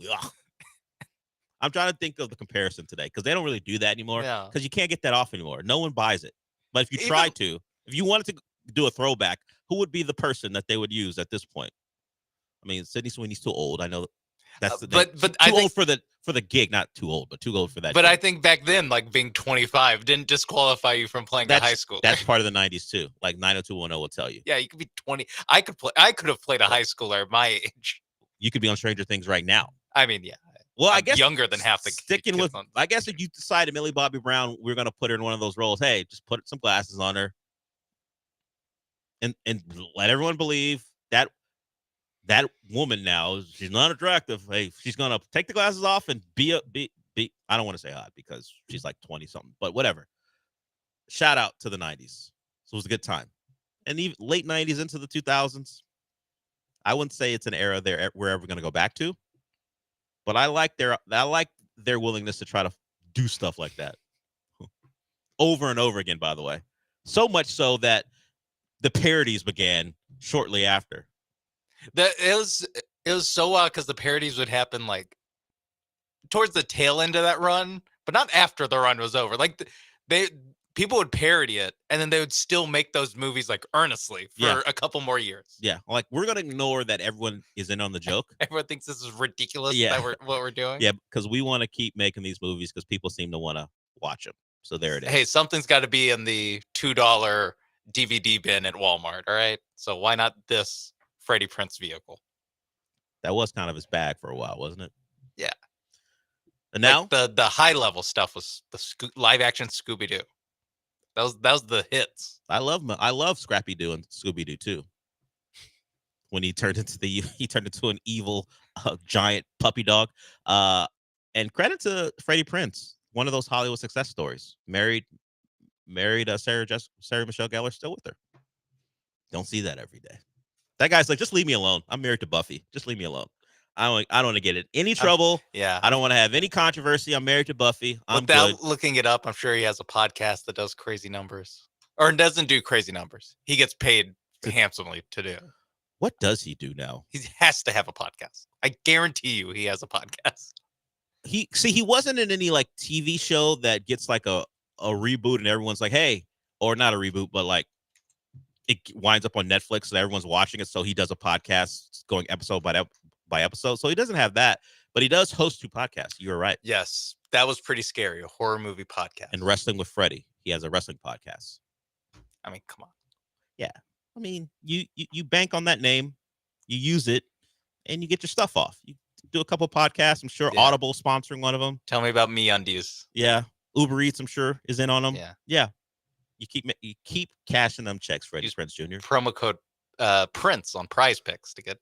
[SPEAKER 16] I'm trying to think of the comparison today because they don't really do that anymore because you can't get that off anymore. No one buys it. But if you tried to, if you wanted to do a throwback, who would be the person that they would use at this point? I mean, Sydney Sweeney's too old. I know that's the thing.
[SPEAKER 15] But
[SPEAKER 16] too old for the gig, not too old, but too old for that.
[SPEAKER 15] But
[SPEAKER 16] gig.
[SPEAKER 15] I think back then, like being 25 didn't disqualify you from playing a high school.
[SPEAKER 16] That's part of the 90s too. Like 90210 will tell you.
[SPEAKER 15] Yeah, you could be 20. I could have played a high schooler my age.
[SPEAKER 16] You could be on Stranger Things right now.
[SPEAKER 15] I mean, yeah.
[SPEAKER 16] Well,
[SPEAKER 15] I guess younger than half the
[SPEAKER 16] sticking with. I guess if you decided Millie Bobby Brown, we're gonna put her in one of those roles. Hey, just put some glasses on her, and let everyone believe that woman now, she's not attractive. Hey, she's gonna take the glasses off and be. I don't want to say hot because she's like 20 something, but whatever. Shout out to the 90s. So it was a good time, and even late 90s into the 2000s. I wouldn't say it's an era we're ever gonna go back to. But I like their willingness to try to do stuff like that over and over again, by the way. So much so that the parodies began shortly after.
[SPEAKER 15] It was so wild because the parodies would happen like towards the tail end of that run, but not after the run was over. Like people would parody it, and then they would still make those movies like earnestly for a couple more years.
[SPEAKER 16] Yeah, like we're gonna ignore that everyone is in on the joke.
[SPEAKER 15] Everyone thinks this is ridiculous.
[SPEAKER 16] Yeah,
[SPEAKER 15] what we're doing.
[SPEAKER 16] Yeah, because we want to keep making these movies because people seem to want to watch them. So there it is.
[SPEAKER 15] Hey, something's got to be in the $2 DVD bin at Walmart. All right, so why not this Freddie Prinze vehicle?
[SPEAKER 16] That was kind of his bag for a while, wasn't it?
[SPEAKER 15] Yeah.
[SPEAKER 16] And now
[SPEAKER 15] like the high level stuff was the live action Scooby Doo. That was the hits.
[SPEAKER 16] I love Scrappy Doo and Scooby Doo too. When he turned into an evil giant puppy dog. And credit to Freddie Prinze, one of those Hollywood success stories. Married Sarah Michelle Gellar, still with her. Don't see that every day. That guy's like, just leave me alone. I'm married to Buffy. Just leave me alone. I don't want to get in any trouble. I don't want to have any controversy. I'm married to Buffy.
[SPEAKER 15] Without
[SPEAKER 16] good.
[SPEAKER 15] looking it up, I'm sure he has a podcast that does crazy numbers. Or doesn't do crazy numbers. He gets paid handsomely to do.
[SPEAKER 16] What does he do now?
[SPEAKER 15] He has to have a podcast. I guarantee you he has a podcast.
[SPEAKER 16] He wasn't in any like TV show that gets like a reboot and everyone's like, hey, or not a reboot, but like it winds up on Netflix and everyone's watching it. So he does a podcast going episode by episode. So he doesn't have that, but he does host 2 podcasts. You were right.
[SPEAKER 15] Yes, that was pretty scary. A horror movie podcast.
[SPEAKER 16] And Wrestling with Freddie. He has a wrestling podcast.
[SPEAKER 15] I mean, come on.
[SPEAKER 16] Yeah. I mean, you bank on that name, you use it, and you get your stuff off. You do a couple podcasts. I'm sure Audible sponsoring one of them.
[SPEAKER 15] Tell me about MeUndies.
[SPEAKER 16] Yeah. Uber Eats, I'm sure, is in on them.
[SPEAKER 15] Yeah.
[SPEAKER 16] You keep cashing them checks, Freddie Prinze Jr.
[SPEAKER 15] Promo code Prince on Prize Picks to get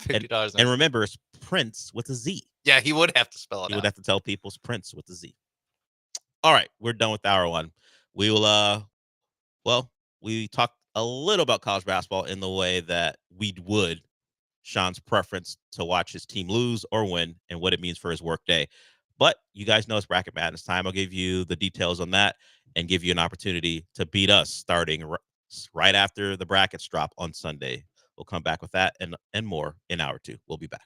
[SPEAKER 15] $50.
[SPEAKER 16] And remember, it's Prince with a Z.
[SPEAKER 15] Yeah, he would have to spell it out.
[SPEAKER 16] He would have to tell people it's Prince with a Z. All right, we're done with hour 1. We will, we talked a little about college basketball in the way that we would Sean's preference to watch his team lose or win and what it means for his work day. But you guys know it's Bracket Madness time. I'll give you the details on that and give you an opportunity to beat us starting right after the brackets drop on Sunday. We'll come back with that and more in hour 2. We'll be back.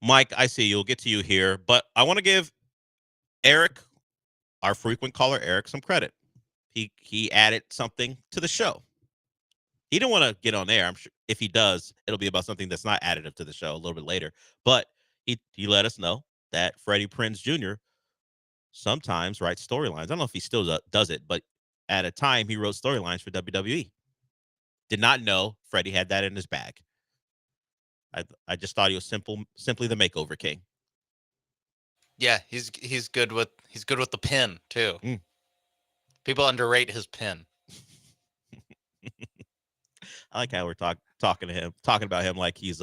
[SPEAKER 16] Mike, I see you. We'll get to you here, but I want to give Eric, our frequent caller, Eric, some credit. He added something to the show. He didn't want to get on air. I'm sure if he does, it'll be about something that's not additive to the show a little bit later. But he let us know that Freddie Prinze Jr. sometimes writes storylines. I don't know if he still does it, but at a time he wrote storylines for WWE. Did not know Freddie had that in his bag. I just thought he was simply the makeover king.
[SPEAKER 15] Yeah, he's good with the pin too. People underrate his pin.
[SPEAKER 16] I like how we're talking about him like he's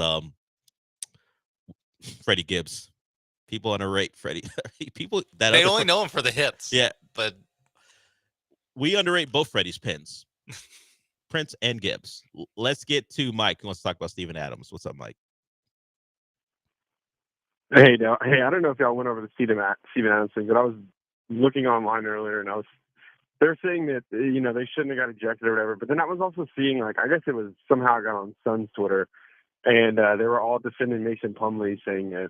[SPEAKER 16] Freddie Gibbs. People underrate Freddie. People that
[SPEAKER 15] they only know him for the hits.
[SPEAKER 16] Yeah,
[SPEAKER 15] but
[SPEAKER 16] we underrate both Freddie's pins, Prince and Gibbs. Let's get to Mike. Who wants to talk about Steven Adams? What's up, Mike?
[SPEAKER 8] Hey, now, I don't know if y'all went over the Steven Adams thing, but I was looking online earlier, and they're saying that they shouldn't have got ejected or whatever. But then I was also seeing, I guess it was somehow I got on Sun's Twitter, and they were all defending Mason Plumlee, saying that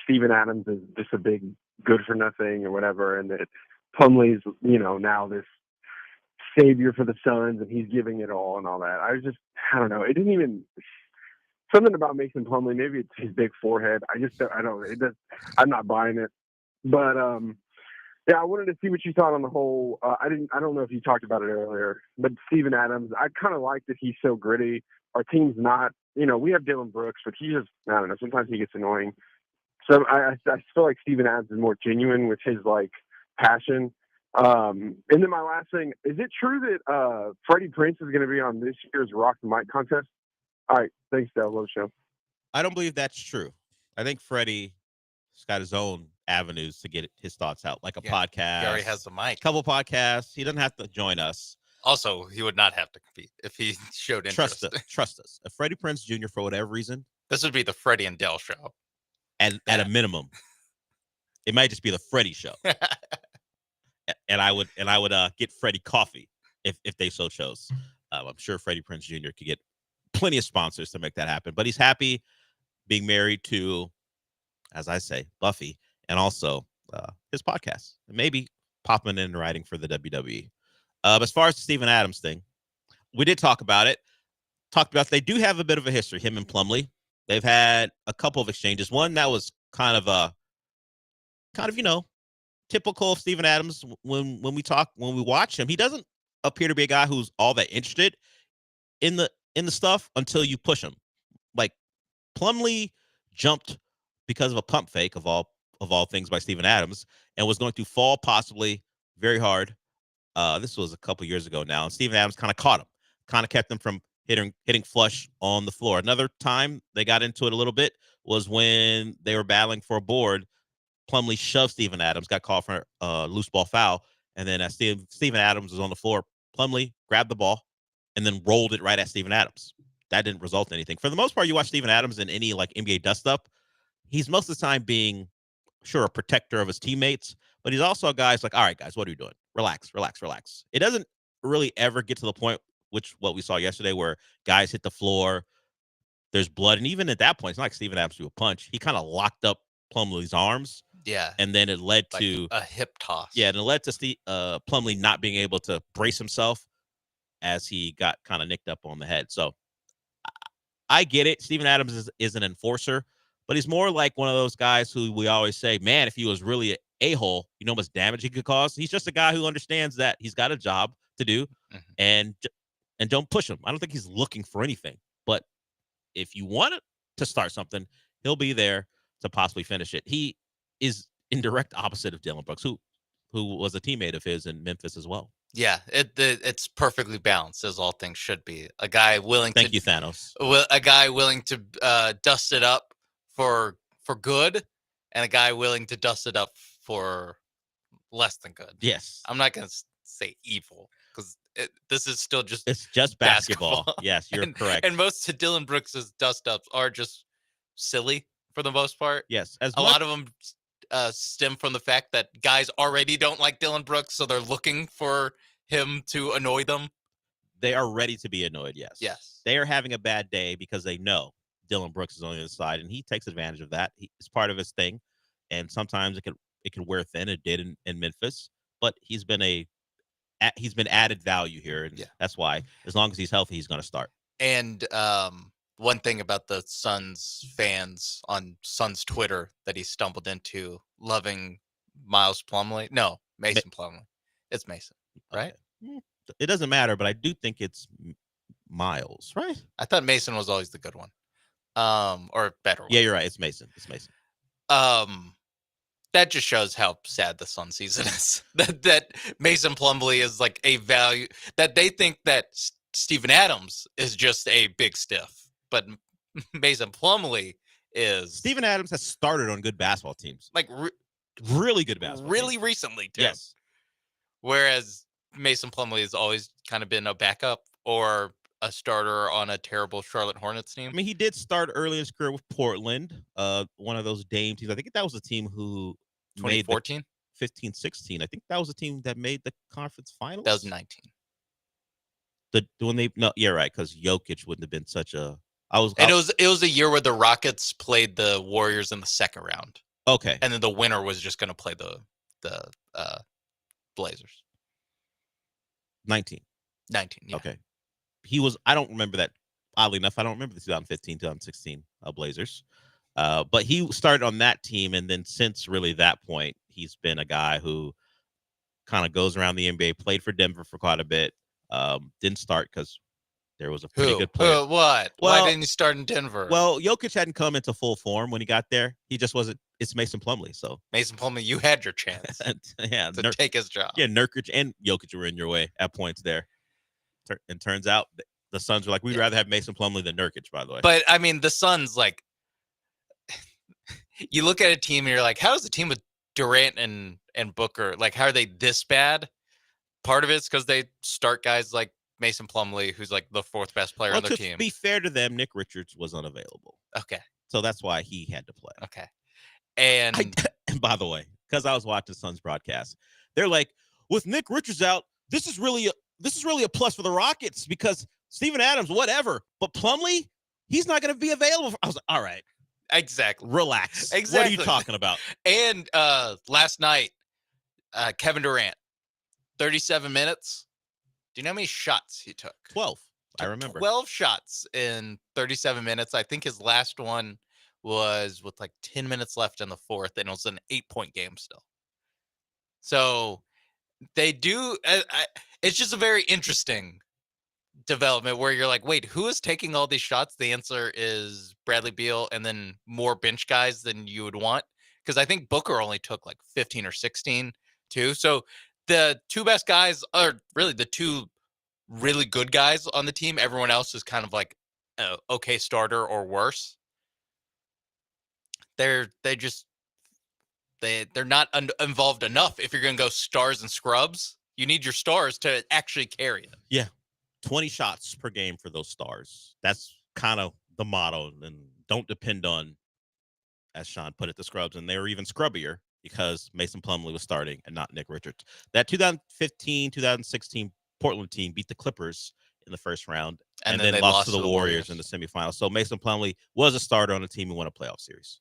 [SPEAKER 8] Steven Adams is just a big good for nothing or whatever, and that Plumlee's now this savior for the Suns, and he's giving it all and all that. I don't know. It didn't even. Something about Mason Plumlee, maybe it's his big forehead. I'm not buying it. But yeah, I wanted to see what you thought on the whole. I don't know if you talked about it earlier, but Steven Adams, I kind of like that he's so gritty. Our team's not, we have Dylan Brooks, but he just, I don't know, sometimes he gets annoying. So I feel like Steven Adams is more genuine with his passion. And then my last thing, is it true that Freddie Prinze is going to be on this year's Rock the Mic contest? All right. Thanks, Dale. Love the show.
[SPEAKER 16] I don't believe that's true. I think Freddie's got his own avenues to get his thoughts out, like a podcast.
[SPEAKER 15] He already has the mic.
[SPEAKER 16] Couple podcasts. He doesn't have to join us.
[SPEAKER 15] Also, he would not have to compete if he showed interest.
[SPEAKER 16] Trust us. If Freddie Prinze Jr., for whatever reason,
[SPEAKER 15] this would be the Freddie and Dale show.
[SPEAKER 16] At a minimum, it might just be the Freddie show. and I would get Freddie coffee if they so chose. I'm sure Freddie Prinze Jr. could get plenty of sponsors to make that happen, but he's happy being married to, as I say, Buffy, and also his podcast, and maybe popping in writing for the WWE. As far as the Steven Adams thing, we did talk about it. They do have a bit of a history, him and Plumlee. They've had a couple of exchanges. One that was kind of typical of Steven Adams. When we watch him, he doesn't appear to be a guy who's all that interested in the stuff until you push him. Like Plumlee jumped because of a pump fake of all things by Steven Adams, and was going to fall possibly very hard. This was a couple years ago now, and Steven Adams kind of caught him, kind of kept him from hitting flush on the floor. Another time they got into it a little bit was when they were battling for a board. Plumlee shoved Steven Adams, got called for a loose ball foul, and then as Steven Adams was on the floor, Plumlee grabbed the ball and then rolled it right at Steven Adams. That didn't result in anything. For the most part, you watch Steven Adams in any NBA dust-up, he's most of the time being, sure, a protector of his teammates, but he's also a guy who's like, all right, guys, what are you doing? Relax. It doesn't really ever get to the point, what we saw yesterday, where guys hit the floor, there's blood, and even at that point, it's not like Steven Adams threw a punch. He kind of locked up Plumlee's arms.
[SPEAKER 15] Yeah.
[SPEAKER 16] And then it led to
[SPEAKER 15] a hip toss.
[SPEAKER 16] Yeah, and it led to Plumlee not being able to brace himself as he got kind of nicked up on the head. So I get it. Steven Adams is an enforcer, but he's more like one of those guys who we always say, man, if he was really an a-hole, you know how much damage he could cause? He's just a guy who understands that he's got a job to do, and don't push him. I don't think he's looking for anything. But if you want to start something, he'll be there to possibly finish it. He is in direct opposite of Dylan Brooks, who was a teammate of his in Memphis as well.
[SPEAKER 15] Yeah, it's perfectly balanced, as all things should be. A guy willing
[SPEAKER 16] Thank you, Thanos.
[SPEAKER 15] A guy willing to dust it up for good, and a guy willing to dust it up for less than good.
[SPEAKER 16] Yes.
[SPEAKER 15] I'm not going to say evil, because this is still just
[SPEAKER 16] it's just basketball. Yes, you're correct.
[SPEAKER 15] And most of Dylan Brooks's dust ups are just silly for the most part.
[SPEAKER 16] Yes,
[SPEAKER 15] a lot of them stem from the fact that guys already don't like Dylan Brooks, so they're looking for him to annoy them.
[SPEAKER 16] They are ready to be annoyed. Yes.
[SPEAKER 15] Yes.
[SPEAKER 16] They are having a bad day because they know Dylan Brooks is on the other side, and he takes advantage of that. It's part of his thing, and sometimes it can wear thin. It did in Memphis, but he's been added value here, and that's why as long as he's healthy, he's going to start.
[SPEAKER 15] And one thing about the Suns fans on Suns Twitter that he stumbled into, loving Miles Plumlee. No, Mason Plumlee. It's Mason, right?
[SPEAKER 16] Okay. It doesn't matter, but I do think it's Miles, right?
[SPEAKER 15] I thought Mason was always the good one, or better one.
[SPEAKER 16] Yeah, you're right. It's Mason.
[SPEAKER 15] That just shows how sad the Sun season is. that Mason Plumlee is like a value, that they think that Steven Adams is just a big stiff, but Mason Plumlee is.
[SPEAKER 16] Steven Adams has started on good basketball teams,
[SPEAKER 15] like
[SPEAKER 16] really good basketball,
[SPEAKER 15] really
[SPEAKER 16] teams.
[SPEAKER 15] Recently too.
[SPEAKER 16] Yes.
[SPEAKER 15] Whereas Mason Plumlee has always kind of been a backup or a starter on a terrible Charlotte Hornets team.
[SPEAKER 16] I mean, he did start early in his career with Portland, one of those Dame teams. I think that was the team who
[SPEAKER 15] 2014,
[SPEAKER 16] 15-16. I think that was the team that made the conference finals.
[SPEAKER 15] That was 19.
[SPEAKER 16] Right, because Jokic wouldn't have been such a.
[SPEAKER 15] It was a year where the Rockets played the Warriors in the second round.
[SPEAKER 16] Okay,
[SPEAKER 15] and then the winner was just going to play the Blazers.
[SPEAKER 16] 19.
[SPEAKER 15] Yeah.
[SPEAKER 16] Okay, he was. I don't remember that. Oddly enough, I don't remember the 2015, 2016 Blazers. But he started on that team, and then since really that point, he's been a guy who kind of goes around the NBA. Played for Denver for quite a bit. Didn't start because there was a pretty good player.
[SPEAKER 15] What? Why didn't he start in Denver?
[SPEAKER 16] Well, Jokic hadn't come into full form when he got there. He just wasn't. It's Mason Plumlee. So
[SPEAKER 15] Mason Plumlee, you had your chance to take his job.
[SPEAKER 16] Yeah, Nurkic and Jokic were in your way at points there. And turns out the Suns were like, we'd rather have Mason Plumlee than Nurkic, by the way.
[SPEAKER 15] But, I mean, the Suns, like, you look at a team and you're like, how is the team with Durant and Booker, like, how are they this bad? Part of it's because they start guys like Mason Plumlee, who's like the fourth best player on their team.
[SPEAKER 16] To be fair to them, Nick Richards was unavailable.
[SPEAKER 15] Okay.
[SPEAKER 16] So that's why he had to play.
[SPEAKER 15] Okay. And
[SPEAKER 16] by the way, because I was watching Suns broadcast, they're like, with Nick Richards out, this is really a plus for the Rockets because Steven Adams, whatever, but Plumlee, he's not going to be available. I was like, all right.
[SPEAKER 15] Exactly.
[SPEAKER 16] Relax.
[SPEAKER 15] Exactly.
[SPEAKER 16] What are you talking about?
[SPEAKER 15] And last night, Kevin Durant, 37 minutes. Do you know how many shots he took?
[SPEAKER 16] 12. I remember.
[SPEAKER 15] 12 shots in 37 minutes. I think his last one was with like 10 minutes left in the fourth, and it was an 8-point game still. So they do. It's just a very interesting development where you're like, wait, who is taking all these shots? The answer is Bradley Beal, and then more bench guys than you would want. Because I think Booker only took like 15 or 16 too. So the two best guys are really the two really good guys on the team. Everyone else is kind of like okay starter or worse. They're not involved enough. If you're going to go stars and scrubs, you need your stars to actually carry it.
[SPEAKER 16] Yeah. 20 shots per game for those stars. That's kind of the motto. And don't depend on, as Sean put it, the scrubs. And they were even scrubbier because Mason Plumlee was starting and not Nick Richards. That 2015-2016 Portland team beat the Clippers in the first round and then lost to the Warriors in the semifinals. So Mason Plumlee was a starter on the team and won a playoff series.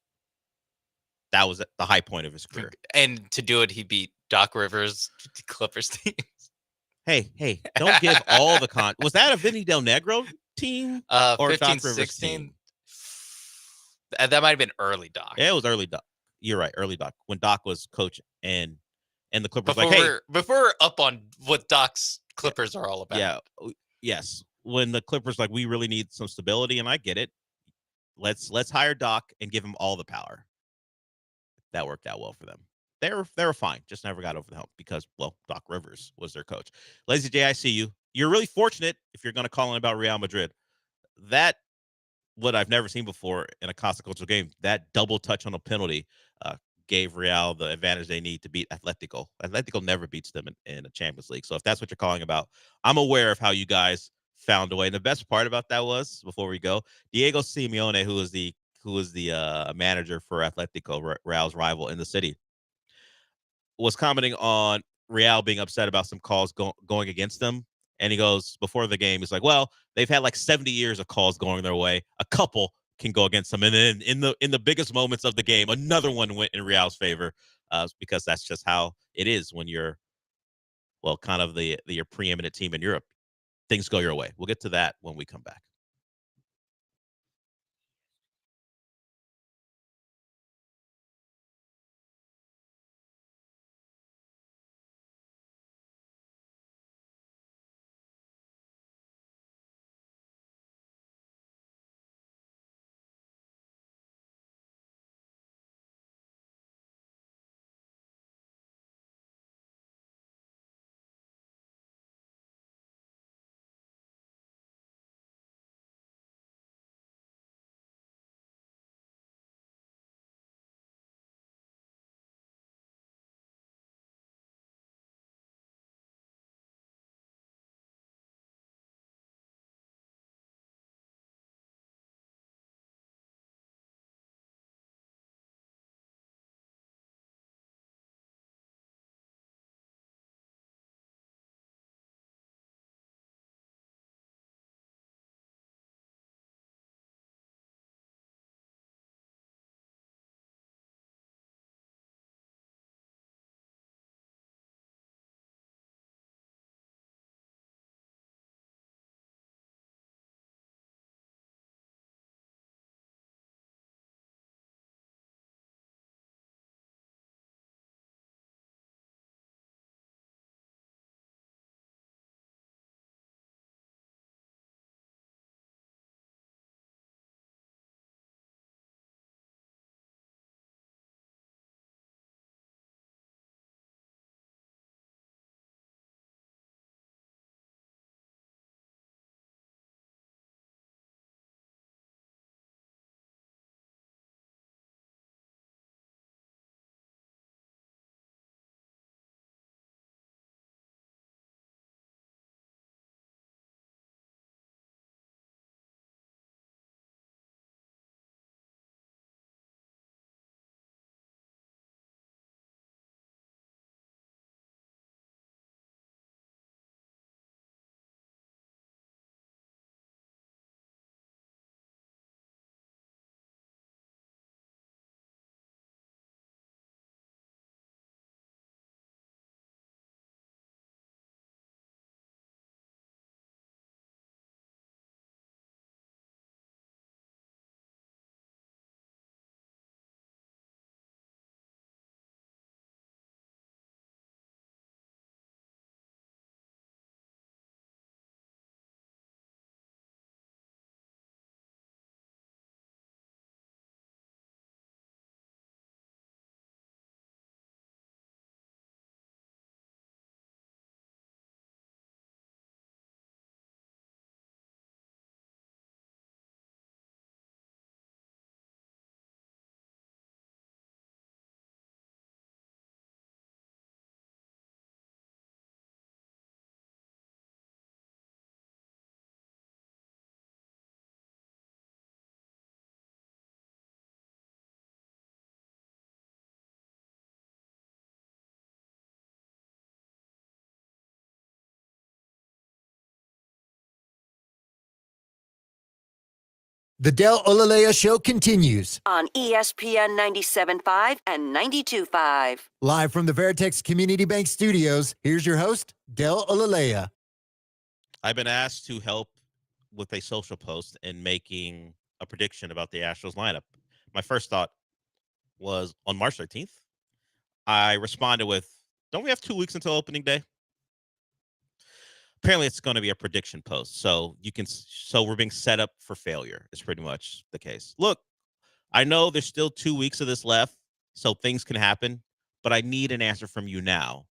[SPEAKER 16] That was the high point of his career.
[SPEAKER 15] And to do it, he beat Doc Rivers' Clippers team.
[SPEAKER 16] Hey, don't give all the Was that a Vinny Del Negro team?
[SPEAKER 15] Or 15, Doc Rivers 16? Team? That might have been early Doc.
[SPEAKER 16] Yeah, it was early Doc. You're right, early Doc. When Doc was coach and the Clippers
[SPEAKER 15] before we're up on what Doc's Clippers are all about.
[SPEAKER 16] Yeah, yes. When the Clippers we really need some stability, and I get it. Let's hire Doc and give him all the power. That worked out well for them. They were fine, just never got over the hump because, well, Doc Rivers was their coach. Lazy J, I see you. You're really fortunate if you're going to call in about Real Madrid. That, what I've never seen before in a consequential game, that double touch on a penalty gave Real the advantage they need to beat Atletico. Atletico never beats them in a Champions League. So if that's what you're calling about, I'm aware of how you guys found a way. And the best part about that was, before we go, Diego Simeone, who was the manager for Atletico, Real's rival in the city, was commenting on Real being upset about some calls going against them. And he goes, before the game, he's like, well, they've had 70 years of calls going their way. A couple can go against them. And then in the biggest moments of the game, another one went in Real's favor, because that's just how it is when you're, well, kind of your preeminent team in Europe. Things go your way. We'll get to that when we come back.
[SPEAKER 17] The Del Olaleye Show continues.
[SPEAKER 4] On ESPN 97.5 and 92.5.
[SPEAKER 17] Live from the Veritex Community Bank Studios, here's your host, Del Olaleye.
[SPEAKER 16] I've been asked to help with a social post and making a prediction about the Astros lineup. My first thought was on March 13th. I responded with, don't we have 2 weeks until opening day? Apparently it's going to be a prediction post. So we're being set up for failure is pretty much the case. Look, I know there's still 2 weeks of this left, so things can happen, but I need an answer from you now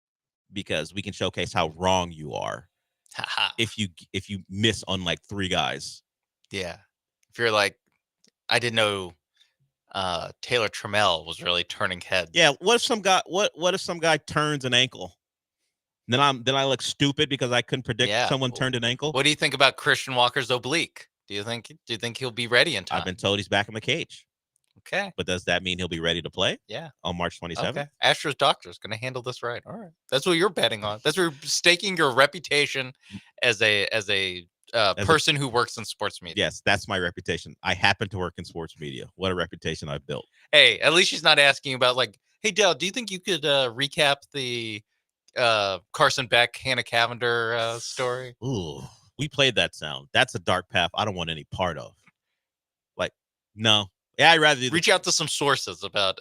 [SPEAKER 16] because we can showcase how wrong you are. if you miss on like 3 guys.
[SPEAKER 15] Yeah. If you're like, I didn't know Taylor Trammell was really turning heads.
[SPEAKER 16] Yeah, what if some guy turns an ankle? Then I look stupid because I couldn't predict someone turned an ankle.
[SPEAKER 15] What do you think about Christian Walker's oblique? Do you think he'll be ready in time?
[SPEAKER 16] I've been told he's back in the cage.
[SPEAKER 15] Okay.
[SPEAKER 16] But does that mean he'll be ready to play?
[SPEAKER 15] Yeah.
[SPEAKER 16] On March 27th?
[SPEAKER 15] Okay. Astros doctor is going to handle this right. All right. That's what you're betting on. That's where you're staking your reputation as a person who works in sports media.
[SPEAKER 16] Yes, that's my reputation. I happen to work in sports media. What a reputation I've built.
[SPEAKER 15] Hey, at least she's not asking about like, hey, Dale, do you think you could recap the Carson Beck, Hannah Cavender story?
[SPEAKER 16] Ooh, we played that sound. That's a dark path I don't want any part of. Like, no. Yeah, I'd rather
[SPEAKER 15] reach out to some sources about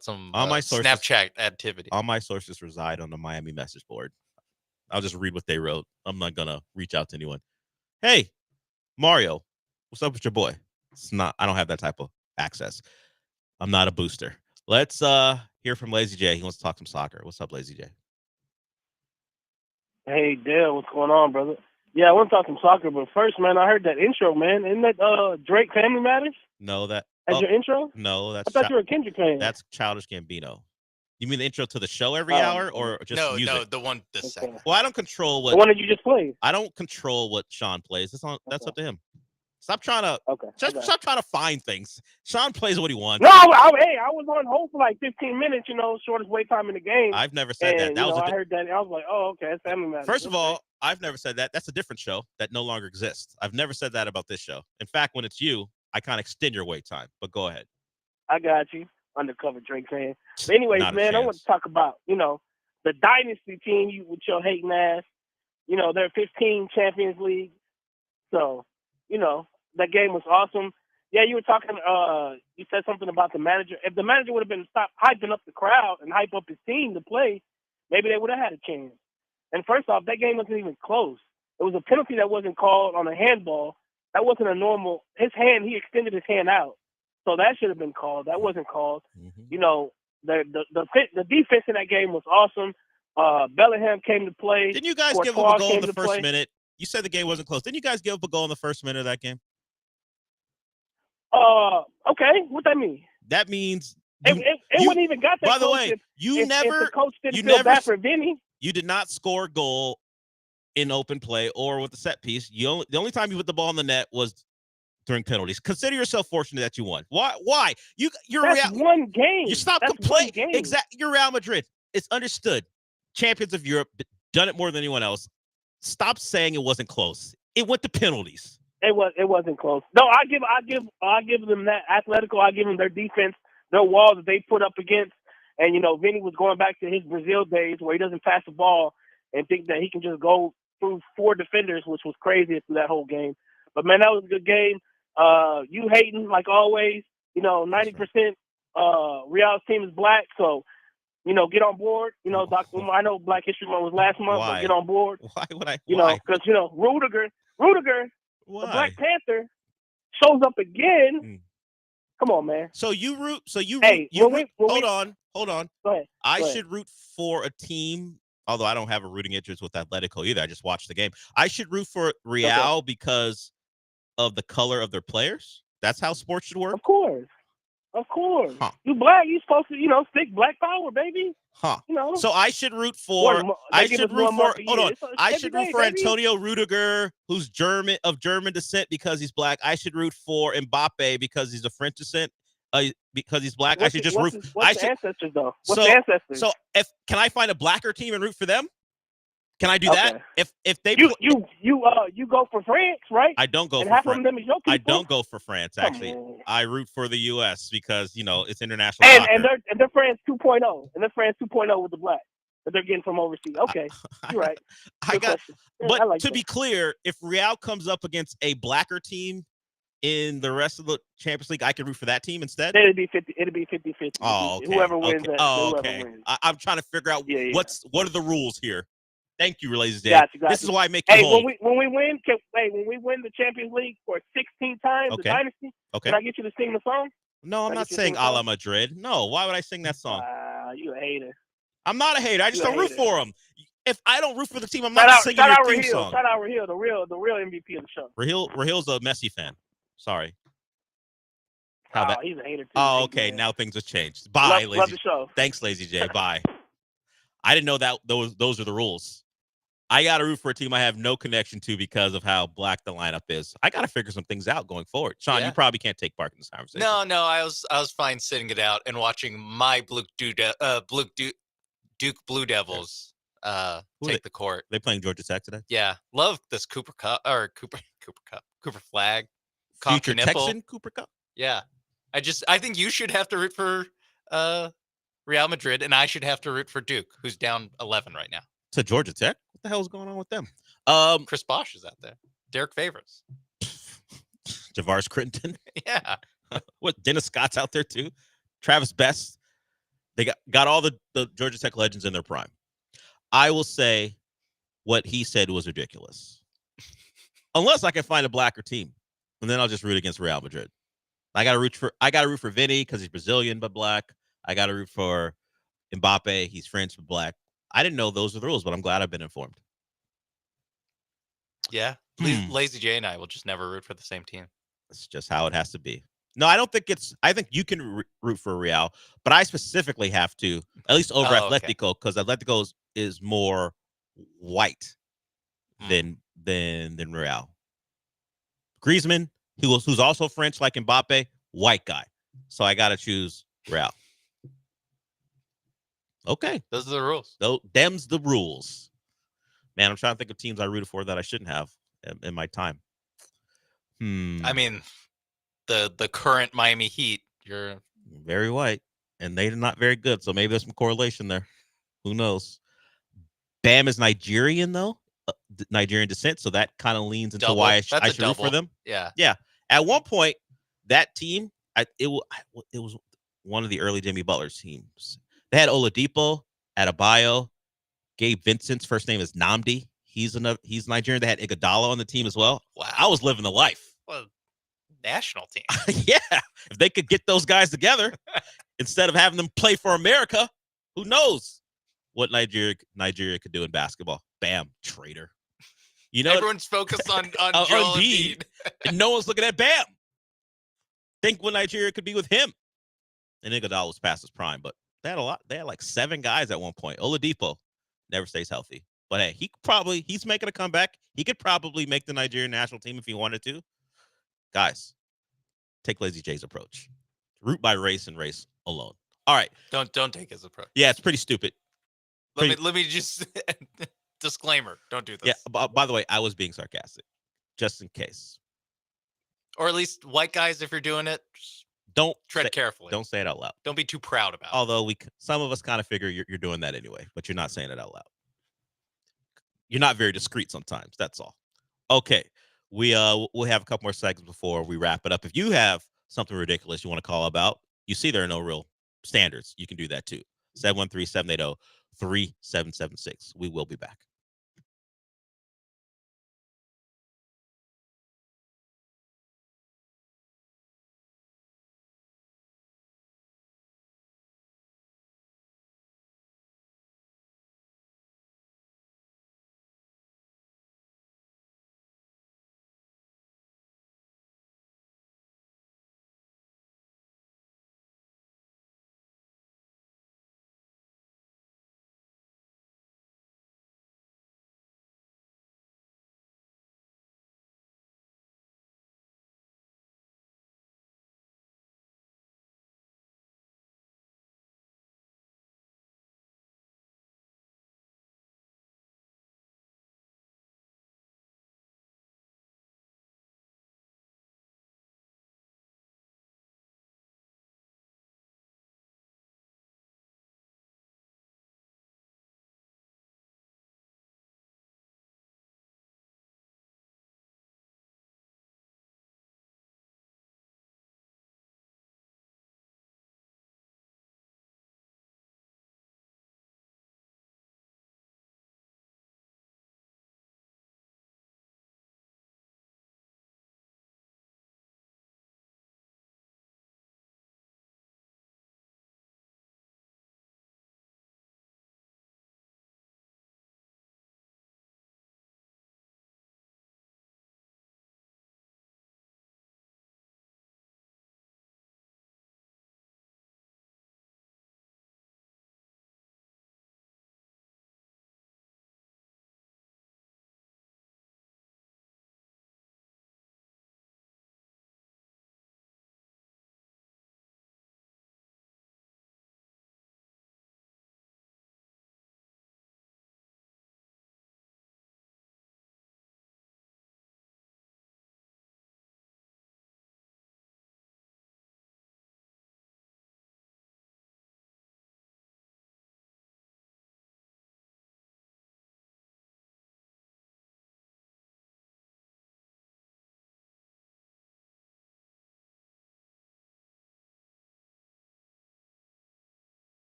[SPEAKER 15] some
[SPEAKER 16] my sources,
[SPEAKER 15] Snapchat activity.
[SPEAKER 16] All my sources reside on the Miami message board. I'll just read what they wrote. I'm not gonna reach out to anyone. Hey, Mario, what's up with your boy? It's not. I don't have that type of access. I'm not a booster. Let's hear from Lazy J. He wants to talk some soccer. What's up, Lazy J?
[SPEAKER 20] Hey, Dale, what's going on, brother? Yeah, I want to talk some soccer, but first, man, I heard that intro, man. Isn't that Drake Family Matters?
[SPEAKER 16] No, that
[SPEAKER 20] as your intro?
[SPEAKER 16] No, that's.
[SPEAKER 20] I thought you were a Kendrick fan.
[SPEAKER 16] That's Childish Gambino. You mean the intro to the show every hour, or just music?
[SPEAKER 15] No, the one this second.
[SPEAKER 16] Well, I don't control what.
[SPEAKER 20] The one that you just played.
[SPEAKER 16] I don't control what Sean plays. That's up to him. Stop trying to. Stop trying to find things. Sean plays what he wants.
[SPEAKER 20] No, I was on hold for like 15 minutes. Shortest wait time in the game.
[SPEAKER 16] I've never said that. That was.
[SPEAKER 20] I heard that. I was like, oh, okay, it's Family Matters.
[SPEAKER 16] First of all, I've never said that. That's a different show that no longer exists. I've never said that about this show. In fact, when it's you, I kind of extend your wait time. But go ahead.
[SPEAKER 20] I got you. Undercover Drake fan. But anyways, man, I want to talk about, the dynasty team with your hating ass. They're 15 Champions League. So, that game was awesome. Yeah, you were talking, you said something about the manager. If the manager would have been stopped hyping up the crowd and hype up his team to play, maybe they would have had a chance. And first off, that game wasn't even close. It was a penalty that wasn't called on a handball. That wasn't a normal, he extended his hand out. So that should have been called. That wasn't called. The defense in that game was awesome. Bellingham came to play.
[SPEAKER 16] Didn't you guys give up a goal in the first minute? You said the game wasn't close. Didn't you guys give up a goal in the first minute of that game?
[SPEAKER 20] Okay. What that mean?
[SPEAKER 16] That means
[SPEAKER 20] it wouldn't even got that.
[SPEAKER 16] By the way,
[SPEAKER 20] if the coach didn't feel bad for Vinny.
[SPEAKER 16] You did not score a goal in open play or with the set piece. The only time you put the ball in the net was during penalties. Consider yourself fortunate that you won. Why? You're
[SPEAKER 20] That's one game.
[SPEAKER 16] You stop complaining. Exactly. You're Real Madrid. It's understood. Champions of Europe, done it more than anyone else. Stop saying it wasn't close. It went to penalties.
[SPEAKER 20] It wasn't close. No, I give them that. Atletico, I give them their defense, their wall that they put up against. And Vinny was going back to his Brazil days where he doesn't pass the ball and think that he can just go through 4 defenders, which was crazy through that whole game. But man, that was a good game. You hating like always. 90% Real's team is black, so get on board. I know Black History Month was last month, but get on board.
[SPEAKER 16] Why would I?
[SPEAKER 20] Because Rudiger,
[SPEAKER 16] why?
[SPEAKER 20] the Black Panther, shows up again. Come on, man.
[SPEAKER 16] So you root. Hold on.
[SPEAKER 20] Go ahead.
[SPEAKER 16] I should root for a team. Although I don't have a rooting interest with Atletico either. I just watched the game. I should root for Real because of the color of their players. That's how sports should work.
[SPEAKER 20] Of course.
[SPEAKER 16] Huh.
[SPEAKER 20] You black. You supposed to, stick black power, baby.
[SPEAKER 16] Huh. So I should root for. Hold on. I should root for Antonio Rudiger, who's of German descent because he's black. I should root for Mbappe because he's of French descent. Because he's black. I should just root.
[SPEAKER 20] What's the ancestors though? What's the ancestors?
[SPEAKER 16] So can I find a blacker team and root for them? Can I do that? If they
[SPEAKER 20] you go for France, right?
[SPEAKER 16] I don't go
[SPEAKER 20] and
[SPEAKER 16] for
[SPEAKER 20] half
[SPEAKER 16] France.
[SPEAKER 20] of them is your people.
[SPEAKER 16] I don't go for France actually. I root for the US because it's international soccer.
[SPEAKER 20] And they're France 2.0. And they're France 2.0 with the black that they're getting from overseas. Okay. You're right.
[SPEAKER 16] To be clear, if Real comes up against a blacker team in the rest of the Champions League, I can root for that team instead.
[SPEAKER 20] It'd be 50-50.
[SPEAKER 16] Oh, okay.
[SPEAKER 20] Whoever wins that.
[SPEAKER 16] Okay. I'm trying to figure out what are the rules here. Thank you, ladies and
[SPEAKER 20] gentlemen.
[SPEAKER 16] This is why I make you
[SPEAKER 20] home. When we win the Champions League for 16 times, the dynasty, can I get you to sing the song?
[SPEAKER 16] No, I'm not saying a la Madrid. No, why would I sing that song?
[SPEAKER 20] You a hater.
[SPEAKER 16] I'm not a hater. I just don't root for them. If I don't root for the team, I'm not singing your theme song.
[SPEAKER 20] Shout out Raheel, the real MVP of the show.
[SPEAKER 16] Rahil's a Messi fan. Sorry.
[SPEAKER 20] He's a hater too.
[SPEAKER 16] Oh, okay. Now things have changed. Bye, Lazy.
[SPEAKER 20] Love the show.
[SPEAKER 16] Thanks, Lazy J. Bye. I didn't know that those are the rules. I got to root for a team I have no connection to because of how black the lineup is. I got to figure some things out going forward. Sean, you probably can't take part in this conversation.
[SPEAKER 15] No, I was fine sitting it out and watching my Duke Blue Devils take the court.
[SPEAKER 16] They playing Georgia Tech today?
[SPEAKER 15] Yeah, love this Cooper Flag.
[SPEAKER 16] Future
[SPEAKER 15] Concanipple.
[SPEAKER 16] Texan Cooper Cup?
[SPEAKER 15] Yeah. I think you should have to root for Real Madrid, and I should have to root for Duke, who's down 11 right now.
[SPEAKER 16] To Georgia Tech? What the hell is going on with them?
[SPEAKER 15] Chris Bosh is out there. Derek Favors.
[SPEAKER 16] Javaris Crittenton?
[SPEAKER 15] Yeah.
[SPEAKER 16] What, Dennis Scott's out there too? Travis Best? They got all the Georgia Tech legends in their prime. I will say what he said was ridiculous. Unless I can find a blacker team. And then I'll just root against Real Madrid. I gotta root for Vinny because he's Brazilian but black. I gotta root for Mbappe. He's French but black. I didn't know those were the rules, but I'm glad I've been informed.
[SPEAKER 15] Yeah. Lazy J and I will just never root for the same team.
[SPEAKER 16] That's just how it has to be. No, I don't think I think you can root for Real, but I specifically have to, at least over Atletico, because Atletico is more white than Real. Griezmann, who's also French like Mbappe, white guy. So I got to choose Real. Okay.
[SPEAKER 15] Those are the rules.
[SPEAKER 16] Them's the rules. Man, I'm trying to think of teams I rooted for that I shouldn't have in my time.
[SPEAKER 15] I mean, the current Miami Heat, you're
[SPEAKER 16] very white, and they're not very good. So maybe there's some correlation there. Who knows? Bam is Nigerian, though. Nigerian descent. So that kind of leans into why I should root for them.
[SPEAKER 15] Yeah.
[SPEAKER 16] Yeah. At one point, that team, it was one of the early Jimmy Butler's teams. They had Oladipo, Adebayo, Gabe Vincent's first name is Nnamdi. He's Nigerian. They had Iguodala on the team as well.
[SPEAKER 15] Wow.
[SPEAKER 16] I was living the life.
[SPEAKER 15] Well, national team.
[SPEAKER 16] Yeah. If they could get those guys together instead of having them play for America, who knows what Nigeria could do in basketball. Bam, traitor. You know,
[SPEAKER 15] everyone's focused on Joel Embiid.
[SPEAKER 16] And no one's looking at Bam. Think what Nigeria could be with him. And Iguodala was past his prime, but they had a lot. They had like 7 guys at one point. Oladipo never stays healthy. But hey, he's making a comeback. He could probably make the Nigerian national team if he wanted to. Guys, take Lazy J's approach. Root by race and race alone. All right.
[SPEAKER 15] Don't take his approach.
[SPEAKER 16] Yeah, it's pretty stupid.
[SPEAKER 15] Let me just disclaimer. Don't do this.
[SPEAKER 16] Yeah, by the way, I was being sarcastic. Just in case.
[SPEAKER 15] Or at least white guys, if you're doing it,
[SPEAKER 16] don't
[SPEAKER 15] tread carefully.
[SPEAKER 16] Don't say it out loud.
[SPEAKER 15] Don't be too proud about it.
[SPEAKER 16] Although some of us kind of figure you're doing that anyway, but you're not saying it out loud. You're not very discreet sometimes. That's all. Okay. We'll have a couple more seconds before we wrap it up. If you have something ridiculous you want to call about, you see there are no real standards. You can do that too. 713-780-3776. We will be back.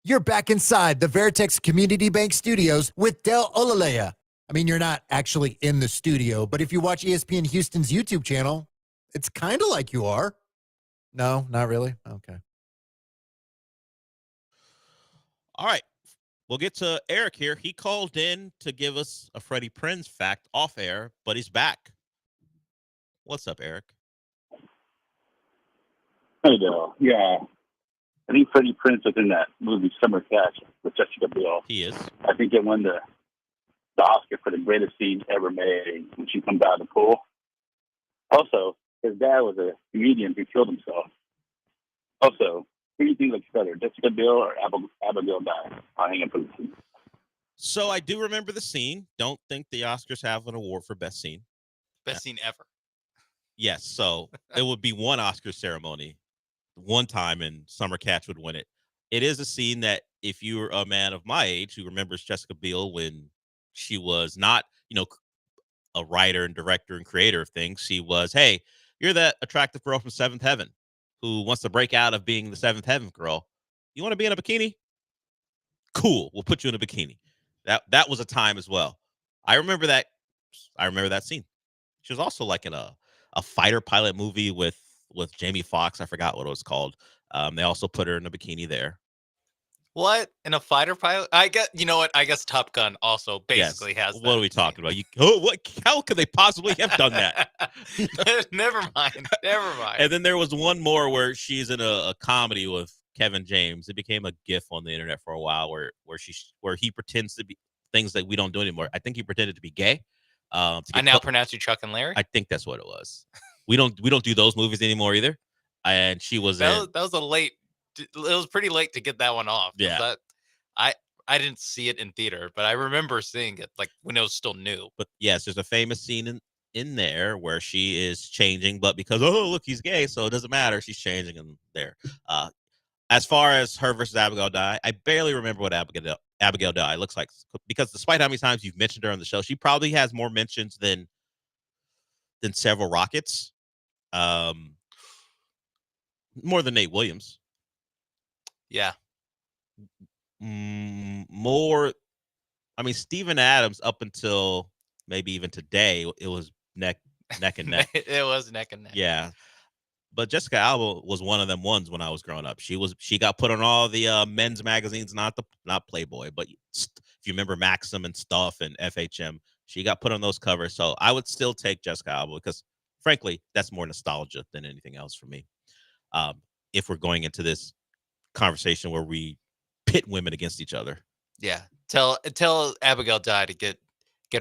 [SPEAKER 17] You're back inside the Veritex Community Bank Studios with Del Olaleye. I mean, you're not actually in the studio, but if you watch ESPN Houston's YouTube channel, it's kind of like you are. No, not really? Okay.
[SPEAKER 16] All right. We'll get to Eric here. He called in to give us a Freddie Prinze fact off air, but he's back. What's up, Eric?
[SPEAKER 21] Hey, Dale. Yeah. I think Freddie Prinze was in that movie Summer Catch with Jessica Biel.
[SPEAKER 16] He is.
[SPEAKER 21] I think it won the Oscar for the greatest scene ever made when she comes out of the pool. Also, his dad was a comedian who killed himself. Also, who do you think looks better, Jessica Biel or Abigail Dye? I'll hang up for the scene.
[SPEAKER 16] So I do remember the scene. Don't think the Oscars have an award for best scene.
[SPEAKER 15] Best scene ever.
[SPEAKER 16] Yes. So it would be one Oscar ceremony, one time, and Summer Catch would win it. It is a scene that if you're a man of my age who remembers Jessica Biel when she was not, a writer and director and creator of things, she was, hey, you're that attractive girl from Seventh Heaven who wants to break out of being the Seventh Heaven girl. You want to be in a bikini? Cool. We'll put you in a bikini. That was a time as well. I remember that scene. She was also like in a fighter pilot movie with Jamie Foxx. I forgot what it was called. They also put her in a bikini there.
[SPEAKER 15] What? In a fighter pilot? I guess Top Gun also basically has that.
[SPEAKER 16] What are we talking about? How could they possibly have done that?
[SPEAKER 15] Never mind.
[SPEAKER 16] And then there was one more where she's in a comedy with Kevin James. It became a GIF on the internet for a while where he pretends to be things that we don't do anymore. I think he pretended to be gay.
[SPEAKER 15] I now pronounce you Chuck and Larry.
[SPEAKER 16] I think that's what it was. We don't do those movies anymore either. And she was
[SPEAKER 15] that was a late. It was pretty late to get that one off.
[SPEAKER 16] Yeah.
[SPEAKER 15] I didn't see it in theater, but I remember seeing it like when it was still new.
[SPEAKER 16] But yes, there's a famous scene in there where she is changing, but because look, he's gay, so it doesn't matter. She's changing in there. As far as her versus Abigail Dye, I barely remember what Abigail Dye looks like, because despite how many times you've mentioned her on the show, she probably has more mentions than several Rockets. More than Nate Williams.
[SPEAKER 15] Yeah.
[SPEAKER 16] More. I mean, Steven Adams, up until maybe even today, it was neck and neck.
[SPEAKER 15] It was neck and neck.
[SPEAKER 16] Yeah. But Jessica Alba was one of them ones when I was growing up. She got put on all the men's magazines, not Playboy, but if you remember Maxim and Stuff and FHM, she got put on those covers. So I would still take Jessica Alba because, frankly, that's more nostalgia than anything else for me. If we're going into this conversation where we pit women against each other.
[SPEAKER 15] Yeah. Tell Abigail Dye to get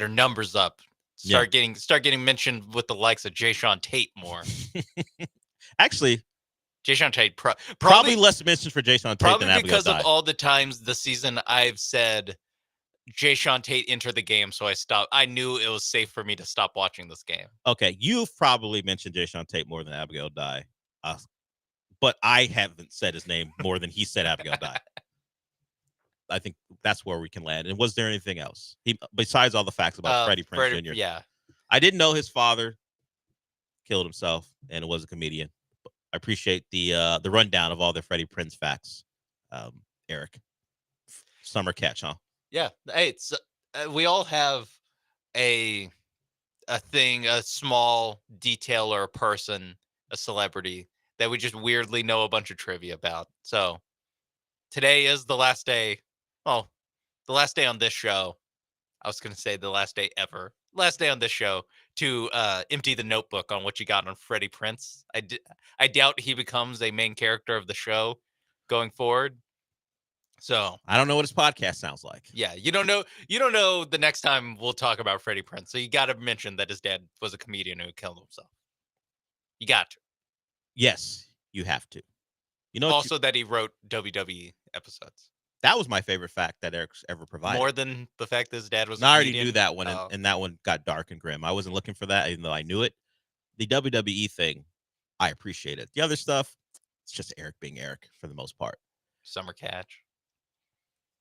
[SPEAKER 15] her numbers up. Start getting mentioned with the likes of Jay Sean Tate more.
[SPEAKER 16] Actually,
[SPEAKER 15] Jay Sean Tate
[SPEAKER 16] probably less mentions for Jay Sean Tate than Abigail Dye.
[SPEAKER 15] Because of all the times this season I've said Jay Sean Tate enter the game, so I stopped. I knew it was safe for me to stop watching this game.
[SPEAKER 16] Okay, you've probably mentioned Jay Sean Tate more than Abigail Dye. But I haven't said his name more than he said Abigail Dye. I think that's where we can land. And was there anything else? Besides all the facts about Freddie Prinze Jr.?
[SPEAKER 15] Yeah.
[SPEAKER 16] I didn't know his father killed himself and was a comedian. I appreciate the rundown of all the Freddie Prinze facts, Eric. Summer Catch, huh?
[SPEAKER 15] Yeah. Hey, we all have a thing, a small detail or a person, a celebrity that we just weirdly know a bunch of trivia about. So today is the last day. Well, the last day on this show. I was going to say the last day ever. Last day on this show to empty the notebook on what you got on Freddie Prinze. I doubt he becomes a main character of the show going forward. So
[SPEAKER 16] I don't know what his podcast sounds like.
[SPEAKER 15] Yeah, you don't know the next time we'll talk about Freddie Prinze. So you got to mention that his dad was a comedian who killed himself. You got to.
[SPEAKER 16] Yes, you have to.
[SPEAKER 15] Also that he wrote WWE episodes.
[SPEAKER 16] That was my favorite fact that Eric's ever provided.
[SPEAKER 15] More than the fact that his dad was a
[SPEAKER 16] I already
[SPEAKER 15] comedian?
[SPEAKER 16] knew that one, and that one got dark and grim. I wasn't looking for that, even though I knew it. The WWE thing, I appreciate it. The other stuff, it's just Eric being Eric for the most part.
[SPEAKER 15] Summer Catch.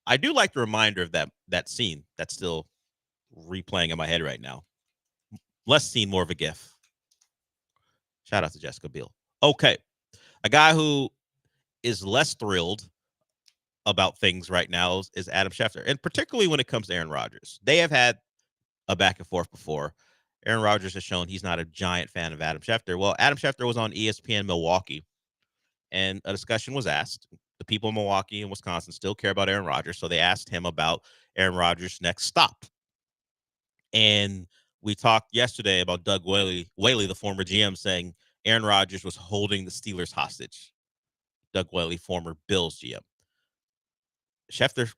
[SPEAKER 16] I do like the reminder of that scene that's still replaying in my head right now. Less scene, more of a GIF. Shout out to Jessica Biel. Okay. A guy who is less thrilled about things right now is Adam Schefter, and particularly when it comes to Aaron Rodgers. They have had a back and forth before. Aaron Rodgers has shown he's not a giant fan of Adam Schefter. Well, Adam Schefter was on ESPN Milwaukee, and a discussion was asked. The people in Milwaukee and Wisconsin still care about Aaron Rodgers, so they asked him about Aaron Rodgers' next stop. And we talked yesterday about Doug Whaley, the former GM, saying Aaron Rodgers was holding the Steelers hostage. Doug Whaley, former Bills GM. Schefter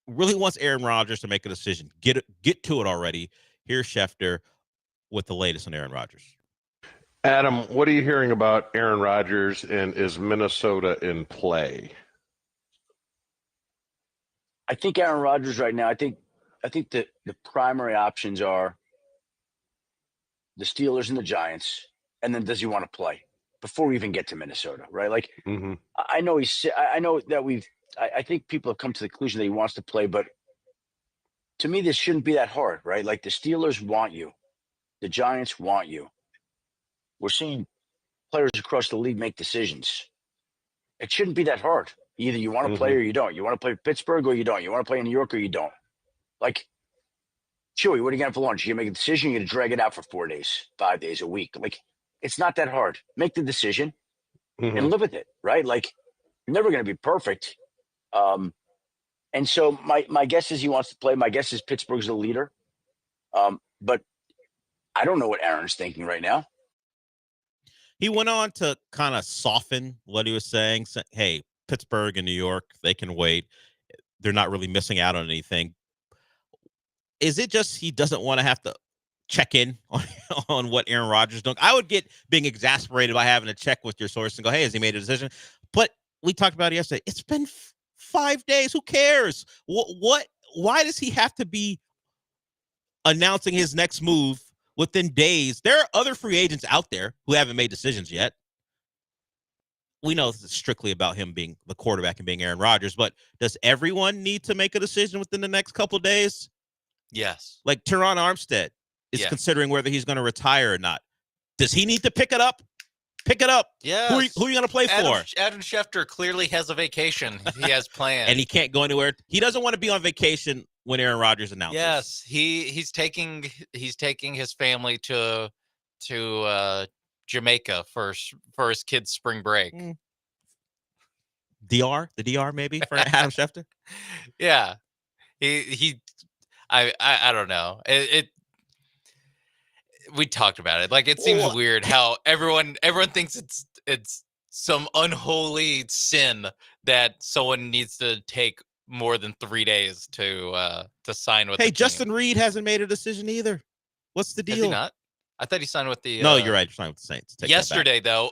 [SPEAKER 16] really wants Aaron Rodgers to make a decision. Get to it already. Here's Schefter with the latest on Aaron Rodgers.
[SPEAKER 6] Adam, what are you hearing about Aaron Rodgers, and is Minnesota in play?
[SPEAKER 22] I think Aaron Rodgers right now, I think the primary options are the Steelers and the Giants, and then does he want to play before we even get to Minnesota, right? Like, I know I think people have come to the conclusion that he wants to play, but to me, this shouldn't be that hard, right? Like, the Steelers want you. The Giants want you. We're seeing players across the league make decisions. It shouldn't be that hard. Either you want to play or you don't. You want to play Pittsburgh or you don't. You want to play in New York or you don't. Like, Chewy, what are you going to have for lunch? You're going to make a decision, you're going to drag it out for 4 days, 5 days, a week. Like, it's not that hard. Make the decision and live with it, right? Like, you're never going to be perfect. And so my guess is he wants to play. My guess is Pittsburgh's the leader. But I don't know what Aaron's thinking right now.
[SPEAKER 16] He went on to kind of soften what he was saying. Hey, Pittsburgh and New York, they can wait. They're not really missing out on anything. Is it just he doesn't want to have to check in on what Aaron Rodgers is doing? I would get being exasperated by having to check with your source and go, hey, has he made a decision? But we talked about it yesterday. It's been 5 days. Who cares? Why does he have to be announcing his next move within days? There are other free agents out there who haven't made decisions yet. We know this is strictly about him being the quarterback and being Aaron Rodgers, but does everyone need to make a decision within the next couple of days?
[SPEAKER 15] Yes.
[SPEAKER 16] Like Teron Armstead is considering whether he's going to retire or not. Does he need to pick it up? Pick it up.
[SPEAKER 15] Yeah.
[SPEAKER 16] Who are you going to play for?
[SPEAKER 15] Adam Schefter clearly has a vacation he has planned.
[SPEAKER 16] And he can't go anywhere. He doesn't want to be on vacation when Aaron Rodgers announces.
[SPEAKER 15] Yes, he's taking his family to Jamaica for his kids' spring break.
[SPEAKER 16] The DR maybe for Adam Schefter.
[SPEAKER 15] Yeah, I don't know. We talked about it. Like, it seems weird how everyone thinks it's some unholy sin that someone needs to take more than 3 days to sign with.
[SPEAKER 16] Hey, Justin Reed hasn't made a decision either. What's the deal?
[SPEAKER 15] Has he not? I thought he signed with the.
[SPEAKER 16] No, you're right. You're signed with the Saints. Take
[SPEAKER 15] yesterday, though.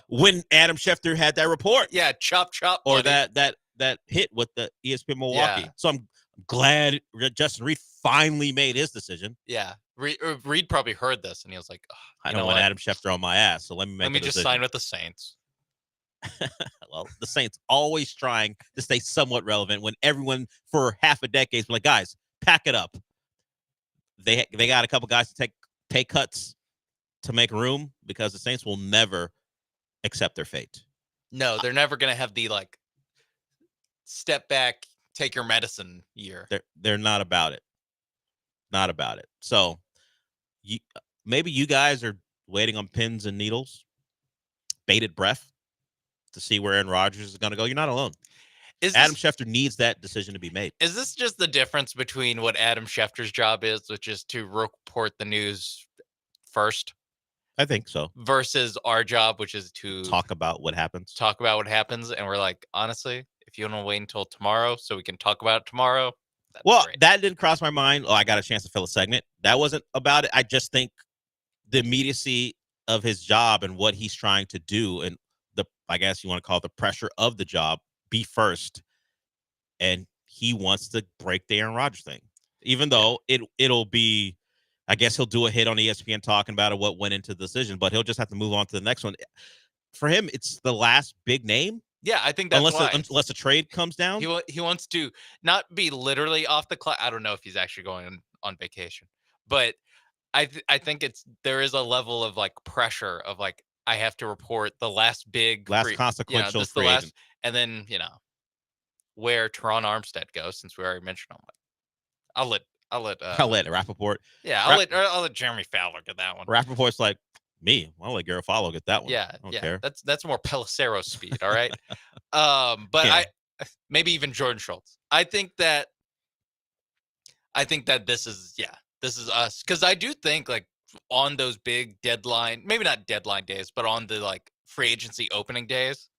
[SPEAKER 16] When Adam Schefter had that report.
[SPEAKER 15] Yeah, chop.
[SPEAKER 16] Or
[SPEAKER 15] buddy.
[SPEAKER 16] that hit with the ESPN Milwaukee.
[SPEAKER 15] Yeah.
[SPEAKER 16] So I'm glad Justin Reed finally made his decision.
[SPEAKER 15] Yeah, Reed probably heard this and he was like,
[SPEAKER 16] I don't want Adam Schefter on my ass, so let me
[SPEAKER 15] just sign with the Saints.
[SPEAKER 16] Well, the Saints always trying to stay somewhat relevant when everyone for half a decade has been like, guys, pack it up. They got a couple guys to take pay cuts to make room because the Saints will never accept their fate.
[SPEAKER 15] No, they're never going to have the like step back, take your medicine year.
[SPEAKER 16] They're not about it. Not about it. So maybe you guys are waiting on pins and needles, bated breath to see where Aaron Rodgers is going to go. You're not alone. Adam Schefter needs that decision to be made.
[SPEAKER 15] Is this just the difference between what Adam Schefter's job is, which is to report the news first?
[SPEAKER 16] I think so.
[SPEAKER 15] Versus our job, which is to
[SPEAKER 16] talk about what happens.
[SPEAKER 15] And we're like, honestly, if you want to wait until tomorrow so we can talk about it tomorrow.
[SPEAKER 16] Well, that didn't cross my mind. Oh, I got a chance to fill a segment. That wasn't about it. I just think the immediacy of his job and what he's trying to do, and I guess you want to call it the pressure of the job, be first. And he wants to break the Aaron Rodgers thing, even though it'll be, I guess he'll do a hit on ESPN talking about what went into the decision, but he'll just have to move on to the next one. For him, it's the last big name.
[SPEAKER 15] Yeah, I think that's
[SPEAKER 16] unless a trade comes down.
[SPEAKER 15] He wants to not be literally off the clock. I don't know if he's actually going on vacation, but I think there is a level of like pressure of like, I have to report the last consequential
[SPEAKER 16] free agent.
[SPEAKER 15] And then, where Teron Armstead goes, since we already mentioned him. I'll let
[SPEAKER 16] I'll let Rappaport.
[SPEAKER 15] Yeah, I'll let Jeremy Fowler get that one.
[SPEAKER 16] Rappaport's like me. I'll let Garofalo get that one.
[SPEAKER 15] Yeah,
[SPEAKER 16] I don't care.
[SPEAKER 15] That's more Pelissero speed. All right. But
[SPEAKER 16] Yeah.
[SPEAKER 15] maybe even Jordan Schultz. I think that this is us, because I do think like on those big deadline, maybe not deadline days, but on the like free agency opening days,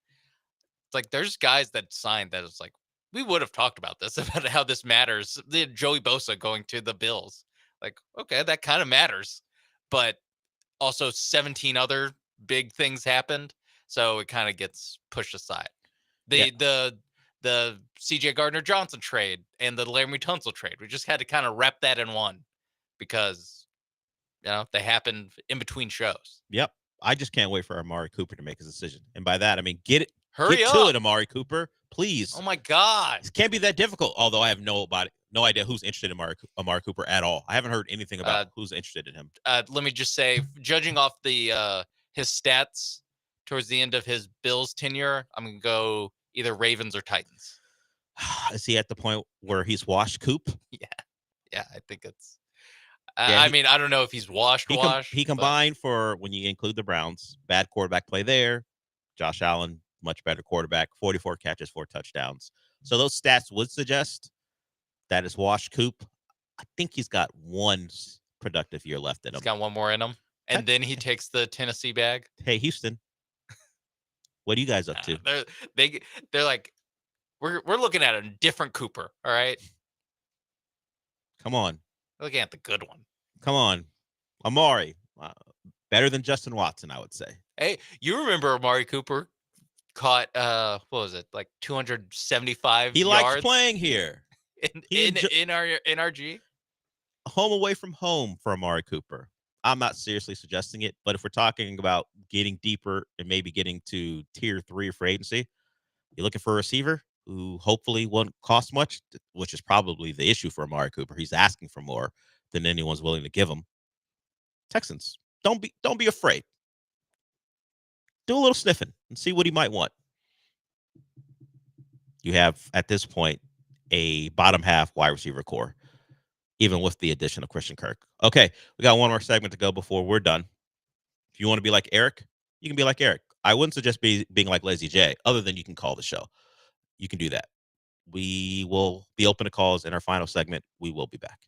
[SPEAKER 15] it's like there's guys that signed that it's like we would have talked about this about how this matters. The Joey Bosa going to the Bills, like okay, that kind of matters, but also 17 other big things happened, so it kind of gets pushed aside. The CJ Gardner Johnson trade and the Laremy Tunsil trade, we just had to kind of wrap that in one because they happened in between shows.
[SPEAKER 16] Yep. I just can't wait for Amari Cooper to make his decision. And by that, I mean, get
[SPEAKER 15] to
[SPEAKER 16] it, Amari Cooper, please.
[SPEAKER 15] Oh my God.
[SPEAKER 16] It can't be that difficult. Although I have no idea who's interested in Amari Cooper at all. I haven't heard anything about who's interested in him.
[SPEAKER 15] Let me just say, judging off the his stats towards the end of his Bills tenure, I'm going to go either Ravens or Titans.
[SPEAKER 16] Is he at the point where he's washed Coop?
[SPEAKER 15] Yeah, I think it's I mean, I don't know if he's washed.
[SPEAKER 16] He combined for, when you include the Browns, bad quarterback play there. Josh Allen, much better quarterback, 44 catches, 4 touchdowns. So those stats would suggest that is washed Coop. I think he's got one productive year left in him.
[SPEAKER 15] He's got one more in him. And then he takes the Tennessee bag.
[SPEAKER 16] Hey, Houston, what are you guys up to?
[SPEAKER 15] They're like, we're looking at a different Cooper, all right?
[SPEAKER 16] Come on.
[SPEAKER 15] Looking at the good one.
[SPEAKER 16] Come on. Amari. Better than Justin Watson, I would say.
[SPEAKER 15] Hey, you remember Amari Cooper caught, what was it, like 275
[SPEAKER 16] He
[SPEAKER 15] yards?
[SPEAKER 16] likes playing here.
[SPEAKER 15] In NRG?
[SPEAKER 16] Home away from home for Amari Cooper. I'm not seriously suggesting it, but if we're talking about getting deeper and maybe getting to tier 3 for agency, you're looking for a receiver who hopefully won't cost much, which is probably the issue for Amari Cooper. He's asking for more than anyone's willing to give him. Texans, don't be afraid. Do a little sniffing and see what he might want. You have, at this point, a bottom half wide receiver core, even with the addition of Christian Kirk. Okay, we got one more segment to go before we're done. If you want to be like Eric, you can be like Eric. I wouldn't suggest being like Lazy J, other than you can call the show. You can do that. We will be open to calls in our final segment. We will be back.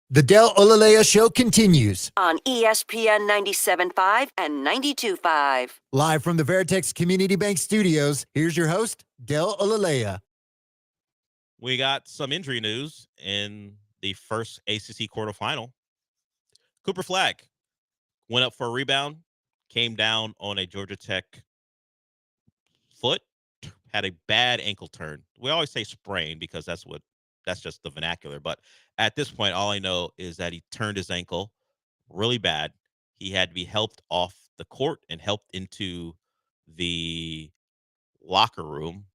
[SPEAKER 17] The Del Olaleye Show continues.
[SPEAKER 4] On ESPN 97.5 and 92.5.
[SPEAKER 17] Live from the Veritex Community Bank Studios, here's your host, Del Olaleye.
[SPEAKER 16] We got some injury news in the first ACC quarterfinal. Cooper Flagg went up for a rebound, came down on a Georgia Tech foot, had a bad ankle turn. We always say sprain because that's just the vernacular. But at this point, all I know is that he turned his ankle really bad. He had to be helped off the court and helped into the locker room.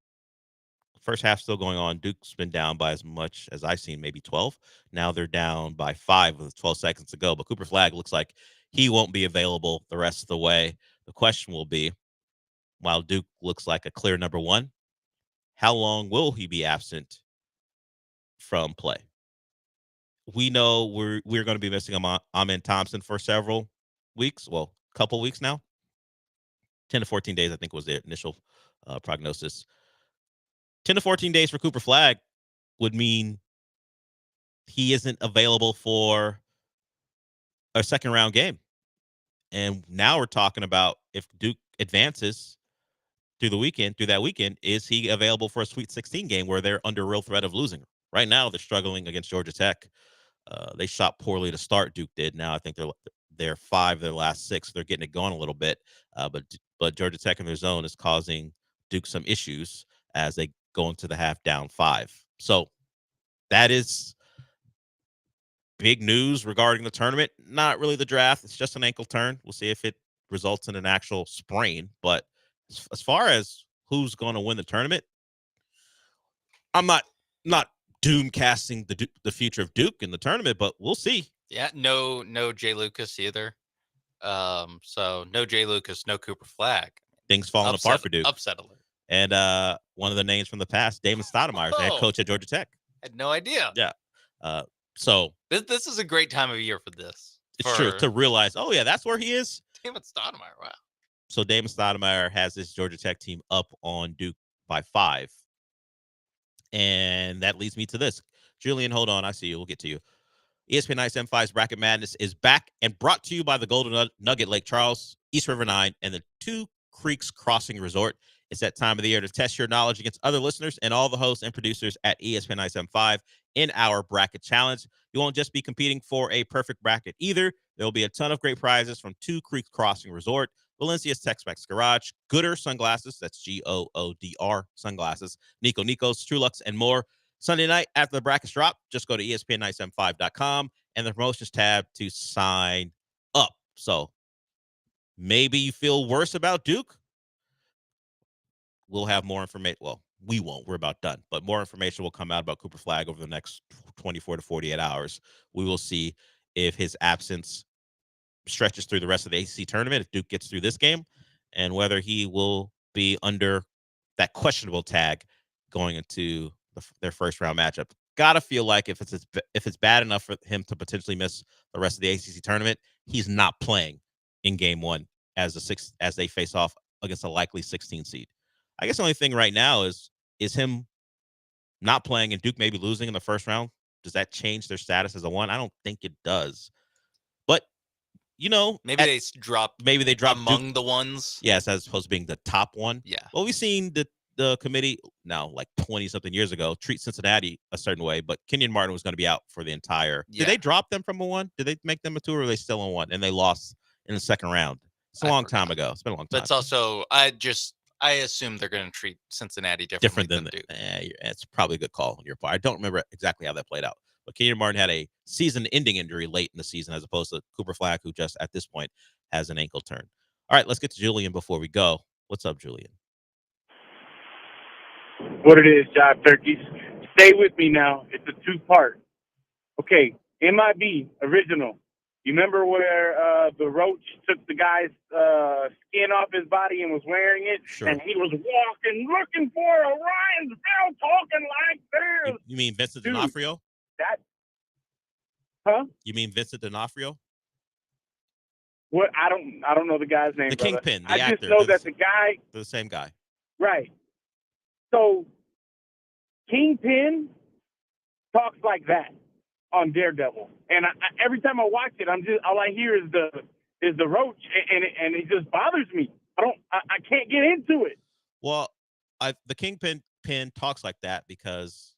[SPEAKER 16] First half still going on. Duke's been down by as much as I've seen, maybe 12. Now they're down by 5 with 12 seconds to go. But Cooper Flagg looks like he won't be available the rest of the way. The question will be, while Duke looks like a clear number one, how long will he be absent from play? We know we're going to be missing Amen Thompson for several weeks. Well, a couple weeks now. 10 to 14 days, I think, was the initial prognosis. 10 to 14 days for Cooper Flagg would mean he isn't available for a second-round game. And now we're talking about if Duke advances through that weekend, is he available for a Sweet 16 game where they're under real threat of losing? Right now, they're struggling against Georgia Tech. They shot poorly to start. Duke did. Now I think they're 5 of their last 6. They're getting it going a little bit. But Georgia Tech in their zone is causing Duke some issues as they go into the half down 5. So that is big news regarding the tournament. Not really the draft. It's just an ankle turn. We'll see if it results in an actual sprain. But as far as who's going to win the tournament, I'm not doom casting the future of Duke in the tournament, but we'll see.
[SPEAKER 15] Yeah, no Jay Lucas either. So no Jay Lucas, no Cooper Flagg.
[SPEAKER 16] Things falling apart for Duke.
[SPEAKER 15] Upset alert.
[SPEAKER 16] And one of the names from the past, Damon Stoudemire, the head coach at Georgia Tech.
[SPEAKER 15] I had no idea.
[SPEAKER 16] Yeah. So
[SPEAKER 15] this is a great time of year for this.
[SPEAKER 16] It's true to realize, oh yeah, that's where he is.
[SPEAKER 15] Damon Stoudemire, wow.
[SPEAKER 16] So Damon Stoudemire has this Georgia Tech team up on Duke by 5. And that leads me to this. Julian, hold on. I see you. We'll get to you. ESPN 97.5's Bracket Madness is back and brought to you by the Golden Nugget Lake Charles, East River 9, and the Two Creeks Crossing Resort. It's that time of the year to test your knowledge against other listeners and all the hosts and producers at ESPN 97.5 in our bracket challenge. You won't just be competing for a perfect bracket either. There will be a ton of great prizes from Two Creeks Crossing Resort, Valencia's Tex-Mex Garage, Gooder Sunglasses, that's Goodr Sunglasses, Nico's, Trulux, and more. Sunday night after the brackets drop, just go to ESPN975.com and the promotions tab to sign up. So maybe you feel worse about Duke. We'll have more information. Well, we won't. We're about done. But more information will come out about Cooper Flagg over the next 24 to 48 hours. We will see if his absence stretches through the rest of the ACC tournament, if Duke gets through this game, and whether he will be under that questionable tag going into their first round matchup. Gotta feel like if it's bad enough for him to potentially miss the rest of the ACC tournament, he's not playing in game 1 as they face off against a likely 16 seed. I guess the only thing right now is him not playing and Duke maybe losing in the first round. Does that change their status as a 1? I don't think it does. But
[SPEAKER 15] maybe they drop among
[SPEAKER 16] Duke,
[SPEAKER 15] the ones.
[SPEAKER 16] Yes, as opposed to being the top one.
[SPEAKER 15] Yeah.
[SPEAKER 16] Well, we've seen the committee now, like 20-something years ago, treat Cincinnati a certain way, but Kenyon Martin was going to be out for the entire. Yeah. Did they drop them from a 1? Did they make them a 2, or are they still on 1? And they lost in the second round. It's a long time ago. It's been a long time.
[SPEAKER 15] But it's also, I assume they're going to treat Cincinnati differently than Duke.
[SPEAKER 16] It's probably a good call on your part. I don't remember exactly how that played out. But Kenyon Martin had a season-ending injury late in the season, as opposed to Cooper Flagg, who just at this point has an ankle turn. All right, let's get to Julian before we go. What's up, Julian?
[SPEAKER 14] What it is, Jive Turkeys. Stay with me now. It's a 2-part. Okay, MIB, original. You remember where the roach took the guy's skin off his body and was wearing it?
[SPEAKER 16] Sure.
[SPEAKER 14] And he was walking, looking for Orion's bell, talking like this.
[SPEAKER 16] You mean Vincent D'Onofrio?
[SPEAKER 14] Huh?
[SPEAKER 16] You mean Vincent D'Onofrio?
[SPEAKER 14] What? I don't know the guy's name.
[SPEAKER 16] The
[SPEAKER 14] brother.
[SPEAKER 16] Kingpin, the
[SPEAKER 14] I
[SPEAKER 16] actor.
[SPEAKER 14] just know that the guy.
[SPEAKER 16] They're the same guy.
[SPEAKER 14] Right. So, Kingpin talks like that. on Daredevil, and every time I watch it, all I hear is the roach, and it just bothers me. I can't get into it.
[SPEAKER 16] Well, the Kingpin talks like that because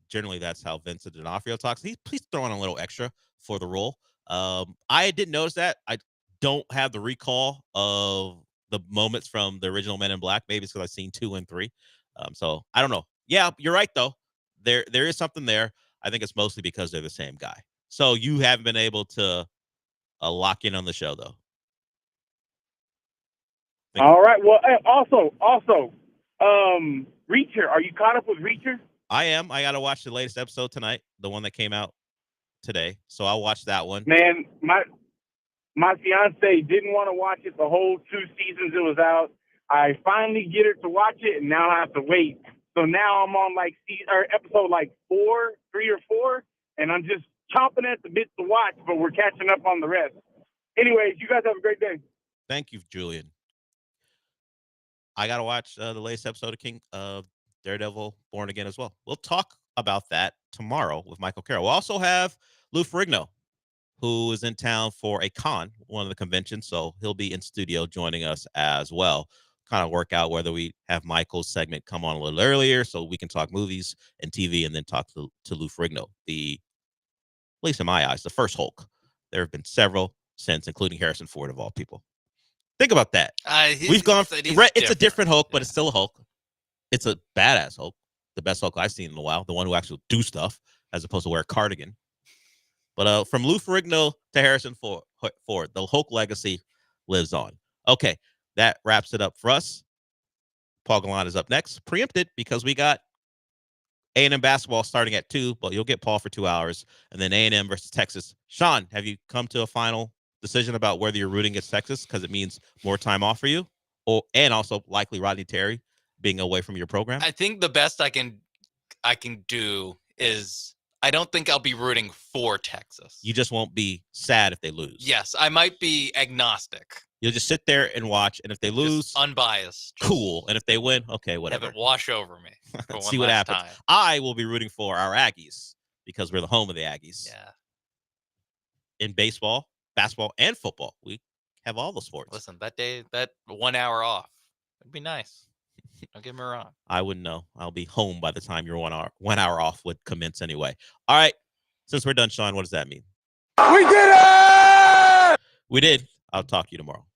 [SPEAKER 16] generally that's how Vincent D'Onofrio talks. He's throwing a little extra for the role. I didn't notice that. I don't have the recall of the moments from the original Men in Black. Maybe it's because I've seen 2 and 3. So I don't know. Yeah, you're right though. There is something there. I think it's mostly because they're the same guy. So you haven't been able to lock in on the show though.
[SPEAKER 14] All right. Well, also, Reacher. Are you caught up with Reacher?
[SPEAKER 16] I am. I got to watch the latest episode tonight, the one that came out today. So I'll watch that one.
[SPEAKER 14] Man, my fiance didn't want to watch it the whole 2 seasons it was out. I finally get her to watch it, and now I have to wait. So now I'm on episode 3 or 4, and I'm just chomping at the bit to watch, but we're catching up on the rest. Anyways, you guys have a great day.
[SPEAKER 16] Thank you, Julian. I got to watch the latest episode of Daredevil Born Again as well. We'll talk about that tomorrow with Michael Carroll. We'll also have Lou Ferrigno, who is in town for a con, one of the conventions. So he'll be in studio joining us as well. Kind of work out whether we have Michael's segment come on a little earlier so we can talk movies and TV and then talk to Lou Ferrigno, at least in my eyes, the first Hulk. There have been several since, including Harrison Ford of all people. Think about that. We've gone. It's a different Hulk, but it's still a Hulk. It's a badass Hulk, the best Hulk I've seen in a while, the one who actually do stuff as opposed to wear a cardigan. But from Lou Ferrigno to Harrison Ford, the Hulk legacy lives on. Okay, that wraps it up for us. Paul Gallant is up next, preempted because we got A&M basketball starting at 2, but you'll get Paul for 2 hours, and then A&M versus Texas. Sean, have you come to a final decision about whether you're rooting against Texas because it means more time off for you, and also likely Rodney Terry being away from your program?
[SPEAKER 15] I think the best I can do is I don't think I'll be rooting for Texas.
[SPEAKER 16] You just won't be sad if they lose.
[SPEAKER 15] Yes, I might be agnostic.
[SPEAKER 16] You'll just sit there and watch, and if they lose,
[SPEAKER 15] just unbiased.
[SPEAKER 16] Cool. And if they win, okay, whatever.
[SPEAKER 15] Have it wash over me.
[SPEAKER 16] See what happens. Time. I will be rooting for our Aggies because we're the home of the Aggies.
[SPEAKER 15] Yeah.
[SPEAKER 16] In baseball, basketball, and football, we have all the sports.
[SPEAKER 15] Listen, that 1 hour off, it'd be nice. Don't get me wrong.
[SPEAKER 16] I wouldn't know. I'll be home by the time your 1 hour off would commence anyway. All right. Since we're done, Sean, what does that mean?
[SPEAKER 9] We did it!
[SPEAKER 16] We did. I'll talk to you tomorrow.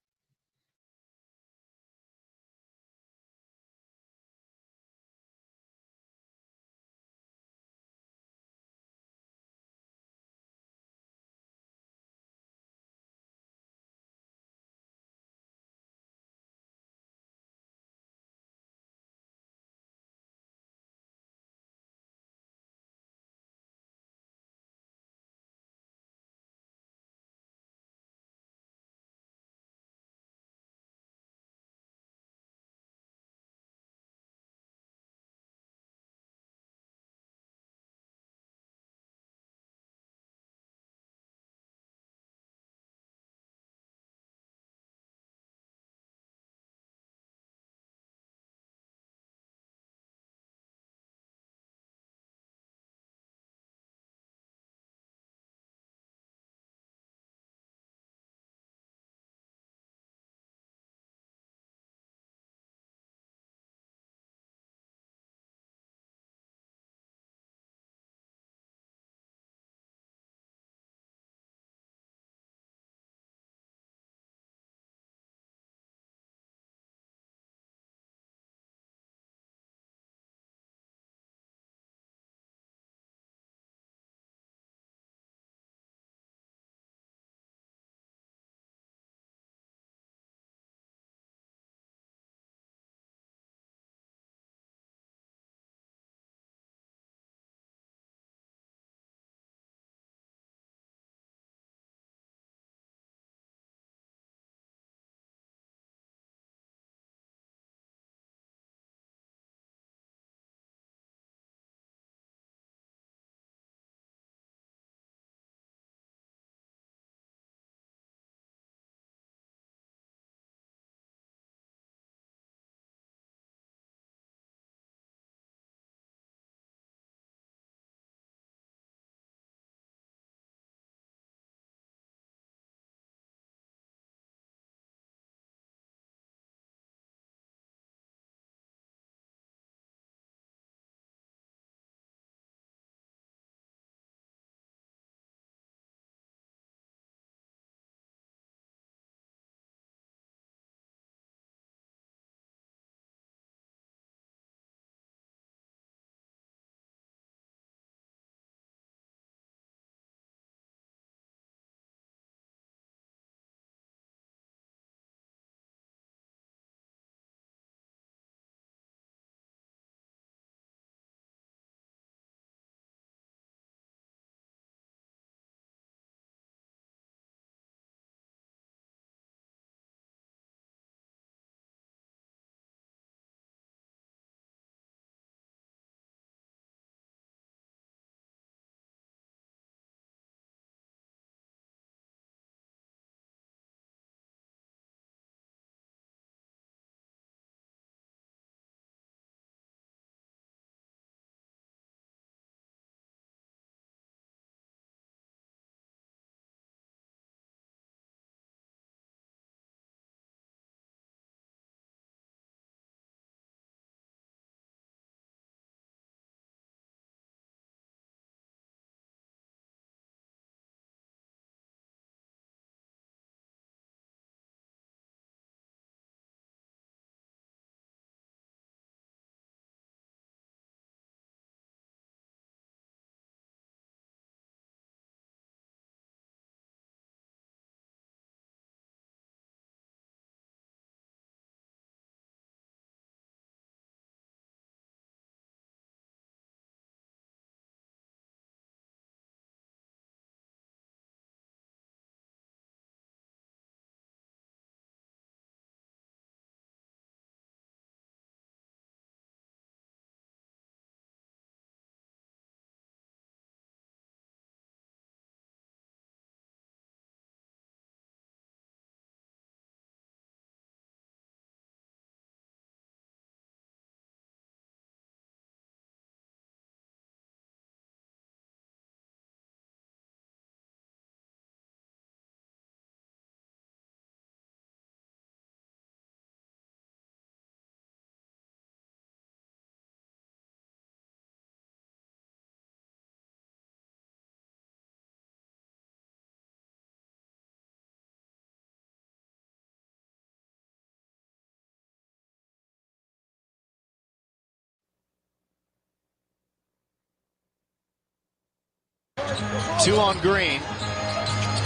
[SPEAKER 5] 2 on Green.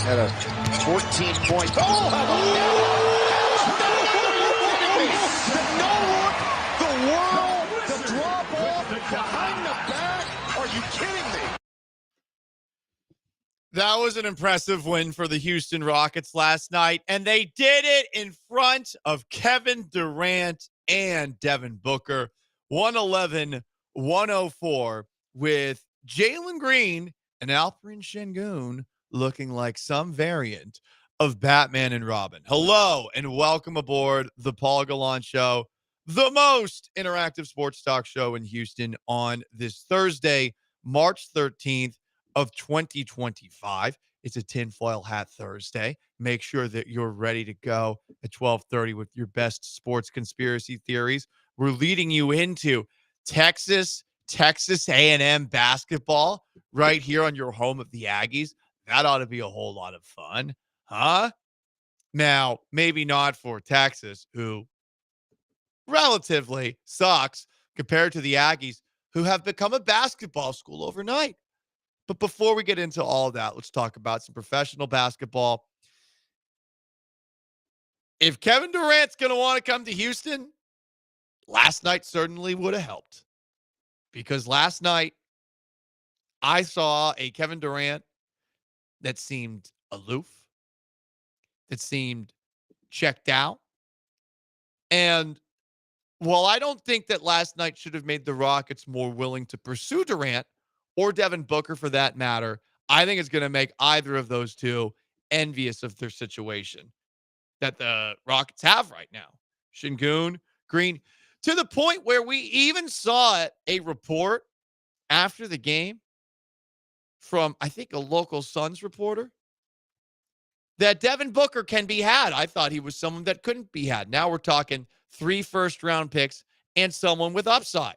[SPEAKER 5] At a 14-point. Oh, how about that? The no look, the whirl, the drop off, behind the back. Are you kidding me?
[SPEAKER 7] That was an impressive win for the Houston Rockets last night, and they did it in front of Kevin Durant and Devin Booker. 111-104 with Jalen Green and Alperen Şengün looking like some variant of Batman and Robin. Hello and welcome aboard the Paul Gallant Show, the most interactive sports talk show in Houston on this Thursday, March 13th of 2025. It's a tinfoil hat Thursday. Make sure that you're ready to go at 12:30 with your best sports conspiracy theories. We're leading you into Texas A&M basketball right here on your home of the Aggies. That ought to be a whole lot of fun, huh? Now, maybe not for Texas, who relatively sucks compared to the Aggies, who have become a basketball school overnight. But before we get into all of that, let's talk about some professional basketball. If Kevin Durant's going to want to come to Houston, last night certainly would have helped. Because last night, I saw a Kevin Durant that seemed aloof, that seemed checked out. And while I don't think that last night should have made the Rockets more willing to pursue Durant, or Devin Booker for that matter, I think it's going to make either of those two envious of their situation that the Rockets have right now. Şengün, Green, to the point where we even saw a report after the game from, I think, a local Suns reporter that Devin Booker can be had. I thought he was someone that couldn't be had. Now we're talking 3 first-round picks and someone with upside.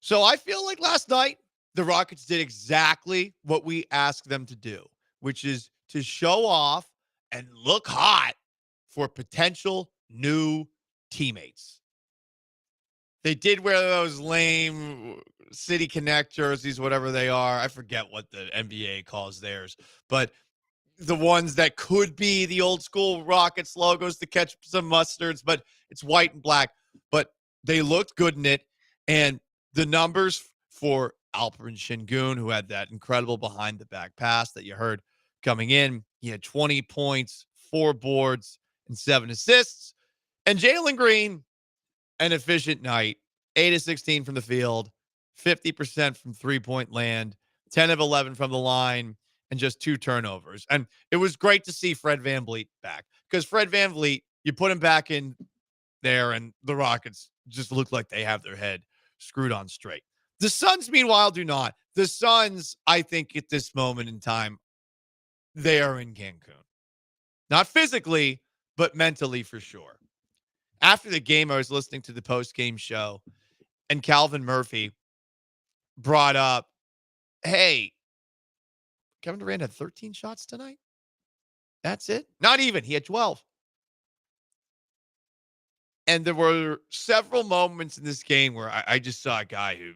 [SPEAKER 7] So I feel like last night, the Rockets did exactly what we asked them to do, which is to show off and look hot for potential new teammates. They did wear those lame City Connect jerseys, whatever they are. I forget what the NBA calls theirs, but the ones that could be the old school Rockets logos to catch some mustards, but it's white and black. But they looked good in it, and the numbers for Alperen Şengün, who had that incredible behind-the-back pass that you heard coming in. He had 20 points, 4 boards, and 7 assists. And Jalen Green, an efficient night, 8 of 16 from the field, 50% from three-point land, 10 of 11 from the line, and just 2 turnovers. And it was great to see Fred VanVleet back, because Fred VanVleet, you put him back in there, and the Rockets just look like they have their head screwed on straight. The Suns, meanwhile, do not. The Suns, I think at this moment in time, they are in Cancun. Not physically, but mentally for sure. After the game, I was listening to the post-game show, and Calvin Murphy brought up, hey, Kevin Durant had 13 shots tonight? That's it? Not even. He had 12. And there were several moments in this game where I just saw a guy who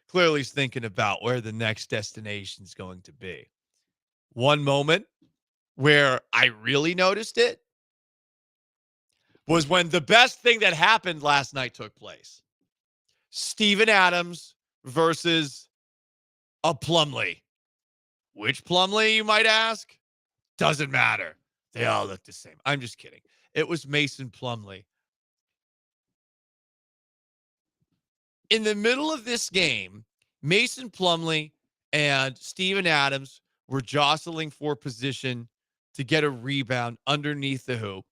[SPEAKER 7] clearly is thinking about where the next destination is going to be. One moment where I really noticed it was when the best thing that happened last night took place. Steven Adams versus a Plumlee. Which Plumlee, you might ask? Doesn't matter. They all look the same. I'm just kidding. It was Mason Plumlee. In the middle of this game, Mason Plumlee and Steven Adams were jostling for position to get a rebound underneath the hoop.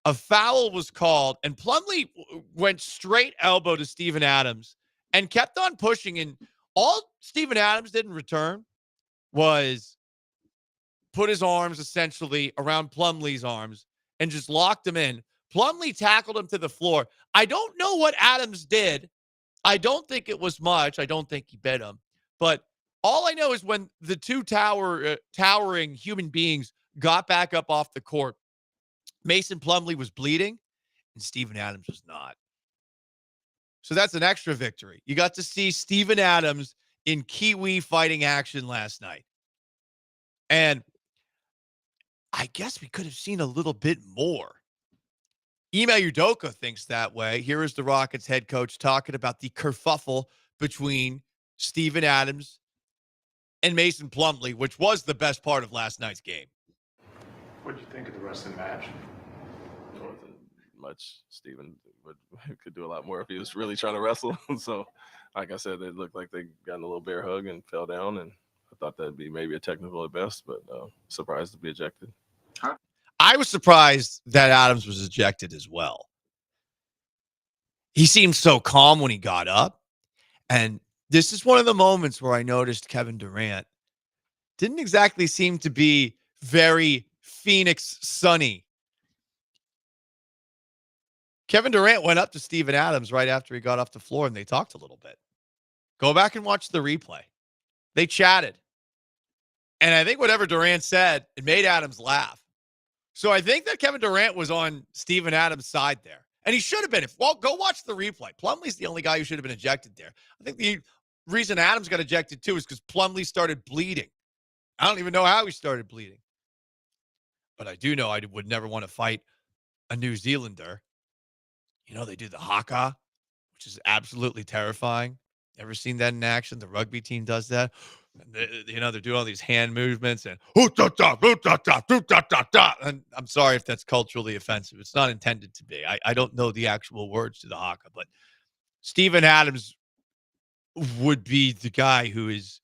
[SPEAKER 7] A foul was called, and Plumlee went straight elbow to Steven Adams and kept on pushing. And all Steven Adams did in return was put his arms essentially around Plumlee's arms and just locked him in. Plumlee tackled him to the floor. I don't know what Adams did. I don't think it was much. I don't think he bit him. But all I know is when the two towering human beings got back up off the court, Mason Plumlee was bleeding and Steven Adams was not. So that's an extra victory. You got to see Steven Adams in Kiwi fighting action last night. And I guess we could have seen a little bit more. Ime Udoka thinks that way. Here is the Rockets head coach talking about the kerfuffle between Steven Adams and Mason Plumlee, which was the best part of last night's game.
[SPEAKER 11] What did you think of the rest of the match?
[SPEAKER 12] Much. Steven could do a lot more if he was really trying to wrestle. So, like I said, it looked like they got in a little bear hug and fell down, and I thought that'd be maybe a technical at best, but surprised to be ejected.
[SPEAKER 7] I was surprised that Adams was ejected as well. He seemed so calm when he got up, and this is one of the moments where I noticed Kevin Durant didn't exactly seem to be very Phoenix sunny. Kevin Durant went up to Steven Adams right after he got off the floor, and they talked a little bit. Go back and watch the replay. They chatted. And I think whatever Durant said, it made Adams laugh. So I think that Kevin Durant was on Steven Adams' side there. And he should have been. Go watch the replay. Plumlee's the only guy who should have been ejected there. I think the reason Adams got ejected too is because Plumlee started bleeding. I don't even know how he started bleeding. But I do know I would never want to fight a New Zealander. You know, they do the haka, which is absolutely terrifying. Ever seen that in action? The rugby team does that. You know, they're doing all these hand movements and and I'm sorry if that's culturally offensive. It's not intended to be. I don't know the actual words to the haka, but Steven Adams would be the guy who is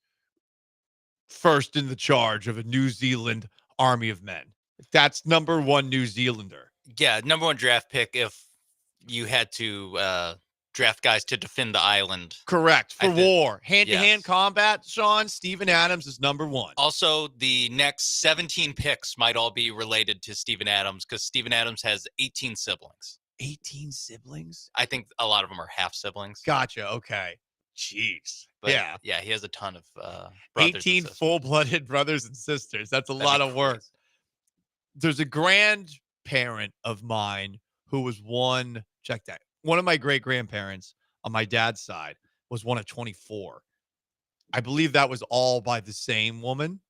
[SPEAKER 7] first in the charge of a New Zealand army of men. That's number one New Zealander.
[SPEAKER 15] Yeah, number one draft pick if you had to draft guys to defend the island.
[SPEAKER 7] Correct. For war. Hand-to-hand combat, Sean, Steven Adams is number one.
[SPEAKER 15] Also, the next 17 picks might all be related to Steven Adams because Steven Adams has 18 siblings.
[SPEAKER 7] 18 siblings?
[SPEAKER 15] I think a lot of them are half siblings.
[SPEAKER 7] Gotcha. Okay. Jeez.
[SPEAKER 15] But
[SPEAKER 7] yeah.
[SPEAKER 15] Yeah, he has a ton of brothers
[SPEAKER 7] 18 full-blooded brothers and sisters. That's a lot of work. There's a grandparent of mine who was one, check that. One of my great-grandparents on my dad's side was one of 24. I believe that was all by the same woman.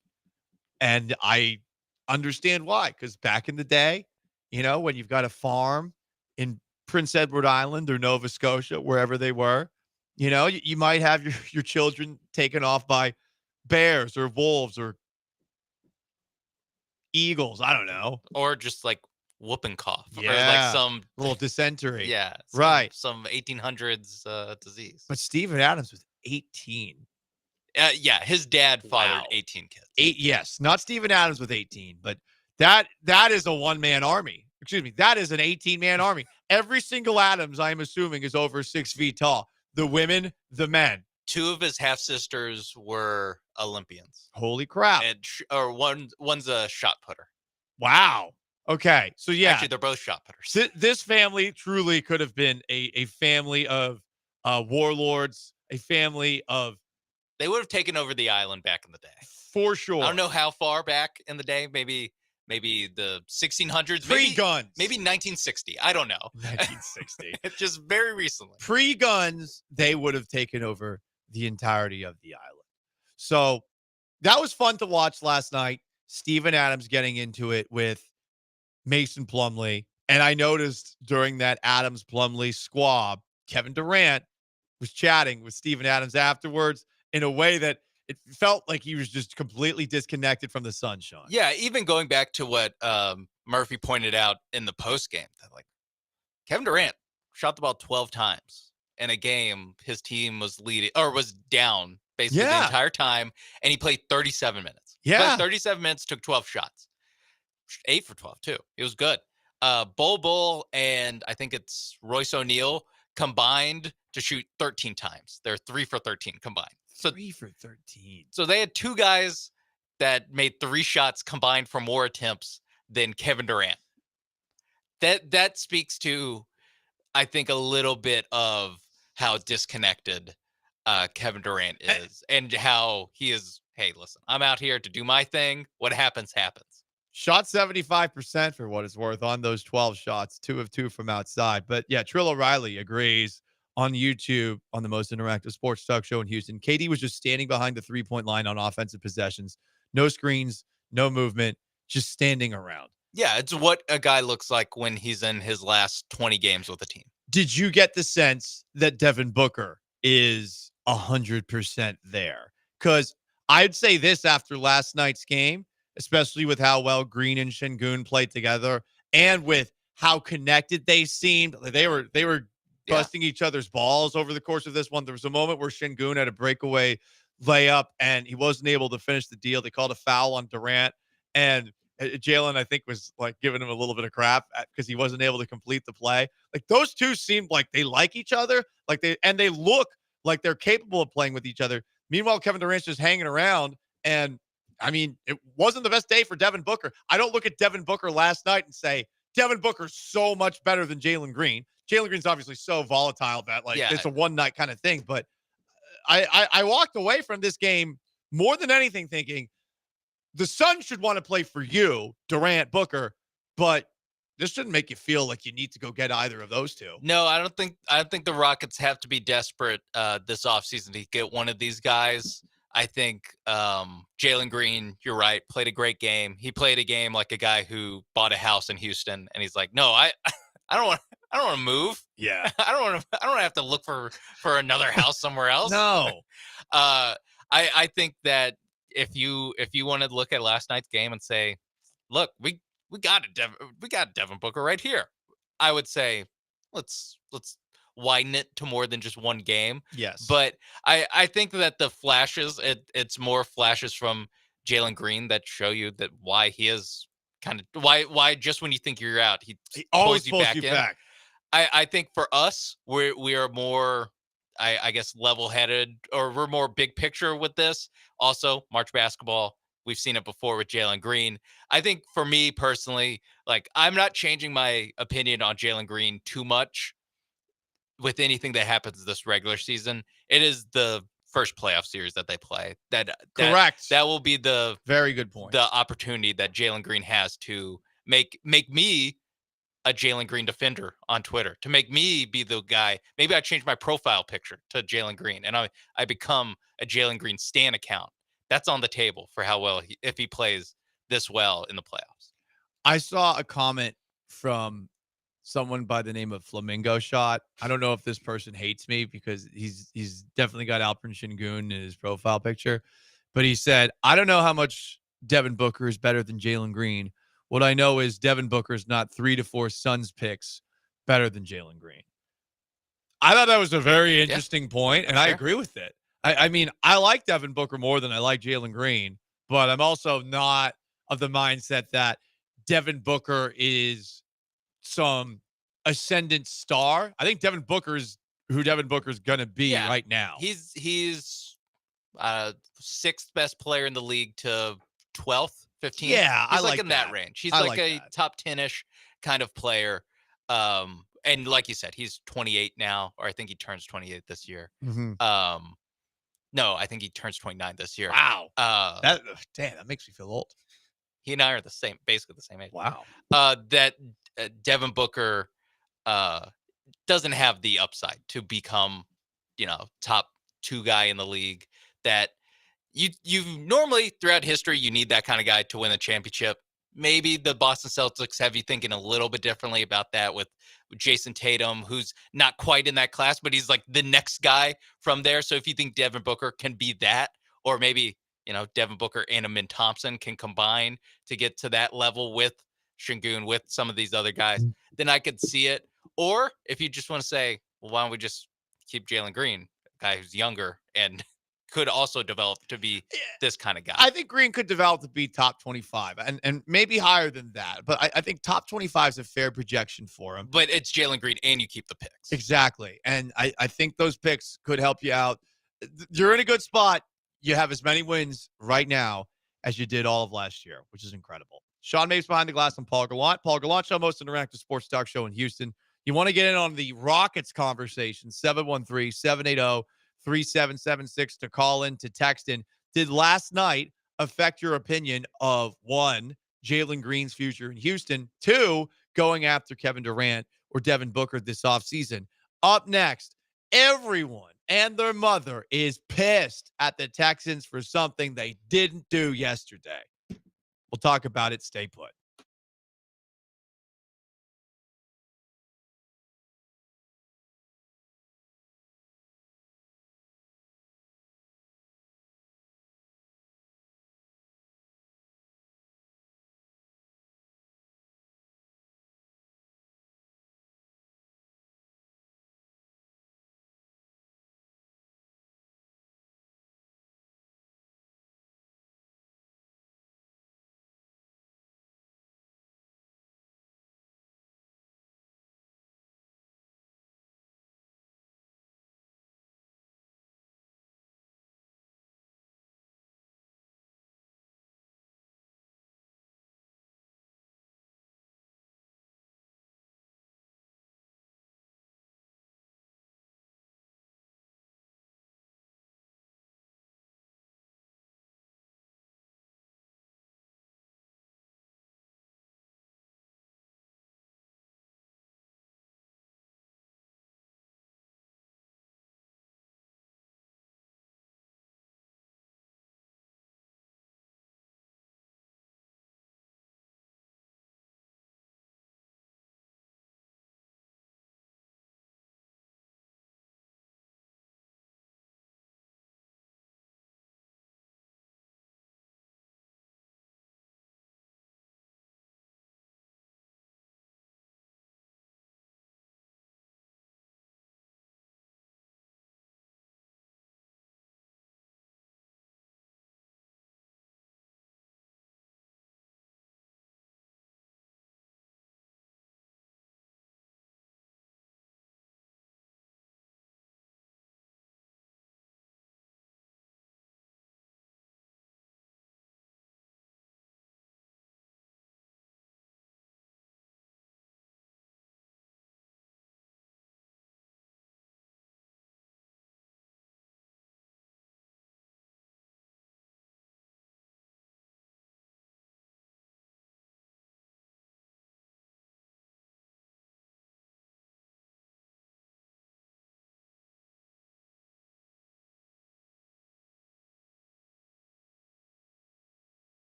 [SPEAKER 7] And I understand why, because back in the day, you know, when you've got a farm in Prince Edward Island or Nova Scotia, wherever they were, you know, you might have your children taken off by bears or wolves or eagles. I don't know.
[SPEAKER 15] Or just like whooping cough.
[SPEAKER 7] Yeah.
[SPEAKER 15] Or like some
[SPEAKER 7] little dysentery.
[SPEAKER 15] Yeah.
[SPEAKER 7] Right.
[SPEAKER 15] Some 1800s disease.
[SPEAKER 7] But Steven Adams was 18.
[SPEAKER 15] Yeah, his dad fathered 18 kids.
[SPEAKER 7] Yes, not Steven Adams with 18, but that is a one-man army. Excuse me, that is an 18-man army. Every single Adams, I'm assuming, is over 6 feet tall. The women, the men.
[SPEAKER 15] 2 of his half-sisters were Olympians.
[SPEAKER 7] Holy crap.
[SPEAKER 15] One's a shot putter.
[SPEAKER 7] Wow. Okay, so yeah.
[SPEAKER 15] Actually, they're both shot putters.
[SPEAKER 7] This family truly could have been a family of warlords, a family of...
[SPEAKER 15] They would have taken over the island back in the day.
[SPEAKER 7] For sure.
[SPEAKER 15] I don't know how far back in the day. Maybe the 1600s.
[SPEAKER 7] Pre-guns.
[SPEAKER 15] Maybe 1960. I don't know.
[SPEAKER 7] 1960.
[SPEAKER 15] Just very recently.
[SPEAKER 7] Pre-guns, they would have taken over the entirety of the island. So that was fun to watch last night. Steven Adams getting into it with Mason Plumlee. And I noticed during that Adams-Plumlee squab, Kevin Durant was chatting with Steven Adams afterwards in a way that it felt like he was just completely disconnected from the sunshine.
[SPEAKER 15] Yeah, even going back to what Murphy pointed out in the postgame, that like Kevin Durant shot the ball 12 times in a game his team was leading or was down basically the entire time, and he played 37 minutes.
[SPEAKER 7] Yeah.
[SPEAKER 15] 37 minutes, took 12 shots. 8 for 12, too. It was good. Bull and I think it's Royce O'Neal combined to shoot 13 times. They're 3 for 13 combined. So
[SPEAKER 7] 3 for 13.
[SPEAKER 15] So they had 2 guys that made 3 shots combined for more attempts than Kevin Durant. That speaks to, I think, a little bit of how disconnected Kevin Durant is and how he is, hey, listen, I'm out here to do my thing. What happens, happens.
[SPEAKER 7] Shot 75% for what it's worth on those 12 shots, 2 of 2 from outside. But yeah, Trill O'Reilly agrees. on YouTube on the most interactive sports talk show in Houston. KD was just standing behind the 3-point line on offensive possessions. No screens, no movement, just standing around.
[SPEAKER 15] Yeah, it's what a guy looks like when he's in his last 20 games with a team.
[SPEAKER 7] Did you get the sense that Devin Booker is 100% there? Because I'd say this after last night's game, especially with how well Green and Şengün played together and with how connected they seemed. They were busting each other's balls over the course of this one. There was a moment where Şengün had a breakaway layup and he wasn't able to finish the deal. They called a foul on Durant, and Jalen, I think, was like giving him a little bit of crap because he wasn't able to complete the play. Like those two seemed like they like each other, they look like they're capable of playing with each other. Meanwhile, Kevin Durant's just hanging around, and I mean, it wasn't the best day for Devin Booker. I don't look at Devin Booker last night and say Devin Booker's so much better than Jalen Green. Jalen Green's obviously so volatile that it's a one night kind of thing. But I walked away from this game more than anything thinking the Suns should want to play for you, Durant, Booker, but this shouldn't make you feel like you need to go get either of those two.
[SPEAKER 15] No, I don't think the Rockets have to be desperate this offseason to get one of these guys. I think Jalen Green, you're right, played a great game. He played a game like a guy who bought a house in Houston, and he's like, no, I don't want to move.
[SPEAKER 7] Yeah,
[SPEAKER 15] I don't want to have to look for another house somewhere else.
[SPEAKER 7] No,
[SPEAKER 15] I think that if you want to look at last night's game and say, look, we got Devin Booker right here, I would say let's widen it to more than just one game.
[SPEAKER 7] Yes.
[SPEAKER 15] But I think that the flashes, it's more flashes from Jalen Green that show you that why he is kind of why just when you think you're out, he
[SPEAKER 7] always
[SPEAKER 15] pulls
[SPEAKER 7] you
[SPEAKER 15] in.
[SPEAKER 7] back.
[SPEAKER 15] I think for us, we are more, I guess, level-headed, or we're more big picture with this. Also, March basketball, we've seen it before with Jalen Green. I think for me personally, like, I'm not changing my opinion on Jalen Green too much with anything that happens this regular season. It is the first playoff series that they play.
[SPEAKER 7] Correct.
[SPEAKER 15] That will be the
[SPEAKER 7] very good point.
[SPEAKER 15] The opportunity that Jalen Green has to make me a Jalen Green defender on Twitter, to make me be the guy. Maybe I change my profile picture to Jalen Green and I become a Jalen Green stan account. That's on the table for how well if he plays this well in the playoffs.
[SPEAKER 7] I saw a comment from someone by the name of Flamingo Shot. I don't know if this person hates me because he's definitely got Alperen Şengün in his profile picture, but he said, I don't know how much Devin Booker is better than Jalen Green. What I know is Devin Booker's not 3 to 4 Suns picks better than Jalen Green. I thought that was a very interesting point, and I agree with it. I mean, I like Devin Booker more than I like Jalen Green, but I'm also not of the mindset that Devin Booker is some ascendant star. I think Devin Booker is who Devin Booker's going to be right now.
[SPEAKER 15] He's 6th best player in the league to 12th, 15th.
[SPEAKER 7] Yeah,
[SPEAKER 15] he's
[SPEAKER 7] I like
[SPEAKER 15] in that range. He's like a top 10-ish kind of player. And like you said, he's 28 now, or I think he turns 28 this year.
[SPEAKER 7] Mm-hmm.
[SPEAKER 15] No, I think he turns 29 this year.
[SPEAKER 7] Wow. That makes me feel old.
[SPEAKER 15] He and I are basically the same age.
[SPEAKER 7] Wow.
[SPEAKER 15] That Devin Booker doesn't have the upside to become, top 2 guy in the league. That you normally throughout history, you need that kind of guy to win a championship. Maybe the Boston Celtics have you thinking a little bit differently about that with Jason Tatum, who's not quite in that class, but he's like the next guy from there. So if you think Devin Booker can be that, or maybe, Devin Booker and Amin Thompson can combine to get to that level with Şengün, with some of these other guys, then I could see it. Or if you just want to say, well, why don't we just keep Jalen Green, a guy who's younger and could also develop to be this kind of guy.
[SPEAKER 7] I think Green could develop to be top 25 and maybe higher than that. But I think top 25 is a fair projection for him.
[SPEAKER 15] But it's Jalen Green and you keep the picks.
[SPEAKER 7] Exactly. And I think those picks could help you out. You're in a good spot. You have as many wins right now as you did all of last year, which is incredible. Sean Mapes behind the glass and Paul Gallant. Paul Gallant Show, most interactive sports talk show in Houston. You want to get in on the Rockets conversation, 713-780-3776 to call in, to text in. Did last night affect your opinion of, 1, Jalen Green's future in Houston, 2, going after Kevin Durant or Devin Booker this offseason? Up next, everyone and their mother is pissed at the Texans for something they didn't do yesterday. We'll talk about it. Stay put.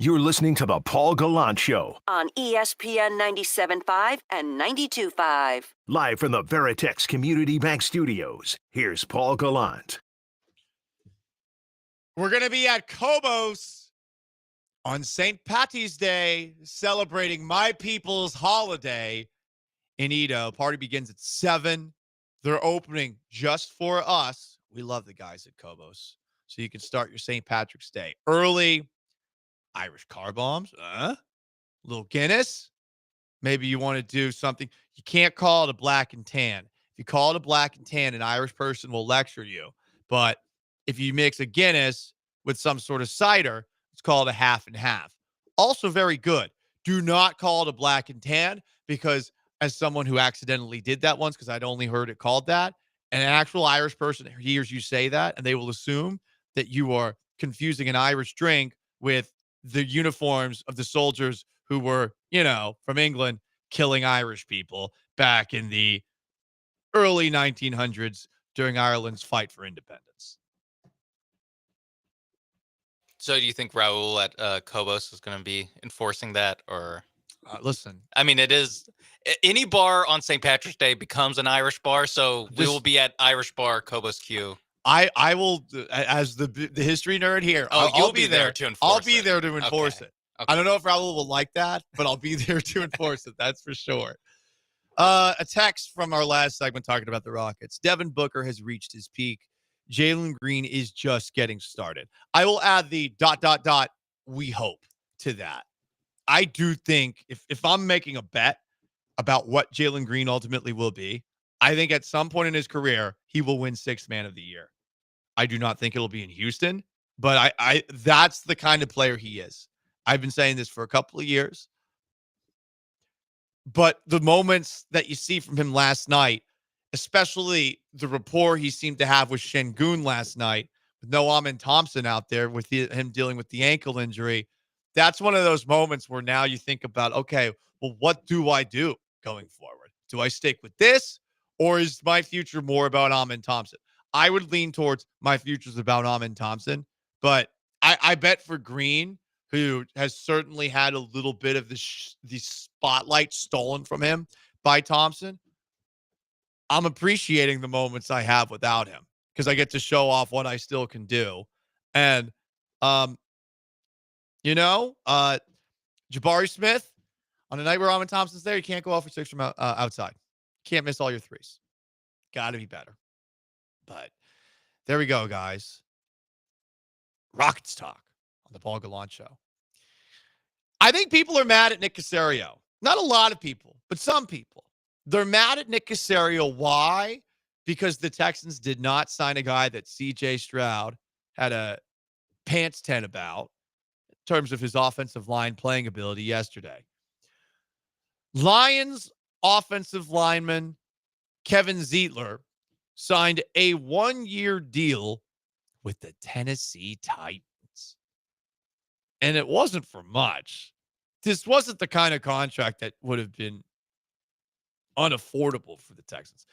[SPEAKER 3] You're listening to the Paul Gallant Show,
[SPEAKER 4] on ESPN 97.5 and 92.5.
[SPEAKER 3] live from the Veritex Community Bank Studios. Here's Paul Gallant.
[SPEAKER 7] We're going to be at Cobos on St. Patty's Day, celebrating my people's holiday in Edo. Party begins at 7. They're opening just for us. We love the guys at Cobos. So you can start your St. Patrick's Day early. Irish car bombs, little Guinness. Maybe you want to do something. You can't call it a black and tan. If you call it a black and tan, an Irish person will lecture you. But if you mix a Guinness with some sort of cider, it's called a half and half. Also very good. Do not call it a black and tan, because as someone who accidentally did that once, because I'd only heard it called that, an actual Irish person hears you say that, and they will assume that you are confusing an Irish drink with the uniforms of the soldiers who were, from England, killing Irish people back in the early 1900s during Ireland's fight for independence.
[SPEAKER 15] So do you think Raul at Cobos is going to be enforcing that, or?
[SPEAKER 7] Listen,
[SPEAKER 15] I mean, it is any bar on St. Patrick's Day becomes an Irish bar, so we will be at Irish Bar Cobos Q.
[SPEAKER 7] I will, as the history nerd here.
[SPEAKER 15] You'll be there to enforce
[SPEAKER 7] I'll be there to enforce it.
[SPEAKER 15] Okay.
[SPEAKER 7] I don't know if Raul will like that, but I'll be there to enforce it. That's for sure. A text from our last segment talking about the Rockets. Devin Booker has reached his peak. Jalen Green is just getting started. I will add the ... we hope to that. I do think if I'm making a bet about what Jalen Green ultimately will be, I think at some point in his career, he will win Sixth Man of the Year. I do not think it'll be in Houston, but I that's the kind of player he is. I've been saying this for a couple of years. But the moments that you see from him last night, especially the rapport he seemed to have with Şengün last night, with no Amin Thompson out there with him dealing with the ankle injury, that's one of those moments where now you think about, okay, well, what do I do going forward? Do I stick with this, or is my future more about Amin Thompson? I would lean towards my future's about Amin Thompson, but I bet for Green, who has certainly had a little bit of the spotlight stolen from him by Thompson, I'm appreciating the moments I have without him because I get to show off what I still can do. And, Jabari Smith, on a night where Amin Thompson's there, you can't go off for 6 from outside. Can't miss all your threes. Got to be better. But there we go, guys. Rockets talk on the Paul Gallant Show. I think people are mad at Nick Caserio. Not a lot of people, but some people. They're mad at Nick Caserio. Why? Because the Texans did not sign a guy that C.J. Stroud had a pants tent about in terms of his offensive line playing ability yesterday. Lions offensive lineman Kevin Zeitler signed a 1-year deal with the Tennessee Titans. And it wasn't for much. This wasn't the kind of contract that would have been unaffordable for the Texans.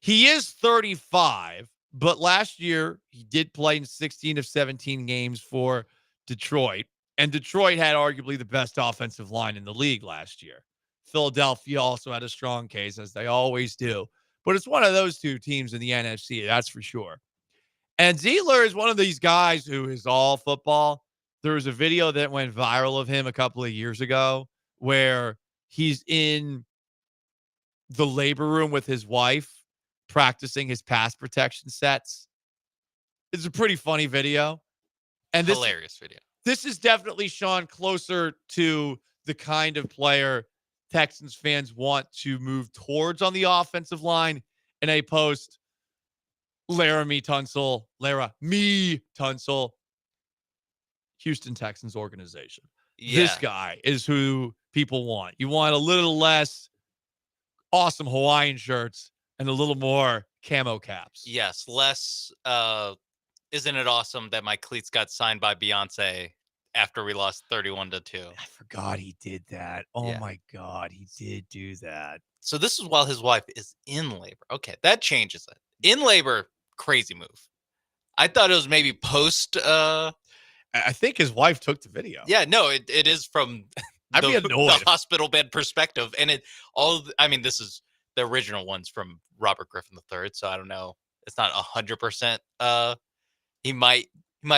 [SPEAKER 7] He is 35, but last year he did play in 16 of 17 games for Detroit. And Detroit had arguably the best offensive line in the league last year. Philadelphia also had a strong case, as they always do. But it's one of those two teams in the NFC, that's for sure. And Zeitler is one of these guys who is all football. There was a video that went viral of him a couple of years ago where he's in the labor room with his wife practicing his pass protection sets. It's a pretty funny video. And
[SPEAKER 15] hilarious video.
[SPEAKER 7] This is definitely, Sean, closer to the kind of player Texans fans want to move towards on the offensive line in a post Laramie Tunsil, Houston Texans organization.
[SPEAKER 15] Yeah.
[SPEAKER 7] This guy is who people want. You want a little less awesome Hawaiian shirts and a little more camo caps.
[SPEAKER 15] Yes, less isn't it awesome that my cleats got signed by Beyonce after we lost 31-2?
[SPEAKER 7] I forgot he did that. Oh my God, he did do that.
[SPEAKER 15] So this is while his wife is in labor. Okay, that changes it. In labor, crazy move. I thought it was maybe post.
[SPEAKER 7] I think his wife took the video.
[SPEAKER 15] Yeah, no, it is from the hospital bed perspective, and this is the original ones from Robert Griffin III. So I don't know. It's not 100%. He might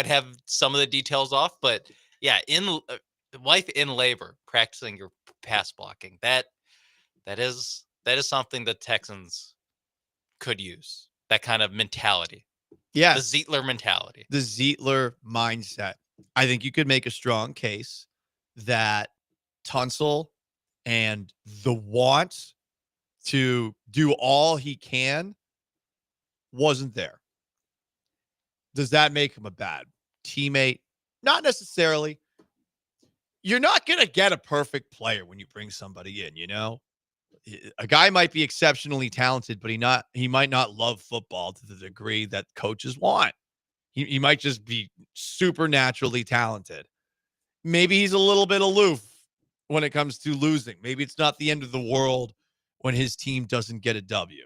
[SPEAKER 15] have some of the details off, but yeah, wife in labor, practicing your pass blocking. That is something the Texans could use. That kind of mentality.
[SPEAKER 7] Yeah.
[SPEAKER 15] The Zeitler mentality.
[SPEAKER 7] The Zeitler mindset. I think you could make a strong case that Tunsil and the want to do all he can wasn't there. Does that make him a bad teammate? Not necessarily. You're not going to get a perfect player when you bring somebody in, A guy might be exceptionally talented, but he might not love football to the degree that coaches want. He might just be supernaturally talented. Maybe he's a little bit aloof when it comes to losing. Maybe it's not the end of the world when his team doesn't get a W.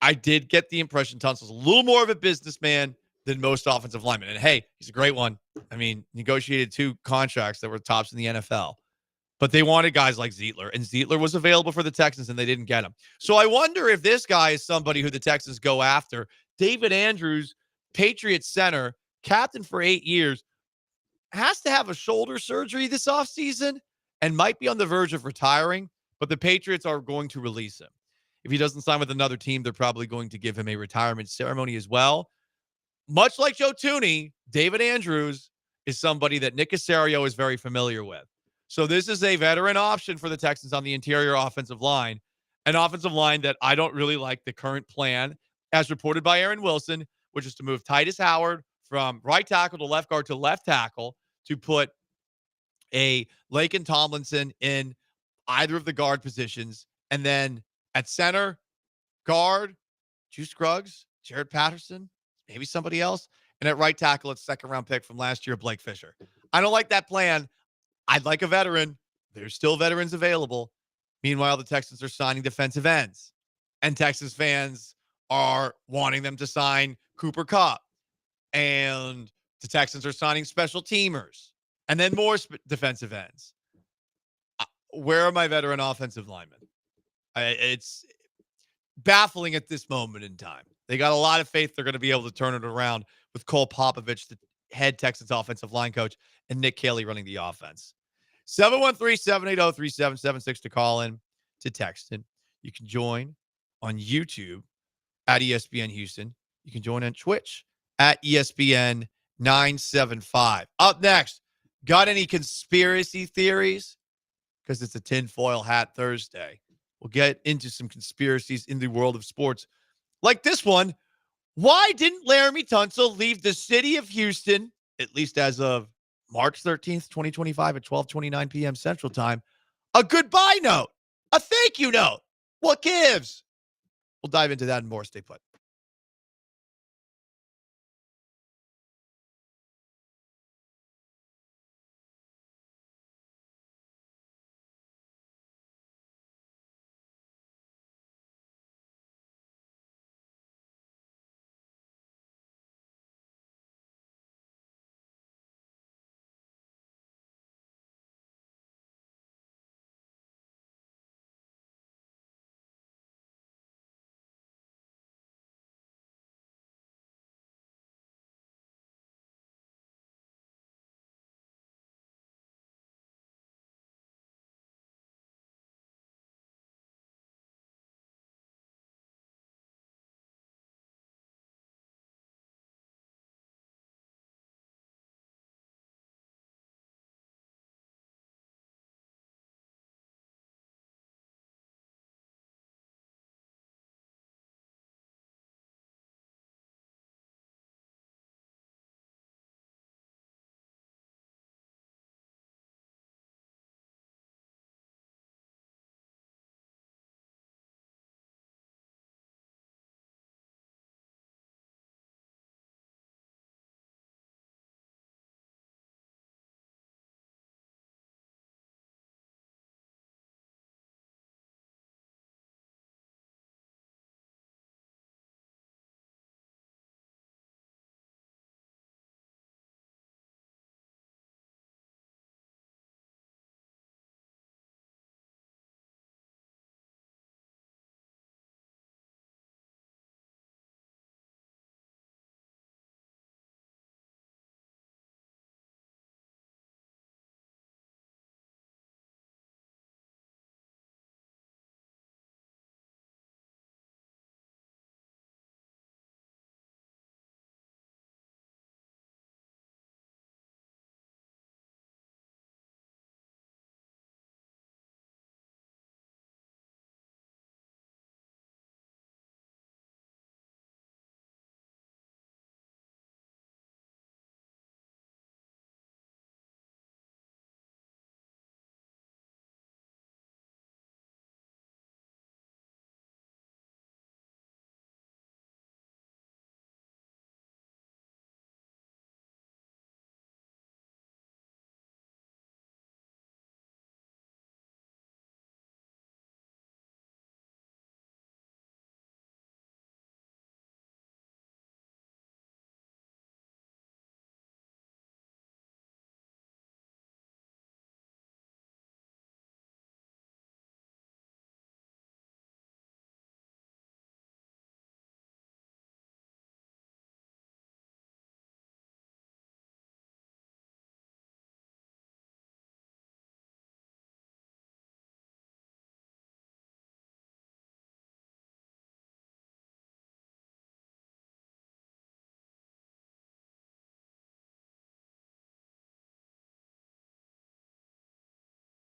[SPEAKER 7] I did get the impression Tunsil's a little more of a businessman than most offensive linemen. And hey, he's a great one. I mean, negotiated 2 contracts that were tops in the NFL. But they wanted guys like Zietler, and Zietler was available for the Texans, and they didn't get him. So I wonder if this guy is somebody who the Texans go after. David Andrews, Patriots center, captain for 8 years, has to have a shoulder surgery this offseason and might be on the verge of retiring, but the Patriots are going to release him. If he doesn't sign with another team, they're probably going to give him a retirement ceremony as well. Much like Joe Thuney, David Andrews is somebody that Nick Caserio is very familiar with. So this is a veteran option for the Texans on the interior offensive line, an offensive line that I don't really like the current plan, as reported by Aaron Wilson, which is to move Titus Howard from right tackle to left guard to left tackle, to put a Laken Tomlinson in either of the guard positions, and then at center, guard, Juice Scruggs, Jared Patterson, maybe somebody else, and at right tackle, it's second-round pick from last year, Blake Fisher. I don't like that plan. I'd like a veteran. There's still veterans available. Meanwhile, the Texans are signing defensive ends, and Texas fans are wanting them to sign Cooper Kupp, and the Texans are signing special teamers, and then more defensive ends. Where are my veteran offensive linemen? It's baffling at this moment in time. They got a lot of faith they're going to be able to turn it around with Cole Popovich, the head Texans offensive line coach, and Nick Caley running the offense. 713-780-3776 to call in, to text in. You can join on YouTube at ESPN Houston. You can join on Twitch at ESPN 975. Up next, got any conspiracy theories? Because it's a tinfoil hat Thursday. We'll get into some conspiracies in the world of sports. Like this one, why didn't Laramie Tunsil leave the city of Houston, at least as of March 13th, 2025 at 12:29 p.m. Central Time, a goodbye note, a thank you note? What gives? We'll dive into that and more. Stay put.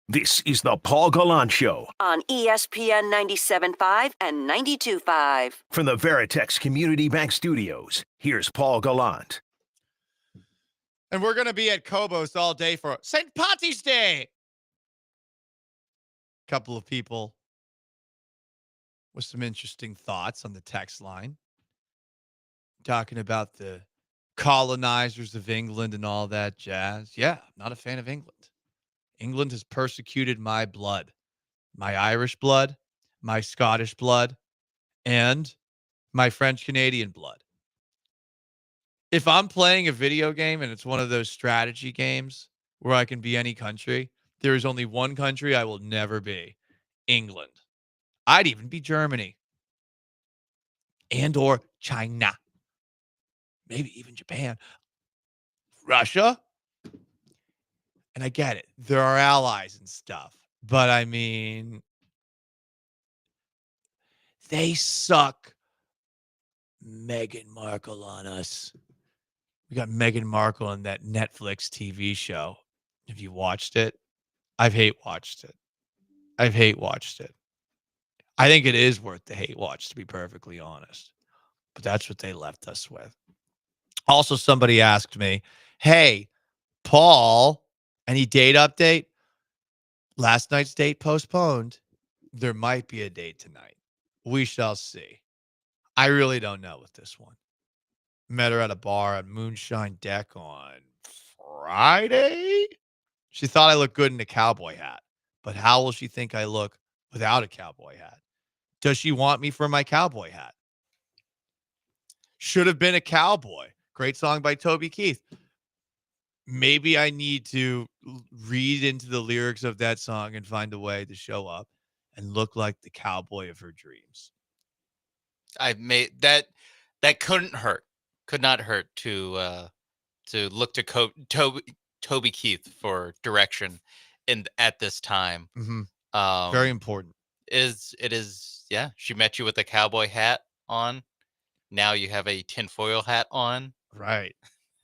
[SPEAKER 3] This is the Paul Gallant Show
[SPEAKER 4] on ESPN 97.5 and 92.5.
[SPEAKER 3] from the Veritex Community Bank Studios. Here's Paul Gallant.
[SPEAKER 7] And we're going to be at Cobos all day for St. Patty's Day. Couple of people with some interesting thoughts on the text line. Talking about the colonizers of England and all that jazz. Yeah, I'm not a fan of England. England has persecuted my blood, my Irish blood, my Scottish blood, and my French Canadian blood. If I'm playing a video game and it's one of those strategy games where I can be any country, there is only one country I will never be: England. I'd even be Germany and or China, maybe even Japan, Russia. And I get it. There are allies and stuff. But I mean, they suck Meghan Markle on us. We got Meghan Markle on that Netflix TV show. Have you watched it? I've hate watched it. I think it is worth the hate watch, to be perfectly honest. But that's what they left us with. Also, somebody asked me, hey, Paul, any date update? Last night's date postponed. There might be a date tonight. We shall see. I really don't know with this one. Met her at a bar at Moonshine Deck on Friday. She thought I looked good in a cowboy hat. But how will she think I look without a cowboy hat? Does she want me for my cowboy hat? Should have been a cowboy. Great song by Toby Keith. Maybe I need to read into the lyrics of that song and find a way to show up and look like the cowboy of her dreams.
[SPEAKER 15] I made that couldn't hurt. Could not hurt to look to Toby Keith for direction at this time.
[SPEAKER 7] Mm-hmm. Very important.
[SPEAKER 15] It is, yeah. She met you with a cowboy hat on. Now you have a tinfoil hat on.
[SPEAKER 7] Right.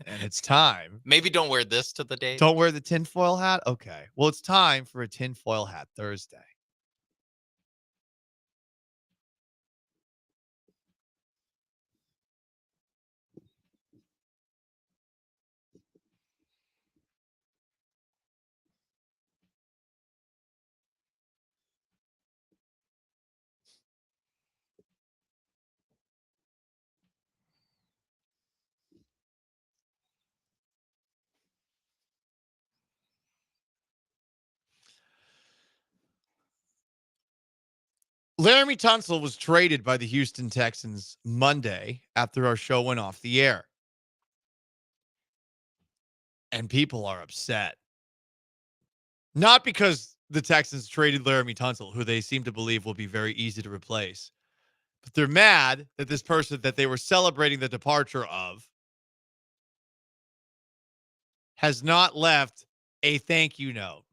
[SPEAKER 7] And it's time.
[SPEAKER 15] Maybe don't wear this to the date.
[SPEAKER 7] Don't wear the tinfoil hat? Okay. Well, it's time for a tinfoil hat Thursday. Laramie Tunsil was traded by the Houston Texans Monday after our show went off the air. And people are upset. Not because the Texans traded Laramie Tunsil, who they seem to believe will be very easy to replace, but they're mad that this person that they were celebrating the departure of has not left a thank you note.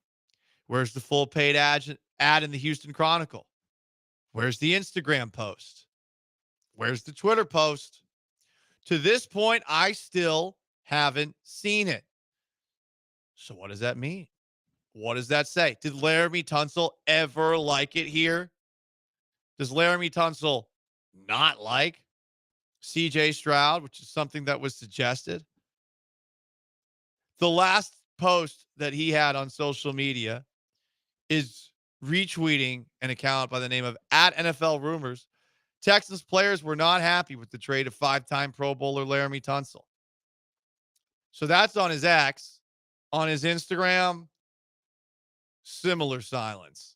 [SPEAKER 7] Where's the full paid ad in the Houston Chronicle? Where's the Instagram post? Where's the Twitter post? To this point, I still haven't seen it. So what does that mean? What does that say? Did Laramie Tunsil ever like it here? Does Laramie Tunsil not like CJ Stroud, which is something that was suggested? The last post that he had on social media is retweeting an account by the name of @NFL Rumors. Texans players were not happy with the trade of 5-time Pro Bowler Laramie Tunsil. So that's on his X. On his Instagram, similar silence.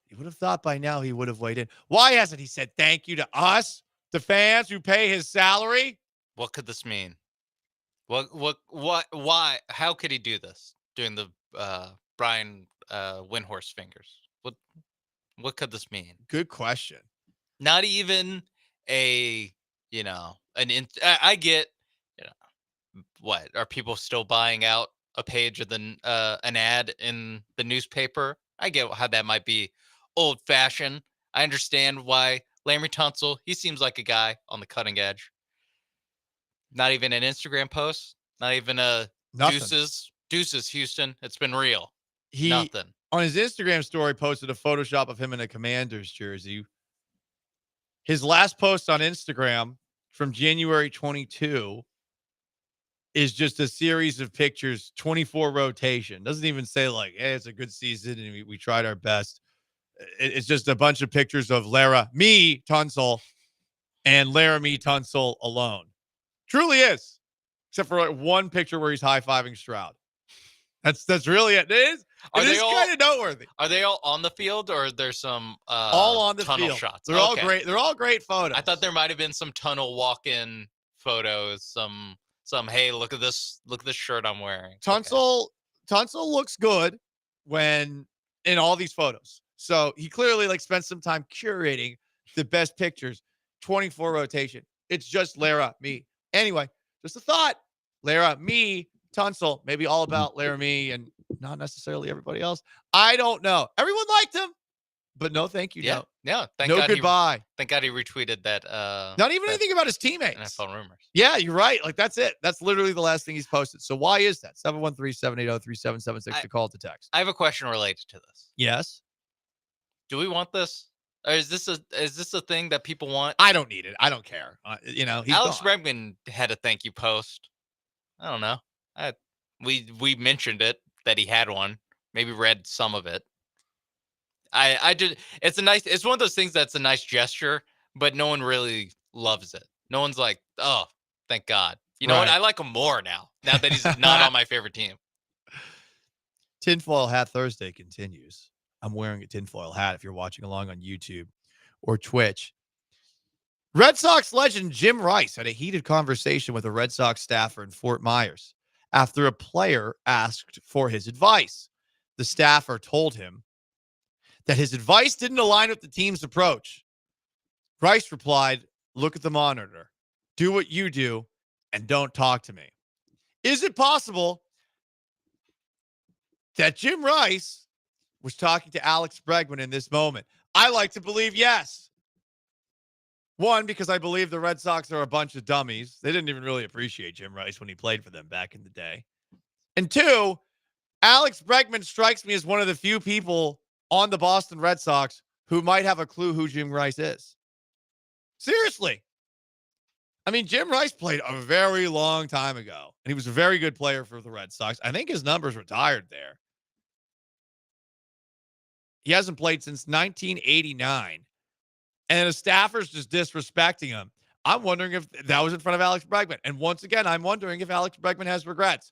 [SPEAKER 7] You would have thought by now he would have weighed in. Why hasn't he said thank you to us, the fans who pay his salary?
[SPEAKER 15] What could this mean? Why? How could he do this? Doing the Brian Windhorse fingers. What could this mean?
[SPEAKER 7] Good question.
[SPEAKER 15] Not even I get, what are people still buying out a page of an ad in the newspaper? I get how that might be old fashioned. I understand why Laramie Tunsil, he seems like a guy on the cutting edge. Not even an Instagram post, not even a
[SPEAKER 7] Nothing.
[SPEAKER 15] Deuces Houston. It's been real.
[SPEAKER 7] He
[SPEAKER 15] Nothing.
[SPEAKER 7] on his Instagram story posted a Photoshop of him in a Commanders jersey. His last post on Instagram from January 22 is just a series of pictures, 24 rotation. Doesn't even say like, hey, it's a good season and we tried our best. It's just a bunch of pictures of Laramie Tunsil and Laramie Tunsil alone. Truly is. Except for like one picture where he's high-fiving Stroud. That's really it. It is kind of noteworthy.
[SPEAKER 15] Are they all on the field, or there's some
[SPEAKER 7] all on the
[SPEAKER 15] tunnel
[SPEAKER 7] field
[SPEAKER 15] shots?
[SPEAKER 7] They're all great. They're all great photos.
[SPEAKER 15] I thought there might have been some tunnel walk-in photos. Some hey, look at this shirt I'm wearing.
[SPEAKER 7] Tunsil looks good when in all these photos. So he clearly like spent some time curating the best pictures. 24 rotation. It's just Laramie. Anyway, just a thought. Laramie Tunsil, maybe all about Laramie and not necessarily everybody else. I don't know. Everyone liked him, but no, thank you.
[SPEAKER 15] Yeah,
[SPEAKER 7] no.
[SPEAKER 15] Thank
[SPEAKER 7] no
[SPEAKER 15] God
[SPEAKER 7] goodbye.
[SPEAKER 15] Thank God he retweeted that.
[SPEAKER 7] Not even anything about his teammates.
[SPEAKER 15] NFL rumors.
[SPEAKER 7] Yeah, you're right. Like that's it. That's literally the last thing he's posted. So why is that? 713-780-3776 to call to text.
[SPEAKER 15] I have a question related to this.
[SPEAKER 7] Yes.
[SPEAKER 15] Do we want this? Or is this a thing that people want?
[SPEAKER 7] I don't need it. I don't care.
[SPEAKER 15] Alex Bregman had a thank you post. I don't know. We mentioned it that he had one. Maybe read some of it. I just it's one of those things that's a nice gesture, but no one really loves it. No one's like, oh, thank God. You know what? I like him more now that he's not on my favorite team.
[SPEAKER 7] Tinfoil Hat Thursday continues. I'm wearing a tinfoil hat if you're watching along on YouTube or Twitch. Red Sox legend Jim Rice had a heated conversation with a Red Sox staffer in Fort Myers after a player asked for his advice. The staffer told him that his advice didn't align with the team's approach. Rice replied, "Look at the monitor. Do what you do and don't talk to me." Is it possible that Jim Rice was talking to Alex Bregman in this moment? I like to believe yes. One, because I believe the Red Sox are a bunch of dummies. They didn't even really appreciate Jim Rice when he played for them back in the day. And two, Alex Bregman strikes me as one of the few people on the Boston Red Sox who might have a clue who Jim Rice is. Seriously. I mean, Jim Rice played a very long time ago, and he was a very good player for the Red Sox. I think his numbers retired there. He hasn't played since 1989. And the staffer's just disrespecting him. I'm wondering if that was in front of Alex Bregman. And once again, I'm wondering if Alex Bregman has regrets.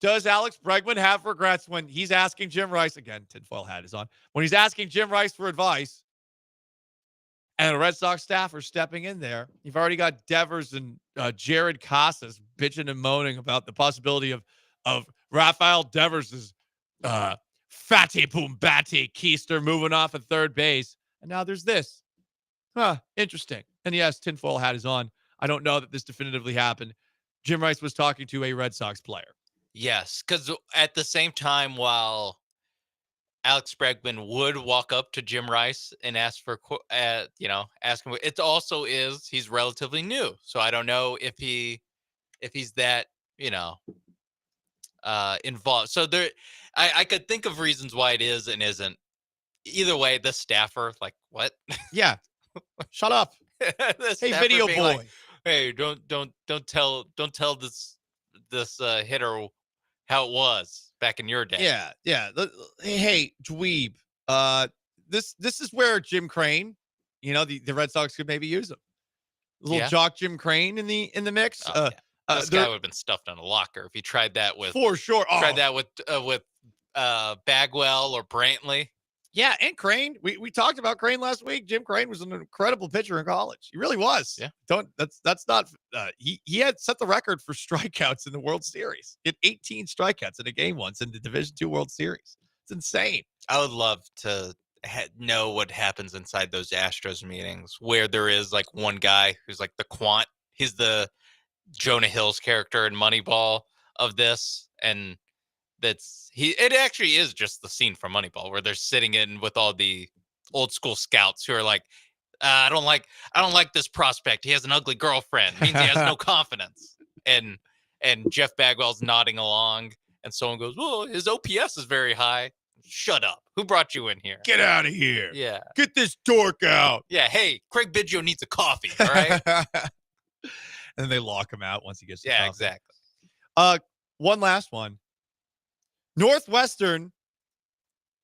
[SPEAKER 7] Does Alex Bregman have regrets when he's asking Jim Rice, again, tinfoil hat is on, when he's asking Jim Rice for advice and a Red Sox staffer stepping in there? You've already got Devers and Jared Casas bitching and moaning about the possibility of Rafael Devers' fatty boom batty keister moving off at third base. And now there's this. Interesting. And yes, tinfoil hat is on. I don't know that this definitively happened. Jim Rice was talking to a Red Sox player.
[SPEAKER 15] Yes, because at the same time, while Alex Bregman would walk up to Jim Rice and ask for, ask him, it also is he's relatively new, so I don't know if he's that involved. So there, I could think of reasons why it is and isn't. Either way, the staffer, like, what?
[SPEAKER 7] Yeah, shut up. Hey, video boy.
[SPEAKER 15] Like, hey, don't tell this hitter how it was back in your day.
[SPEAKER 7] Yeah. Hey, dweeb. This is where Jim Crane, the Red Sox could maybe use him. A little jock Jim Crane in the mix.
[SPEAKER 15] This guy would have been stuffed on a locker if he tried that with,
[SPEAKER 7] for sure.
[SPEAKER 15] Tried that with Bagwell or Brantley.
[SPEAKER 7] Yeah, and Crane. We talked about Crane last week. Jim Crane was an incredible pitcher in college. He really was.
[SPEAKER 15] Yeah.
[SPEAKER 7] That's not he had set the record for strikeouts in the World Series. He had 18 strikeouts in a game once in the Division II World Series. It's insane.
[SPEAKER 15] I would love to know what happens inside those Astros meetings where there is like one guy who's like the quant. He's the Jonah Hill's character in Moneyball of this, and it actually is just the scene from Moneyball where they're sitting in with all the old school scouts who are like, I don't like this prospect. He has an ugly girlfriend. It means he has no confidence. And Jeff Bagwell's nodding along and someone goes, "Well, his OPS is very high." Shut up. Who brought you in here?
[SPEAKER 7] Get out of here.
[SPEAKER 15] Yeah.
[SPEAKER 7] Get this dork out.
[SPEAKER 15] Yeah. Hey, Craig Biggio needs a coffee. All right.
[SPEAKER 7] And then they lock him out once he gets the coffee.
[SPEAKER 15] Exactly.
[SPEAKER 7] One last one. Northwestern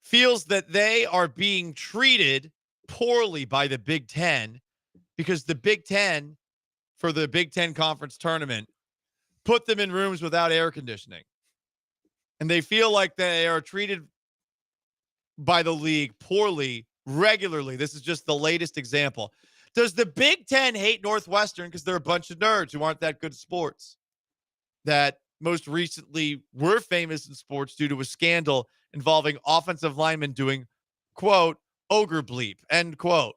[SPEAKER 7] feels that they are being treated poorly by the Big Ten because the Big Ten, for the Big Ten Conference tournament, put them in rooms without air conditioning. And they feel like they are treated by the league poorly regularly. This is just the latest example. Does the Big Ten hate Northwestern because they're a bunch of nerds who aren't that good at sports? That most recently were famous in sports due to a scandal involving offensive linemen doing, quote, ogre bleep, end quote.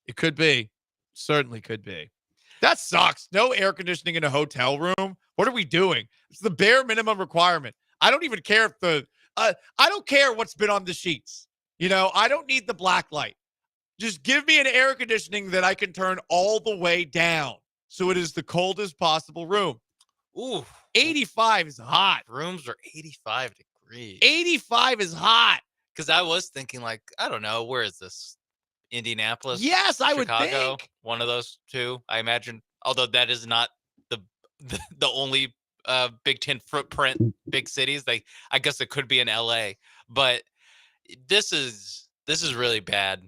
[SPEAKER 7] It could be. Certainly could be. That sucks. No air conditioning in a hotel room. What are we doing? It's the bare minimum requirement. I don't even care if I don't care what's been on the sheets. You know, I don't need the black light. Just give me an air conditioning that I can turn all the way down so it is the coldest possible room.
[SPEAKER 15] Ooh,
[SPEAKER 7] 85 is hot.
[SPEAKER 15] Rooms are 85 degrees.
[SPEAKER 7] 85 is hot.
[SPEAKER 15] Because I was thinking, like, I don't know, where is this? Indianapolis?
[SPEAKER 7] Yes, I would
[SPEAKER 15] Chicago?
[SPEAKER 7] think.
[SPEAKER 15] One of those two, I imagine. Although that is not the only Big Ten footprint big cities. I guess it could be in LA, but this is really bad.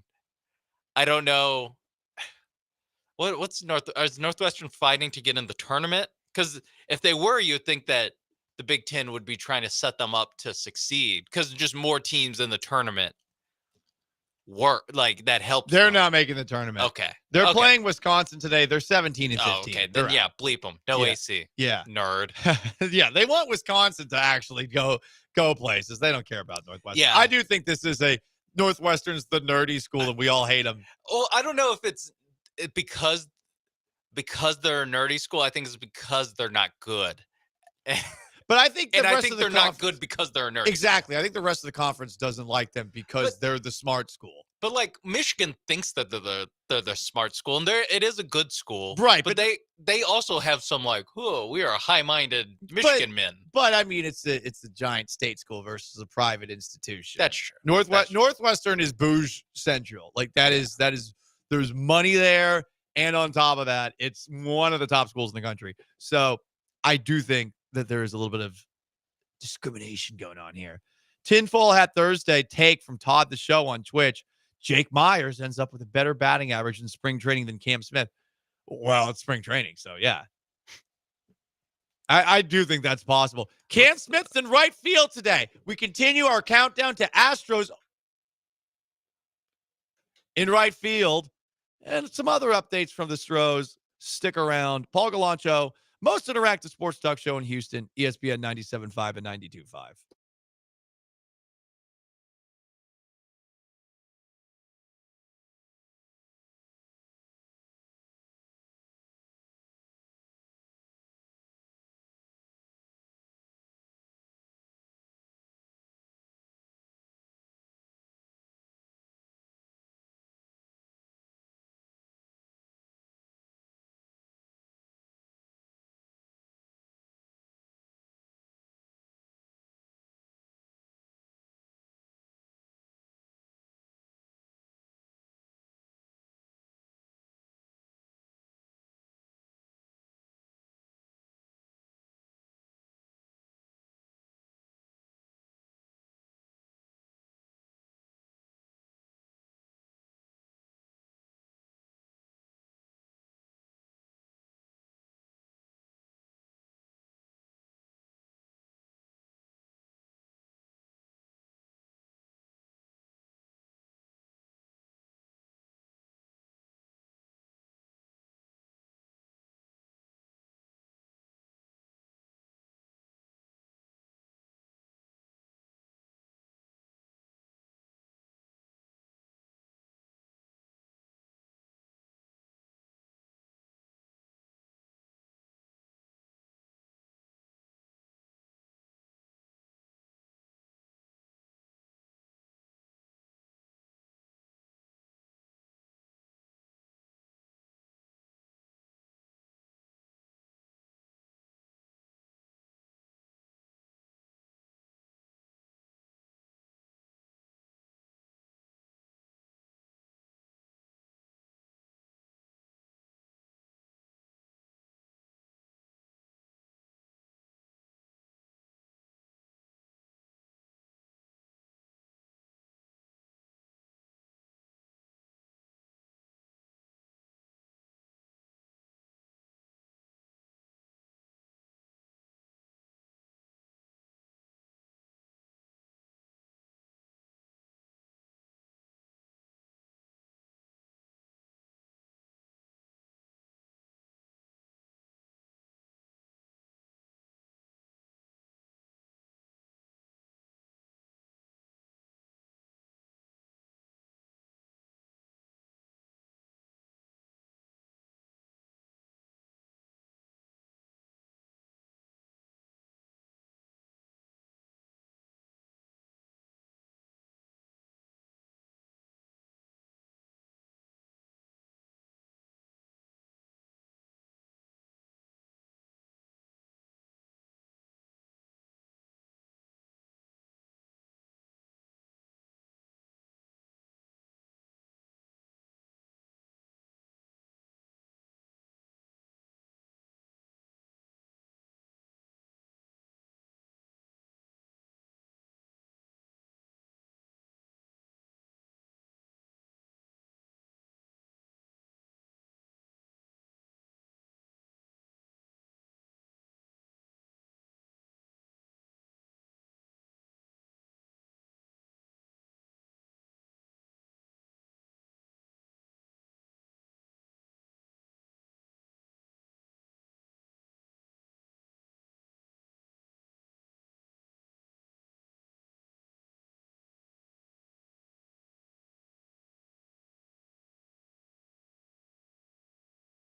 [SPEAKER 15] I don't know. What's is Northwestern fighting to get in the tournament? Because if they were, you'd think that the Big Ten would be trying to set them up to succeed because just more teams in the tournament work like that helps.
[SPEAKER 7] They're
[SPEAKER 15] them.
[SPEAKER 7] not making the tournament.
[SPEAKER 15] Okay.
[SPEAKER 7] They're
[SPEAKER 15] Okay.
[SPEAKER 7] playing Wisconsin today. They're 17 and 15.
[SPEAKER 15] Oh, okay.
[SPEAKER 7] They're
[SPEAKER 15] Then yeah,
[SPEAKER 7] out.
[SPEAKER 15] bleep them. No
[SPEAKER 7] Yeah.
[SPEAKER 15] AC.
[SPEAKER 7] Yeah.
[SPEAKER 15] Nerd.
[SPEAKER 7] Yeah, they want Wisconsin to actually go places. They don't care about Northwestern.
[SPEAKER 15] Yeah.
[SPEAKER 7] I do think this is a Northwestern's the nerdy school and we all hate them.
[SPEAKER 15] Well, I don't know if it's because they're a nerdy school. I think it's because they're not good.
[SPEAKER 7] But I think
[SPEAKER 15] they're not good because they're a nerd.
[SPEAKER 7] Exactly. I think the rest of the conference doesn't like them because they're the smart school.
[SPEAKER 15] But like Michigan thinks that they're the smart school, and it is a good school,
[SPEAKER 7] right?
[SPEAKER 15] But they also have some like, oh, we are high-minded Michigan men.
[SPEAKER 7] But I mean, it's a giant state school versus a private institution.
[SPEAKER 15] That's true.
[SPEAKER 7] Northwestern is bouge central. Like that is there's money there, and on top of that, it's one of the top schools in the country. So I do think that there is a little bit of discrimination going on here. Tinfoil Hat Thursday take from Todd the Show on Twitch. Jake Myers ends up with a better batting average in spring training than Cam Smith. Well, it's spring training, so yeah. I do think that's possible. Cam Smith's in right field today. We continue our countdown to Astros in right field. And some other updates from the Stros. Stick around. Paul Gallant Show, most interactive sports talk show in Houston, ESPN 97.5 and 92.5.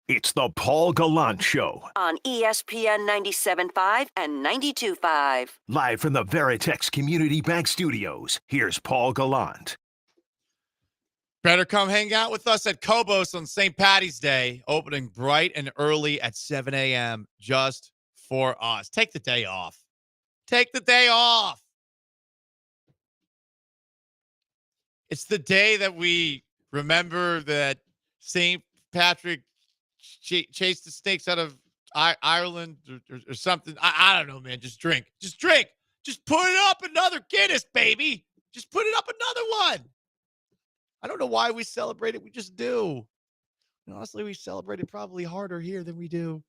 [SPEAKER 3] It's the Paul Gallant Show.
[SPEAKER 4] On ESPN 97.5 and 92.5.
[SPEAKER 3] Live from the Veritex Community Bank Studios, here's Paul Gallant.
[SPEAKER 7] Better come hang out with us at Kobos on St. Patty's Day, opening bright and early at 7 a.m. just for us. Take the day off. Take the day off. It's the day that we remember that St. Patrick chased the snakes out of Ireland or something. I don't know, man. Just drink. Just drink. Just put it up another Guinness, baby. Just put it up another one. I don't know why we celebrate it. We just do. And honestly, we celebrate it probably harder here than we do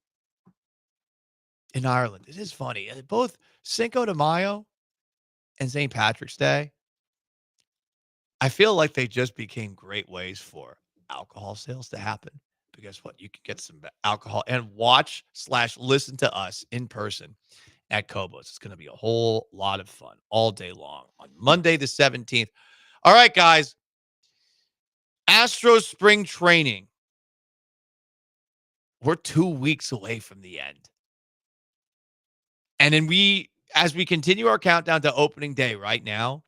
[SPEAKER 7] in Ireland. It is funny. Both Cinco de Mayo and St. Patrick's Day, I feel like they just became great ways for alcohol sales to happen. But guess what? You can get some alcohol and watch/listen to us in person at Kobos. It's going to be a whole lot of fun all day long on Monday the 17th. All right, guys. Astros spring training. We're 2 weeks away from the end. And then as we continue our countdown to opening day right now,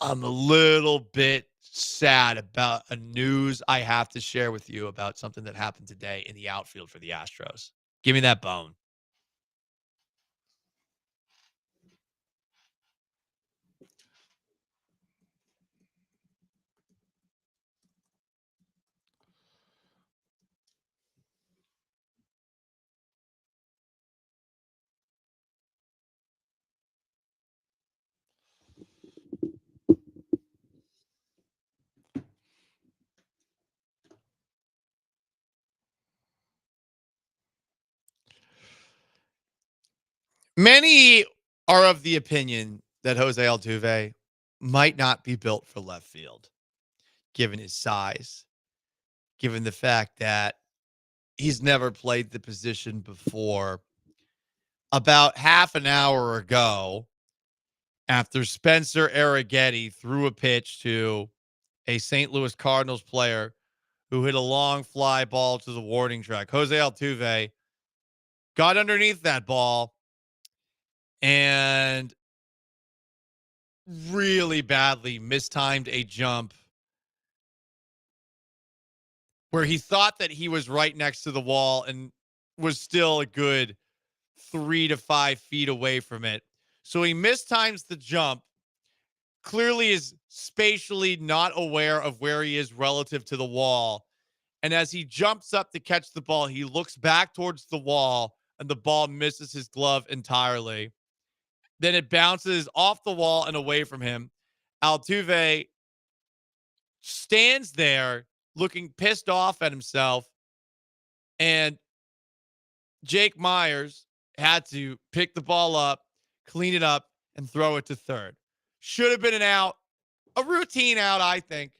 [SPEAKER 7] I'm a little bit sad about a news I have to share with you about something that happened today in the outfield for the Astros. Give me that bone. Many are of the opinion that Jose Altuve might not be built for left field, given his size, given the fact that he's never played the position before. About half an hour ago, after Spencer Arrighetti threw a pitch to a St. Louis Cardinals player who hit a long fly ball to the warning track, Jose Altuve got underneath that ball and really badly mistimed a jump where he thought that he was right next to the wall and was still a good 3 to 5 feet away from it. So he mistimes the jump, clearly is spatially not aware of where he is relative to the wall. And as he jumps up to catch the ball, he looks back towards the wall and the ball misses his glove entirely. Then it bounces off the wall and away from him. Altuve stands there looking pissed off at himself. And Jake Myers had to pick the ball up, clean it up, and throw it to third. Should have been an out, a routine out, I think.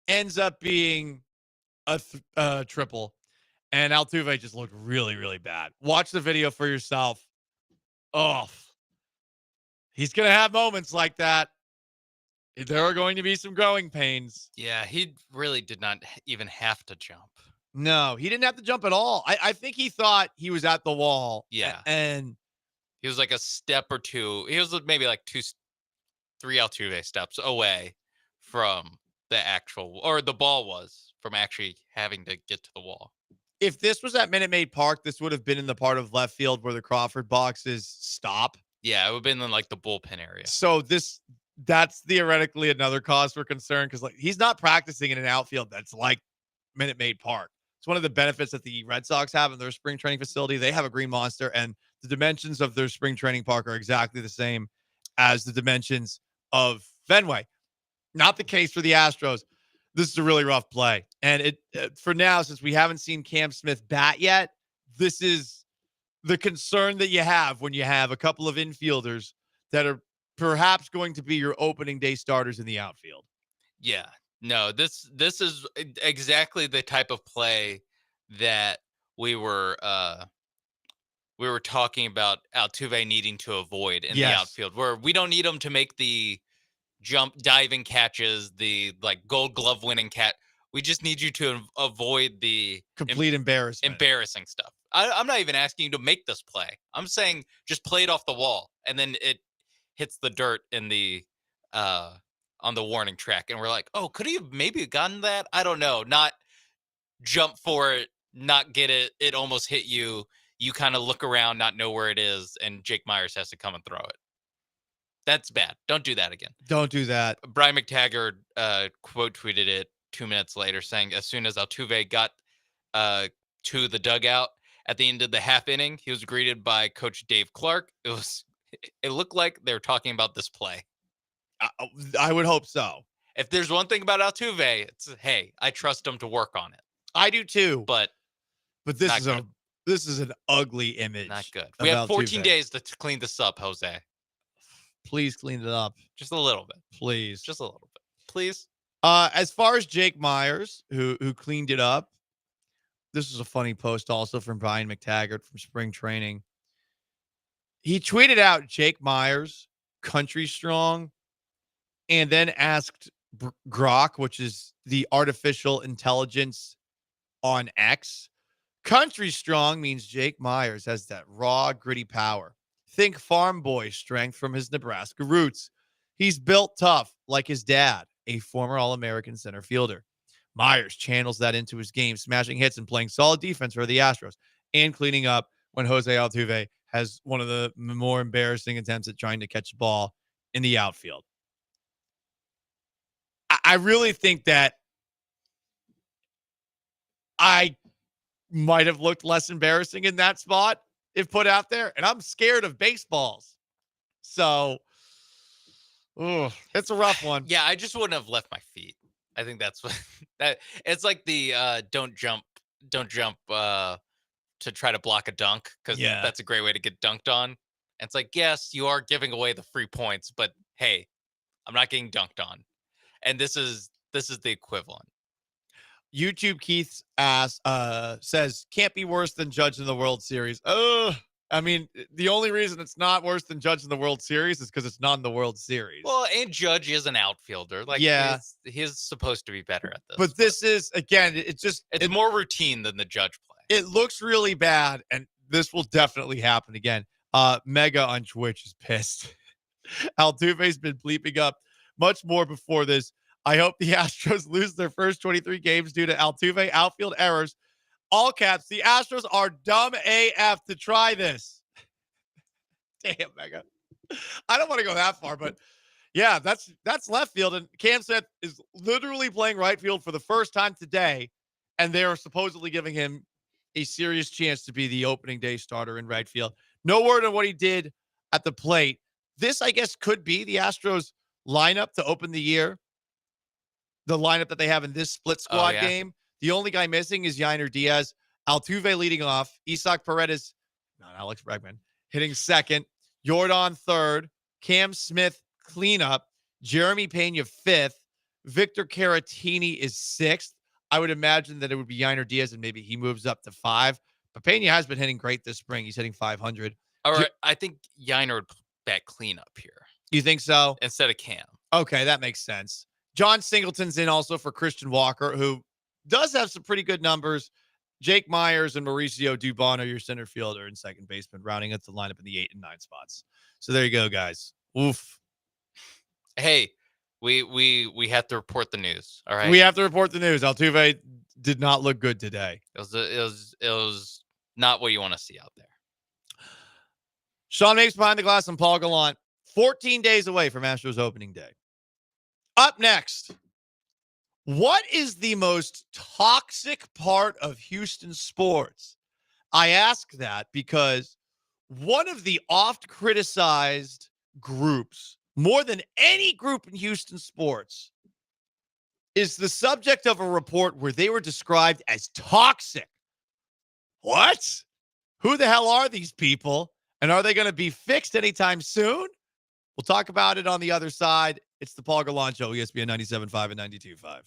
[SPEAKER 7] Ends up being a triple. And Altuve just looked really, really bad. Watch the video for yourself. Oh, he's going to have moments like that. There are going to be some growing pains.
[SPEAKER 15] Yeah, he really did not even have to jump.
[SPEAKER 7] No, he didn't have to jump at all. I think he thought he was at the wall.
[SPEAKER 15] Yeah.
[SPEAKER 7] And
[SPEAKER 15] he was like a step or two. He was maybe like 3 Altuve steps away from the actual, or the ball was from actually having to get to the wall.
[SPEAKER 7] If this was at Minute Maid Park, this would have been in the part of left field where the Crawford boxes stop.
[SPEAKER 15] Yeah, it would have been in like the bullpen area.
[SPEAKER 7] So that's theoretically another cause for concern because like he's not practicing in an outfield that's like Minute Maid Park. It's one of the benefits that the Red Sox have in their spring training facility. They have a green monster, and the dimensions of their spring training park are exactly the same as the dimensions of Fenway. Not the case for the Astros. This is a really rough play. And for now, since we haven't seen Cam Smith bat yet, this is the concern that you have when you have a couple of infielders that are perhaps going to be your opening day starters in the outfield.
[SPEAKER 15] Yeah. No, this is exactly the type of play that we were talking about Altuve needing to avoid in the outfield, where we don't need him to make the jump diving catches, the like Gold Glove winning catch. We just need you to avoid the
[SPEAKER 7] complete
[SPEAKER 15] embarrassing stuff. I'm not even asking you to make this play. I'm saying just play it off the wall, and then it hits the dirt in the on the warning track, and we're like, oh, could he have maybe gotten that? I don't know. Not jump for it, not get it. It almost hit you. You kind of look around, not know where it is, and Jake Myers has to come and throw it. That's bad. Don't do that again.
[SPEAKER 7] Don't do that.
[SPEAKER 15] Brian McTaggart quote tweeted it 2 minutes later, saying as soon as Altuve got to the dugout at the end of the half inning, he was greeted by Coach Dave Clark. It looked like they were talking about this play.
[SPEAKER 7] I would hope so.
[SPEAKER 15] If there's one thing about Altuve, it's hey, I trust him to work on it.
[SPEAKER 7] I do too.
[SPEAKER 15] But
[SPEAKER 7] this is an ugly image.
[SPEAKER 15] Not good. We have 14 days to clean this up, Jose.
[SPEAKER 7] Please clean it up.
[SPEAKER 15] Just a little bit.
[SPEAKER 7] Please.
[SPEAKER 15] Just a little bit. Please.
[SPEAKER 7] As far as Jake Myers, who cleaned it up, this is a funny post also from Brian McTaggart from spring training. He tweeted out Jake Myers, country strong, and then asked Grok, which is the artificial intelligence on X. Country strong means Jake Myers has that raw, gritty power. Think farm boy strength from his Nebraska roots. He's built tough like his dad, a former All-American center fielder. Myers channels that into his game, smashing hits and playing solid defense for the Astros and cleaning up when Jose Altuve has one of the more embarrassing attempts at trying to catch the ball in the outfield. I really think that I might have looked less embarrassing in that spot if put out there, and I'm scared of baseballs. So, it's a rough one.
[SPEAKER 15] Yeah, I just wouldn't have left my feet. I think that's what that it's like the don't jump to try to block a dunk, because that's a great way to get dunked on. And it's like, yes, you are giving away the free points, but hey, I'm not getting dunked on. And this is the equivalent.
[SPEAKER 7] YouTube Keith's ass says can't be worse than judging the World Series. I mean, the only reason it's not worse than judging the World Series is because it's not in the World Series.
[SPEAKER 15] Well, and Judge is an outfielder. Like, he's supposed to be better at this.
[SPEAKER 7] But this is, again, it's
[SPEAKER 15] more routine than the Judge play.
[SPEAKER 7] It looks really bad, and this will definitely happen again. Mega on Twitch is pissed. Altuve's been bleeping up much more before this. I hope the Astros lose their first 23 games due to Altuve outfield errors. All caps, the Astros are dumb AF to try this. Damn, Mega. I don't want to go that far, but yeah, that's left field. And Cam Smith is literally playing right field for the first time today, and they're supposedly giving him a serious chance to be the opening day starter in right field. No word on what he did at the plate. This, I guess, could be the Astros lineup to open the year. The lineup that they have in this split squad game. The only guy missing is Yainer Diaz. Altuve leading off. Isaac Paredes, not Alex Bregman, hitting second. Jordan third. Cam Smith cleanup. Jeremy Pena fifth. Victor Caratini is sixth. I would imagine that it would be Yainer Diaz and maybe he moves up to 5. But Pena has been hitting great this spring. He's hitting 500.
[SPEAKER 15] All right, I think Yainer would bat cleanup here.
[SPEAKER 7] You think so?
[SPEAKER 15] Instead of Cam.
[SPEAKER 7] Okay, that makes sense. John Singleton's in also for Christian Walker, who does have some pretty good numbers. Jake Myers and Mauricio Dubon are your center fielder and second baseman, rounding up the lineup in the 8 and 9 spots. So there you go, guys. Oof.
[SPEAKER 15] Hey, we have to report the news. All right.
[SPEAKER 7] We have to report the news. Altuve did not look good today.
[SPEAKER 15] It was not what you want to see out there.
[SPEAKER 7] Sean Mapes behind the glass and Paul Gallant, 14 days away from Astros opening day. Up next, what is the most toxic part of Houston sports? I ask that because one of the oft criticized groups, more than any group in Houston sports, is the subject of a report where they were described as toxic. What? Who the hell are these people? And are they going to be fixed anytime soon? We'll talk about it on the other side. It's the Paul Gallant Show, ESPN 97.5 and 92.5.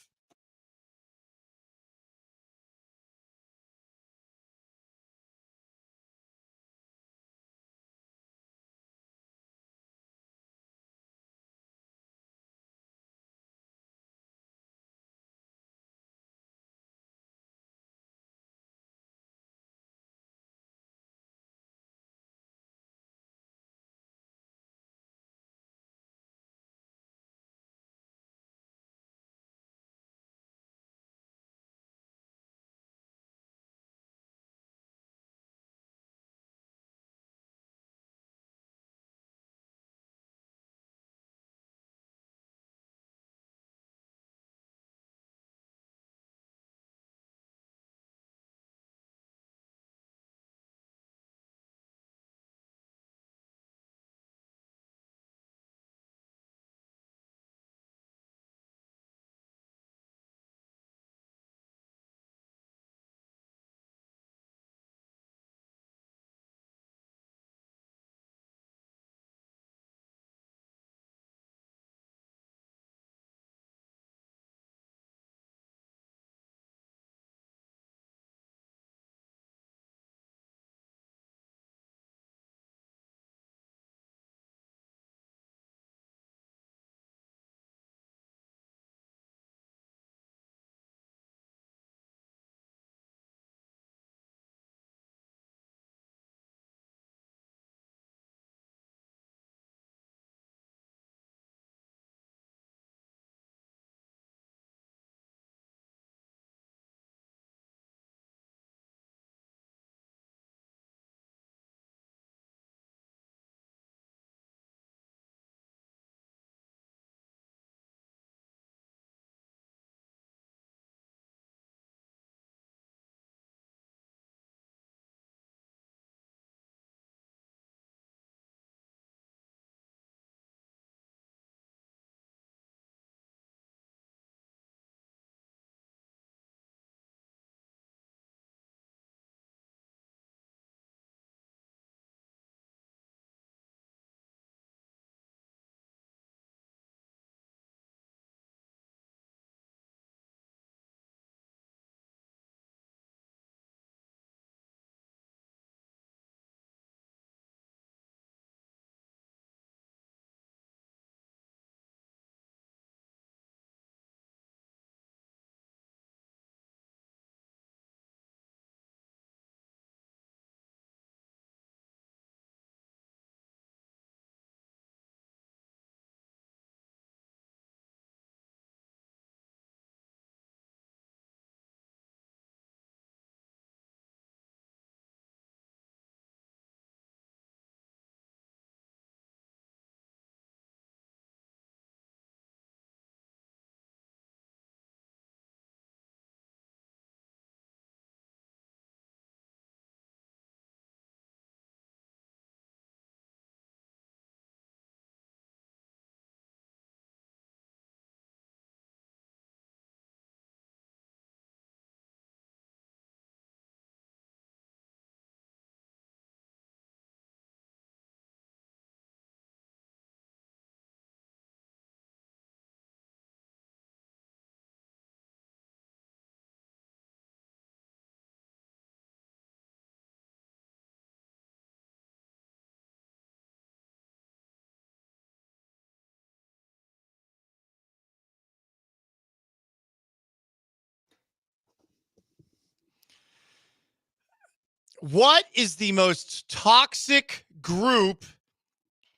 [SPEAKER 7] What is the most toxic group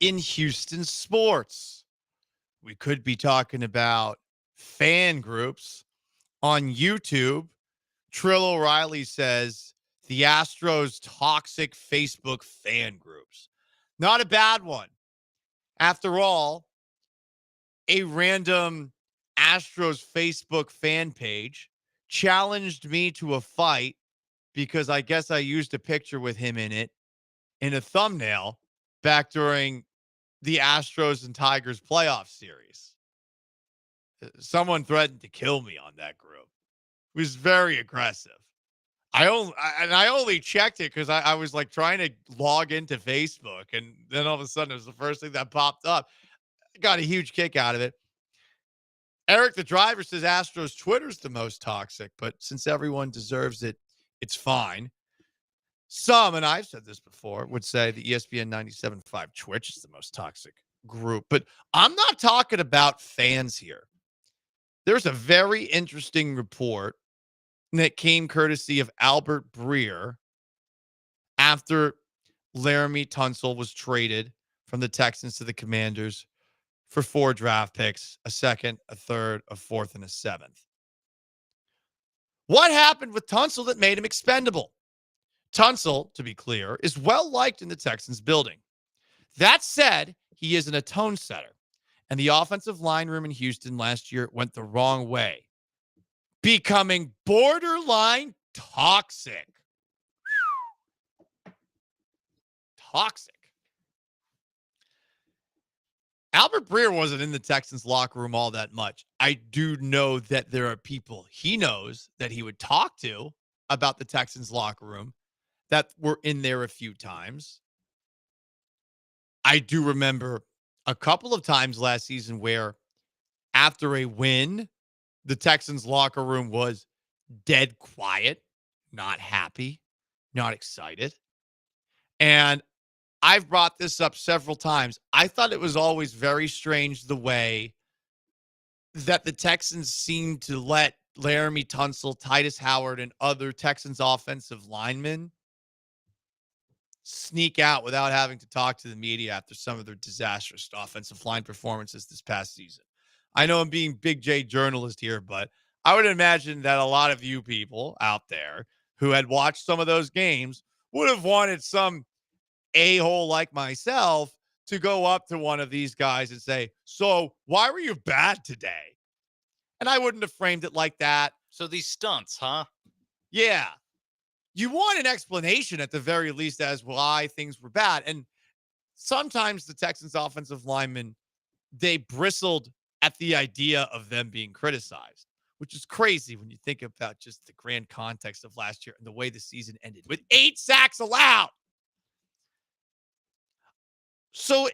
[SPEAKER 7] in Houston sports? We could be talking about fan groups on YouTube. Trill O'Reilly says the Astros toxic Facebook fan groups. Not a bad one. After all, a random Astros Facebook fan page challenged me to a fight because I guess I used a picture with him in it in a thumbnail back during the Astros and Tigers playoff series. Someone threatened to kill me on that group. It was very aggressive. I only checked it because I was like trying to log into Facebook, and then all of a sudden it was the first thing that popped up. I got a huge kick out of it. Eric the driver says Astros Twitter's the most toxic, but since everyone deserves it, it's fine. Some, and I've said this before, would say the ESPN 97.5 Twitch is the most toxic group, but I'm not talking about fans here. There's a very interesting report that came courtesy of Albert Breer after Laramie Tunsil was traded from the Texans to the Commanders for 4 draft picks, a second, a third, a fourth, and a seventh. What happened with Tunsil that made him expendable? Tunsil, to be clear, is well liked in the Texans building. That said, he isn't a tone setter, and the offensive line room in Houston last year went the wrong way, becoming borderline toxic. Toxic. Albert Breer wasn't in the Texans locker room all that much. I do know that there are people he knows that he would talk to about the Texans locker room that were in there a few times. I do remember a couple of times last season where after a win, the Texans locker room was dead quiet, not happy, not excited. And I've brought this up several times. I thought it was always very strange the way that the Texans seemed to let Laramie Tunsil, Titus Howard, and other Texans offensive linemen sneak out without having to talk to the media after some of their disastrous offensive line performances this past season. I know I'm being Big J journalist here, but I would imagine that a lot of you people out there who had watched some of those games would have wanted some a-hole like myself to go up to one of these guys and say, so why were you bad today? And I wouldn't have framed it like that.
[SPEAKER 15] So these stunts, huh?
[SPEAKER 7] Yeah. You want an explanation at the very least as why things were bad. And sometimes the Texans offensive linemen, they bristled at the idea of them being criticized, which is crazy when you think about just the grand context of last year and the way the season ended with 8 sacks allowed. So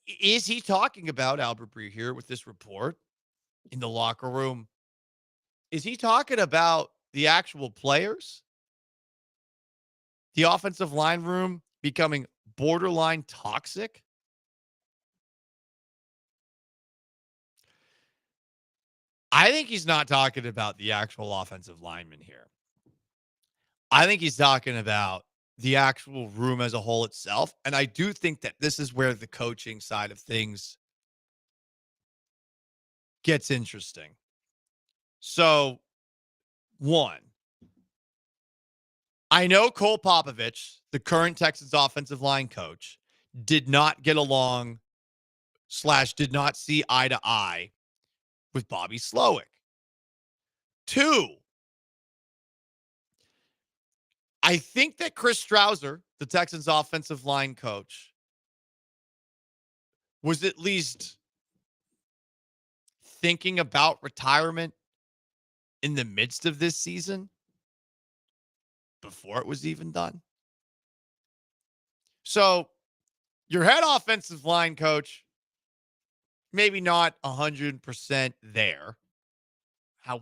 [SPEAKER 7] is he talking about Albert Breer here with this report in the locker room? Is he talking about the actual players? The offensive line room becoming borderline toxic? I think he's not talking about the actual offensive lineman here. I think he's talking about the actual room as a whole itself. And I do think that this is where the coaching side of things gets interesting. So, one, I know Cole Popovich, the current Texans offensive line coach, did not get along / did not see eye to eye with Bobby Slowick. 2, I think that Chris Strouser, the Texans offensive line coach, was at least thinking about retirement in the midst of this season before it was even done. So your head offensive line coach, maybe not 100% there. How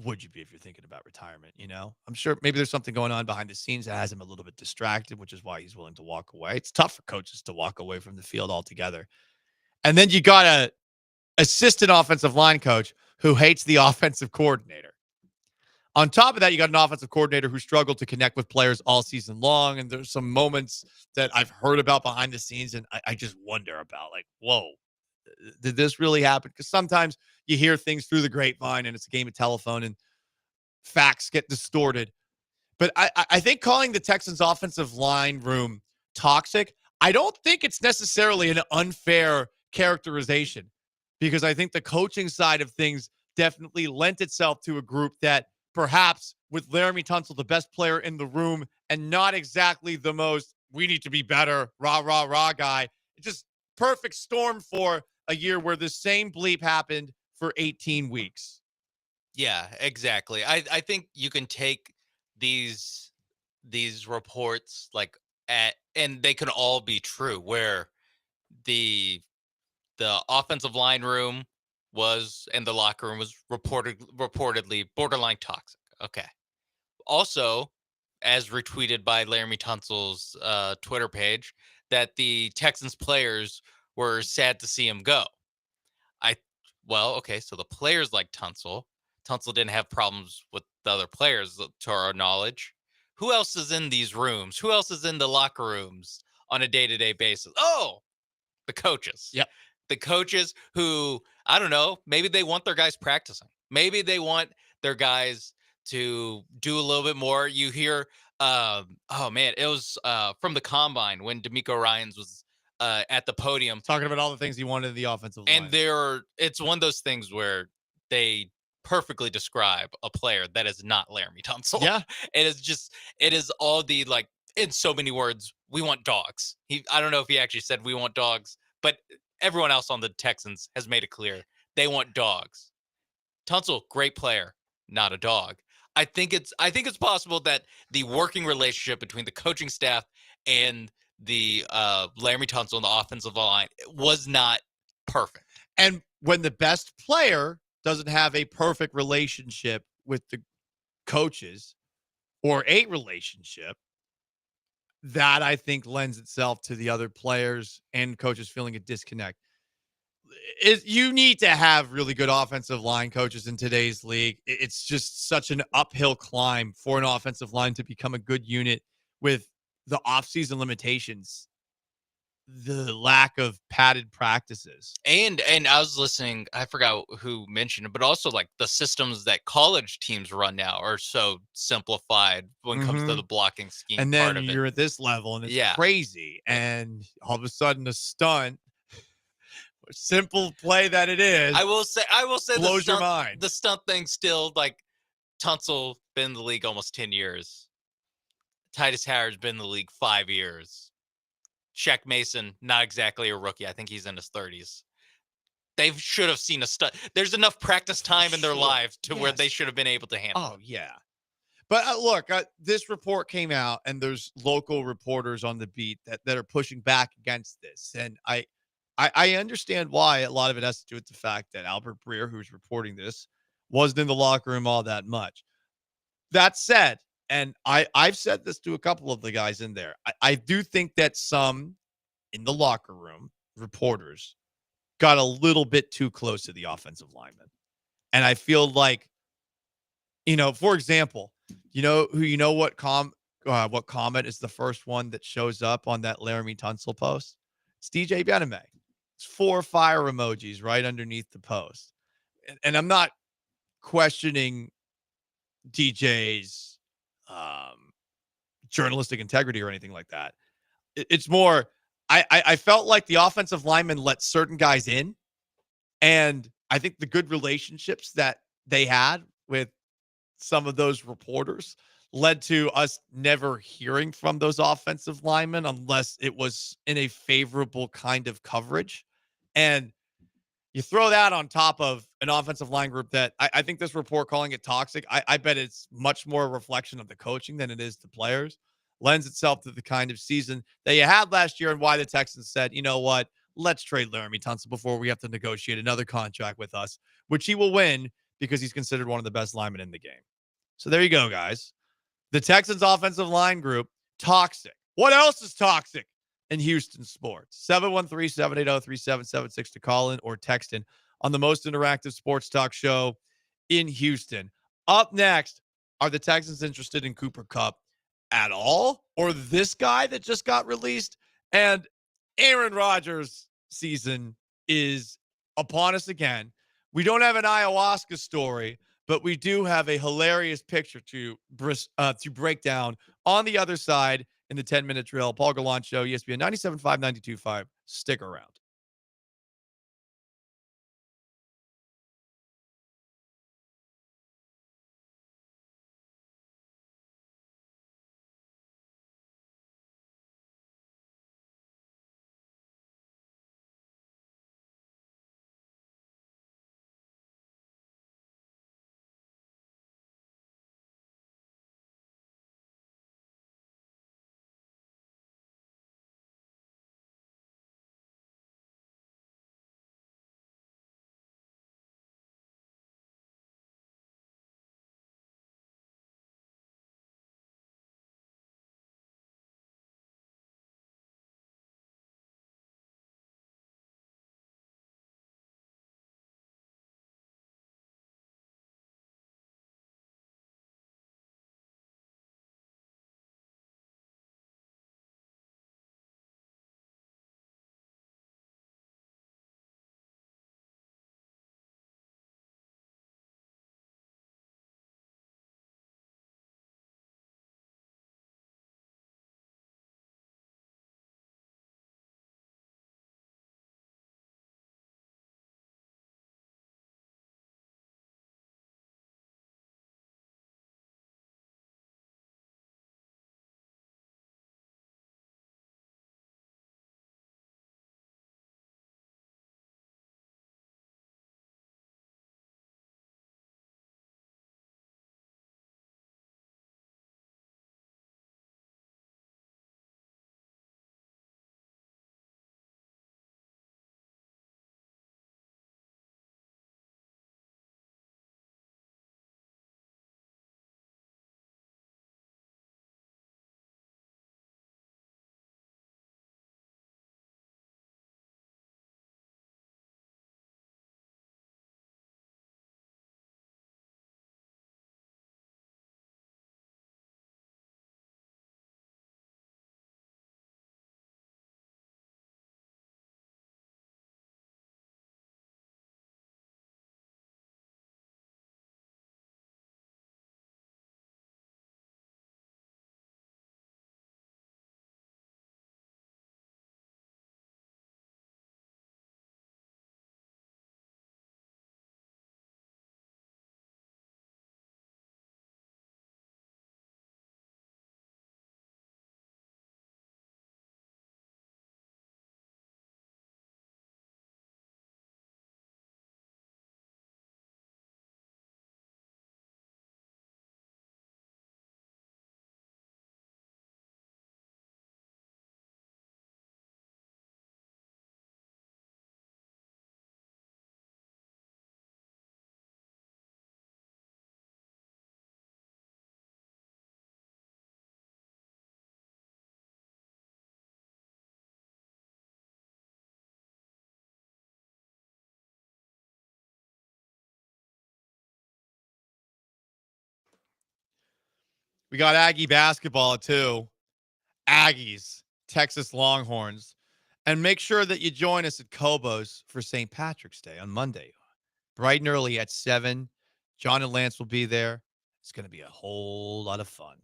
[SPEAKER 7] would you be if you're thinking about retirement? You know, I'm sure maybe there's something going on behind the scenes that has him a little bit distracted, which is why he's willing to walk away. It's tough for coaches to walk away from the field altogether. And then you got a assistant offensive line coach who hates the offensive coordinator. On top of that, you got an offensive coordinator who struggled to connect with players all season long. And there's some moments that I've heard about behind the scenes, and I just wonder about, like, whoa, did this really happen? Because sometimes you hear things through the grapevine and it's a game of telephone and facts get distorted. But I think calling the Texans offensive line room toxic, I don't think it's necessarily an unfair characterization, because I think the coaching side of things definitely lent itself to a group that perhaps, with Laramie Tunsil, the best player in the room, and not exactly the most, we need to be better, rah, rah, rah guy. It's just perfect storm for a year where the same bleep happened for 18 weeks.
[SPEAKER 15] Yeah, exactly. I think you can take these reports and they can all be true, where the offensive line room was, and the locker room was reportedly borderline toxic. Okay. Also, as retweeted by Laramie Tunsil's Twitter page, that the Texans players were sad to see him go. Okay, so the players like Tunsil. Tunsil didn't have problems with the other players, to our knowledge. Who else is in these rooms? Who else is in the locker rooms on a day-to-day basis? Oh, the coaches.
[SPEAKER 7] Yep.
[SPEAKER 15] The coaches who, I don't know, maybe they want their guys practicing. Maybe they want their guys to do a little bit more. You hear, it was from the combine when D'Amico Ryans was at the podium
[SPEAKER 7] talking about all the things he wanted in the offensive line.
[SPEAKER 15] And it's one of those things where they perfectly describe a player that is not Laramie Tunsil.
[SPEAKER 7] Yeah.
[SPEAKER 15] It is all the, like, in so many words, we want dogs. I don't know if he actually said we want dogs, but everyone else on the Texans has made it clear they want dogs. Tunsil, great player, not a dog. I think it's possible that the working relationship between the coaching staff and the Laramie Tunsil and the offensive line was not perfect.
[SPEAKER 7] And when the best player doesn't have a perfect relationship with the coaches, or a relationship, that I think lends itself to the other players and coaches feeling a disconnect. You need to have really good offensive line coaches in today's league. It's just such an uphill climb for an offensive line to become a good unit with the offseason limitations, the lack of padded practices.
[SPEAKER 15] And I was listening, I forgot who mentioned it, but also, like, the systems that college teams run now are so simplified when it comes to the blocking scheme.
[SPEAKER 7] And then
[SPEAKER 15] part of
[SPEAKER 7] you're
[SPEAKER 15] it.
[SPEAKER 7] at this level and it's crazy. And all of a sudden a stunt, simple play that it is,
[SPEAKER 15] I will say
[SPEAKER 7] blows your mind.
[SPEAKER 15] The stunt thing still, like, Tunsil been in the league almost 10 years. Titus Howard's been in the league 5 years. Shaq Mason, not exactly a rookie. I think he's in his 30s. They should have seen a stunt. There's enough practice time in their lives to where they should have been able to handle it.
[SPEAKER 7] Oh, yeah. But look, this report came out, and there's local reporters on the beat that are pushing back against this. And I understand why. A lot of it has to do with the fact that Albert Breer, who's reporting this, wasn't in the locker room all that much. That said, and I've said this to a couple of the guys in there, I do think that some in the locker room, reporters, got a little bit too close to the offensive lineman. And I feel like, for example, what comment is the first one that shows up on that Laramie Tunsil post? It's DJ Bename. It's 4 fire emojis right underneath the post. And I'm not questioning DJ's journalistic integrity or anything like that. It's more, I felt like the offensive linemen let certain guys in, and I think the good relationships that they had with some of those reporters led to us never hearing from those offensive linemen unless it was in a favorable kind of coverage. And you throw that on top of an offensive line group that I think this report calling it toxic, I bet it's much more a reflection of the coaching than it is the players. Lends itself to the kind of season that you had last year, and why the Texans said, you know what, let's trade Laramie Tunsil before we have to negotiate another contract with us, which he will win because he's considered one of the best linemen in the game. So there you go, guys. The Texans offensive line group, toxic. What else is toxic in Houston sports? 713-780-3776 to call in or text in on the most interactive sports talk show in Houston. Up next, are the Texans interested in Cooper Kupp at all? Or this guy that just got released? And Aaron Rodgers' season is upon us again. We don't have an ayahuasca story, but we do have a hilarious picture to break down on the other side in the 10-minute drill. Paul Gallant Show, ESPN 97.5, 92.5. Stick around. We got Aggie basketball too. Aggies, Texas Longhorns. And make sure that you join us at Kobo's for St. Patrick's Day on Monday. Bright and early at 7. John and Lance will be there. It's going to be a whole lot of fun.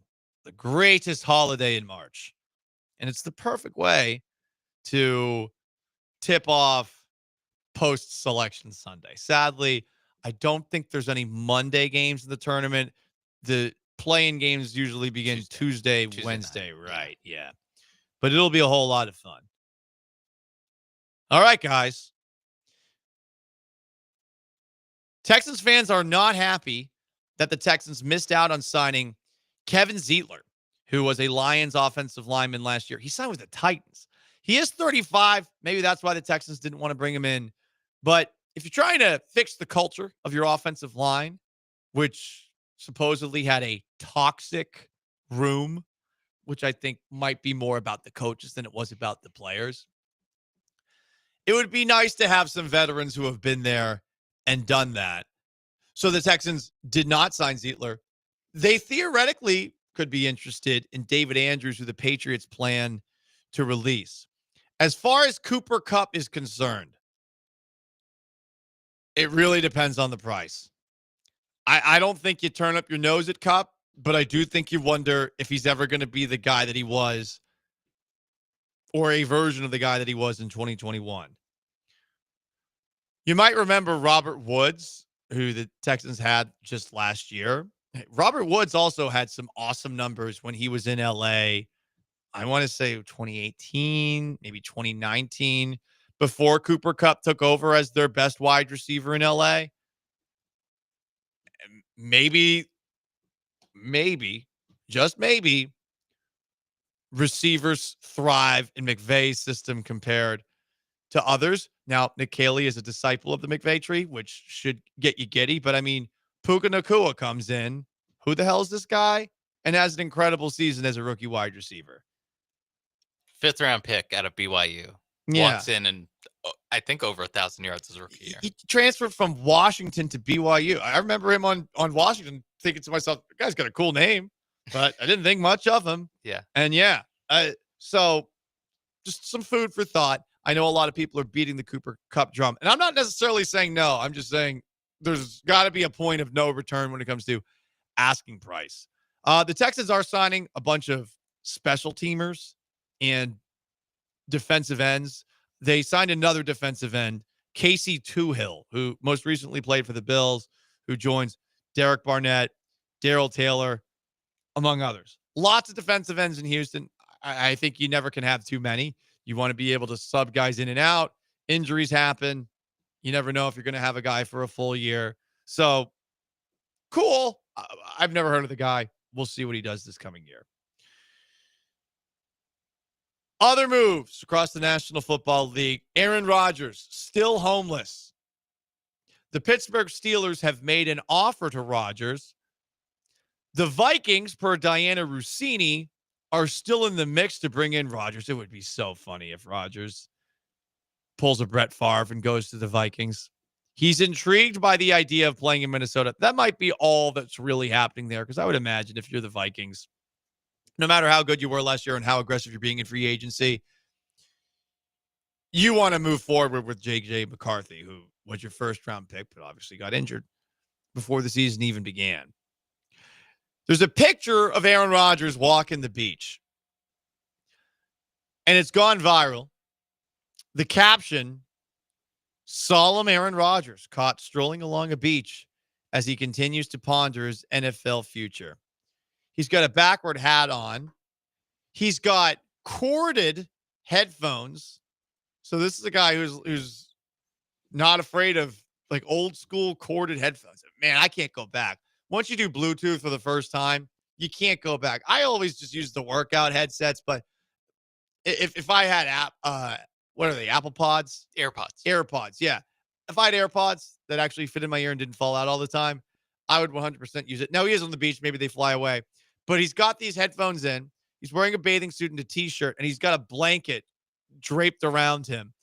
[SPEAKER 7] The greatest holiday in March. And it's the perfect way to tip off post-selection Sunday. Sadly, I don't think there's any Monday games in the tournament. The playing games usually begin Tuesday Wednesday. Night. Right, yeah. But it'll be a whole lot of fun. All right, guys. Texans fans are not happy that the Texans missed out on signing Kevin Zeitler, who was a Lions offensive lineman last year. He signed with the Titans. He is 35. Maybe that's why the Texans didn't want to bring him in. But if you're trying to fix the culture of your offensive line, which supposedly had a toxic room, which I think might be more about the coaches than it was about the players, it would be nice to have some veterans who have been there and done that. So the Texans did not sign Zeitler. They theoretically could be interested in David Andrews, who the Patriots plan to release. As far as Cooper Kupp is concerned, it really depends on the price. I don't think you turn up your nose at Kupp, but I do think you wonder if he's ever going to be the guy that he was, or a version of the guy that he was in 2021. You might remember Robert Woods, who the Texans had just last year. Robert Woods also had some awesome numbers when he was in LA. I want to say 2018, maybe 2019, before Cooper Kupp took over as their best wide receiver in LA. Maybe, just maybe, receivers thrive in McVay's system compared to others. Now, Nick Caley is a disciple of the McVay tree, which should get you giddy. But, I mean, Puka Nacua comes in. Who the hell is this guy? And has an incredible season as a rookie wide receiver.
[SPEAKER 15] 5th-round pick out of BYU.
[SPEAKER 7] Yeah.
[SPEAKER 15] Walks in and I think over 1,000 yards as a rookie year.
[SPEAKER 7] He transferred from Washington to BYU. I remember him on Washington thinking to myself, the guy's got a cool name, but I didn't think much of him.
[SPEAKER 15] Yeah.
[SPEAKER 7] And so just some food for thought. I know a lot of people are beating the Cooper Kupp drum, and I'm not necessarily saying no. I'm just saying there's got to be a point of no return when it comes to asking price. The Texans are signing a bunch of special teamers and defensive ends. They signed another defensive end, Casey Toohill, who most recently played for the Bills, who joins Derek Barnett, Darrell Taylor, among others. Lots of defensive ends in Houston. I think you never can have too many. You want to be able to sub guys in and out. Injuries happen. You never know if you're going to have a guy for a full year. So, cool. I've never heard of the guy. We'll see what he does this coming year. Other moves across the National Football League. Aaron Rodgers, still homeless. The Pittsburgh Steelers have made an offer to Rodgers. The Vikings, per Diana Rossini, are still in the mix to bring in Rodgers. It would be so funny if Rodgers pulls a Brett Favre and goes to the Vikings. He's intrigued by the idea of playing in Minnesota. That might be all that's really happening there, because I would imagine if you're the Vikings, no matter how good you were last year and how aggressive you're being in free agency, you want to move forward with J.J. McCarthy, who was your first-round pick, but obviously got injured before the season even began. There's a picture of Aaron Rodgers walking the beach, and it's gone viral. The caption, solemn Aaron Rodgers caught strolling along a beach as he continues to ponder his NFL future. He's got a backward hat on. He's got corded headphones. So this is a guy who's not afraid of like old school corded headphones. Man, I can't go back. Once you do Bluetooth for the first time, you can't go back. I always just use the workout headsets, but if I had what are they? Apple Pods? AirPods, yeah. If I had AirPods that actually fit in my ear and didn't fall out all the time, I would 100% use it. Now he is on the beach. Maybe they fly away. But he's got these headphones in. He's wearing a bathing suit and a T-shirt, and he's got a blanket draped around him.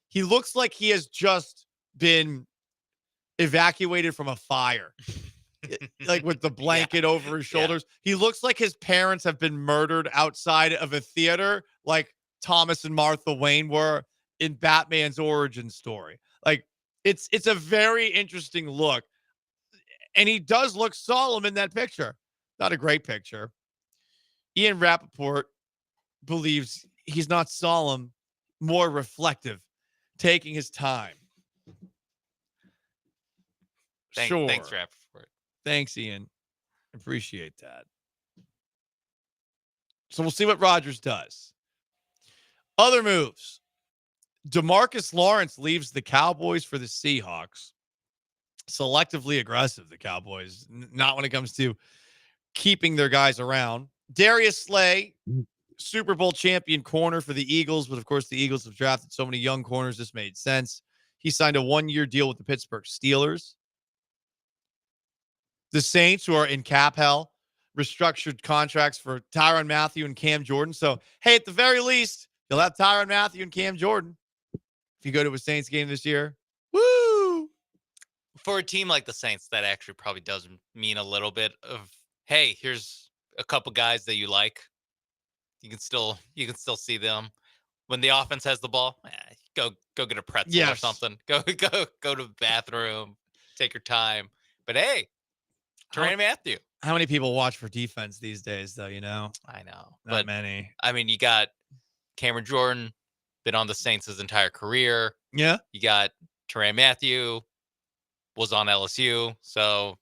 [SPEAKER 7] He looks like he has just been evacuated from a fire, like with the blanket over his shoulders. Yeah. He looks like his parents have been murdered outside of a theater, like Thomas and Martha Wayne were in Batman's origin story. Like it's a very interesting look. And he does look solemn in that picture. Not a great picture. Ian Rappaport believes he's not solemn, more reflective, taking his time. Sure.
[SPEAKER 15] Thanks, Rappaport.
[SPEAKER 7] Thanks, Ian. Appreciate that. So we'll see what Rodgers does. Other moves. DeMarcus Lawrence leaves the Cowboys for the Seahawks. Selectively aggressive, the Cowboys. Not when it comes to keeping their guys around. Darius Slay, Super Bowl champion corner for the Eagles, but of course the Eagles have drafted so many young corners, this made sense. He signed a one-year deal with the Pittsburgh Steelers. The Saints, who are in cap hell, restructured contracts for Tyrann Mathieu and Cam Jordan. So, hey, at the very least, you'll have Tyrann Mathieu and Cam Jordan if you go to a Saints game this year. Woo!
[SPEAKER 15] For a team like the Saints, that actually probably does mean a little bit of hey, here's a couple guys that you like. You can still see them. When the offense has the ball, go get a pretzel or something. Go to the bathroom. Take your time. But hey, Tyrann Mathieu.
[SPEAKER 7] How many people watch for defense these days, though? You know,
[SPEAKER 15] I know,
[SPEAKER 7] not many.
[SPEAKER 15] I mean, you got Cameron Jordan, been on the Saints his entire career.
[SPEAKER 7] Yeah.
[SPEAKER 15] You got Tyrann Mathieu, was on LSU, so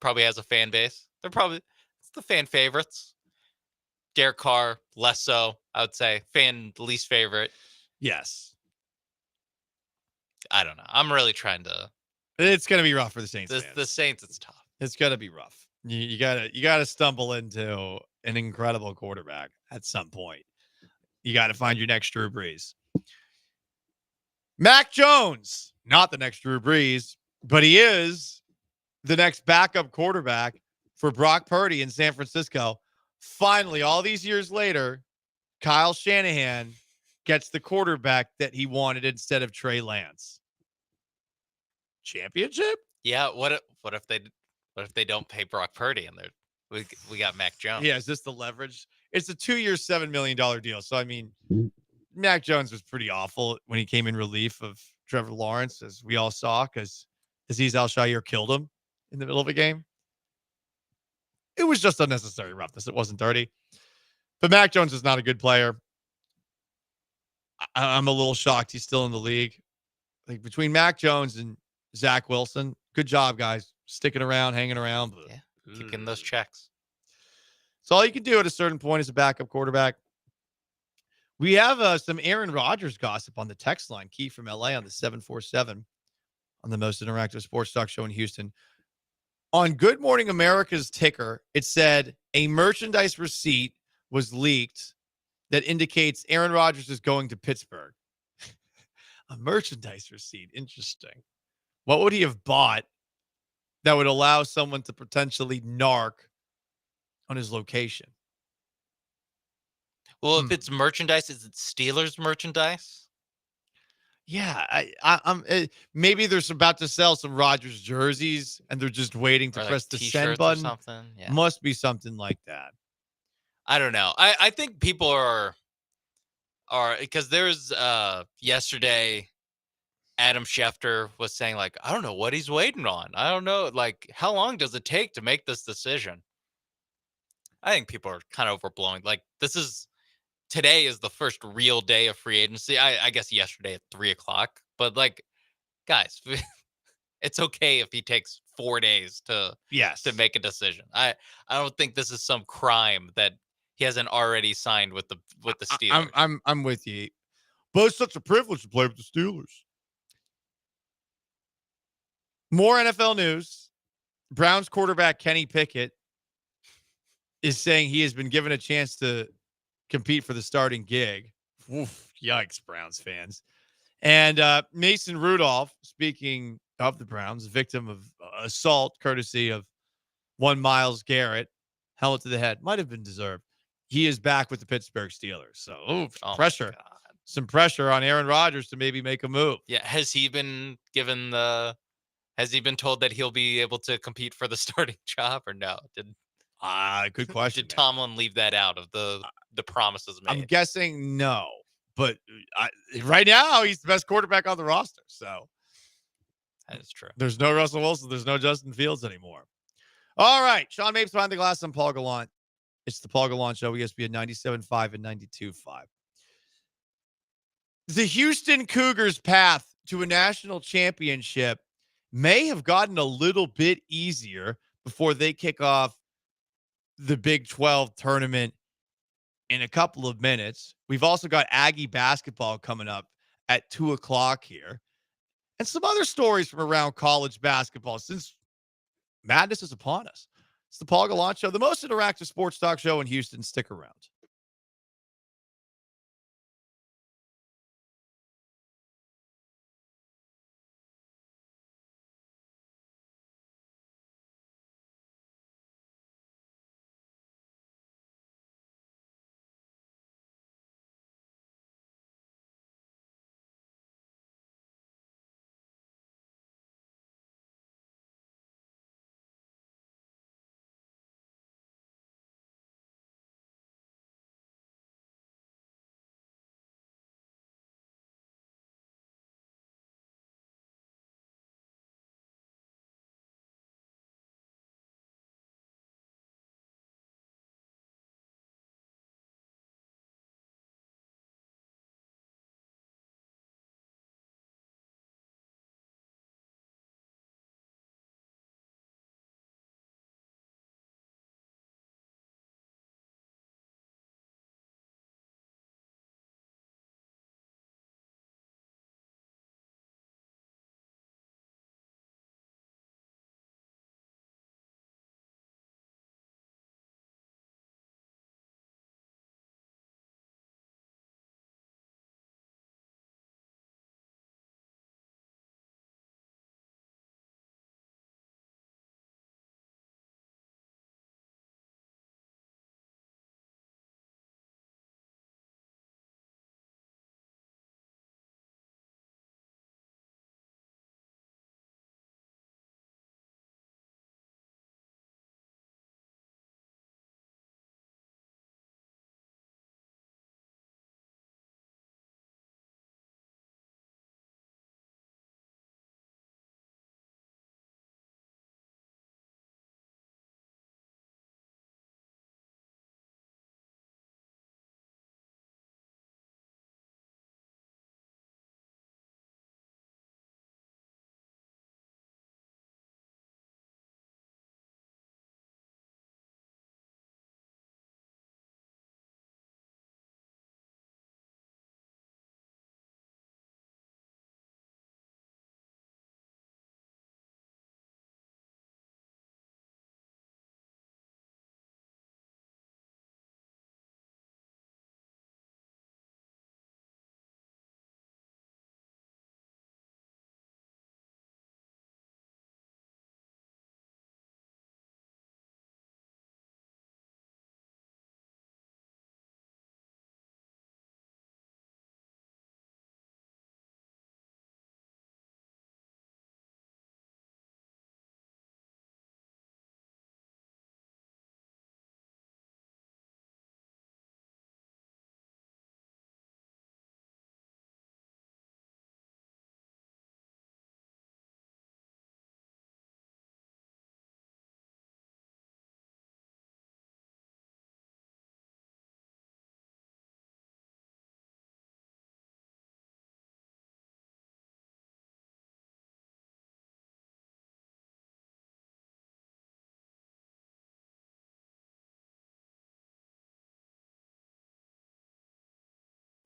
[SPEAKER 15] probably has a fan base. It's the fan favorites. Derek Carr, less so, I would say. Fan least favorite.
[SPEAKER 7] Yes.
[SPEAKER 15] I don't know. I'm really trying to.
[SPEAKER 7] It's gonna be rough for the Saints.
[SPEAKER 15] The Saints, it's tough.
[SPEAKER 7] It's gonna be rough. You gotta stumble into an incredible quarterback at some point. You got to find your next Drew Brees. Mac Jones, not the next Drew Brees, but he is the next backup quarterback for Brock Purdy in San Francisco. Finally, all these years later, Kyle Shanahan gets the quarterback that he wanted instead of Trey Lance. Championship?
[SPEAKER 15] Yeah. What if they don't pay Brock Purdy and we got Mac Jones?
[SPEAKER 7] Yeah, is this the leverage? It's a 2-year, $7 million deal. So I mean, Mac Jones was pretty awful when he came in relief of Trevor Lawrence, as we all saw, because Azeez Al-Shaair killed him in the middle of a game. It was just unnecessary roughness. It wasn't dirty. But Mac Jones is not a good player. I'm a little shocked he's still in the league. Like between Mac Jones and Zach Wilson, good job, guys. Sticking around, hanging around.
[SPEAKER 15] Yeah, kicking those checks.
[SPEAKER 7] So all you can do at a certain point as a backup quarterback. We have some Aaron Rodgers gossip on the text line. Key from LA on the 747 on the most interactive sports talk show in Houston. On Good Morning America's ticker, it said a merchandise receipt was leaked that indicates Aaron Rodgers is going to Pittsburgh. A merchandise receipt. Interesting. What would he have bought that would allow someone to potentially narc on his location?
[SPEAKER 15] Well, if it's merchandise, is it Steelers merchandise?
[SPEAKER 7] Yeah, I'm maybe they're about to sell some Rodgers jerseys and they're just waiting to press the send button.
[SPEAKER 15] Or something. Yeah.
[SPEAKER 7] Must be something like that.
[SPEAKER 15] I don't know. I think people are because there's yesterday Adam Schefter was saying like, I don't know what he's waiting on. I don't know, like, how long does it take to make this decision? I think people are kind of overblowing. Like, today is the first real day of free agency. I guess yesterday at 3:00, but like, guys, it's okay if he takes 4 days to make a decision. I don't think this is some crime that he hasn't already signed with the Steelers.
[SPEAKER 7] I'm with you, but it's such a privilege to play with the Steelers. More NFL news. Browns quarterback Kenny Pickett is saying he has been given a chance to compete for the starting gig. Oof, yikes, Browns fans. And Mason Rudolph, speaking of the Browns, victim of assault courtesy of one Myles Garrett, helmet to the head, might have been deserved. He is back with the Pittsburgh Steelers. So pressure. Some pressure on Aaron Rodgers to maybe make a move.
[SPEAKER 15] Yeah. Has he been told that he'll be able to compete for the starting job or no?
[SPEAKER 7] Good question.
[SPEAKER 15] Did Tomlin leave that out of the promises made?
[SPEAKER 7] I'm guessing no, but right now he's the best quarterback on the roster. So
[SPEAKER 15] that is true.
[SPEAKER 7] There's no Russell Wilson. There's no Justin Fields anymore. All right. Sean Mapes behind the glass. I'm Paul Gallant. It's the Paul Gallant Show. ESPN 97.5 and 92.5. The Houston Cougars' path to a national championship may have gotten a little bit easier before they kick off the Big 12 tournament in a couple of minutes. We've also got Aggie basketball coming up at 2:00 here. And some other stories from around college basketball since madness is upon us. It's the Paul Gallant Show, the most interactive sports talk show in Houston. Stick around.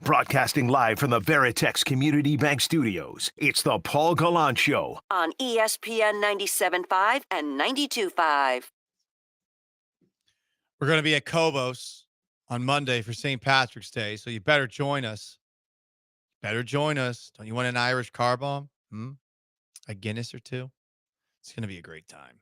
[SPEAKER 3] Broadcasting live from the Veritex Community Bank Studios, it's the Paul Gallant Show.
[SPEAKER 4] On ESPN 97.5 and 92.5.
[SPEAKER 7] We're going to be at Cobos on Monday for St. Patrick's Day, so you better join us. Don't you want an Irish car bomb? A Guinness or two? It's going to be a great time.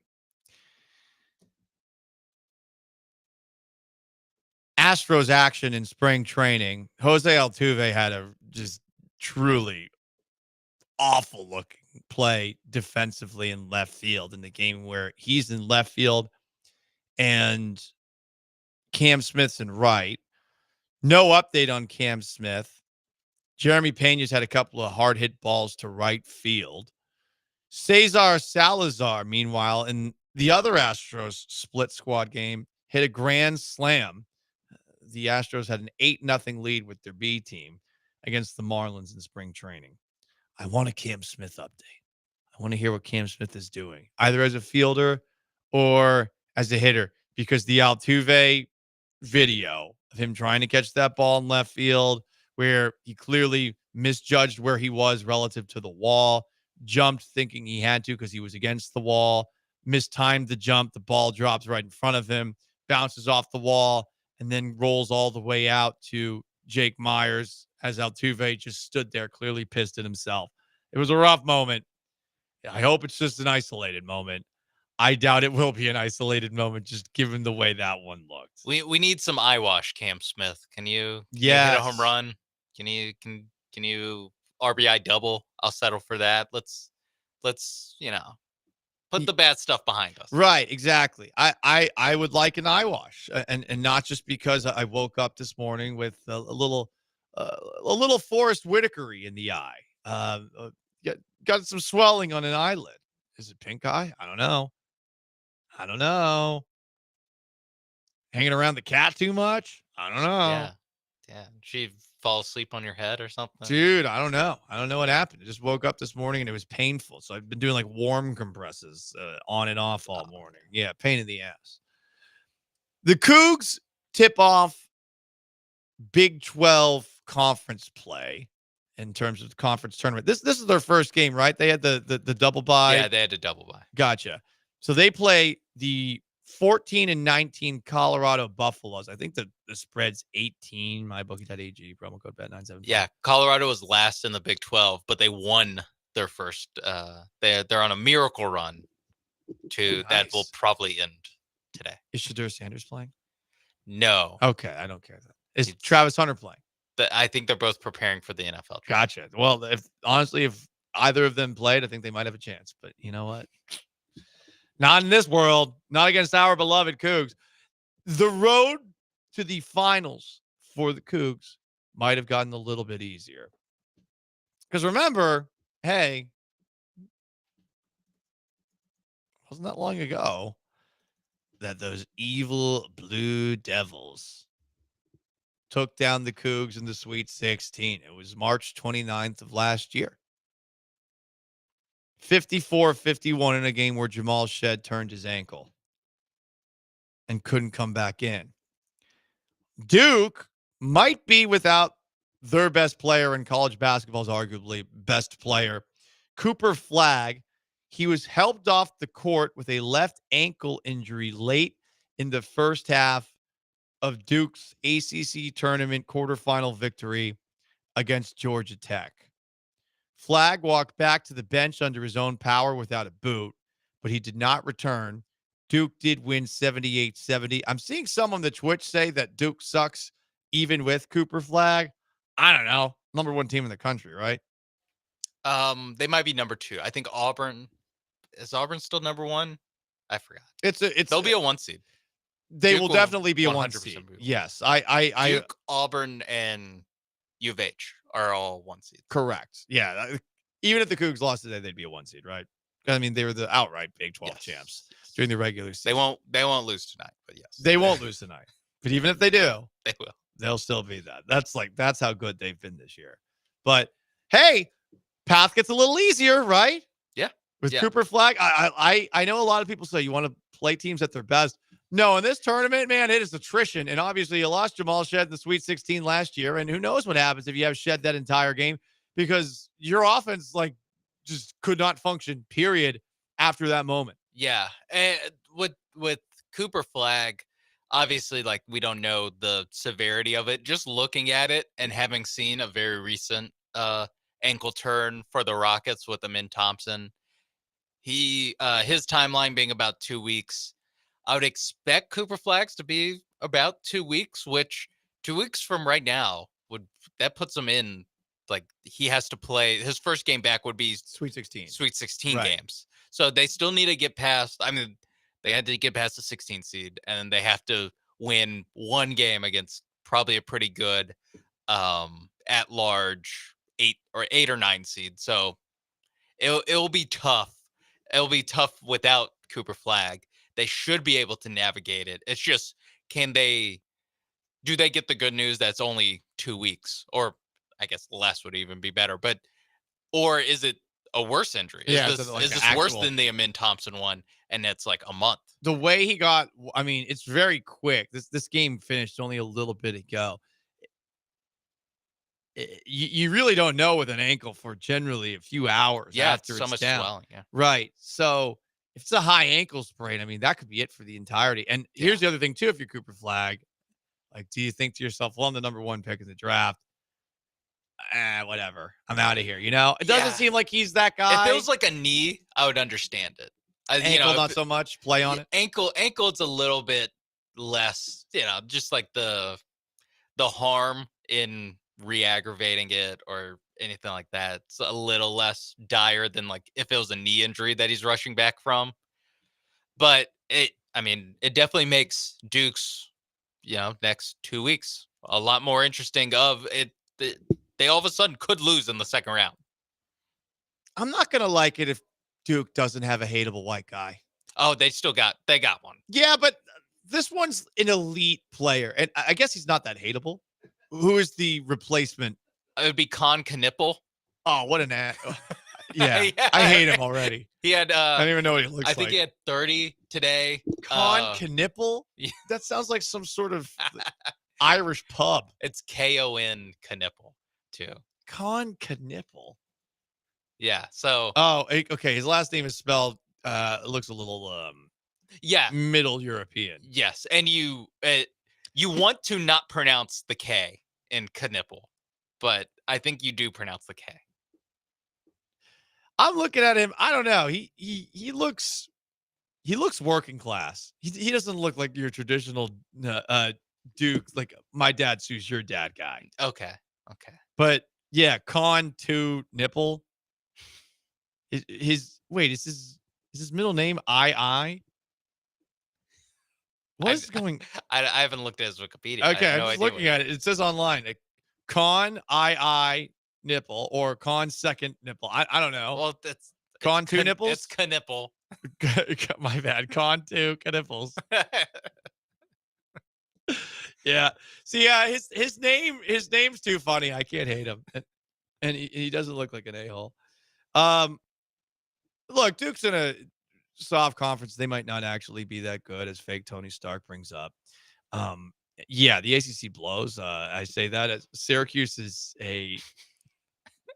[SPEAKER 7] Astros action in spring training. Jose Altuve had a just truly awful looking play defensively in left field in the game where he's in left field and Cam Smith's in right. No update on Cam Smith. Jeremy Pena's had a couple of hard hit balls to right field. Cesar Salazar, meanwhile, in the other Astros split squad game, hit a grand slam. The Astros had an 8-0 lead with their B team against the Marlins in spring training. I want a Cam Smith update. I want to hear what Cam Smith is doing, either as a fielder or as a hitter, because the Altuve video of him trying to catch that ball in left field, where he clearly misjudged where he was relative to the wall, jumped thinking he had to because he was against the wall, mistimed the jump, the ball drops right in front of him, bounces off the wall, and then rolls all the way out to Jake Myers as Altuve just stood there clearly pissed at himself. It was a rough moment. I hope it's just an isolated moment. I doubt it will be an isolated moment, just given the way that one looked.
[SPEAKER 15] We need some eye wash, Cam Smith. Can you hit a home run? Can you RBI double? I'll settle for that. Let's put the bad stuff behind us.
[SPEAKER 7] Right, exactly. I would like an eye wash, and not just because I woke up this morning with a little Forrest Whitaker-y in the eye. Got some swelling on an eyelid. Is it pink eye? I don't know. Hanging around the cat too much? I don't know.
[SPEAKER 15] Yeah. She fall asleep on your head or something?
[SPEAKER 7] Dude, I don't know. I don't know what happened. I just woke up this morning and it was painful. So I've been doing like warm compresses on and off all morning. Yeah, pain in the ass. The Cougs tip off Big 12 conference play in terms of the conference tournament. This is their first game, right? They had the double bye.
[SPEAKER 15] Yeah, they had a double bye.
[SPEAKER 7] Gotcha. So they play the 14-19 Colorado Buffaloes. I think the spread's 18. MyBookie.ag, promo code BET975.
[SPEAKER 15] Yeah, Colorado was last in the Big 12, but they won their first. They're on a miracle run that will probably end today.
[SPEAKER 7] Is Shadur Sanders playing?
[SPEAKER 15] No.
[SPEAKER 7] Okay, I don't care. Is Travis Hunter playing?
[SPEAKER 15] I think they're both preparing for the NFL draft.
[SPEAKER 7] Gotcha. Well, if either of them played, I think they might have a chance. But you know what? Not in this world. Not against our beloved Cougs. The road to the finals for the Cougs might have gotten a little bit easier. Because remember, hey, wasn't that long ago that those evil Blue Devils took down the Cougs in the Sweet 16. It was March 29th of last year. 54-51 in a game where Jamal Shed turned his ankle and couldn't come back in. Duke might be without their best player in college basketball's arguably best player, Cooper Flagg. He was helped off the court with a left ankle injury late in the first half of Duke's ACC tournament quarterfinal victory against Georgia Tech. Flagg walked back to the bench under his own power without a boot, but he did not return. Duke did win 78-70. I'm seeing some on the Twitch say that Duke sucks even with Cooper Flagg. I don't know. Number one team in the country, right?
[SPEAKER 15] They might be number 2. I think Auburn. Is Auburn still number 1? I forgot. They'll be a 1 seed.
[SPEAKER 7] They
[SPEAKER 15] Duke
[SPEAKER 7] will definitely be a 1 seed. Yes.
[SPEAKER 15] Duke, Auburn, and U of H are all 1 seed.
[SPEAKER 7] Correct. Yeah. Even if the Cougs lost today, they'd be a 1 seed, right? I mean, they were the outright Big 12 champs during the regular season.
[SPEAKER 15] They won't lose tonight, but yes.
[SPEAKER 7] They won't lose tonight. But even if they do,
[SPEAKER 15] they will.
[SPEAKER 7] They'll still be that. That's how good they've been this year. But hey, path gets a little easier, right?
[SPEAKER 15] Yeah.
[SPEAKER 7] With Cooper Flagg. I know a lot of people say you want to play teams at their best. No, in this tournament, man, it is attrition. And obviously, you lost Jamal Shed in the Sweet 16 last year. And who knows what happens if you have Shed that entire game, because your offense, like, just could not function, period, after that moment.
[SPEAKER 15] Yeah. And with Cooper Flag, obviously, like, we don't know the severity of it. Just looking at it and having seen a very recent ankle turn for the Rockets with Amin Thompson, his timeline being about 2 weeks. I would expect Cooper Flags to be about 2 weeks, which 2 weeks from right now that puts him in, like, he has to play his first game back would be
[SPEAKER 7] Sweet 16
[SPEAKER 15] right. Games. So they still need to get past. I mean, they had to get past the 16 seed, and they have to win one game against probably a pretty good at large 8 or 9 seed. So it'll be tough. It'll be tough without Cooper Flag. They should be able to navigate it. It's just, do they get the good news that's only 2 weeks? Or I guess less would even be better. Or is it a worse injury?
[SPEAKER 7] Yeah,
[SPEAKER 15] is this worse than the Amin Thompson one? And it's like a month.
[SPEAKER 7] The way he got, I mean, it's very quick. This game finished only a little bit ago. You really don't know with an ankle for generally a few hours after
[SPEAKER 15] so
[SPEAKER 7] it's
[SPEAKER 15] much
[SPEAKER 7] down.
[SPEAKER 15] swelling. Yeah.
[SPEAKER 7] Right. So if it's a high ankle sprain, I mean, that could be it for the entirety. And here's the other thing, too, if you're Cooper Flag, like, do you think to yourself, well, I'm the number 1 pick in the draft. Whatever. I'm out of here. You know, it doesn't seem like he's that guy.
[SPEAKER 15] If it was like a knee, I would understand it.
[SPEAKER 7] Ankle, not so much. Play on it.
[SPEAKER 15] Ankle, it's a little bit less, just like the harm in re-aggravating it or anything like that. It's a little less dire than, like, if it was a knee injury that he's rushing back from. But it definitely makes Duke's, next 2 weeks a lot more interesting. They all of a sudden could lose in the second round.
[SPEAKER 7] I'm not going to like it if Duke doesn't have a hateable white guy.
[SPEAKER 15] Oh, they got one.
[SPEAKER 7] Yeah, but this one's an elite player. And I guess he's not that hateable. Who is the replacement?
[SPEAKER 15] It would be Con Knipple.
[SPEAKER 7] Oh, what an ass. Yeah, I hate him already.
[SPEAKER 15] He had
[SPEAKER 7] I don't even know what he looks like.
[SPEAKER 15] I think he had 30 today.
[SPEAKER 7] Con Knipple?
[SPEAKER 15] Yeah.
[SPEAKER 7] That sounds like some sort of Irish pub.
[SPEAKER 15] It's Kon Knipple too.
[SPEAKER 7] Con Knipple.
[SPEAKER 15] Yeah. So.
[SPEAKER 7] Oh, okay. His last name is spelled. Looks a little. Middle European.
[SPEAKER 15] Yes, and you want to not pronounce the K in Knipple, but I think you do pronounce the K.
[SPEAKER 7] I'm looking at him. I don't know. He looks working class. He doesn't look like your traditional Duke, like my dad sues your dad guy.
[SPEAKER 15] Okay.
[SPEAKER 7] But yeah, Con to Nipple. Is his middle name I? What is going?
[SPEAKER 15] I haven't looked at his Wikipedia.
[SPEAKER 7] Okay, I'm just looking at it. It says online, Con I nipple or Con second nipple. I don't know.
[SPEAKER 15] Well,
[SPEAKER 7] Con two nipples.
[SPEAKER 15] It's Knipple.
[SPEAKER 7] My bad. Con two nipples. Yeah. See, his name's too funny. I can't hate him, and he doesn't look like an a-hole. Look, Duke's in a soft conference. They might not actually be that good, as fake Tony Stark brings up. Yeah, the ACC blows. I say that as Syracuse is a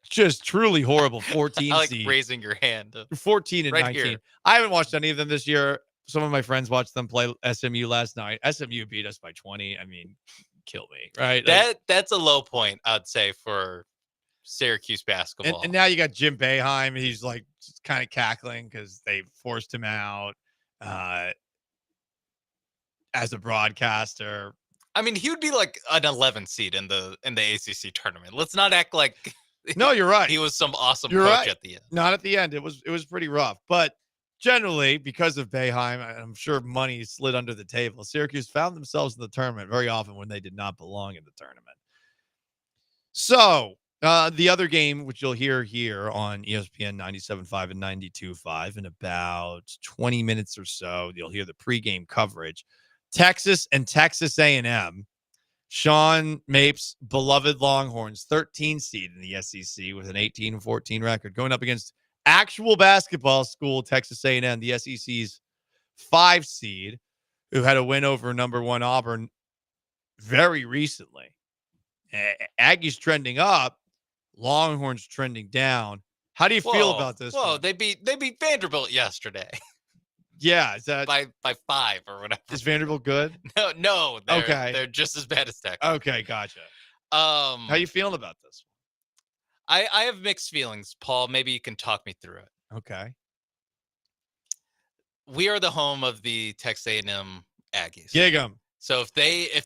[SPEAKER 7] just truly horrible 14
[SPEAKER 15] I like
[SPEAKER 7] seed.
[SPEAKER 15] raising your hand.
[SPEAKER 7] 14 and
[SPEAKER 15] right
[SPEAKER 7] 19.
[SPEAKER 15] Here.
[SPEAKER 7] I haven't watched any of them this year. Some of my friends watched them play SMU last night. SMU beat us by 20. I mean, kill me, right?
[SPEAKER 15] That's a low point, I'd say, for Syracuse basketball.
[SPEAKER 7] And now you got Jim Boeheim. He's like kind of cackling because they forced him out as a broadcaster.
[SPEAKER 15] I mean, he would be like an 11 seed in the ACC tournament. Let's not act like
[SPEAKER 7] no, you're right.
[SPEAKER 15] He was some awesome
[SPEAKER 7] you're
[SPEAKER 15] coach
[SPEAKER 7] right.
[SPEAKER 15] at the end.
[SPEAKER 7] Not at the end. It was pretty rough, but generally because of Boeheim, I'm sure money slid under the table. Syracuse found themselves in the tournament very often when they did not belong in the tournament. So the other game, which you'll hear here on ESPN 97.5 and 92.5 in about 20 minutes or so, you'll hear the pregame coverage. Texas and Texas A&M. Sean Mapes' beloved Longhorns, 13 seed in the SEC with an 18-14 record, going up against actual basketball school Texas A&M, the SEC's 5 seed, who had a win over number 1 Auburn very recently. Aggies trending up, Longhorns trending down. How do you feel about this?
[SPEAKER 15] Whoa,
[SPEAKER 7] one?
[SPEAKER 15] they beat Vanderbilt yesterday.
[SPEAKER 7] Yeah, is that
[SPEAKER 15] by 5 or whatever?
[SPEAKER 7] Is Vanderbilt good?
[SPEAKER 15] No, they're just as bad as Texas.
[SPEAKER 7] Okay, gotcha. How you feeling about this?
[SPEAKER 15] I have mixed feelings, Paul. Maybe you can talk me through it.
[SPEAKER 7] Okay.
[SPEAKER 15] We are the home of the Texas A&M Aggies.
[SPEAKER 7] Gig 'em.
[SPEAKER 15] So if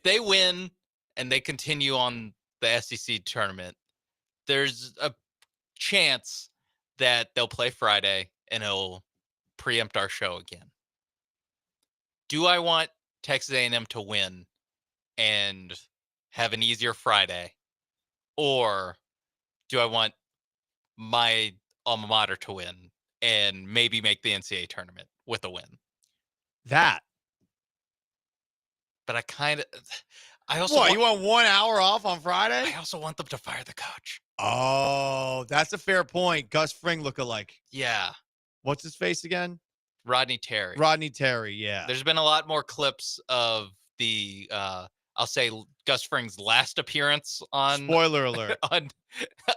[SPEAKER 15] they win and they continue on the SEC tournament, there's a chance that they'll play Friday and it'll preempt our show again. Do I want Texas A&M to win and have an easier Friday, or do I want my alma mater to win and maybe make the NCAA tournament with a win?
[SPEAKER 7] That.
[SPEAKER 15] But I also
[SPEAKER 7] you want 1 hour off on Friday?
[SPEAKER 15] I also want them to fire the coach.
[SPEAKER 7] Oh, that's a fair point. Gus Fring lookalike.
[SPEAKER 15] Yeah.
[SPEAKER 7] What's his face again?
[SPEAKER 15] Rodney Terry.
[SPEAKER 7] Rodney Terry, yeah.
[SPEAKER 15] There's been a lot more clips of the I'll say Gus Fring's last appearance on
[SPEAKER 7] Spoiler alert.
[SPEAKER 15] On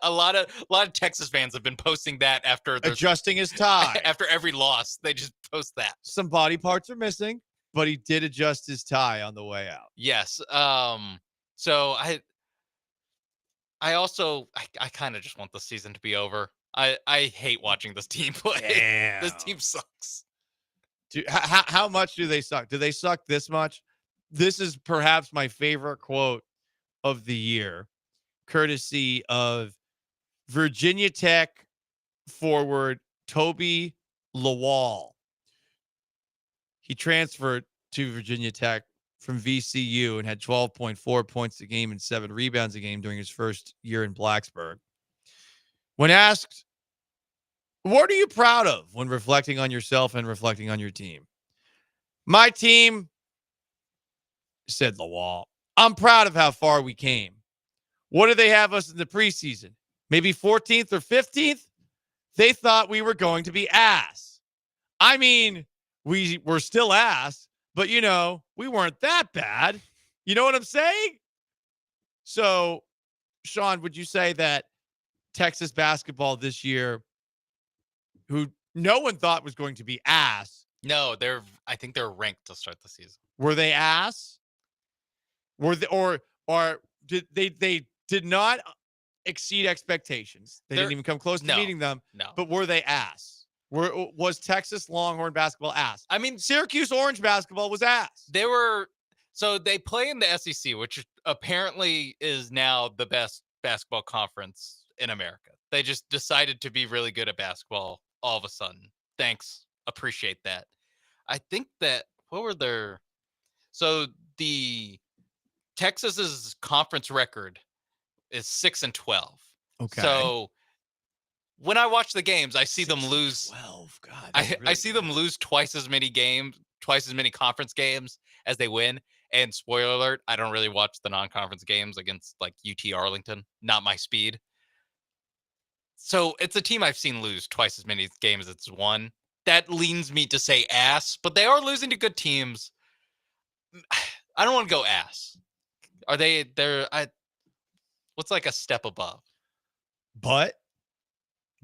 [SPEAKER 15] a lot of Texas fans have been posting that after
[SPEAKER 7] adjusting his tie.
[SPEAKER 15] After every loss, they just post that.
[SPEAKER 7] Some body parts are missing, but he did adjust his tie on the way out.
[SPEAKER 15] Yes. So I also kind of just want the season to be over. I hate watching this team play.
[SPEAKER 7] Damn.
[SPEAKER 15] This team sucks.
[SPEAKER 7] Dude, how much do they suck? Do they suck this much? This is perhaps my favorite quote of the year, courtesy of Virginia Tech forward Toby Lawal. He transferred to Virginia Tech from VCU and had 12.4 points a game and 7 rebounds a game during his first year in Blacksburg. When asked, what are you proud of when reflecting on yourself and reflecting on your team? My team, said Lawal, I'm proud of how far we came. What do they have us in the preseason? Maybe 14th or 15th? They thought we were going to be ass. I mean, we were still ass, but, we weren't that bad. You know what I'm saying? So, Sean, would you say that Texas basketball this year, who no one thought was going to be ass.
[SPEAKER 15] No, I think they're ranked to start the season.
[SPEAKER 7] Were they ass? Were they, or did they did not exceed expectations? They didn't even come close to meeting them.
[SPEAKER 15] No.
[SPEAKER 7] But were they ass? Was Texas Longhorn basketball ass?
[SPEAKER 15] I mean,
[SPEAKER 7] Syracuse Orange basketball was ass.
[SPEAKER 15] So they play in the SEC, which apparently is now the best basketball conference in America. They just decided to be really good at basketball all of a sudden. Thanks. Appreciate that. I think that so the Texas's conference record is 6-12.
[SPEAKER 7] Okay.
[SPEAKER 15] So when I watch the games, I see them lose
[SPEAKER 7] 12. God.
[SPEAKER 15] I see them lose twice as many conference games as they win. And spoiler alert, I don't really watch the non-conference games against like UT Arlington. Not my speed. So it's a team I've seen lose twice as many games as it's won. That leans me to say ass, but they are losing to good teams. I don't want to go ass. Are they? What's like a step above?
[SPEAKER 7] Butt?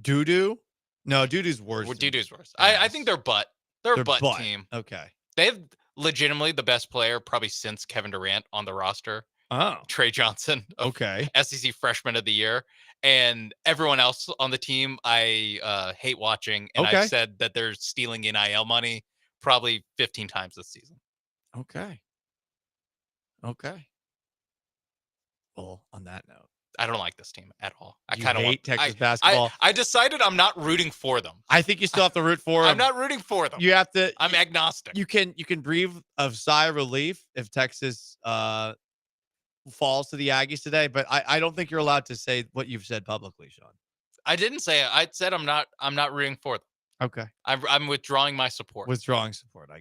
[SPEAKER 7] Doo-doo? No, doo-doo's worse.
[SPEAKER 15] Doo-doo's worse. I think they're butt. They're a butt team.
[SPEAKER 7] Okay.
[SPEAKER 15] They have legitimately the best player probably since Kevin Durant on the roster.
[SPEAKER 7] Oh.
[SPEAKER 15] Trey Johnson.
[SPEAKER 7] Okay.
[SPEAKER 15] SEC Freshman of the Year. And everyone else on the team, I hate watching. And I've said that they're stealing NIL money probably 15 times this season.
[SPEAKER 7] Okay. Well, on that note,
[SPEAKER 15] I don't like this team at all. I
[SPEAKER 7] you
[SPEAKER 15] kind of
[SPEAKER 7] hate Texas basketball.
[SPEAKER 15] I decided I'm not rooting for them.
[SPEAKER 7] I think you still have to root for them.
[SPEAKER 15] I'm not rooting for them.
[SPEAKER 7] You have to.
[SPEAKER 15] I'm agnostic.
[SPEAKER 7] You can breathe a sigh of relief if Texas falls to the Aggies today, but I don't think you're allowed to say what you've said publicly, Sean.
[SPEAKER 15] I didn't say it. I said I'm not rooting for them.
[SPEAKER 7] Okay.
[SPEAKER 15] I'm withdrawing my support.
[SPEAKER 7] Withdrawing support. I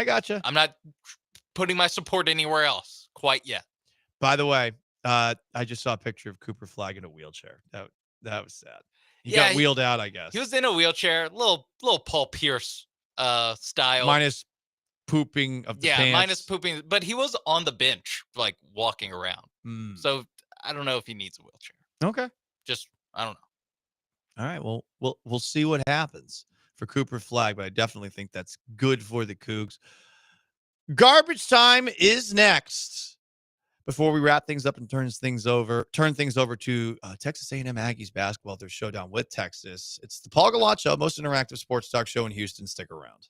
[SPEAKER 7] gotcha.
[SPEAKER 15] I'm not putting my support anywhere else quite yet.
[SPEAKER 7] By the way, I just saw a picture of Cooper Flagg in a wheelchair. That was sad. He got wheeled out, I guess.
[SPEAKER 15] He was in a wheelchair, little Paul Pierce style.
[SPEAKER 7] Minus pooping of the pants.
[SPEAKER 15] minus pooping, but he was on the bench, like walking around. So I don't know if he needs a wheelchair.
[SPEAKER 7] Okay.
[SPEAKER 15] Just, I don't know.
[SPEAKER 7] All right. Well, we'll see what happens for Cooper Flag, but I definitely think that's good for the Cougs. Garbage time is next. Before we wrap things up and turn things over to Texas A&M Aggies basketball, their showdown with Texas. It's the Paul Gallant Show, most interactive sports talk show in Houston. Stick around.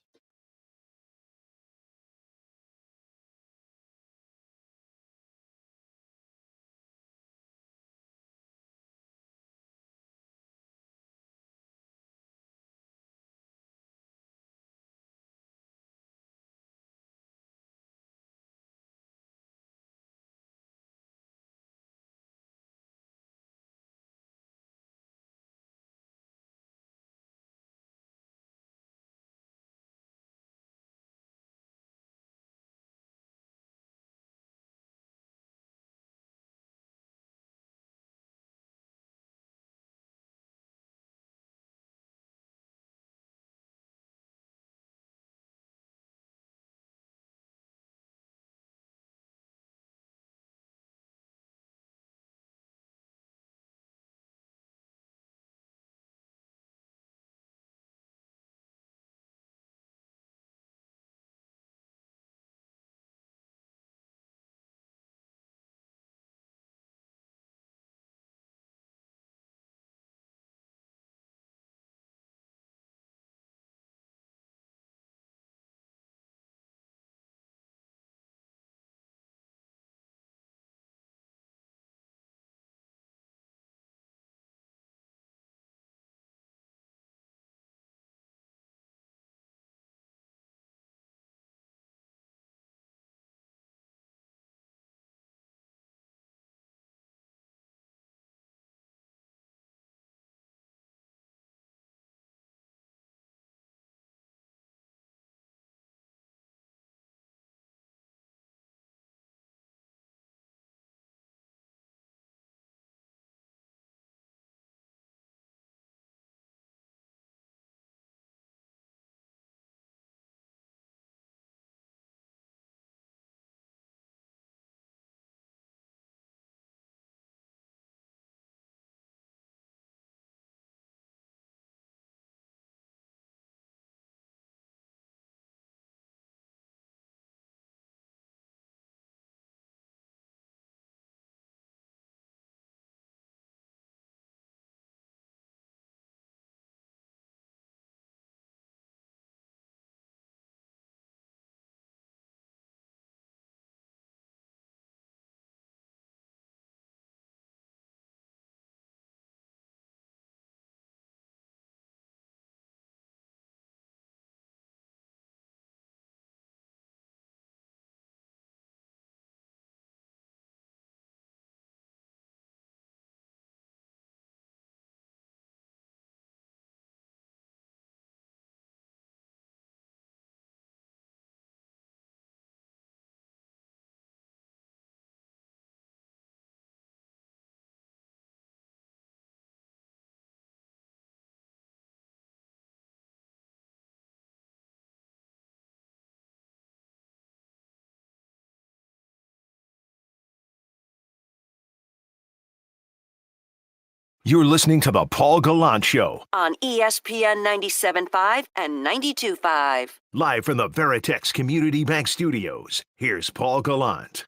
[SPEAKER 3] You're listening to the Paul Gallant Show,
[SPEAKER 4] on ESPN 97.5 and 92.5.
[SPEAKER 3] live from the Veritex Community Bank Studios. Here's Paul Gallant.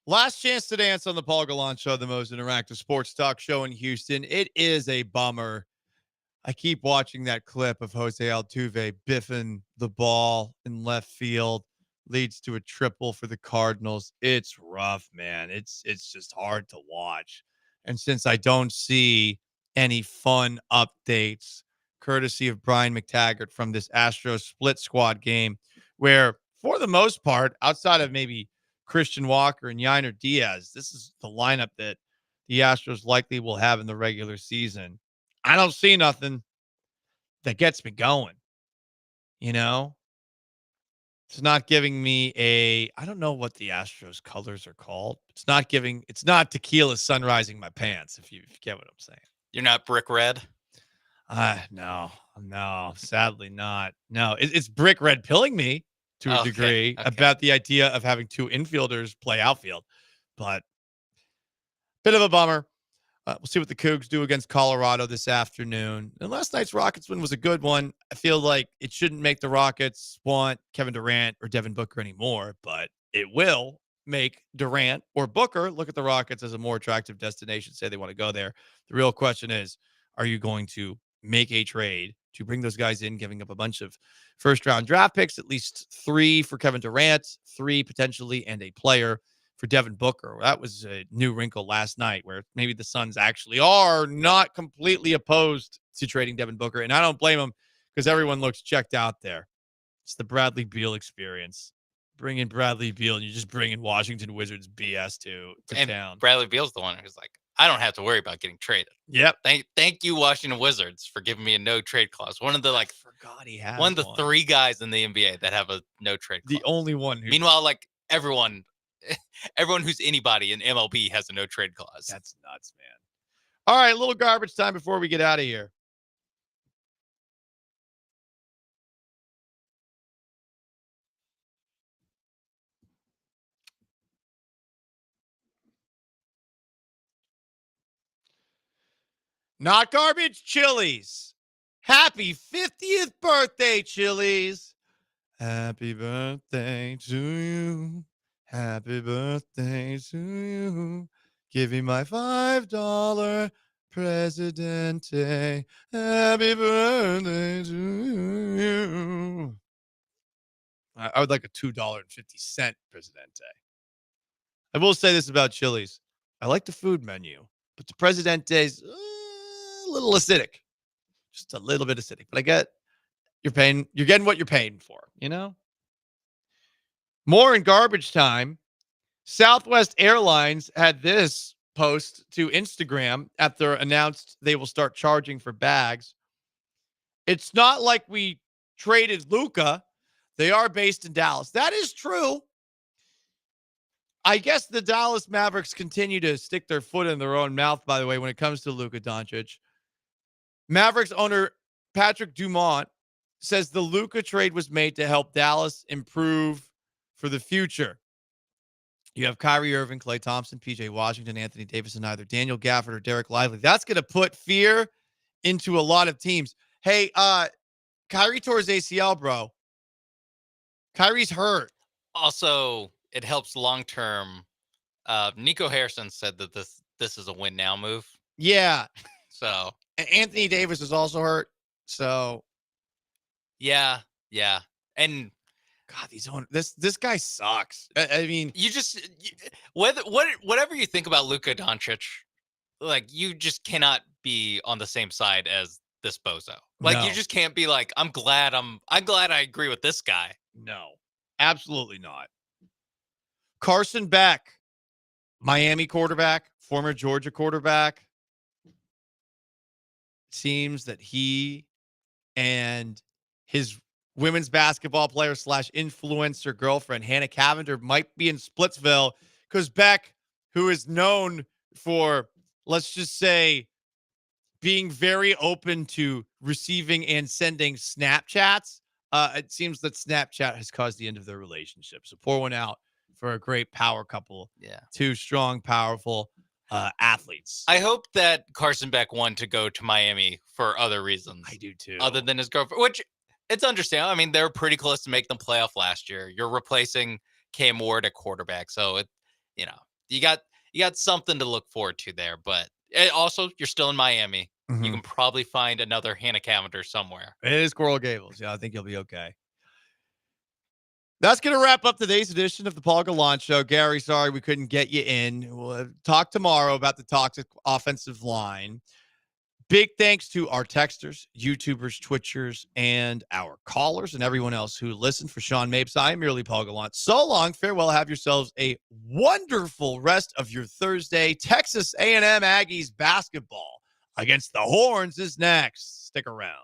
[SPEAKER 7] Last chance to dance on the Paul Gallant Show, the most interactive sports talk show in Houston. It is a bummer. I keep watching that clip of Jose Altuve biffing the ball in left field, leads to a triple for the Cardinals. It's rough, man. It's just hard to watch. And since I don't see any fun updates, courtesy of Brian McTaggart from this Astros split squad game, where for the most part, outside of maybe Christian Walker and Yiner Diaz, this is the lineup that the Astros likely will have in the regular season. I don't see nothing that gets me going. You know, it's not giving me I don't know what the Astros colors are called. It's not tequila sunrising my pants, if you get what I'm saying.
[SPEAKER 15] You're not brick red?
[SPEAKER 7] No, sadly not. No, it's brick red pilling me. to a degree about the idea of having two infielders play outfield. But bit of a bummer. We'll see what the Cougs do against Colorado this afternoon. And last night's Rockets win was a good one. I feel like it shouldn't make the Rockets want Kevin Durant or Devin Booker anymore, but it will make Durant or Booker look at the Rockets as a more attractive destination, say they want to go there. The real question is, are you going to make a trade to bring those guys in, giving up a bunch of first-round draft picks, at least 3 for Kevin Durant, 3 potentially, and a player for Devin Booker? That was a new wrinkle last night where maybe the Suns actually are not completely opposed to trading Devin Booker. And I don't blame them because everyone looks checked out there. It's the Bradley Beal experience. Bring in Bradley Beal and you just bring in Washington Wizards BS to town.
[SPEAKER 15] Bradley Beal's the one who's like, I don't have to worry about getting traded.
[SPEAKER 7] Yep.
[SPEAKER 15] Thank you, Washington Wizards, for giving me a no trade clause. One of the
[SPEAKER 7] forgot he had
[SPEAKER 15] one of the 3 guys in the NBA that have a no trade clause.
[SPEAKER 7] The only one.
[SPEAKER 15] Meanwhile, like everyone who's anybody in MLB has a no trade clause.
[SPEAKER 7] That's nuts, man. All right, a little garbage time before we get out of here. Not garbage, Chili's. Happy 50th birthday, Chili's. Happy birthday to you. Happy birthday to you. Give me my $5 Presidente. Happy birthday to you. I would like a $2.50 Presidente. I will say this about Chili's. I like the food menu, but the Presidente's a little acidic. Just a little bit acidic. But I get you're getting what you're paying for, you know? More in garbage time. Southwest Airlines had this post to Instagram after announced they will start charging for bags. It's not like we traded Luka. They are based in Dallas. That is true. I guess the Dallas Mavericks continue to stick their foot in their own mouth, by the way, when it comes to Luka Doncic. Mavericks owner Patrick Dumont says the Luka trade was made to help Dallas improve for the future. You have Kyrie Irving, Klay Thompson, PJ Washington, Anthony Davis, and either Daniel Gafford or Derek Lively. That's going to put fear into a lot of teams. Hey, Kyrie tore his ACL, bro. Kyrie's hurt.
[SPEAKER 15] Also, it helps long term. Nico Harrison said that this is a win now move.
[SPEAKER 7] Yeah.
[SPEAKER 15] So
[SPEAKER 7] Anthony Davis is also hurt. So
[SPEAKER 15] yeah. And
[SPEAKER 7] God, this guy sucks. I mean,
[SPEAKER 15] whatever you think about Luka Doncic, like you just cannot be on the same side as this bozo. Like you just can't be like, I'm glad I agree with this guy.
[SPEAKER 7] No, absolutely not. Carson Beck, Miami quarterback, former Georgia quarterback. Seems that he and his women's basketball player / influencer girlfriend, Hannah Cavender, might be in Splitsville because Beck, who is known for, let's just say, being very open to receiving and sending Snapchats, it seems that Snapchat has caused the end of their relationship. So pour one out for a great power couple.
[SPEAKER 15] Yeah.
[SPEAKER 7] 2 strong, powerful athletes.
[SPEAKER 15] I hope that Carson Beck won to go to Miami for other reasons.
[SPEAKER 7] I do too.
[SPEAKER 15] Other than his girlfriend, which it's understandable. I mean, they were pretty close to make them playoff last year. You're replacing Cam Ward at quarterback. So you got something to look forward to there, but also you're still in Miami.
[SPEAKER 7] Mm-hmm.
[SPEAKER 15] You can probably find another Hannah Cavender somewhere.
[SPEAKER 7] It is Coral Gables. Yeah, I think you'll be okay. That's going to wrap up today's edition of the Paul Gallant Show. Gary, sorry we couldn't get you in. We'll talk tomorrow about the toxic offensive line. Big thanks to our texters, YouTubers, Twitchers, and our callers and everyone else who listened. For Sean Mapes, I am merely Paul Gallant. So long. Farewell. Have yourselves a wonderful rest of your Thursday. Texas A&M Aggies basketball against the Horns is next. Stick around.